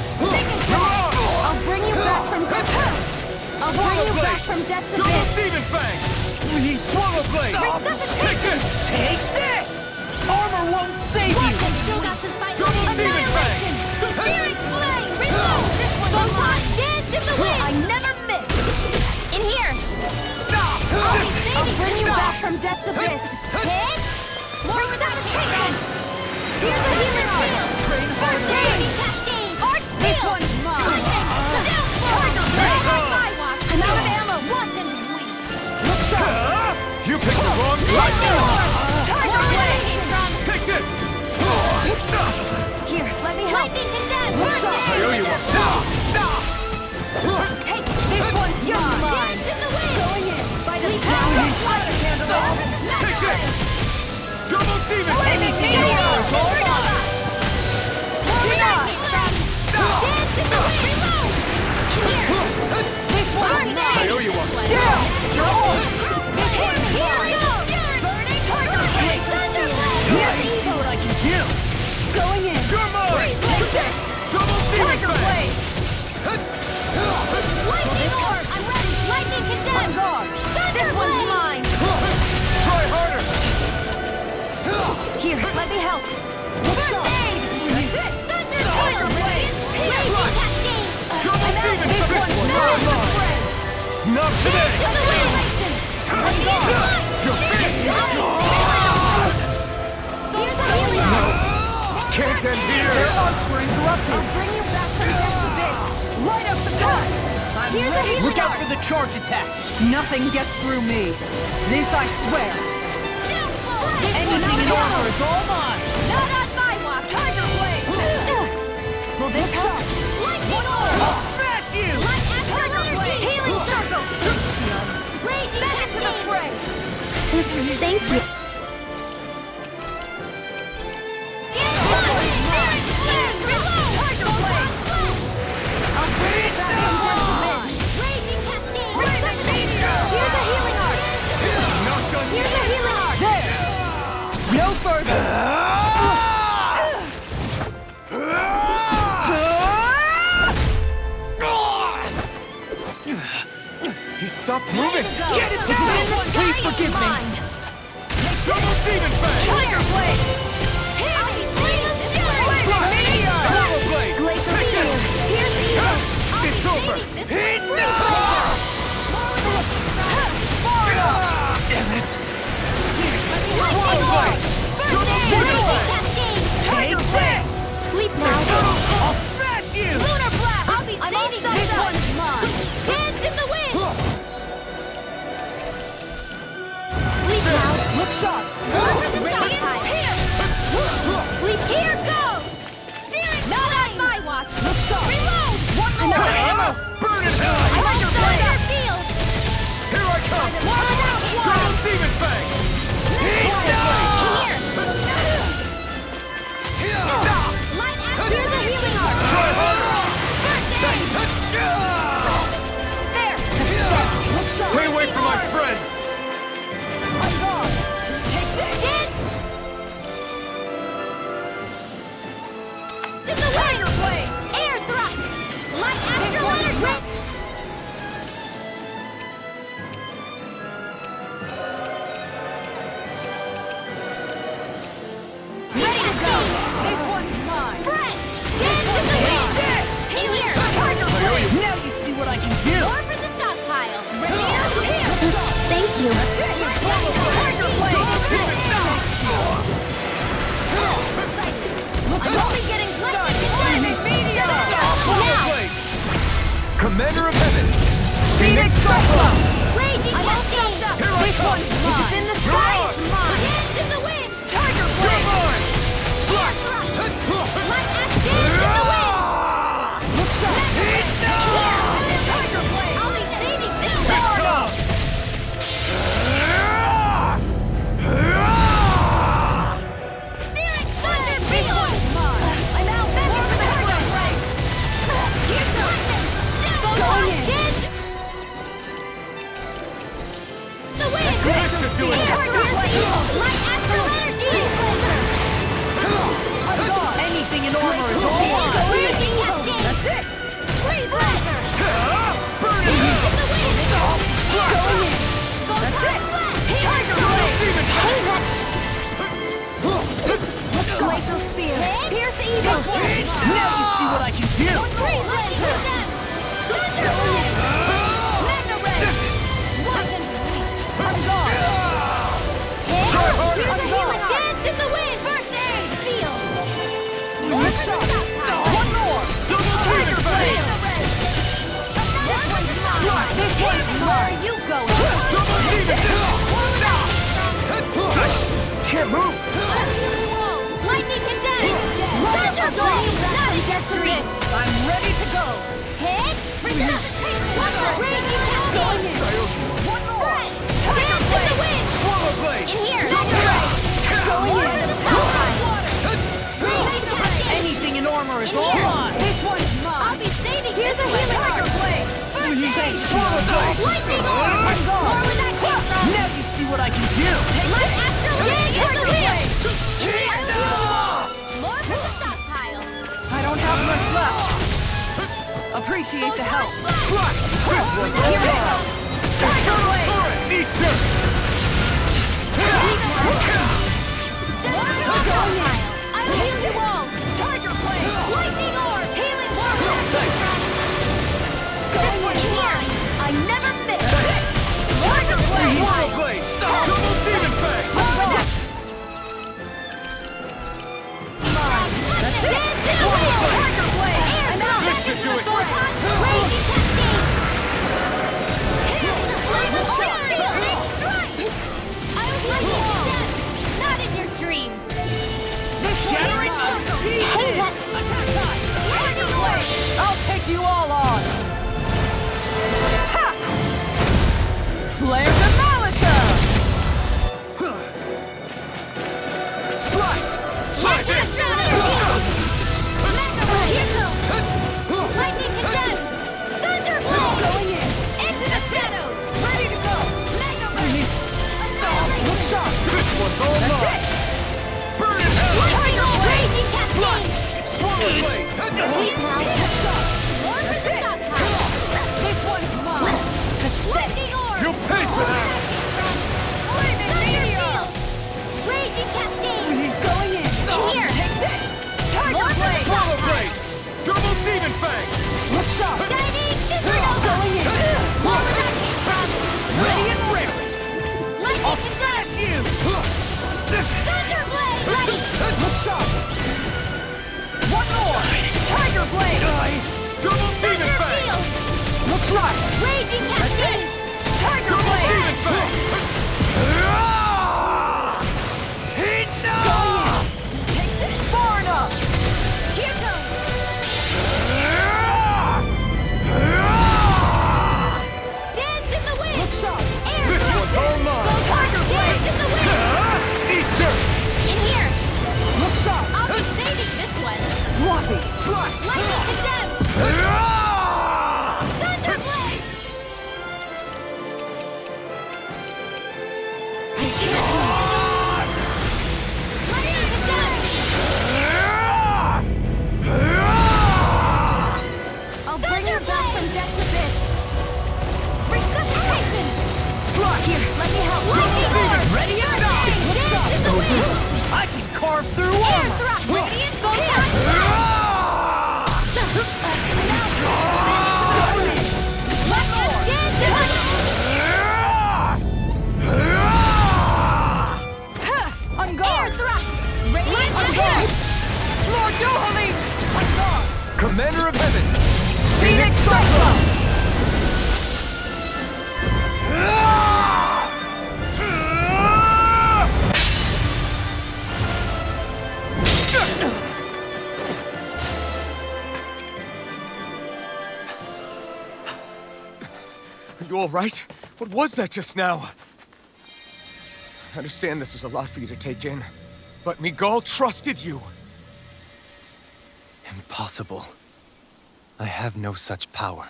A: I'll bring you back from death's abyss! I'll bring you back from death's
E: Double
A: abyss!
E: Steven Fang! Please, swallow blade! Take this!
B: Take this! Armor won't save you!
A: Watch, I still got some fight!
E: Double Steven Fang!
A: Annihilation! Searing flame! Reload! This one's on time! Dance in the wind! I never miss! In here! I'll bring you back from death's abyss! Hit! More resuscitation! Here's a healer's field!
I: Train hard.
A: Cascade! Art
I: This
A: field!
I: one's mine.
A: My watch! I'm out of ammo! Watch and sweep!
I: Look sharp!
E: You picked the wrong fight!
A: Tiger Blade!
E: Take this!
I: Here, let me help.
A: Lightning condense!
E: I owe you one. Down! You're on! Let's see what I can do! Going in! You're mine! Take that! Double Tiger Blade!
A: Lightning Orb! I'm ready! Lightning Condemn!
E: On guard!
A: This one's mine!
E: Try harder!
M: Here, let me help.
A: First aid! That's it! Thunder Tiger Blade! Raging Cascade!
E: Double Demon Fist! Not today!
A: On guard!
E: You're finished! No! Can't end here! Their arms were interrupted!
M: I'll bring you back from death to this.
E: Light up the gun!
M: I'm ready.
B: Look out for the charge attack!
I: Nothing gets through me. This I swear.
B: Anything in armor is all mine!
A: Not on my watch! Tiger Blade!
M: Will this help?
A: Lightning Orb!
B: Smash you!
A: Light Astral Energy! Healing Circle! Raging
M: Back into the
A: Cascade!
M: fray.
H: Thank you.
I: No further.
L: He stopped moving!
I: Get it down! Please forgive me.
E: Double Demon Fang!
A: Tiger Blade!
E: Double Blade!
A: Glacier Shield! Here's the evil!
E: It's over! Damn it! One Blade!
A: Take this! Sleep now!
E: I'll smash you!
A: Lunar Blast! I'll be saving this one's mine! Dance in the wind! Sleep now!
M: Look sharp.
A: Here! Sleep here! Go! Steering not on my watch!
M: Look sharp.
A: Reload!
M: One more.
E: Burn it high!
A: I want your field!
E: Here I come! Double Demon Fang!
A: Here! Light Astral Here's the healing arm!
E: Try harder!
A: There!
E: Stay away from my friends!
M: On guard. Take this.
A: Hit! This is Tiger Blade! Air Thrust! Light Astral Energy! Ready to go!
M: This one's mine.
A: Fred! Dance in the wind! Here! Tiger Blade!
B: Now you see what I can do!
A: More for the stockpile! Ready up here!
H: Thank you.
A: Tiger Blade!
M: Look
A: I'll be getting
M: Lightning Meteor.
A: Now!
L: Commander of Heaven!
M: Phoenix Cyclone.
A: Raging Cascade!
M: This one's mine.
A: It's in the sky! It's mine! Dance in the wind! Tiger Blade! Air Thrust! Light Astral Dance in the wind!
M: Look sharp.
A: Tiger Blade! I'll be saving this one! Steering Thunder Field!
M: I'm out.
A: More for the Tiger Blade! Here's the lightning!
M: Going in.
A: Dance! The wind!
E: That should do it!
A: Tiger Blade! Light Astral Energy!
M: On guard.
B: Anything in armor is all mine!
A: Raging Cascade!
M: That's it.
A: Breathe laser!
E: Burn it
A: In
E: high!
A: the wind!
M: Going in. That's it.
A: Tiger Blade!
M: Glacial Spear.
A: Pierce the evil!
B: Now you see what I can do!
A: Breathe laser! Thunder Blade! Mega Ray!
M: On guard.
E: Try harder!
A: Here's the healing arm! Dance in the wind! First aid! Seal!
M: Look sharp. One more.
E: Double Demon Fang!
M: This one's mine. Where are you going?
E: Double Demon Can't move!
A: Lightning Condemn! Thunder Blade! Now you get through it!
M: I'm ready to go.
A: Hit! Resuscitate! Raging Cascade!
M: One more.
A: Dance in the wind!
E: Swallow Blade!
A: In here!
E: Going
A: in! Lightning orb! More where that came from!
B: Now you see what I can do!
A: Light astral ray is the wheel! More for the stockpile!
I: I don't have much left. Appreciate the help.
A: Here we go! Tiger blade! More for the stockpile! I will heal you all! Tiger blade! Lightning orb! Healing word! This one here! I never miss! Tiger blade!
E: Double demon fang!
A: Tiger blade! And now
E: This should do it!
A: Raging cascade! Here's the flame of fury! I will heal you all! Not in your dreams!
E: Shattering
A: Hey, that... Tiger blade!
I: I'll take you all on. Ha! Flames of Malisa!
A: Lightning shatter! Mega blade! Here goes! Lightning condemned! Thunder blade! Going in! Into the shadows! Ready to go! Mega blade! Look sharp!
E: This one's all mine! Burn it hell!
A: Tiger raging cascade!
E: Swirling blade!
A: Leave now! More for the stockpile!
I: This one's mine.
A: Lightning orb!
E: You pay for that!
A: Thunder field! Raging cascade!
I: He's going in.
A: Here!
I: Take this.
A: Tiger blade!
E: Swallow blade! Double demon fang!
I: Look sharp.
A: Shining supernova!
I: Going in.
A: More where that came from!
E: Ready and raring!
A: Lightning condemned!
E: You!
A: Thunder blade! Ready!
I: Look sharp. One more. Tiger blade.
E: Double demon
A: Thunder
E: fang!
A: field!
I: Looks right.
A: Raging cascade!
I: Tiger
E: Double
I: blade.
E: demon fang!
I: Going in. Take this. Far enough.
A: Here goes! Dance in the wind!
I: Look sharp.
A: Air
E: This
A: thrust!
E: one's all mine!
A: Tiger blade! Dance in the wind!
E: Eat dirt!
A: In here!
I: Look sharp.
A: I'll be saving this one!
I: Sloppy.
A: Lightning condemned! Thunder blade! Lightning condemned! I'll bring you back from death to this! Resuscitation! Here, let me help! Lightning orb!
B: Ready or not?
A: Dance in the wind!
B: I can carve through
A: Air
B: armor!
A: thrust! Radiant photon! Let us dance in the
I: On
A: air
I: guard.
A: thrust! Radiant
I: On
A: photon!
I: guard. Lord Dohalim. On guard.
E: Commander of Heaven!
I: Phoenix Cyclone.
E: Are you all right? What was that just now? I understand this is a lot for you to take in, but Miguel trusted you.
L: Impossible. I have no such power.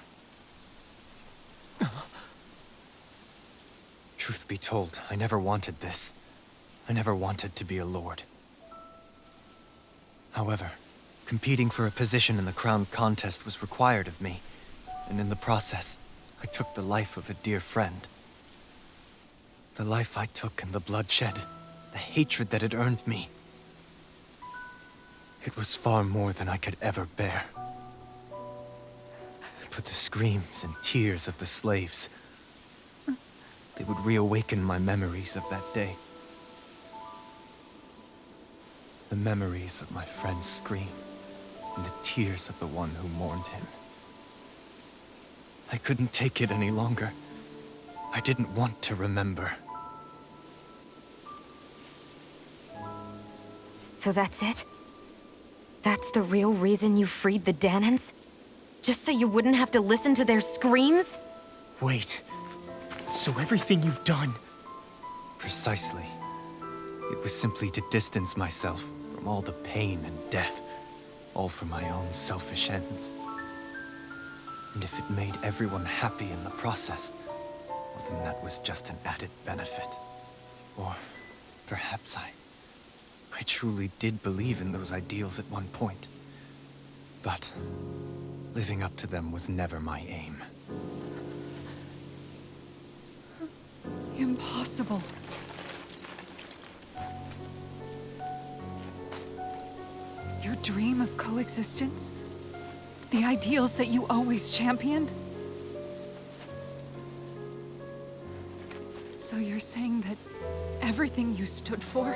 L: Truth be told, I never wanted this. I never wanted to be a lord. However, competing for a position in the crown contest was required of me, and in the process, I took the life of a dear friend. The life I took and the bloodshed, the hatred that it earned me. It was far more than I could ever bear. But the screams and tears of the slaves, they would reawaken my memories of that day. The memories of my friend's scream, and the tears of the one who mourned him. I couldn't take it any longer. I didn't want to remember.
D: So that's it? That's the real reason you freed the Danans? Just so you wouldn't have to listen to their screams?
B: Wait. So everything you've done...
L: Precisely. It was simply to distance myself from all the pain and death, all for my own selfish ends.
J: And if it made everyone happy in the process, well, then that was just an added benefit. Or perhaps I truly did believe in those ideals at one point. But living up to them was never my aim.
I: Impossible. Your dream of coexistence? The ideals that you always championed? So you're saying that everything you stood for?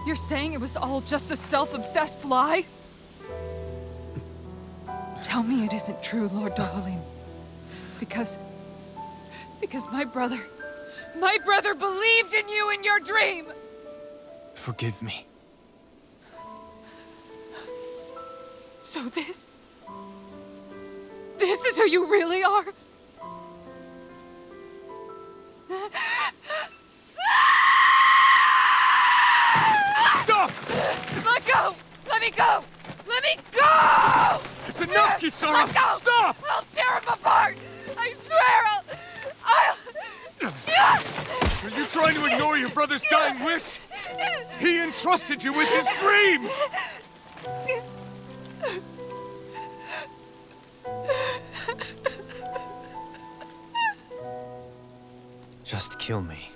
I: You're saying it was all just a self-obsessed lie? Tell me it isn't true, Lord Dohalim. Because my brother believed in you in your dream!
J: Forgive me.
I: So this is who you really are?
E: Stop!
I: Let go! Let me go! Let me go!
E: It's enough, Kisara!
I: Let go!
E: Stop!
I: I'll tear him apart! I swear I'll...
E: Are you trying to ignore your brother's dying wish? He entrusted you with his dream!
J: Just kill me.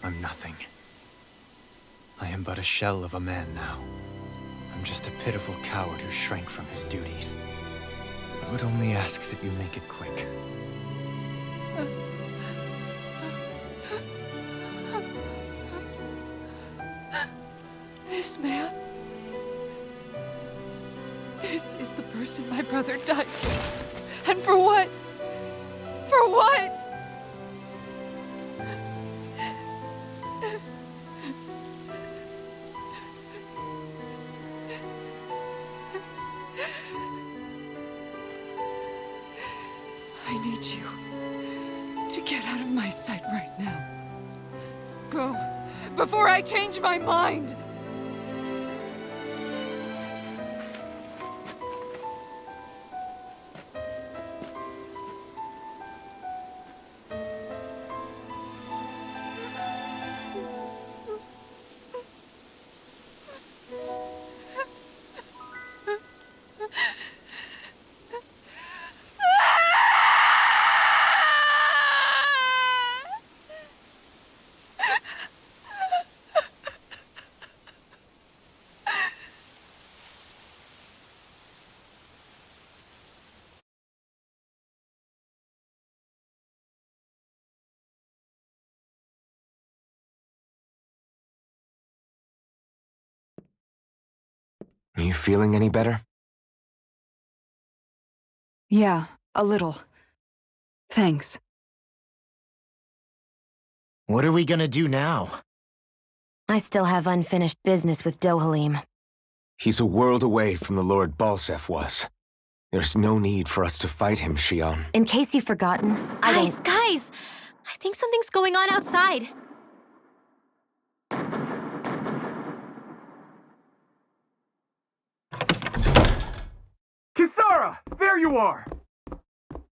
J: I'm nothing. I am but a shell of a man now. I'm just a pitiful coward who shrank from his duties. I would only ask that you make it quick.
I: This man... This is the person my brother died for. And for what? For what? I need you to get out of my sight right now. Go, before I change my mind!
L: Are you feeling any better?
I: Yeah, a little. Thanks.
B: What are we gonna do now?
D: I still have unfinished business with Dohalim.
L: He's a world away from the Lord Balsef was. There's no need for us to fight him, Shion.
D: In case you've forgotten,
H: Guys! I think something's going on outside.
O: Kisara! There you are!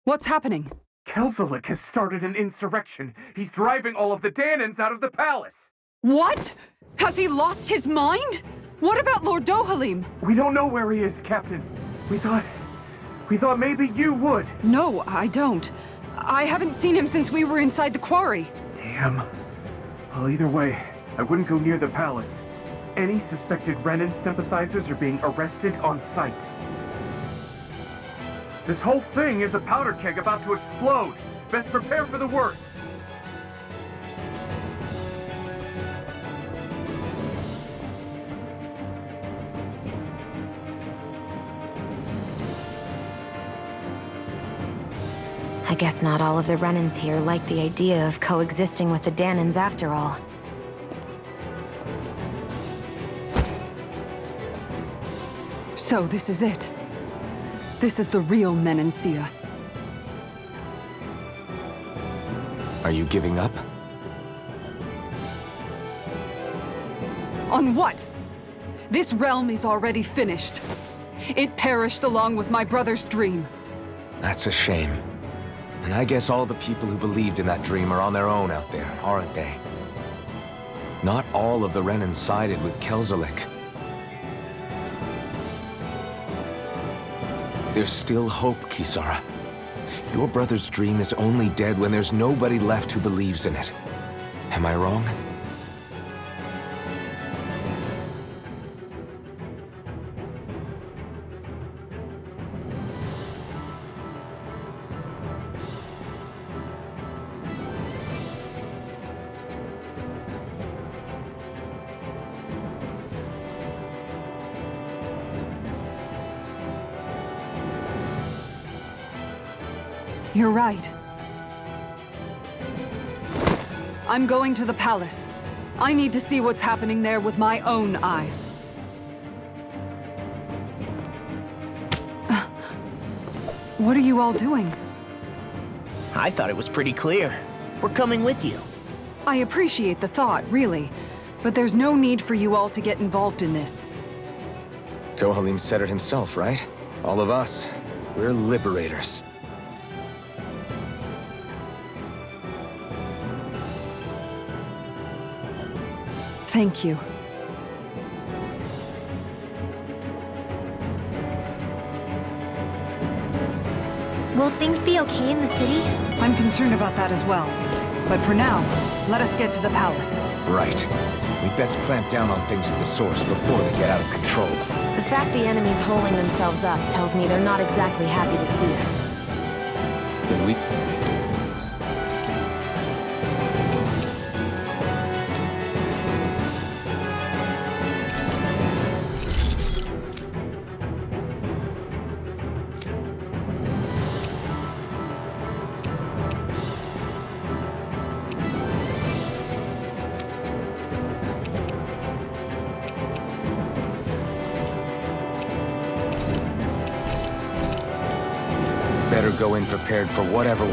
I: What's happening?
O: Kelzelik has started an insurrection. He's driving all of the Danans out of the palace.
I: What? Has he lost his mind? What about Lord Dohalim?
O: We don't know where he is, Captain. We thought maybe you would.
I: No, I don't. I haven't seen him since we were inside the quarry.
O: Damn. Well, either way, I wouldn't go near the palace. Any suspected Renan sympathizers are being arrested on sight. This whole thing is a powder keg about to explode. Best prepare for the worst.
D: I guess not all of the Renans here like the idea of coexisting with the Danans after all.
I: So this is it. This is the real Menancia.
L: Are you giving up?
I: On what? This realm is already finished. It perished along with my brother's dream.
C: That's a shame. And I guess all the people who believed in that dream are on their own out there, aren't they? Not all of the Renans sided with Kelzelik. There's still hope, Kisara. Your brother's dream is only dead when there's nobody left who believes in it. Am I wrong?
I: You're right. I'm going to the palace. I need to see what's happening there with my own eyes. What are you all doing?
B: I thought it was pretty clear. We're coming with you.
I: I appreciate the thought, really. But there's no need for you all to get involved in this.
L: Dohalim said it himself, right? All of us. We're liberators.
I: Thank you.
H: Will things be okay in the city?
I: I'm concerned about that as well. But for now, let us get to the palace.
C: Right. We'd best clamp down on things at the source before they get out of control.
D: The fact the enemy's holding themselves up tells me they're not exactly happy to see us.
C: Then we... Better go in prepared for whatever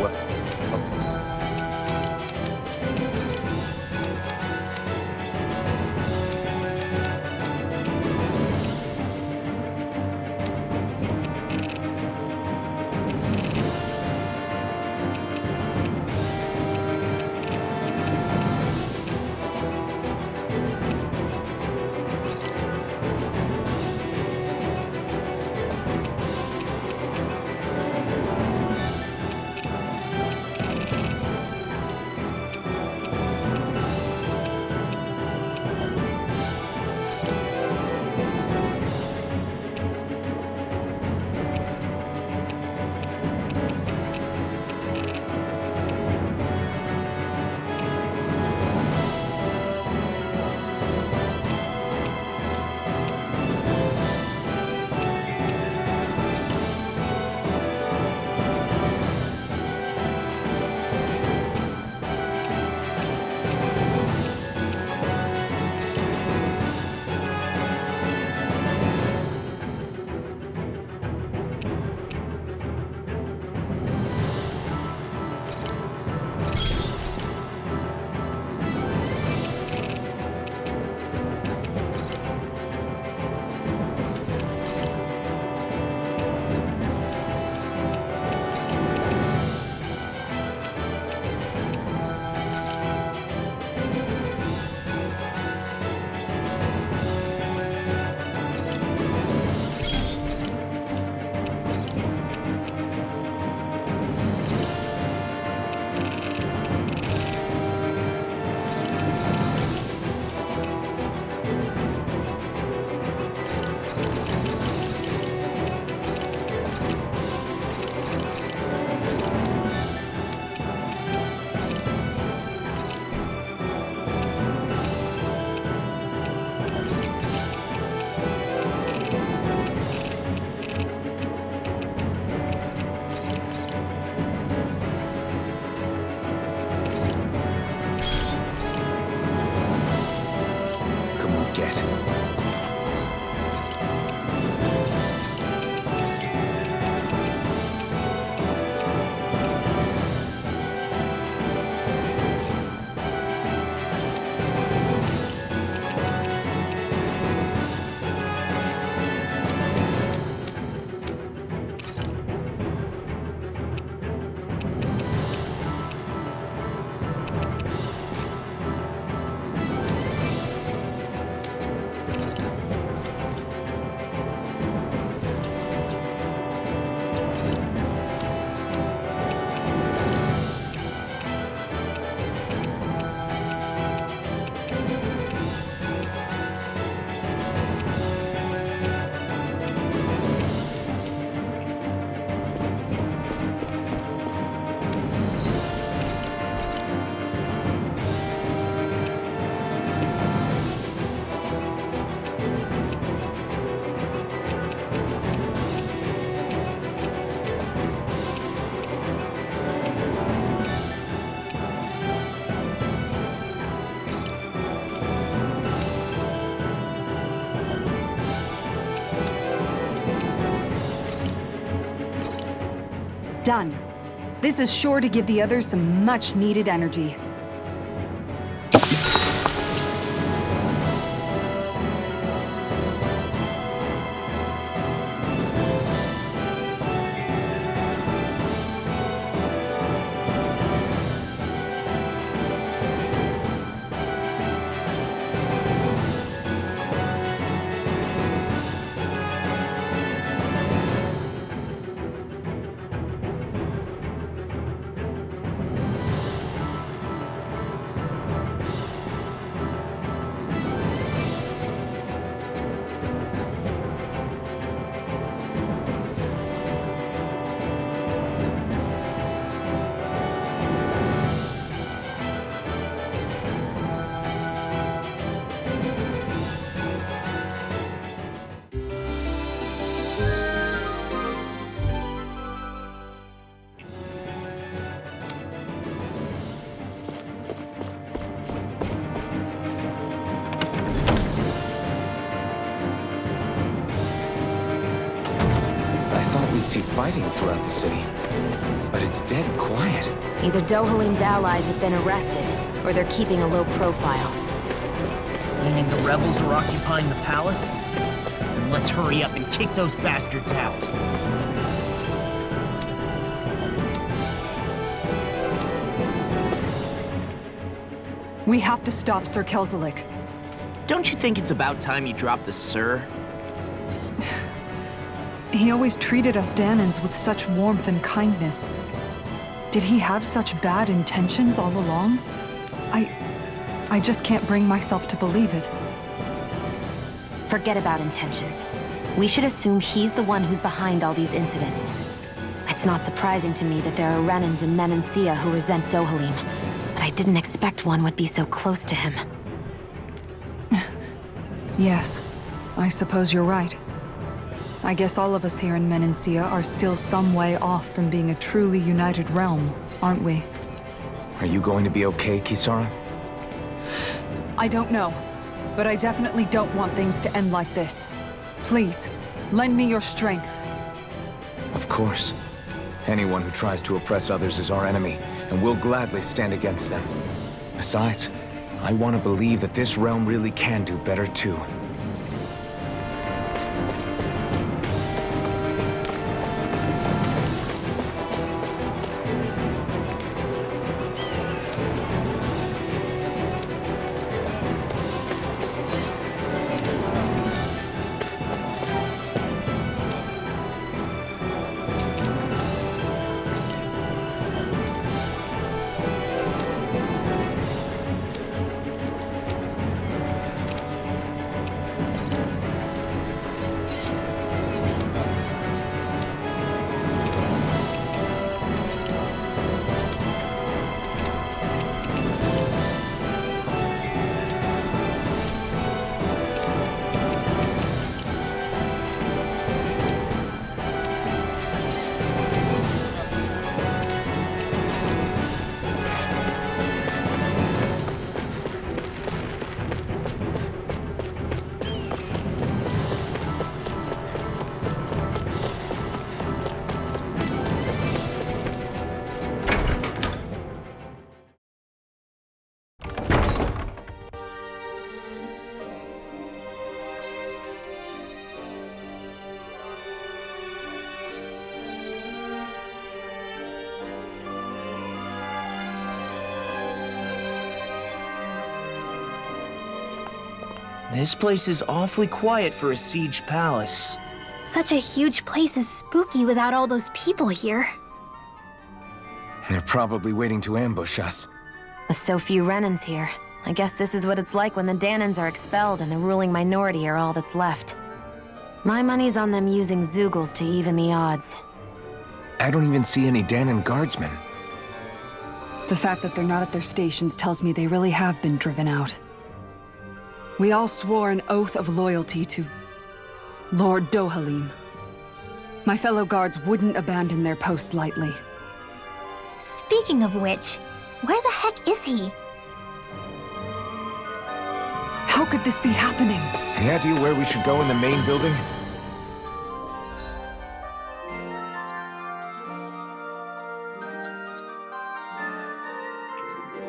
I: Done. This is sure to give the others some much-needed energy.
L: See fighting throughout the city, but it's dead quiet.
D: Either Dohalim's allies have been arrested, or they're keeping a low profile.
B: Meaning the rebels are occupying the palace? Then let's hurry up and kick those bastards out.
I: We have to stop Sir Kelzelik.
B: Don't you think it's about time you dropped the Sir?
I: He always treated us Danans with such warmth and kindness. Did he have such bad intentions all along? I just can't bring myself to believe it.
D: Forget about intentions. We should assume he's the one who's behind all these incidents. It's not surprising to me that there are Renans in Menancia who resent Dohalim, but I didn't expect one would be so close to him.
I: Yes, I suppose you're right. I guess all of us here in Menancia are still some way off from being a truly united realm, aren't we?
L: Are you going to be okay, Kisara?
I: I don't know, but I definitely don't want things to end like this. Please, lend me your strength.
L: Of course. Anyone who tries to oppress others is our enemy, and we'll gladly stand against them. Besides, I want to believe that this realm really can do better too.
B: This place is awfully quiet for a siege palace.
H: Such a huge place is spooky without all those people here.
L: They're probably waiting to ambush us.
D: With so few Renans here, I guess this is what it's like when the Danans are expelled and the ruling minority are all that's left. My money's on them using Zeugles to even the odds.
L: I don't even see any Danan guardsmen.
I: The fact that they're not at their stations tells me they really have been driven out. We all swore an oath of loyalty to Lord Dohalim. My fellow guards wouldn't abandon their post lightly.
H: Speaking of which, where the heck is he?
I: How could this be happening?
L: Any idea where we should go in the main building?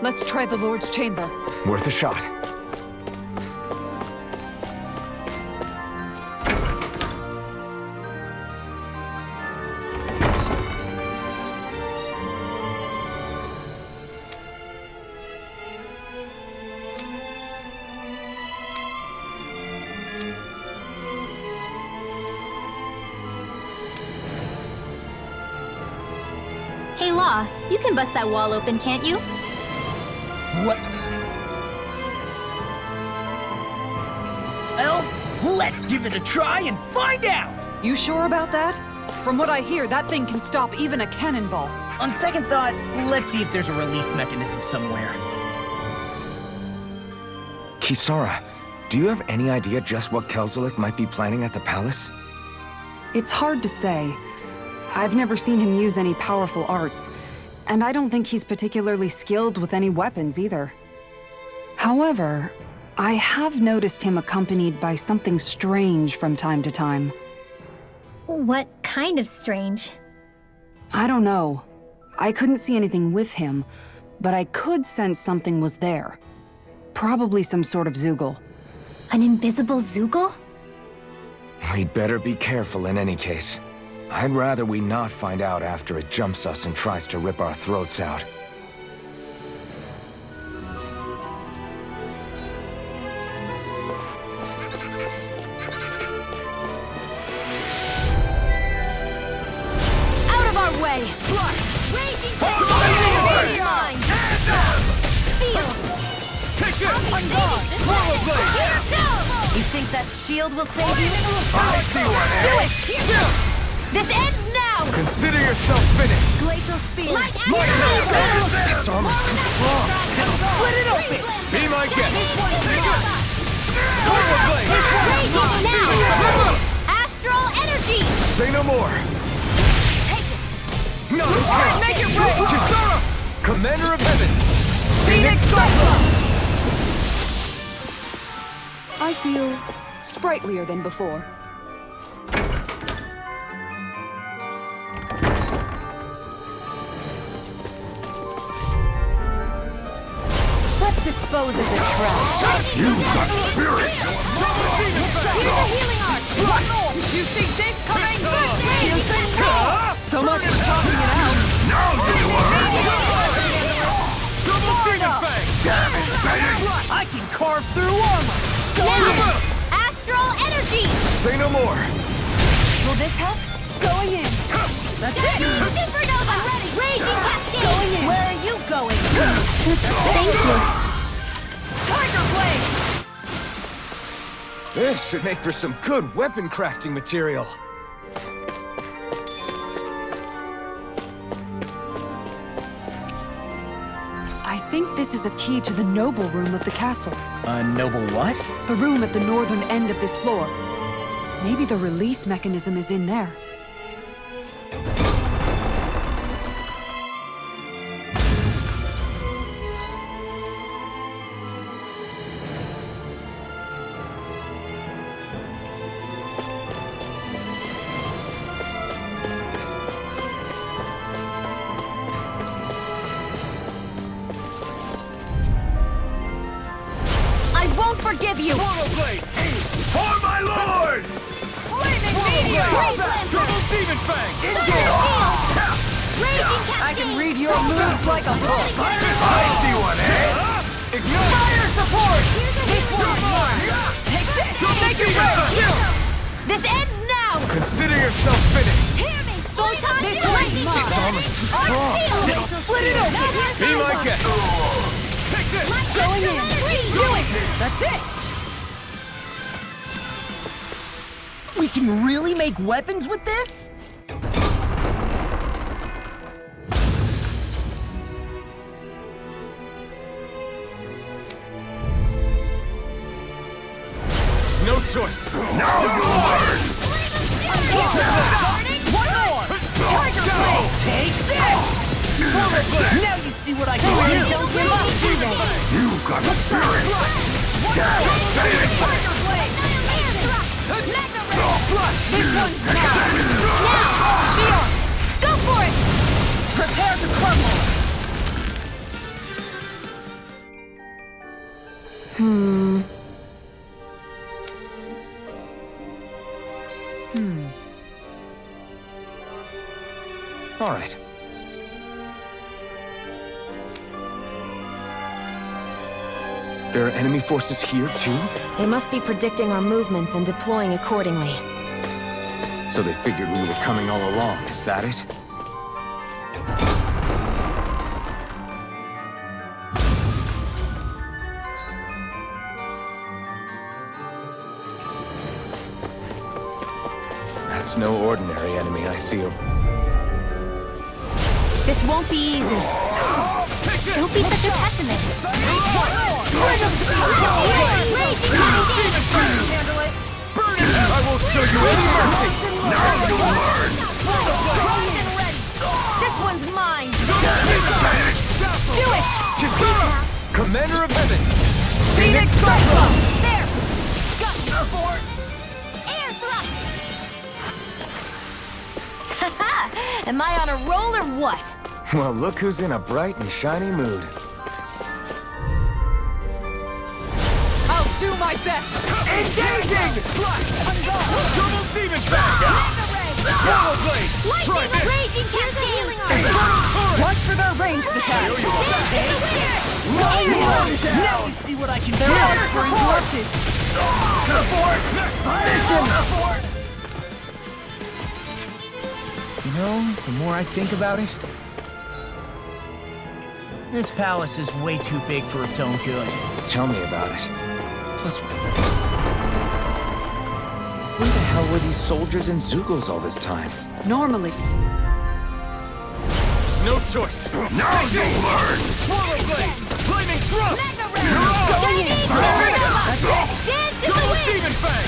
I: Let's try the Lord's chamber.
C: Worth a shot.
H: Hey, Law, you can bust that wall open, can't you?
B: What? Well, let's give it a try and find out!
I: You sure about that? From what I hear, that thing can stop even a cannonball.
B: On second thought, let's see if there's a release mechanism somewhere.
C: Kisara, do you have any idea just what Kelzelik might be planning at the palace?
I: It's hard to say. I've never seen him use any powerful arts, and I don't think he's particularly skilled with any weapons either. However, I have noticed him accompanied by something strange from time to time.
H: What kind of strange?
I: I don't know. I couldn't see anything with him, but I could sense something was there. Probably some sort of Zoogle.
H: An invisible Zoogle?
C: We'd better be careful in any case. I'd rather we not find out after it jumps us and tries to rip our throats out.
A: Out of our way! Raging mine! Feel!
E: Take it!
A: On guard! Here goes!
D: You think that shield will save you?
E: I see what
A: Do it! This ends now!
C: Consider yourself finished!
D: Glacial speed!
C: It's almost too strong!
B: Split it open!
E: Be my guest!
A: Astral energy!
C: Say no more!
E: No!
C: Make it rain! Kisara! Commander of Heaven!
E: Phoenix Cyclone!
I: I feel sprightlier than before.
D: Let's dispose of this trash.
E: You got spirit!
A: Here's a healing art!
I: You see this coming?
E: So much for talking it out! Now you are! Double Demon Fang! Damn it, baby!
B: I can carve through armor!
A: Astral energy!
C: Say no more!
D: Will this help? Going in.
A: That's it! Supernova! I'm ready! Raging cascade!
D: Going in. Where are you going?
A: Thank you.
D: Tiger blade!
C: This should make for some good weapon crafting material.
I: I think this is a key to the noble room of the castle.
B: A noble what?
I: The room at the northern end of this floor. Maybe the release mechanism is in there.
A: I won't forgive you!
E: Portal Blade! For my lord!
A: Flaming meteor!
E: Double Demon Fang!
A: Raging cascade!
I: I can read your moves like a book.
E: I see one, eh? Ignite! Fire support!
A: This one's mine!
E: Take this!
A: Make it ready! This ends now!
C: Consider yourself finished!
A: Hear me! Photon
I: This
A: lightning
I: one's
C: It's almost too strong!
A: Split it open!
E: Be my guest! Take this!
A: Going in! Do it!
I: That's it!
B: We can really make weapons with this?
E: No choice! Now you learn!
A: One more!
B: Tiger blade! Take this! Now you see what I can do!
A: Don't give up, do they?
E: You got the spirit!
A: Tiger blade!
I: This one's mine!
A: Now! Shield! Go for it!
B: Prepare to crumble!
L: All right. There are enemy forces here, too?
D: They must be predicting our movements and deploying accordingly.
L: So they figured we were coming all along, is that it? That's no ordinary enemy, I see.
D: This won't be easy.
H: Don't be such a pessimist.
E: I won't show you any mercy! Now you'll learn!
A: This one's mine!
E: Do it!
L: Commander of Heaven!
A: Phoenix Cyclone! There! Got you, Ford! Air thrust! Haha! Am I on a roll or what?
L: Well, look who's in a bright and shiny mood.
A: I'll do my best!
E: Engaging! Double demon back! Hollow blade! Try this!
A: Raging cascade!
I: Watch for their ranged attack.
B: Now you see what I can do. You know, the more I think about it, this palace is way too big for its own good.
L: Tell me about it. Plus, where the hell were these soldiers and Zugals all this time?
I: Normally.
E: No choice! Now you'll learn! Swallow blade! Flaming thrust! Double demon fang!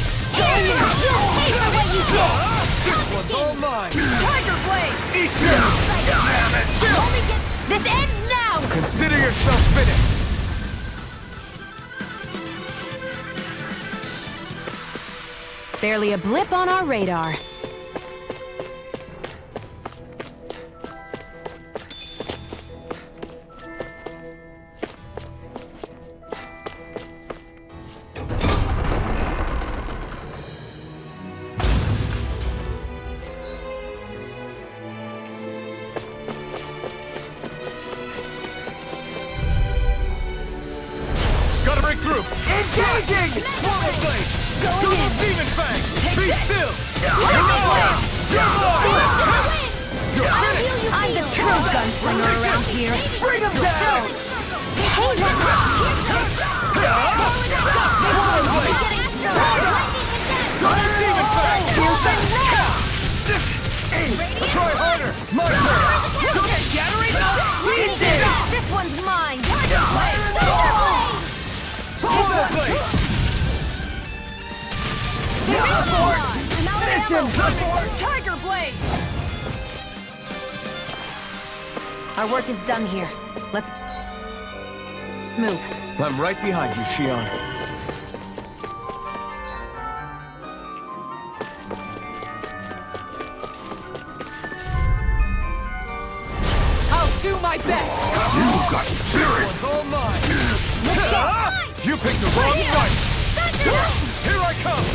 E: This one's all mine!
A: Tiger blade!
E: Eat this! Damn it!
A: This ends now!
L: Consider yourself finished!
D: Barely a blip on our radar.
E: Gotta break through! Engaging! Swallow blade! Double demon fang! Be still!
A: I'm the true gunslinger around here.
E: Bring him down! Double demon fang! Try harder! My turn!
A: Shattering! This one's mine!
E: Swallow blade!
A: Tiger blade!
D: Our work is done here. Let's move.
L: I'm right behind you, Shion.
A: I'll do my best!
E: You got spirit!
L: It's all mine!
E: You picked the wrong fight! Here I come!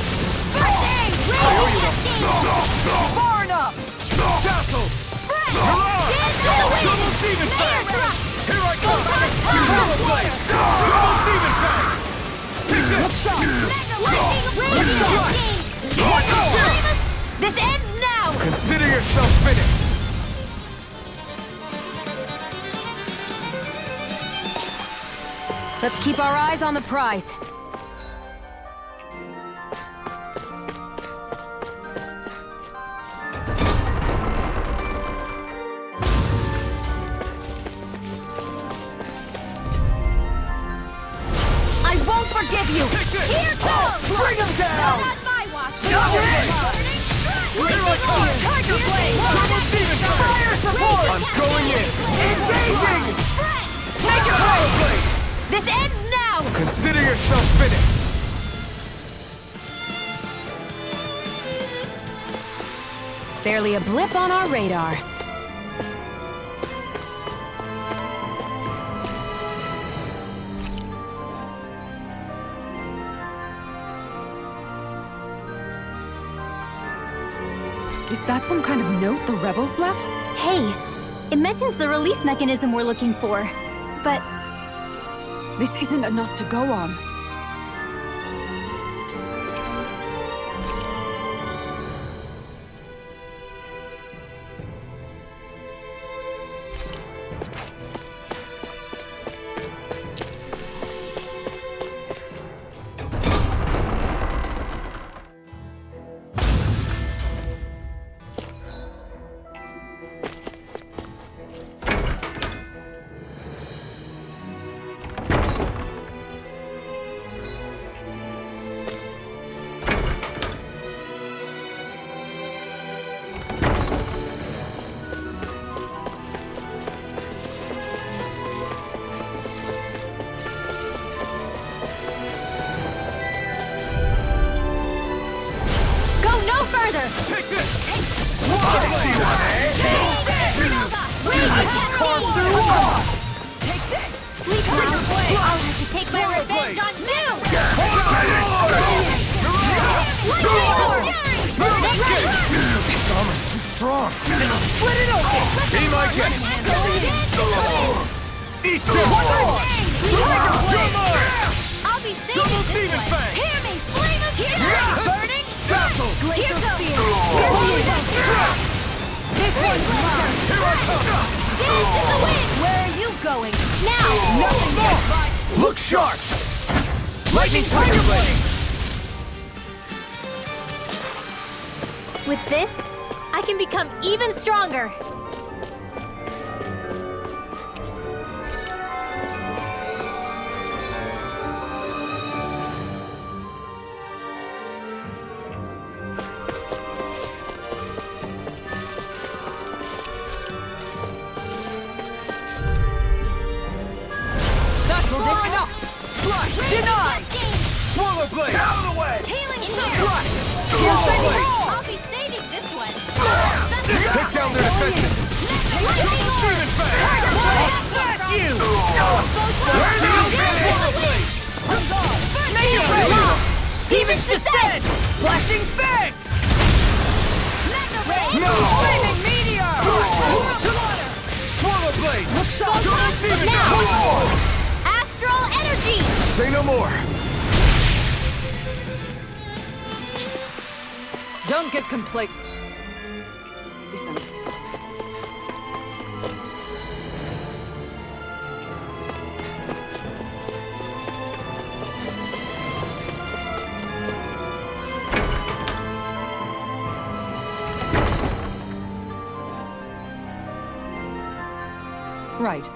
A: Far enough!
E: Tassel! Double demon fang! Here I come! Hollow blade! Double demon fang! Take this!
A: This ends now!
L: Consider yourself finished!
D: Let's keep our eyes on the prize.
A: I won't forgive you! Here goes!
E: Bring him down!
A: Not my watch!
E: Double blade! Here I come!
A: Tiger blade!
E: Double demon fang!
A: Fire support!
E: I'm going in! Engaging!
A: Make it
E: Hollow blade!
A: This ends now!
L: Consider yourself finished!
D: Barely a blip on our radar.
I: Is that some kind of note the rebels left?
H: Hey, it mentions the release mechanism we're looking for, but...
I: This isn't enough to go on.
E: Take this!
A: Take this! Sleep now! I'll have to take my revenge on you!
C: Its armor's too strong.
A: Split it open!
C: Be my guest.
E: Eat this!
A: I'll be saving this one! Hear me! Flame of fury! Burning! Glacial spear! This one's mine! Dance in the wind! Where are you going? Now! Nothing gets by!
C: Look sharp! Lightning Tiger Blade!
H: With this, I can become even stronger.
E: Denied! Swallow Blade! Out of the way!
A: Healing
E: Crush!
A: Swallow
E: Blade!
A: I'll be saving this one!
E: Take down their defenses! Demon Fang! Blast you! Where's the Blade? Make it ready! Demons descend! Flashing Fang! No! Flaming Meteor! Swallow Blade! Look sharp! Demon
H: Astral energy!
C: Say no more!
I: Don't get complacent. Right.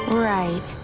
D: Right.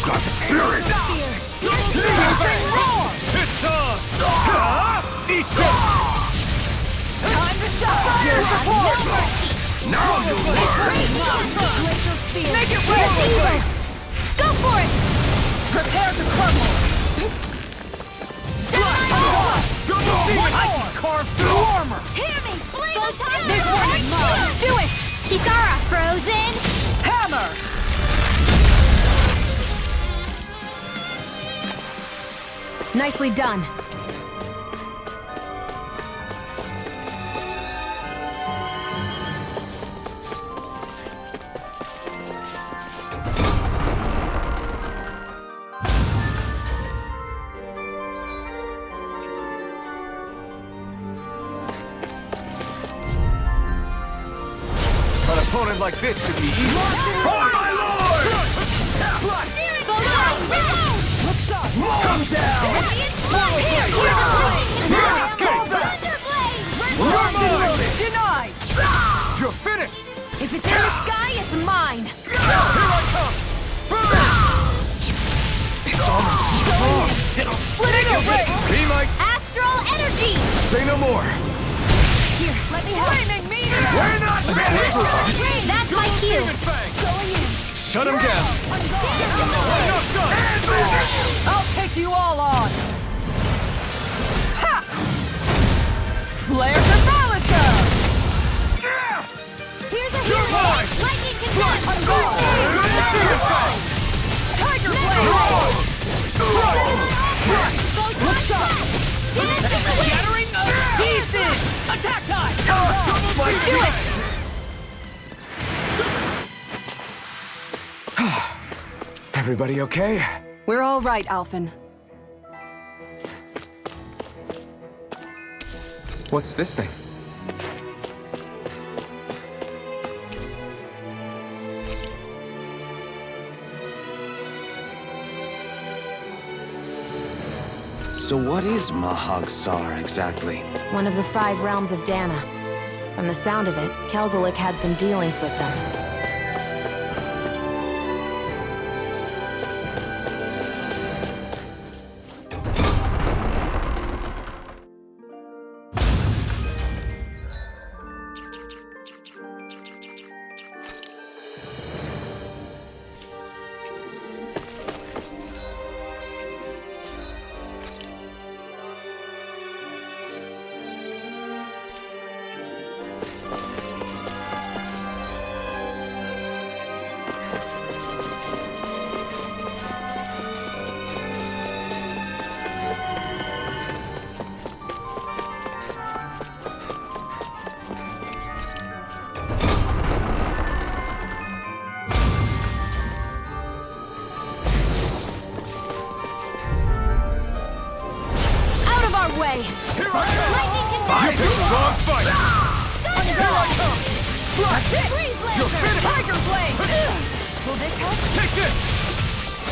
E: got spirit! It's on! Eat this!
A: Time to shut fire!
E: Support! Now you learn!
A: Make it
E: ready!
A: Go for it! Prepare to crumble!
E: Double demon! I can carve through armor!
A: Hear me! Flame of fury! This one is mine! Do it! Kikara frozen! Hammer!
D: Nicely done.
L: An opponent like this should be easy.
E: Oh my lord!
A: Look shot!
E: Come down!
A: Denied!
L: You're finished!
A: If it's in the sky, it's mine!
L: Here I come! It's almost strong!
A: It'll split your brain!
L: Be my...
A: Astral energy!
L: Say no more!
A: Here, let me help! Flaming meteor!
L: We're not finished!
A: That's my cue!
L: Going in! Shut him down!
A: I'll take you all on! Ha! Flare to Malisa! Here's a hero! Lightning condemned! Tiger blade! Look shot! Shattering of pieces! Attack time! Do it!
L: Everybody okay?
I: We're all right, Alphen.
L: What's this thing? So what is Mahag-Sar exactly?
D: One of the 5 realms of Dana. From the sound of it, Kelzelik had some dealings with them.
A: Way.
E: Here I come! You picked the wrong fight! Here I come!
A: Freeze laser! Tiger blade! Will this help?
E: Take this!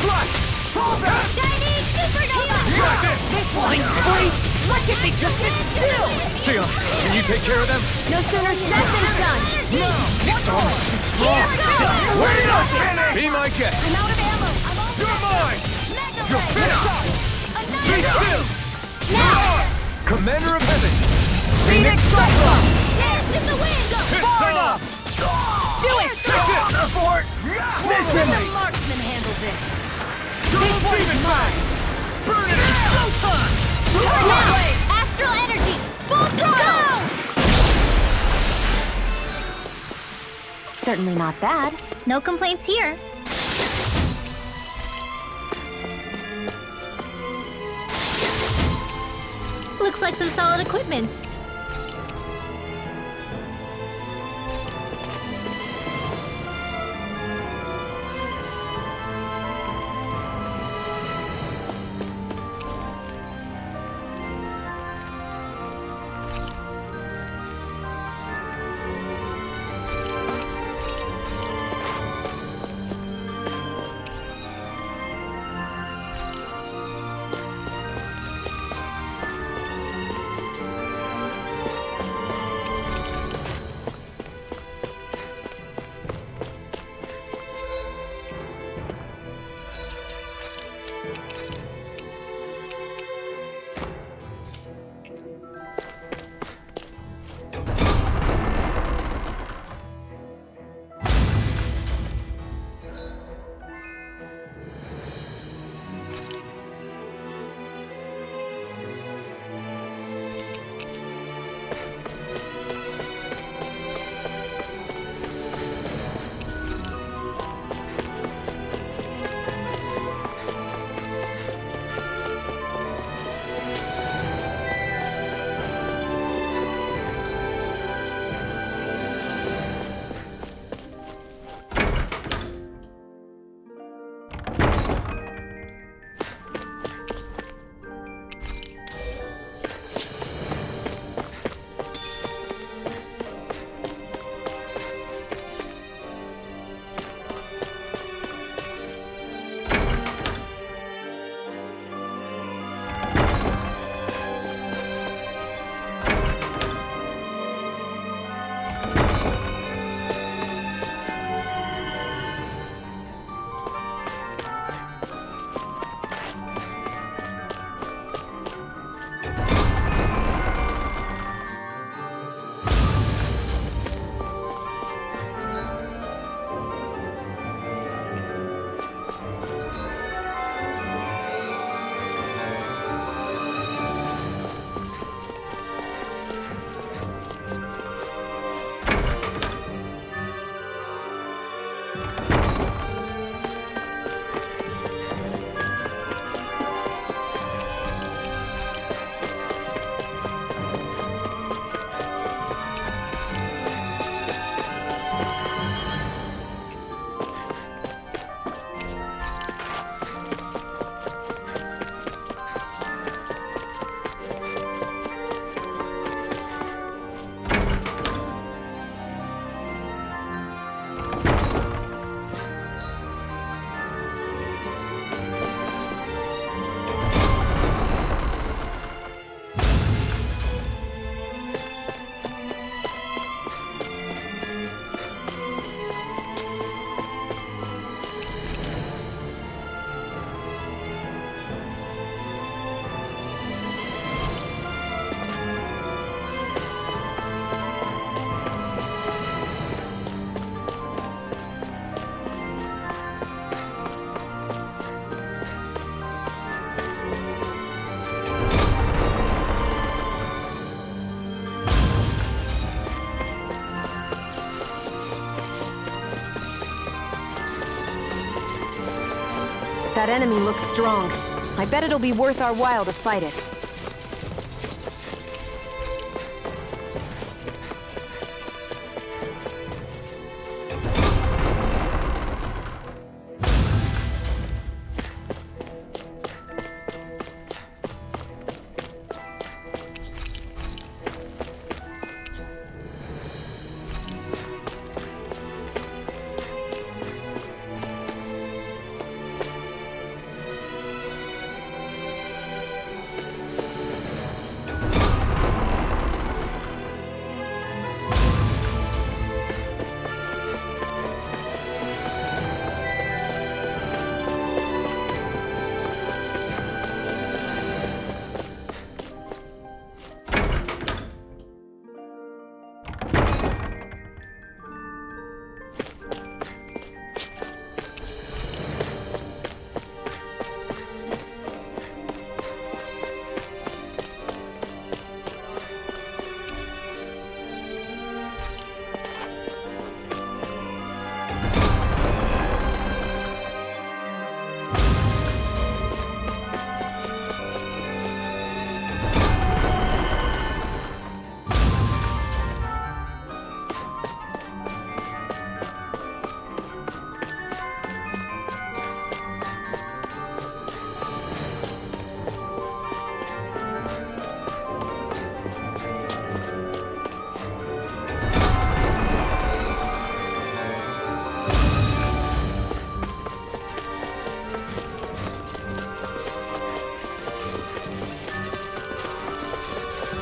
E: Slash! Fall back!
A: Chinese supernova!
E: Got this!
A: This one, please! Why can't they just sit still?
L: Sion, can you take care of them?
D: No sooner said than done.
E: No!
L: It's almost too strong!
E: We're not finished!
L: Be my guest!
A: I'm out of ammo! I'm all
E: You're mine! You're finished! Be still!
A: Now!
L: Commander of Heaven!
A: Phoenix Cyclone! Dance in the wind!
E: Far enough!
A: Do it!
E: That's it! Abort!
A: Let the marksman handle this!
E: Double demon mine! Burn it! Showtime!
A: Now! Astral energy! Full throttle!
D: Certainly not bad.
H: No complaints here. Looks like some solid equipment.
D: That enemy looks strong. I bet it'll be worth our while to fight it.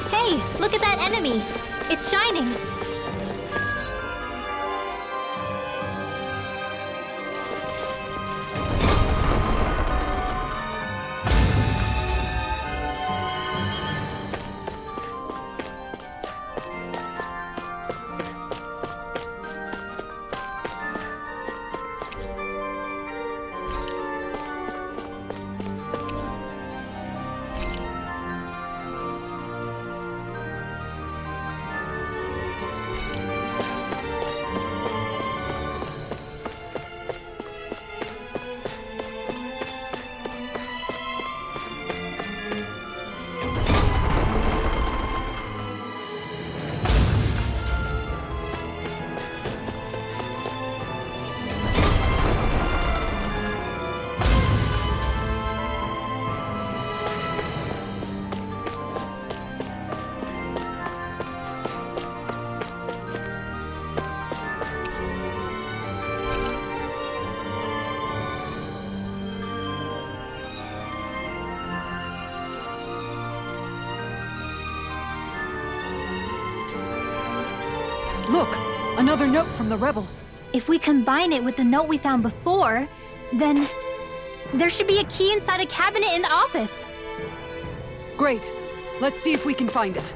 H: Hey, look at that enemy! It's shining!
I: Look! Another note from the rebels.
H: If we combine it with the note we found before, then there should be a key inside a cabinet in the office.
I: Great. Let's see if we can find it.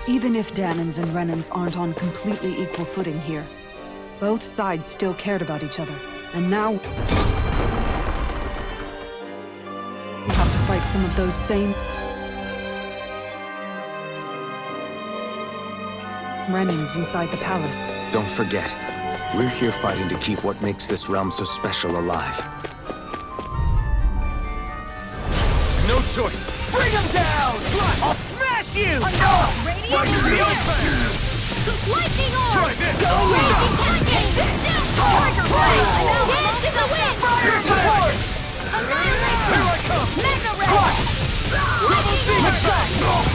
I: Even if Danans and Renans aren't on completely equal footing here, both sides still cared about each other. And now we have to fight some of those same Renans inside the palace.
L: Don't forget, we're here fighting to keep what makes this realm so special alive.
E: No choice! Bring him down! I'll smash you!
A: Lightning orb!
E: Try this!
A: Raging lightning! Tiger blade! Dance in the wind!
E: Fire support!
A: Annihilation!
E: Here I come!
A: Mega ray! Lightning orb!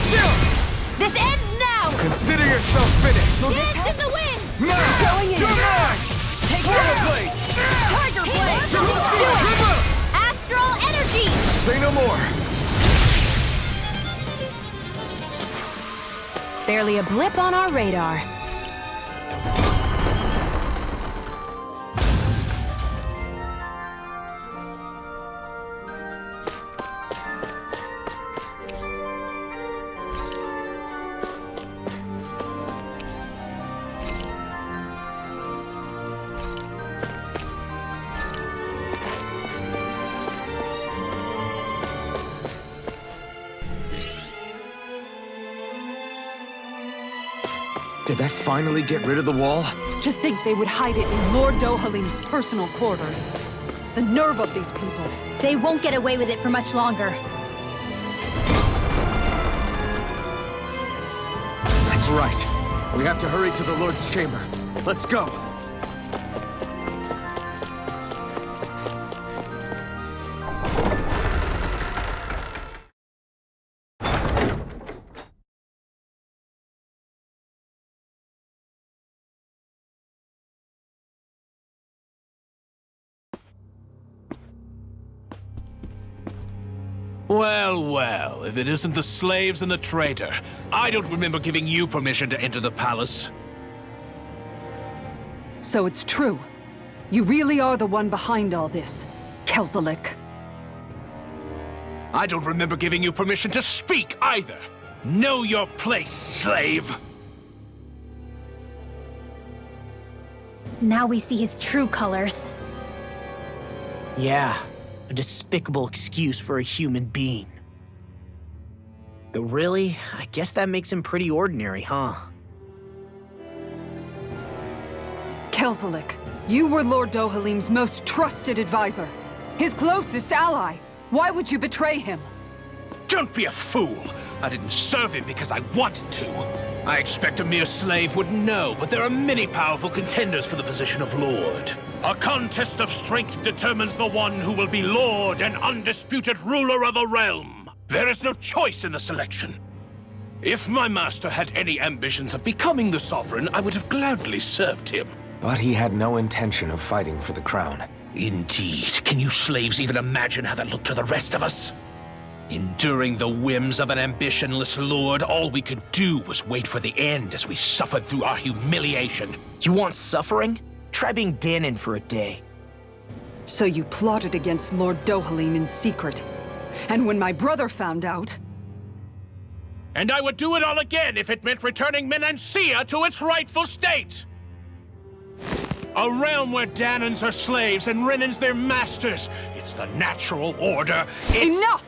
A: This ends now!
E: Consider yourself finished!
A: Dance in the wind!
E: Now!
A: Going in!
E: You're mine!
A: Take
E: Fire blade!
L: Say no more!
D: Barely a blip on our radar.
L: Did that finally get rid of the wall?
I: To think they would hide it in Lord Dohalim's personal quarters. The nerve of these people.
H: They won't get away with it for much longer.
L: That's right. We have to hurry to the Lord's chamber. Let's go.
N: Well, well, if it isn't the slaves and the traitor. I don't remember giving you permission to enter the palace.
I: So it's true. You really are the one behind all this, Kelzelik.
N: I don't remember giving you permission to speak either. Know your place, slave.
H: Now we see his true colors.
B: Yeah, a despicable excuse for a human being. Though really, I guess that makes him pretty ordinary, huh?
I: Kelzelik, you were Lord Dohalim's most trusted advisor. His closest ally. Why would you betray him?
N: Don't be a fool! I didn't serve him because I wanted to. I expect a mere slave would know, but there are many powerful contenders for the position of Lord. A contest of strength determines the one who will be Lord and undisputed ruler of a realm. There is no choice in the selection. If my master had any ambitions of becoming the sovereign, I would have gladly served him.
L: But he had no intention of fighting for the crown.
N: Indeed. Can you slaves even imagine how that looked to the rest of us? Enduring the whims of an ambitionless lord, all we could do was wait for the end as we suffered through our humiliation.
B: You want suffering? Try being Danon for a day.
I: So you plotted against Lord Dohalim in secret. And when my brother found out...
N: And I would do it all again if it meant returning Menancia to its rightful state! A realm where Danons are slaves and Renans their masters. It's the natural order.
I: Enough!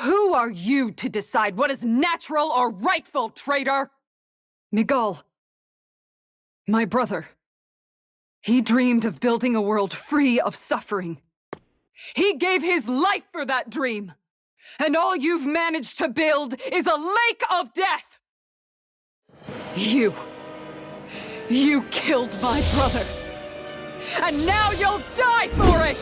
I: Who are you to decide what is natural or rightful, traitor? Miguel, my brother. He dreamed of building a world free of suffering. He gave his life for that dream. And all you've managed to build is a lake of death! You killed my brother. And now you'll die for it!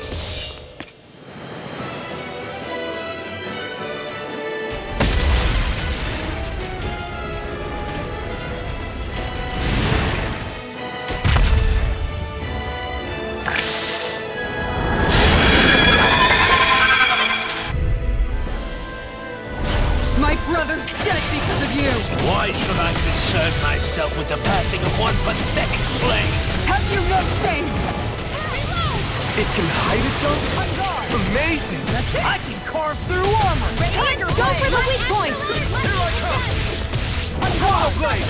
I: My brother's dead because of you!
N: Why should I concern myself with the passing of one pathetic slave?
I: Have you no shame?
L: It can hide itself? Amazing!
B: I can carve through armor!
D: Tiger, go for the weak point!
L: Here I come! Unfollow blade!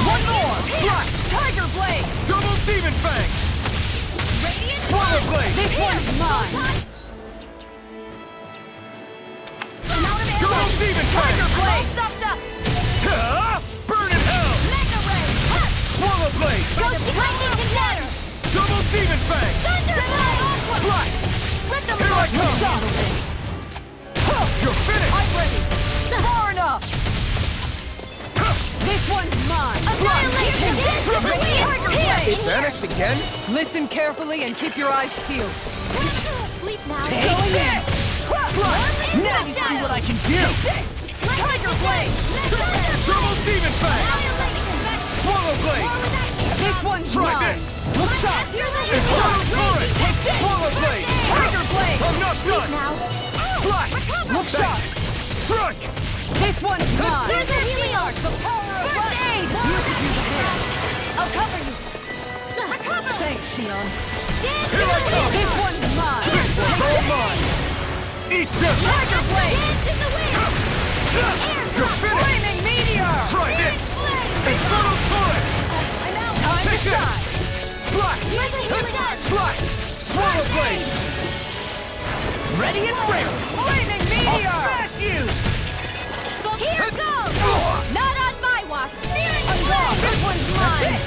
D: One more! Plus, Tiger Blade!
L: Double demon fang! Swallow blade!
I: This one's mine!
L: Double demon fang!
D: Tiger Blade!
L: Burn in hell!
D: Mega Ray!
L: Swallow blade!
D: Lightning Contender!
L: Double demon fang!
D: Thunder Blade!
L: Slice!
D: Let them
L: Here I come!
D: Shadow Blade!
L: You're finished!
I: I'm ready! Far enough! This one's mine!
D: Annihilation!
I: Tiger Blade!
L: It vanished again?
I: Listen carefully and keep your eyes peeled.
D: Sleep now.
B: Take this! Now you see what I can do!
D: Tiger Blade!
L: Double demon fang! Swallow blade!
I: This one's
L: Try
I: mine!
L: this!
E: Look shot! Infernal Torrent! Swallow Blade! Tiger Blade! I'm not done! Slash! Look shot! Strike!
A: This one's mine!
E: Here's a healing art! The power of
A: First aid!
E: You can use a hand!
A: I'll cover you! Recover!
E: Thanks, Xion!
A: Here I come! This one's mine!
E: This one's all mine! Eat this!
A: Tiger Blade! Dance in the wind!
E: You're finished!
A: Flaming Meteor!
E: Try this! Infernal Torrent!
A: I'm out! Time
E: Take
A: to
E: this!
A: shine!
E: Slash!
A: Here's a healing art!
E: Slash! Swallow Blade!
A: Ready and ready! Flaming Meteor!
E: I'll smash you!
A: Here goes! Not on my watch!
E: I'm gone!
A: This one's mine!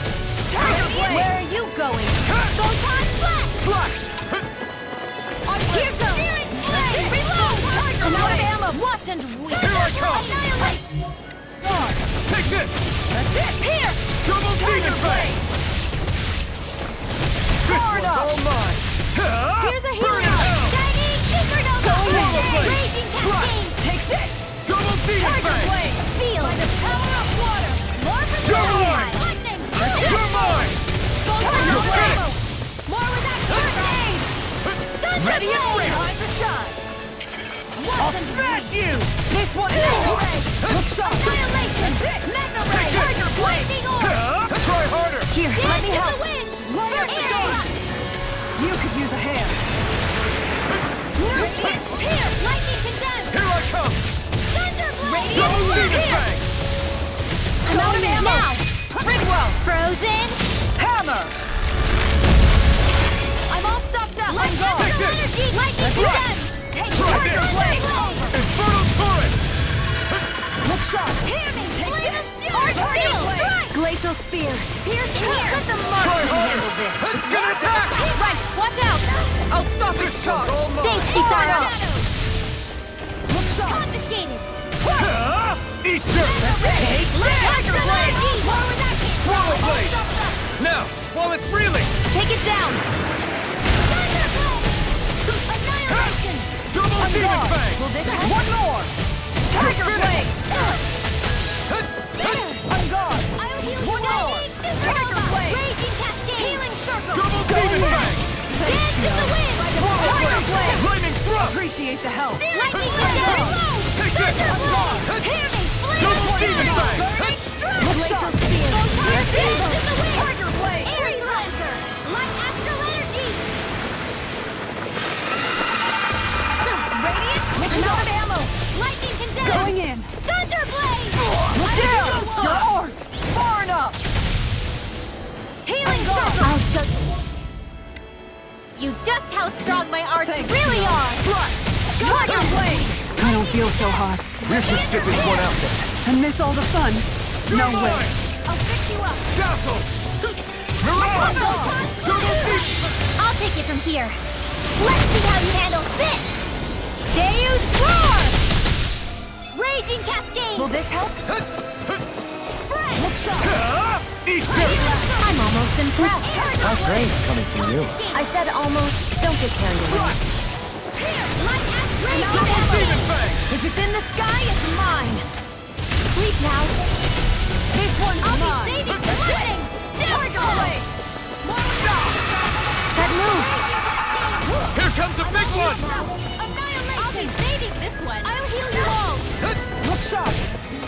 E: Tiger Blade!
A: Where are you going? Photon Flash!
E: Slash!
A: Here goes! Reload! I'm out of ammo! Watch and weep!
E: Here I come!
A: Annihilate!
E: Take this!
A: That's it! Here!
E: Double Demon Blade! This one's all mine!
A: Here's a hero!
E: Burn in hell!
A: Shiny chickentok!
E: Swallow Blade!
A: Raging
E: Slash!
A: Cascade!
E: Take this! Double Demon
A: Tiger
E: Blade!
A: Blade! Feel by the power of water! More from
E: You're
A: the
E: mine!
A: Lightning!
E: You're mine!
A: You're
E: You're
A: ammo! More with that first aid!
E: Ready and ready!
A: Time to shine!
E: I'll smash you!
A: This one is
E: Look shot!
A: Annihilation! Mega Ray! Tiger Blade! Lightning orb!
E: Try harder!
A: Here, let me help!
E: First aid!
A: You could use a hand! Here! Lightning condensed!
E: Here I come!
A: Thunderblade!
E: Double
A: Radiant
E: Demon
A: here!
E: Fang!
A: I'm out of ammo! Now! Ridwell! Frozen!
E: Hammer!
A: I'm all stocked up!
E: Take this!
A: Energy! Lightning
E: That's right!
A: condensed! Take
E: Try
A: Tiger
E: this!
A: Blade!
E: Infernal Torrent! Look sharp!
A: Hear me! Take
E: this!
A: Arch
E: Tiger
A: Steel!
E: Blade!
A: Glacial Spear! Pierce here! Let the
E: Try
A: marksman
E: harder!
A: handle this!
E: It's gonna attack!
A: Right! Watch out! I'll stop its charge!
E: all mine!
A: Safety fire!
E: Look sharp!
A: Confiscated!
E: Eat this!
A: Take Tiger Blade! More with that
E: Swallow Blade! Now, while it's reeling!
A: Take it down! Annihilation!
E: Double Demon Fang!
A: Will this help? One more! Tiger Blade!
E: I'm gone!
A: I'll heal you!
E: One more!
A: Tiger Blade! Raging Cascade! Healing Circle!
E: Double Demon Fang!
A: Dance in the wind! Tiger Blade!
E: Flaming Thrust!
A: Appreciate the help! Lightning Condensed!
E: Take this!
A: Thunderblade! Hear me!
E: Double Demon Fang!
A: Glacial Spear! Here's Eagle!
E: Tiger Blade!
A: Aries Lancer! Light Astral Energy! Radiant! I'm out of ammo! Lightning Condensed!
E: Going in!
A: Thunderblade!
E: Look down! Your art! Far enough!
A: Healing Circle! I'll show you just how strong my arts really are! Tiger Blade!
I: I don't feel so hot.
C: We should sit this one out then.
I: And miss all the fun. No way.
A: I'll fix you up!
E: Dazzle! Mirage! Double Demon!
A: I'll take it from here. Let's see how you handle this! Deus Roar! Raging Cascade! Will this help?
E: Look sharp! Eat this!
A: I'm almost impressed.
J: How praise coming from you.
A: I said almost. Don't get carried away. Here, light Astral
E: Double Demon Fang!
A: If it's in the sky, it's mine. Sleep now. This one's mine. I'll be saving lightning. Tiger Blade. That move.
E: Here comes a big one!
A: Annihilation. I'll be saving this one. I'll heal you all.
E: Look sharp!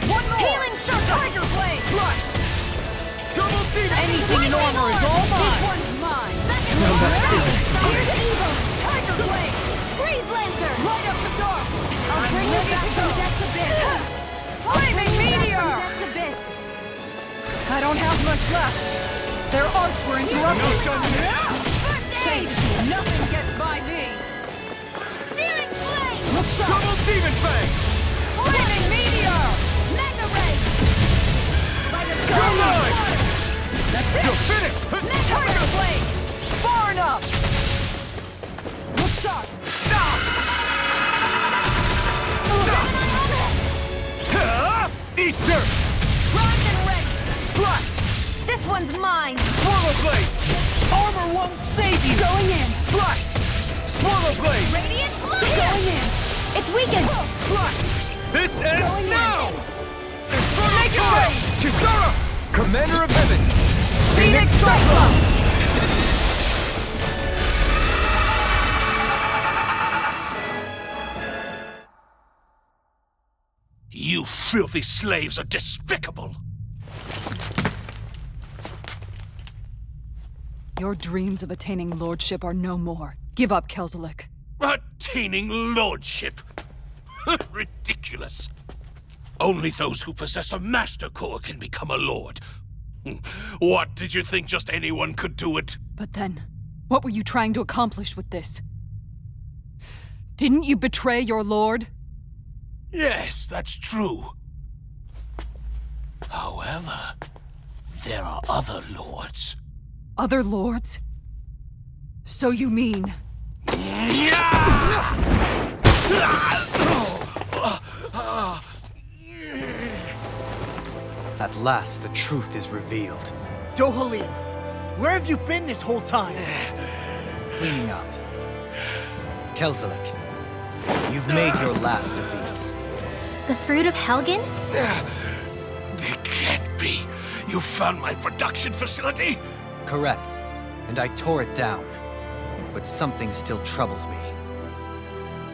E: One more!
A: Healing Circle.
E: Tiger Blade! Slash! Double Demon!
A: Anything in armor is all mine. This one's mine. Here's Evil. Tiger Blade. Freeze Lancer. Light up the dark. I'll bring you back from Death's Abyss.
E: Flaming Meteor!
A: From Death's Abyss.
E: I don't have much left. Their arts were interrupted.
A: Sage.
E: Nothing gets by me.
A: Searing Flame.
E: Look sharp! Double Demon Fang!
A: Flaming Meteor. Mega Ray.
E: You're mine! That's it! You're finished!
A: Tiger Blade.
E: Far enough! Look sharp! Eat dirt!
A: Primed and ready.
E: Slash!
A: This one's mine.
E: Swallow Blade! Armor won't save you!
A: Going in.
E: Slash! Swallow Blade!
A: Radiant Flash.
E: Going
A: in. It's weakened.
E: Slash! This ends
A: Going
E: now!
A: in.
E: Make it rain! Chisara!
C: Commander of Heaven!
E: Phoenix Strike!
N: You filthy slaves are despicable!
I: Your dreams of attaining lordship are no more. Give up, Kelzelik.
N: Attaining lordship? Ridiculous. Only those who possess a master core can become a lord. What, did you think just anyone could do it?
I: But then, what were you trying to accomplish with this? Didn't you betray your lord?
N: Yes, that's true. However, there are other lords.
I: Other lords? So you mean...
J: At last, the truth is revealed.
B: Dohalim, where have you been this whole time?
J: Cleaning up. Kelzelik, you've made your last of these.
H: The fruit of Helgen?
N: It can't be. You found my production facility?
J: Correct. And I tore it down. But something still troubles me.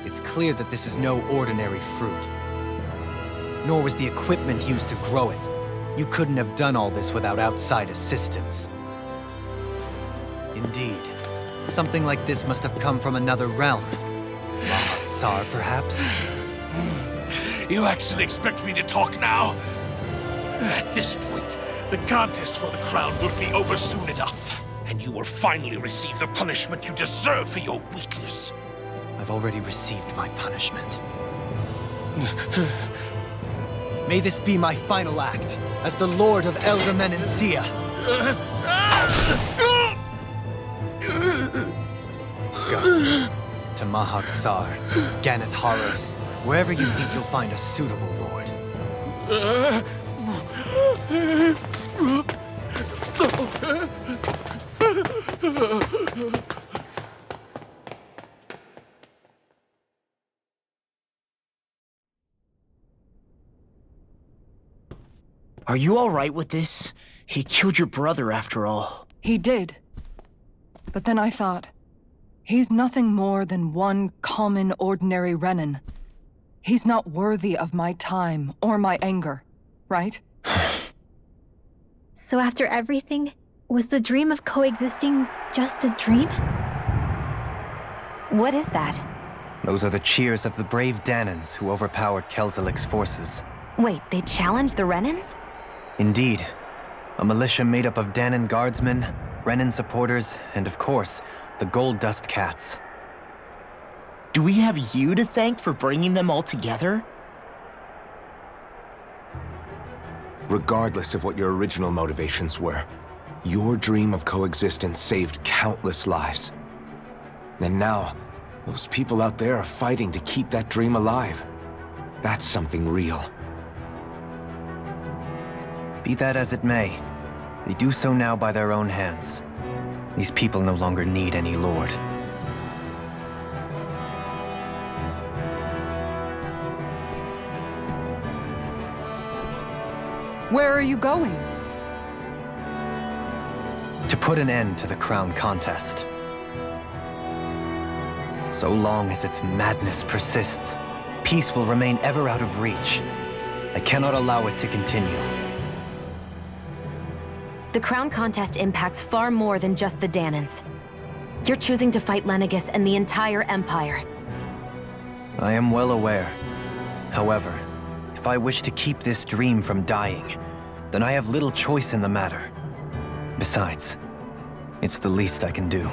J: It's clear that this is no ordinary fruit. Nor was the equipment used to grow it. You couldn't have done all this without outside assistance. Indeed. Something like this must have come from another realm. Tsar, perhaps?
N: You actually expect me to talk now? At this point, the contest for the crown will be over soon enough. And you will finally receive the punishment you deserve for your weakness.
J: I've already received my punishment. May this be my final act as the Lord of Elder Menencia. Go to Mahak Sar, Ganeth Haros, wherever you think you'll find a suitable lord.
B: Are you all right with this? He killed your brother after all.
I: He did. But then I thought, he's nothing more than one common, ordinary Renin. He's not worthy of my time or my anger, right?
H: So after everything, was the dream of coexisting just a dream?
D: What is that?
J: Those are the cheers of the brave Danans who overpowered Kelzelik's forces.
D: Wait, they challenged the Renins?
J: Indeed. A militia made up of Danan guardsmen, Renin supporters, and of course, the Gold Dust Cats.
B: Do we have you to thank for bringing them all together?
C: Regardless of what your original motivations were, your dream of coexistence saved countless lives. And now, those people out there are fighting to keep that dream alive. That's something real.
J: Be that as it may, they do so now by their own hands. These people no longer need any lord.
I: Where are you going?
J: To put an end to the crown contest. So long as its madness persists, peace will remain ever out of reach. I cannot allow it to continue.
D: The crown contest impacts far more than just the Danans. You're choosing to fight Lenegis and the entire Empire.
J: I am well aware. However, if I wish to keep this dream from dying, then I have little choice in the matter. Besides, it's the least I can do.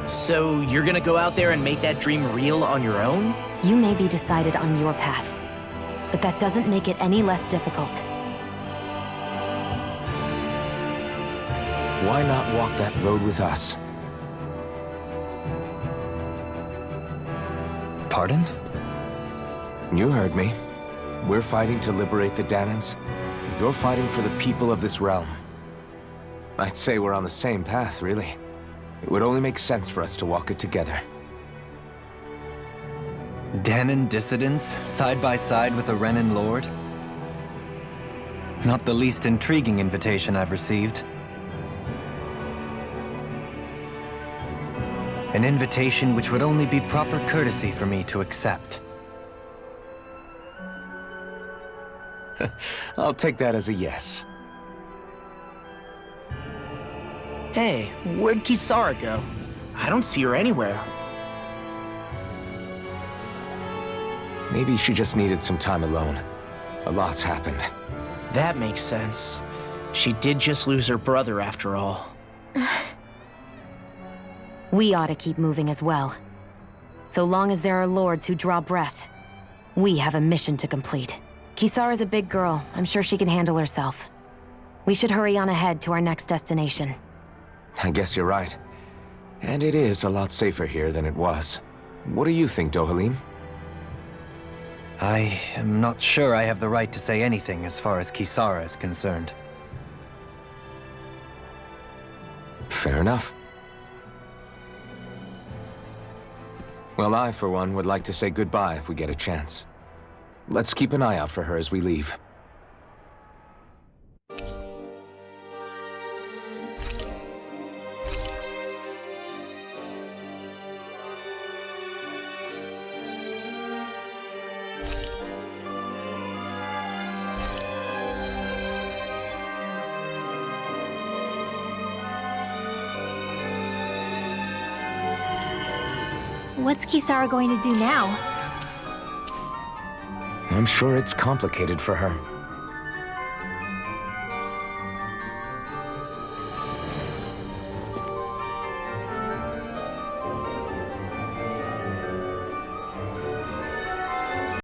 B: So you're gonna go out there and make that dream real on your own?
D: You may be decided on your path, but that doesn't make it any less difficult.
C: Why not walk that road with us?
J: Pardon?
C: You heard me. We're fighting to liberate the Danans. You're fighting for the people of this realm. I'd say we're on the same path, really. It would only make sense for us to walk it together.
J: Danan dissidents, side by side with a Renin lord? Not the least intriguing invitation I've received. An invitation which would only be proper courtesy for me to accept.
C: I'll take that as a yes.
B: Hey, where'd Kisara go? I don't see her anywhere.
C: Maybe she just needed some time alone. A lot's happened.
B: That makes sense. She did just lose her brother after all.
D: We ought to keep moving as well. So long as there are lords who draw breath, we have a mission to complete. Kisara's a big girl. I'm sure she can handle herself. We should hurry on ahead to our next destination.
C: I guess you're right. And it is a lot safer here than it was. What do you think, Dohalim?
J: I am not sure I have the right to say anything as far as Kisara is concerned.
C: Fair enough. Well, I, for one, would like to say goodbye if we get a chance. Let's keep an eye out for her as we leave.
H: What's Kisara going to do now?
C: I'm sure it's complicated for her.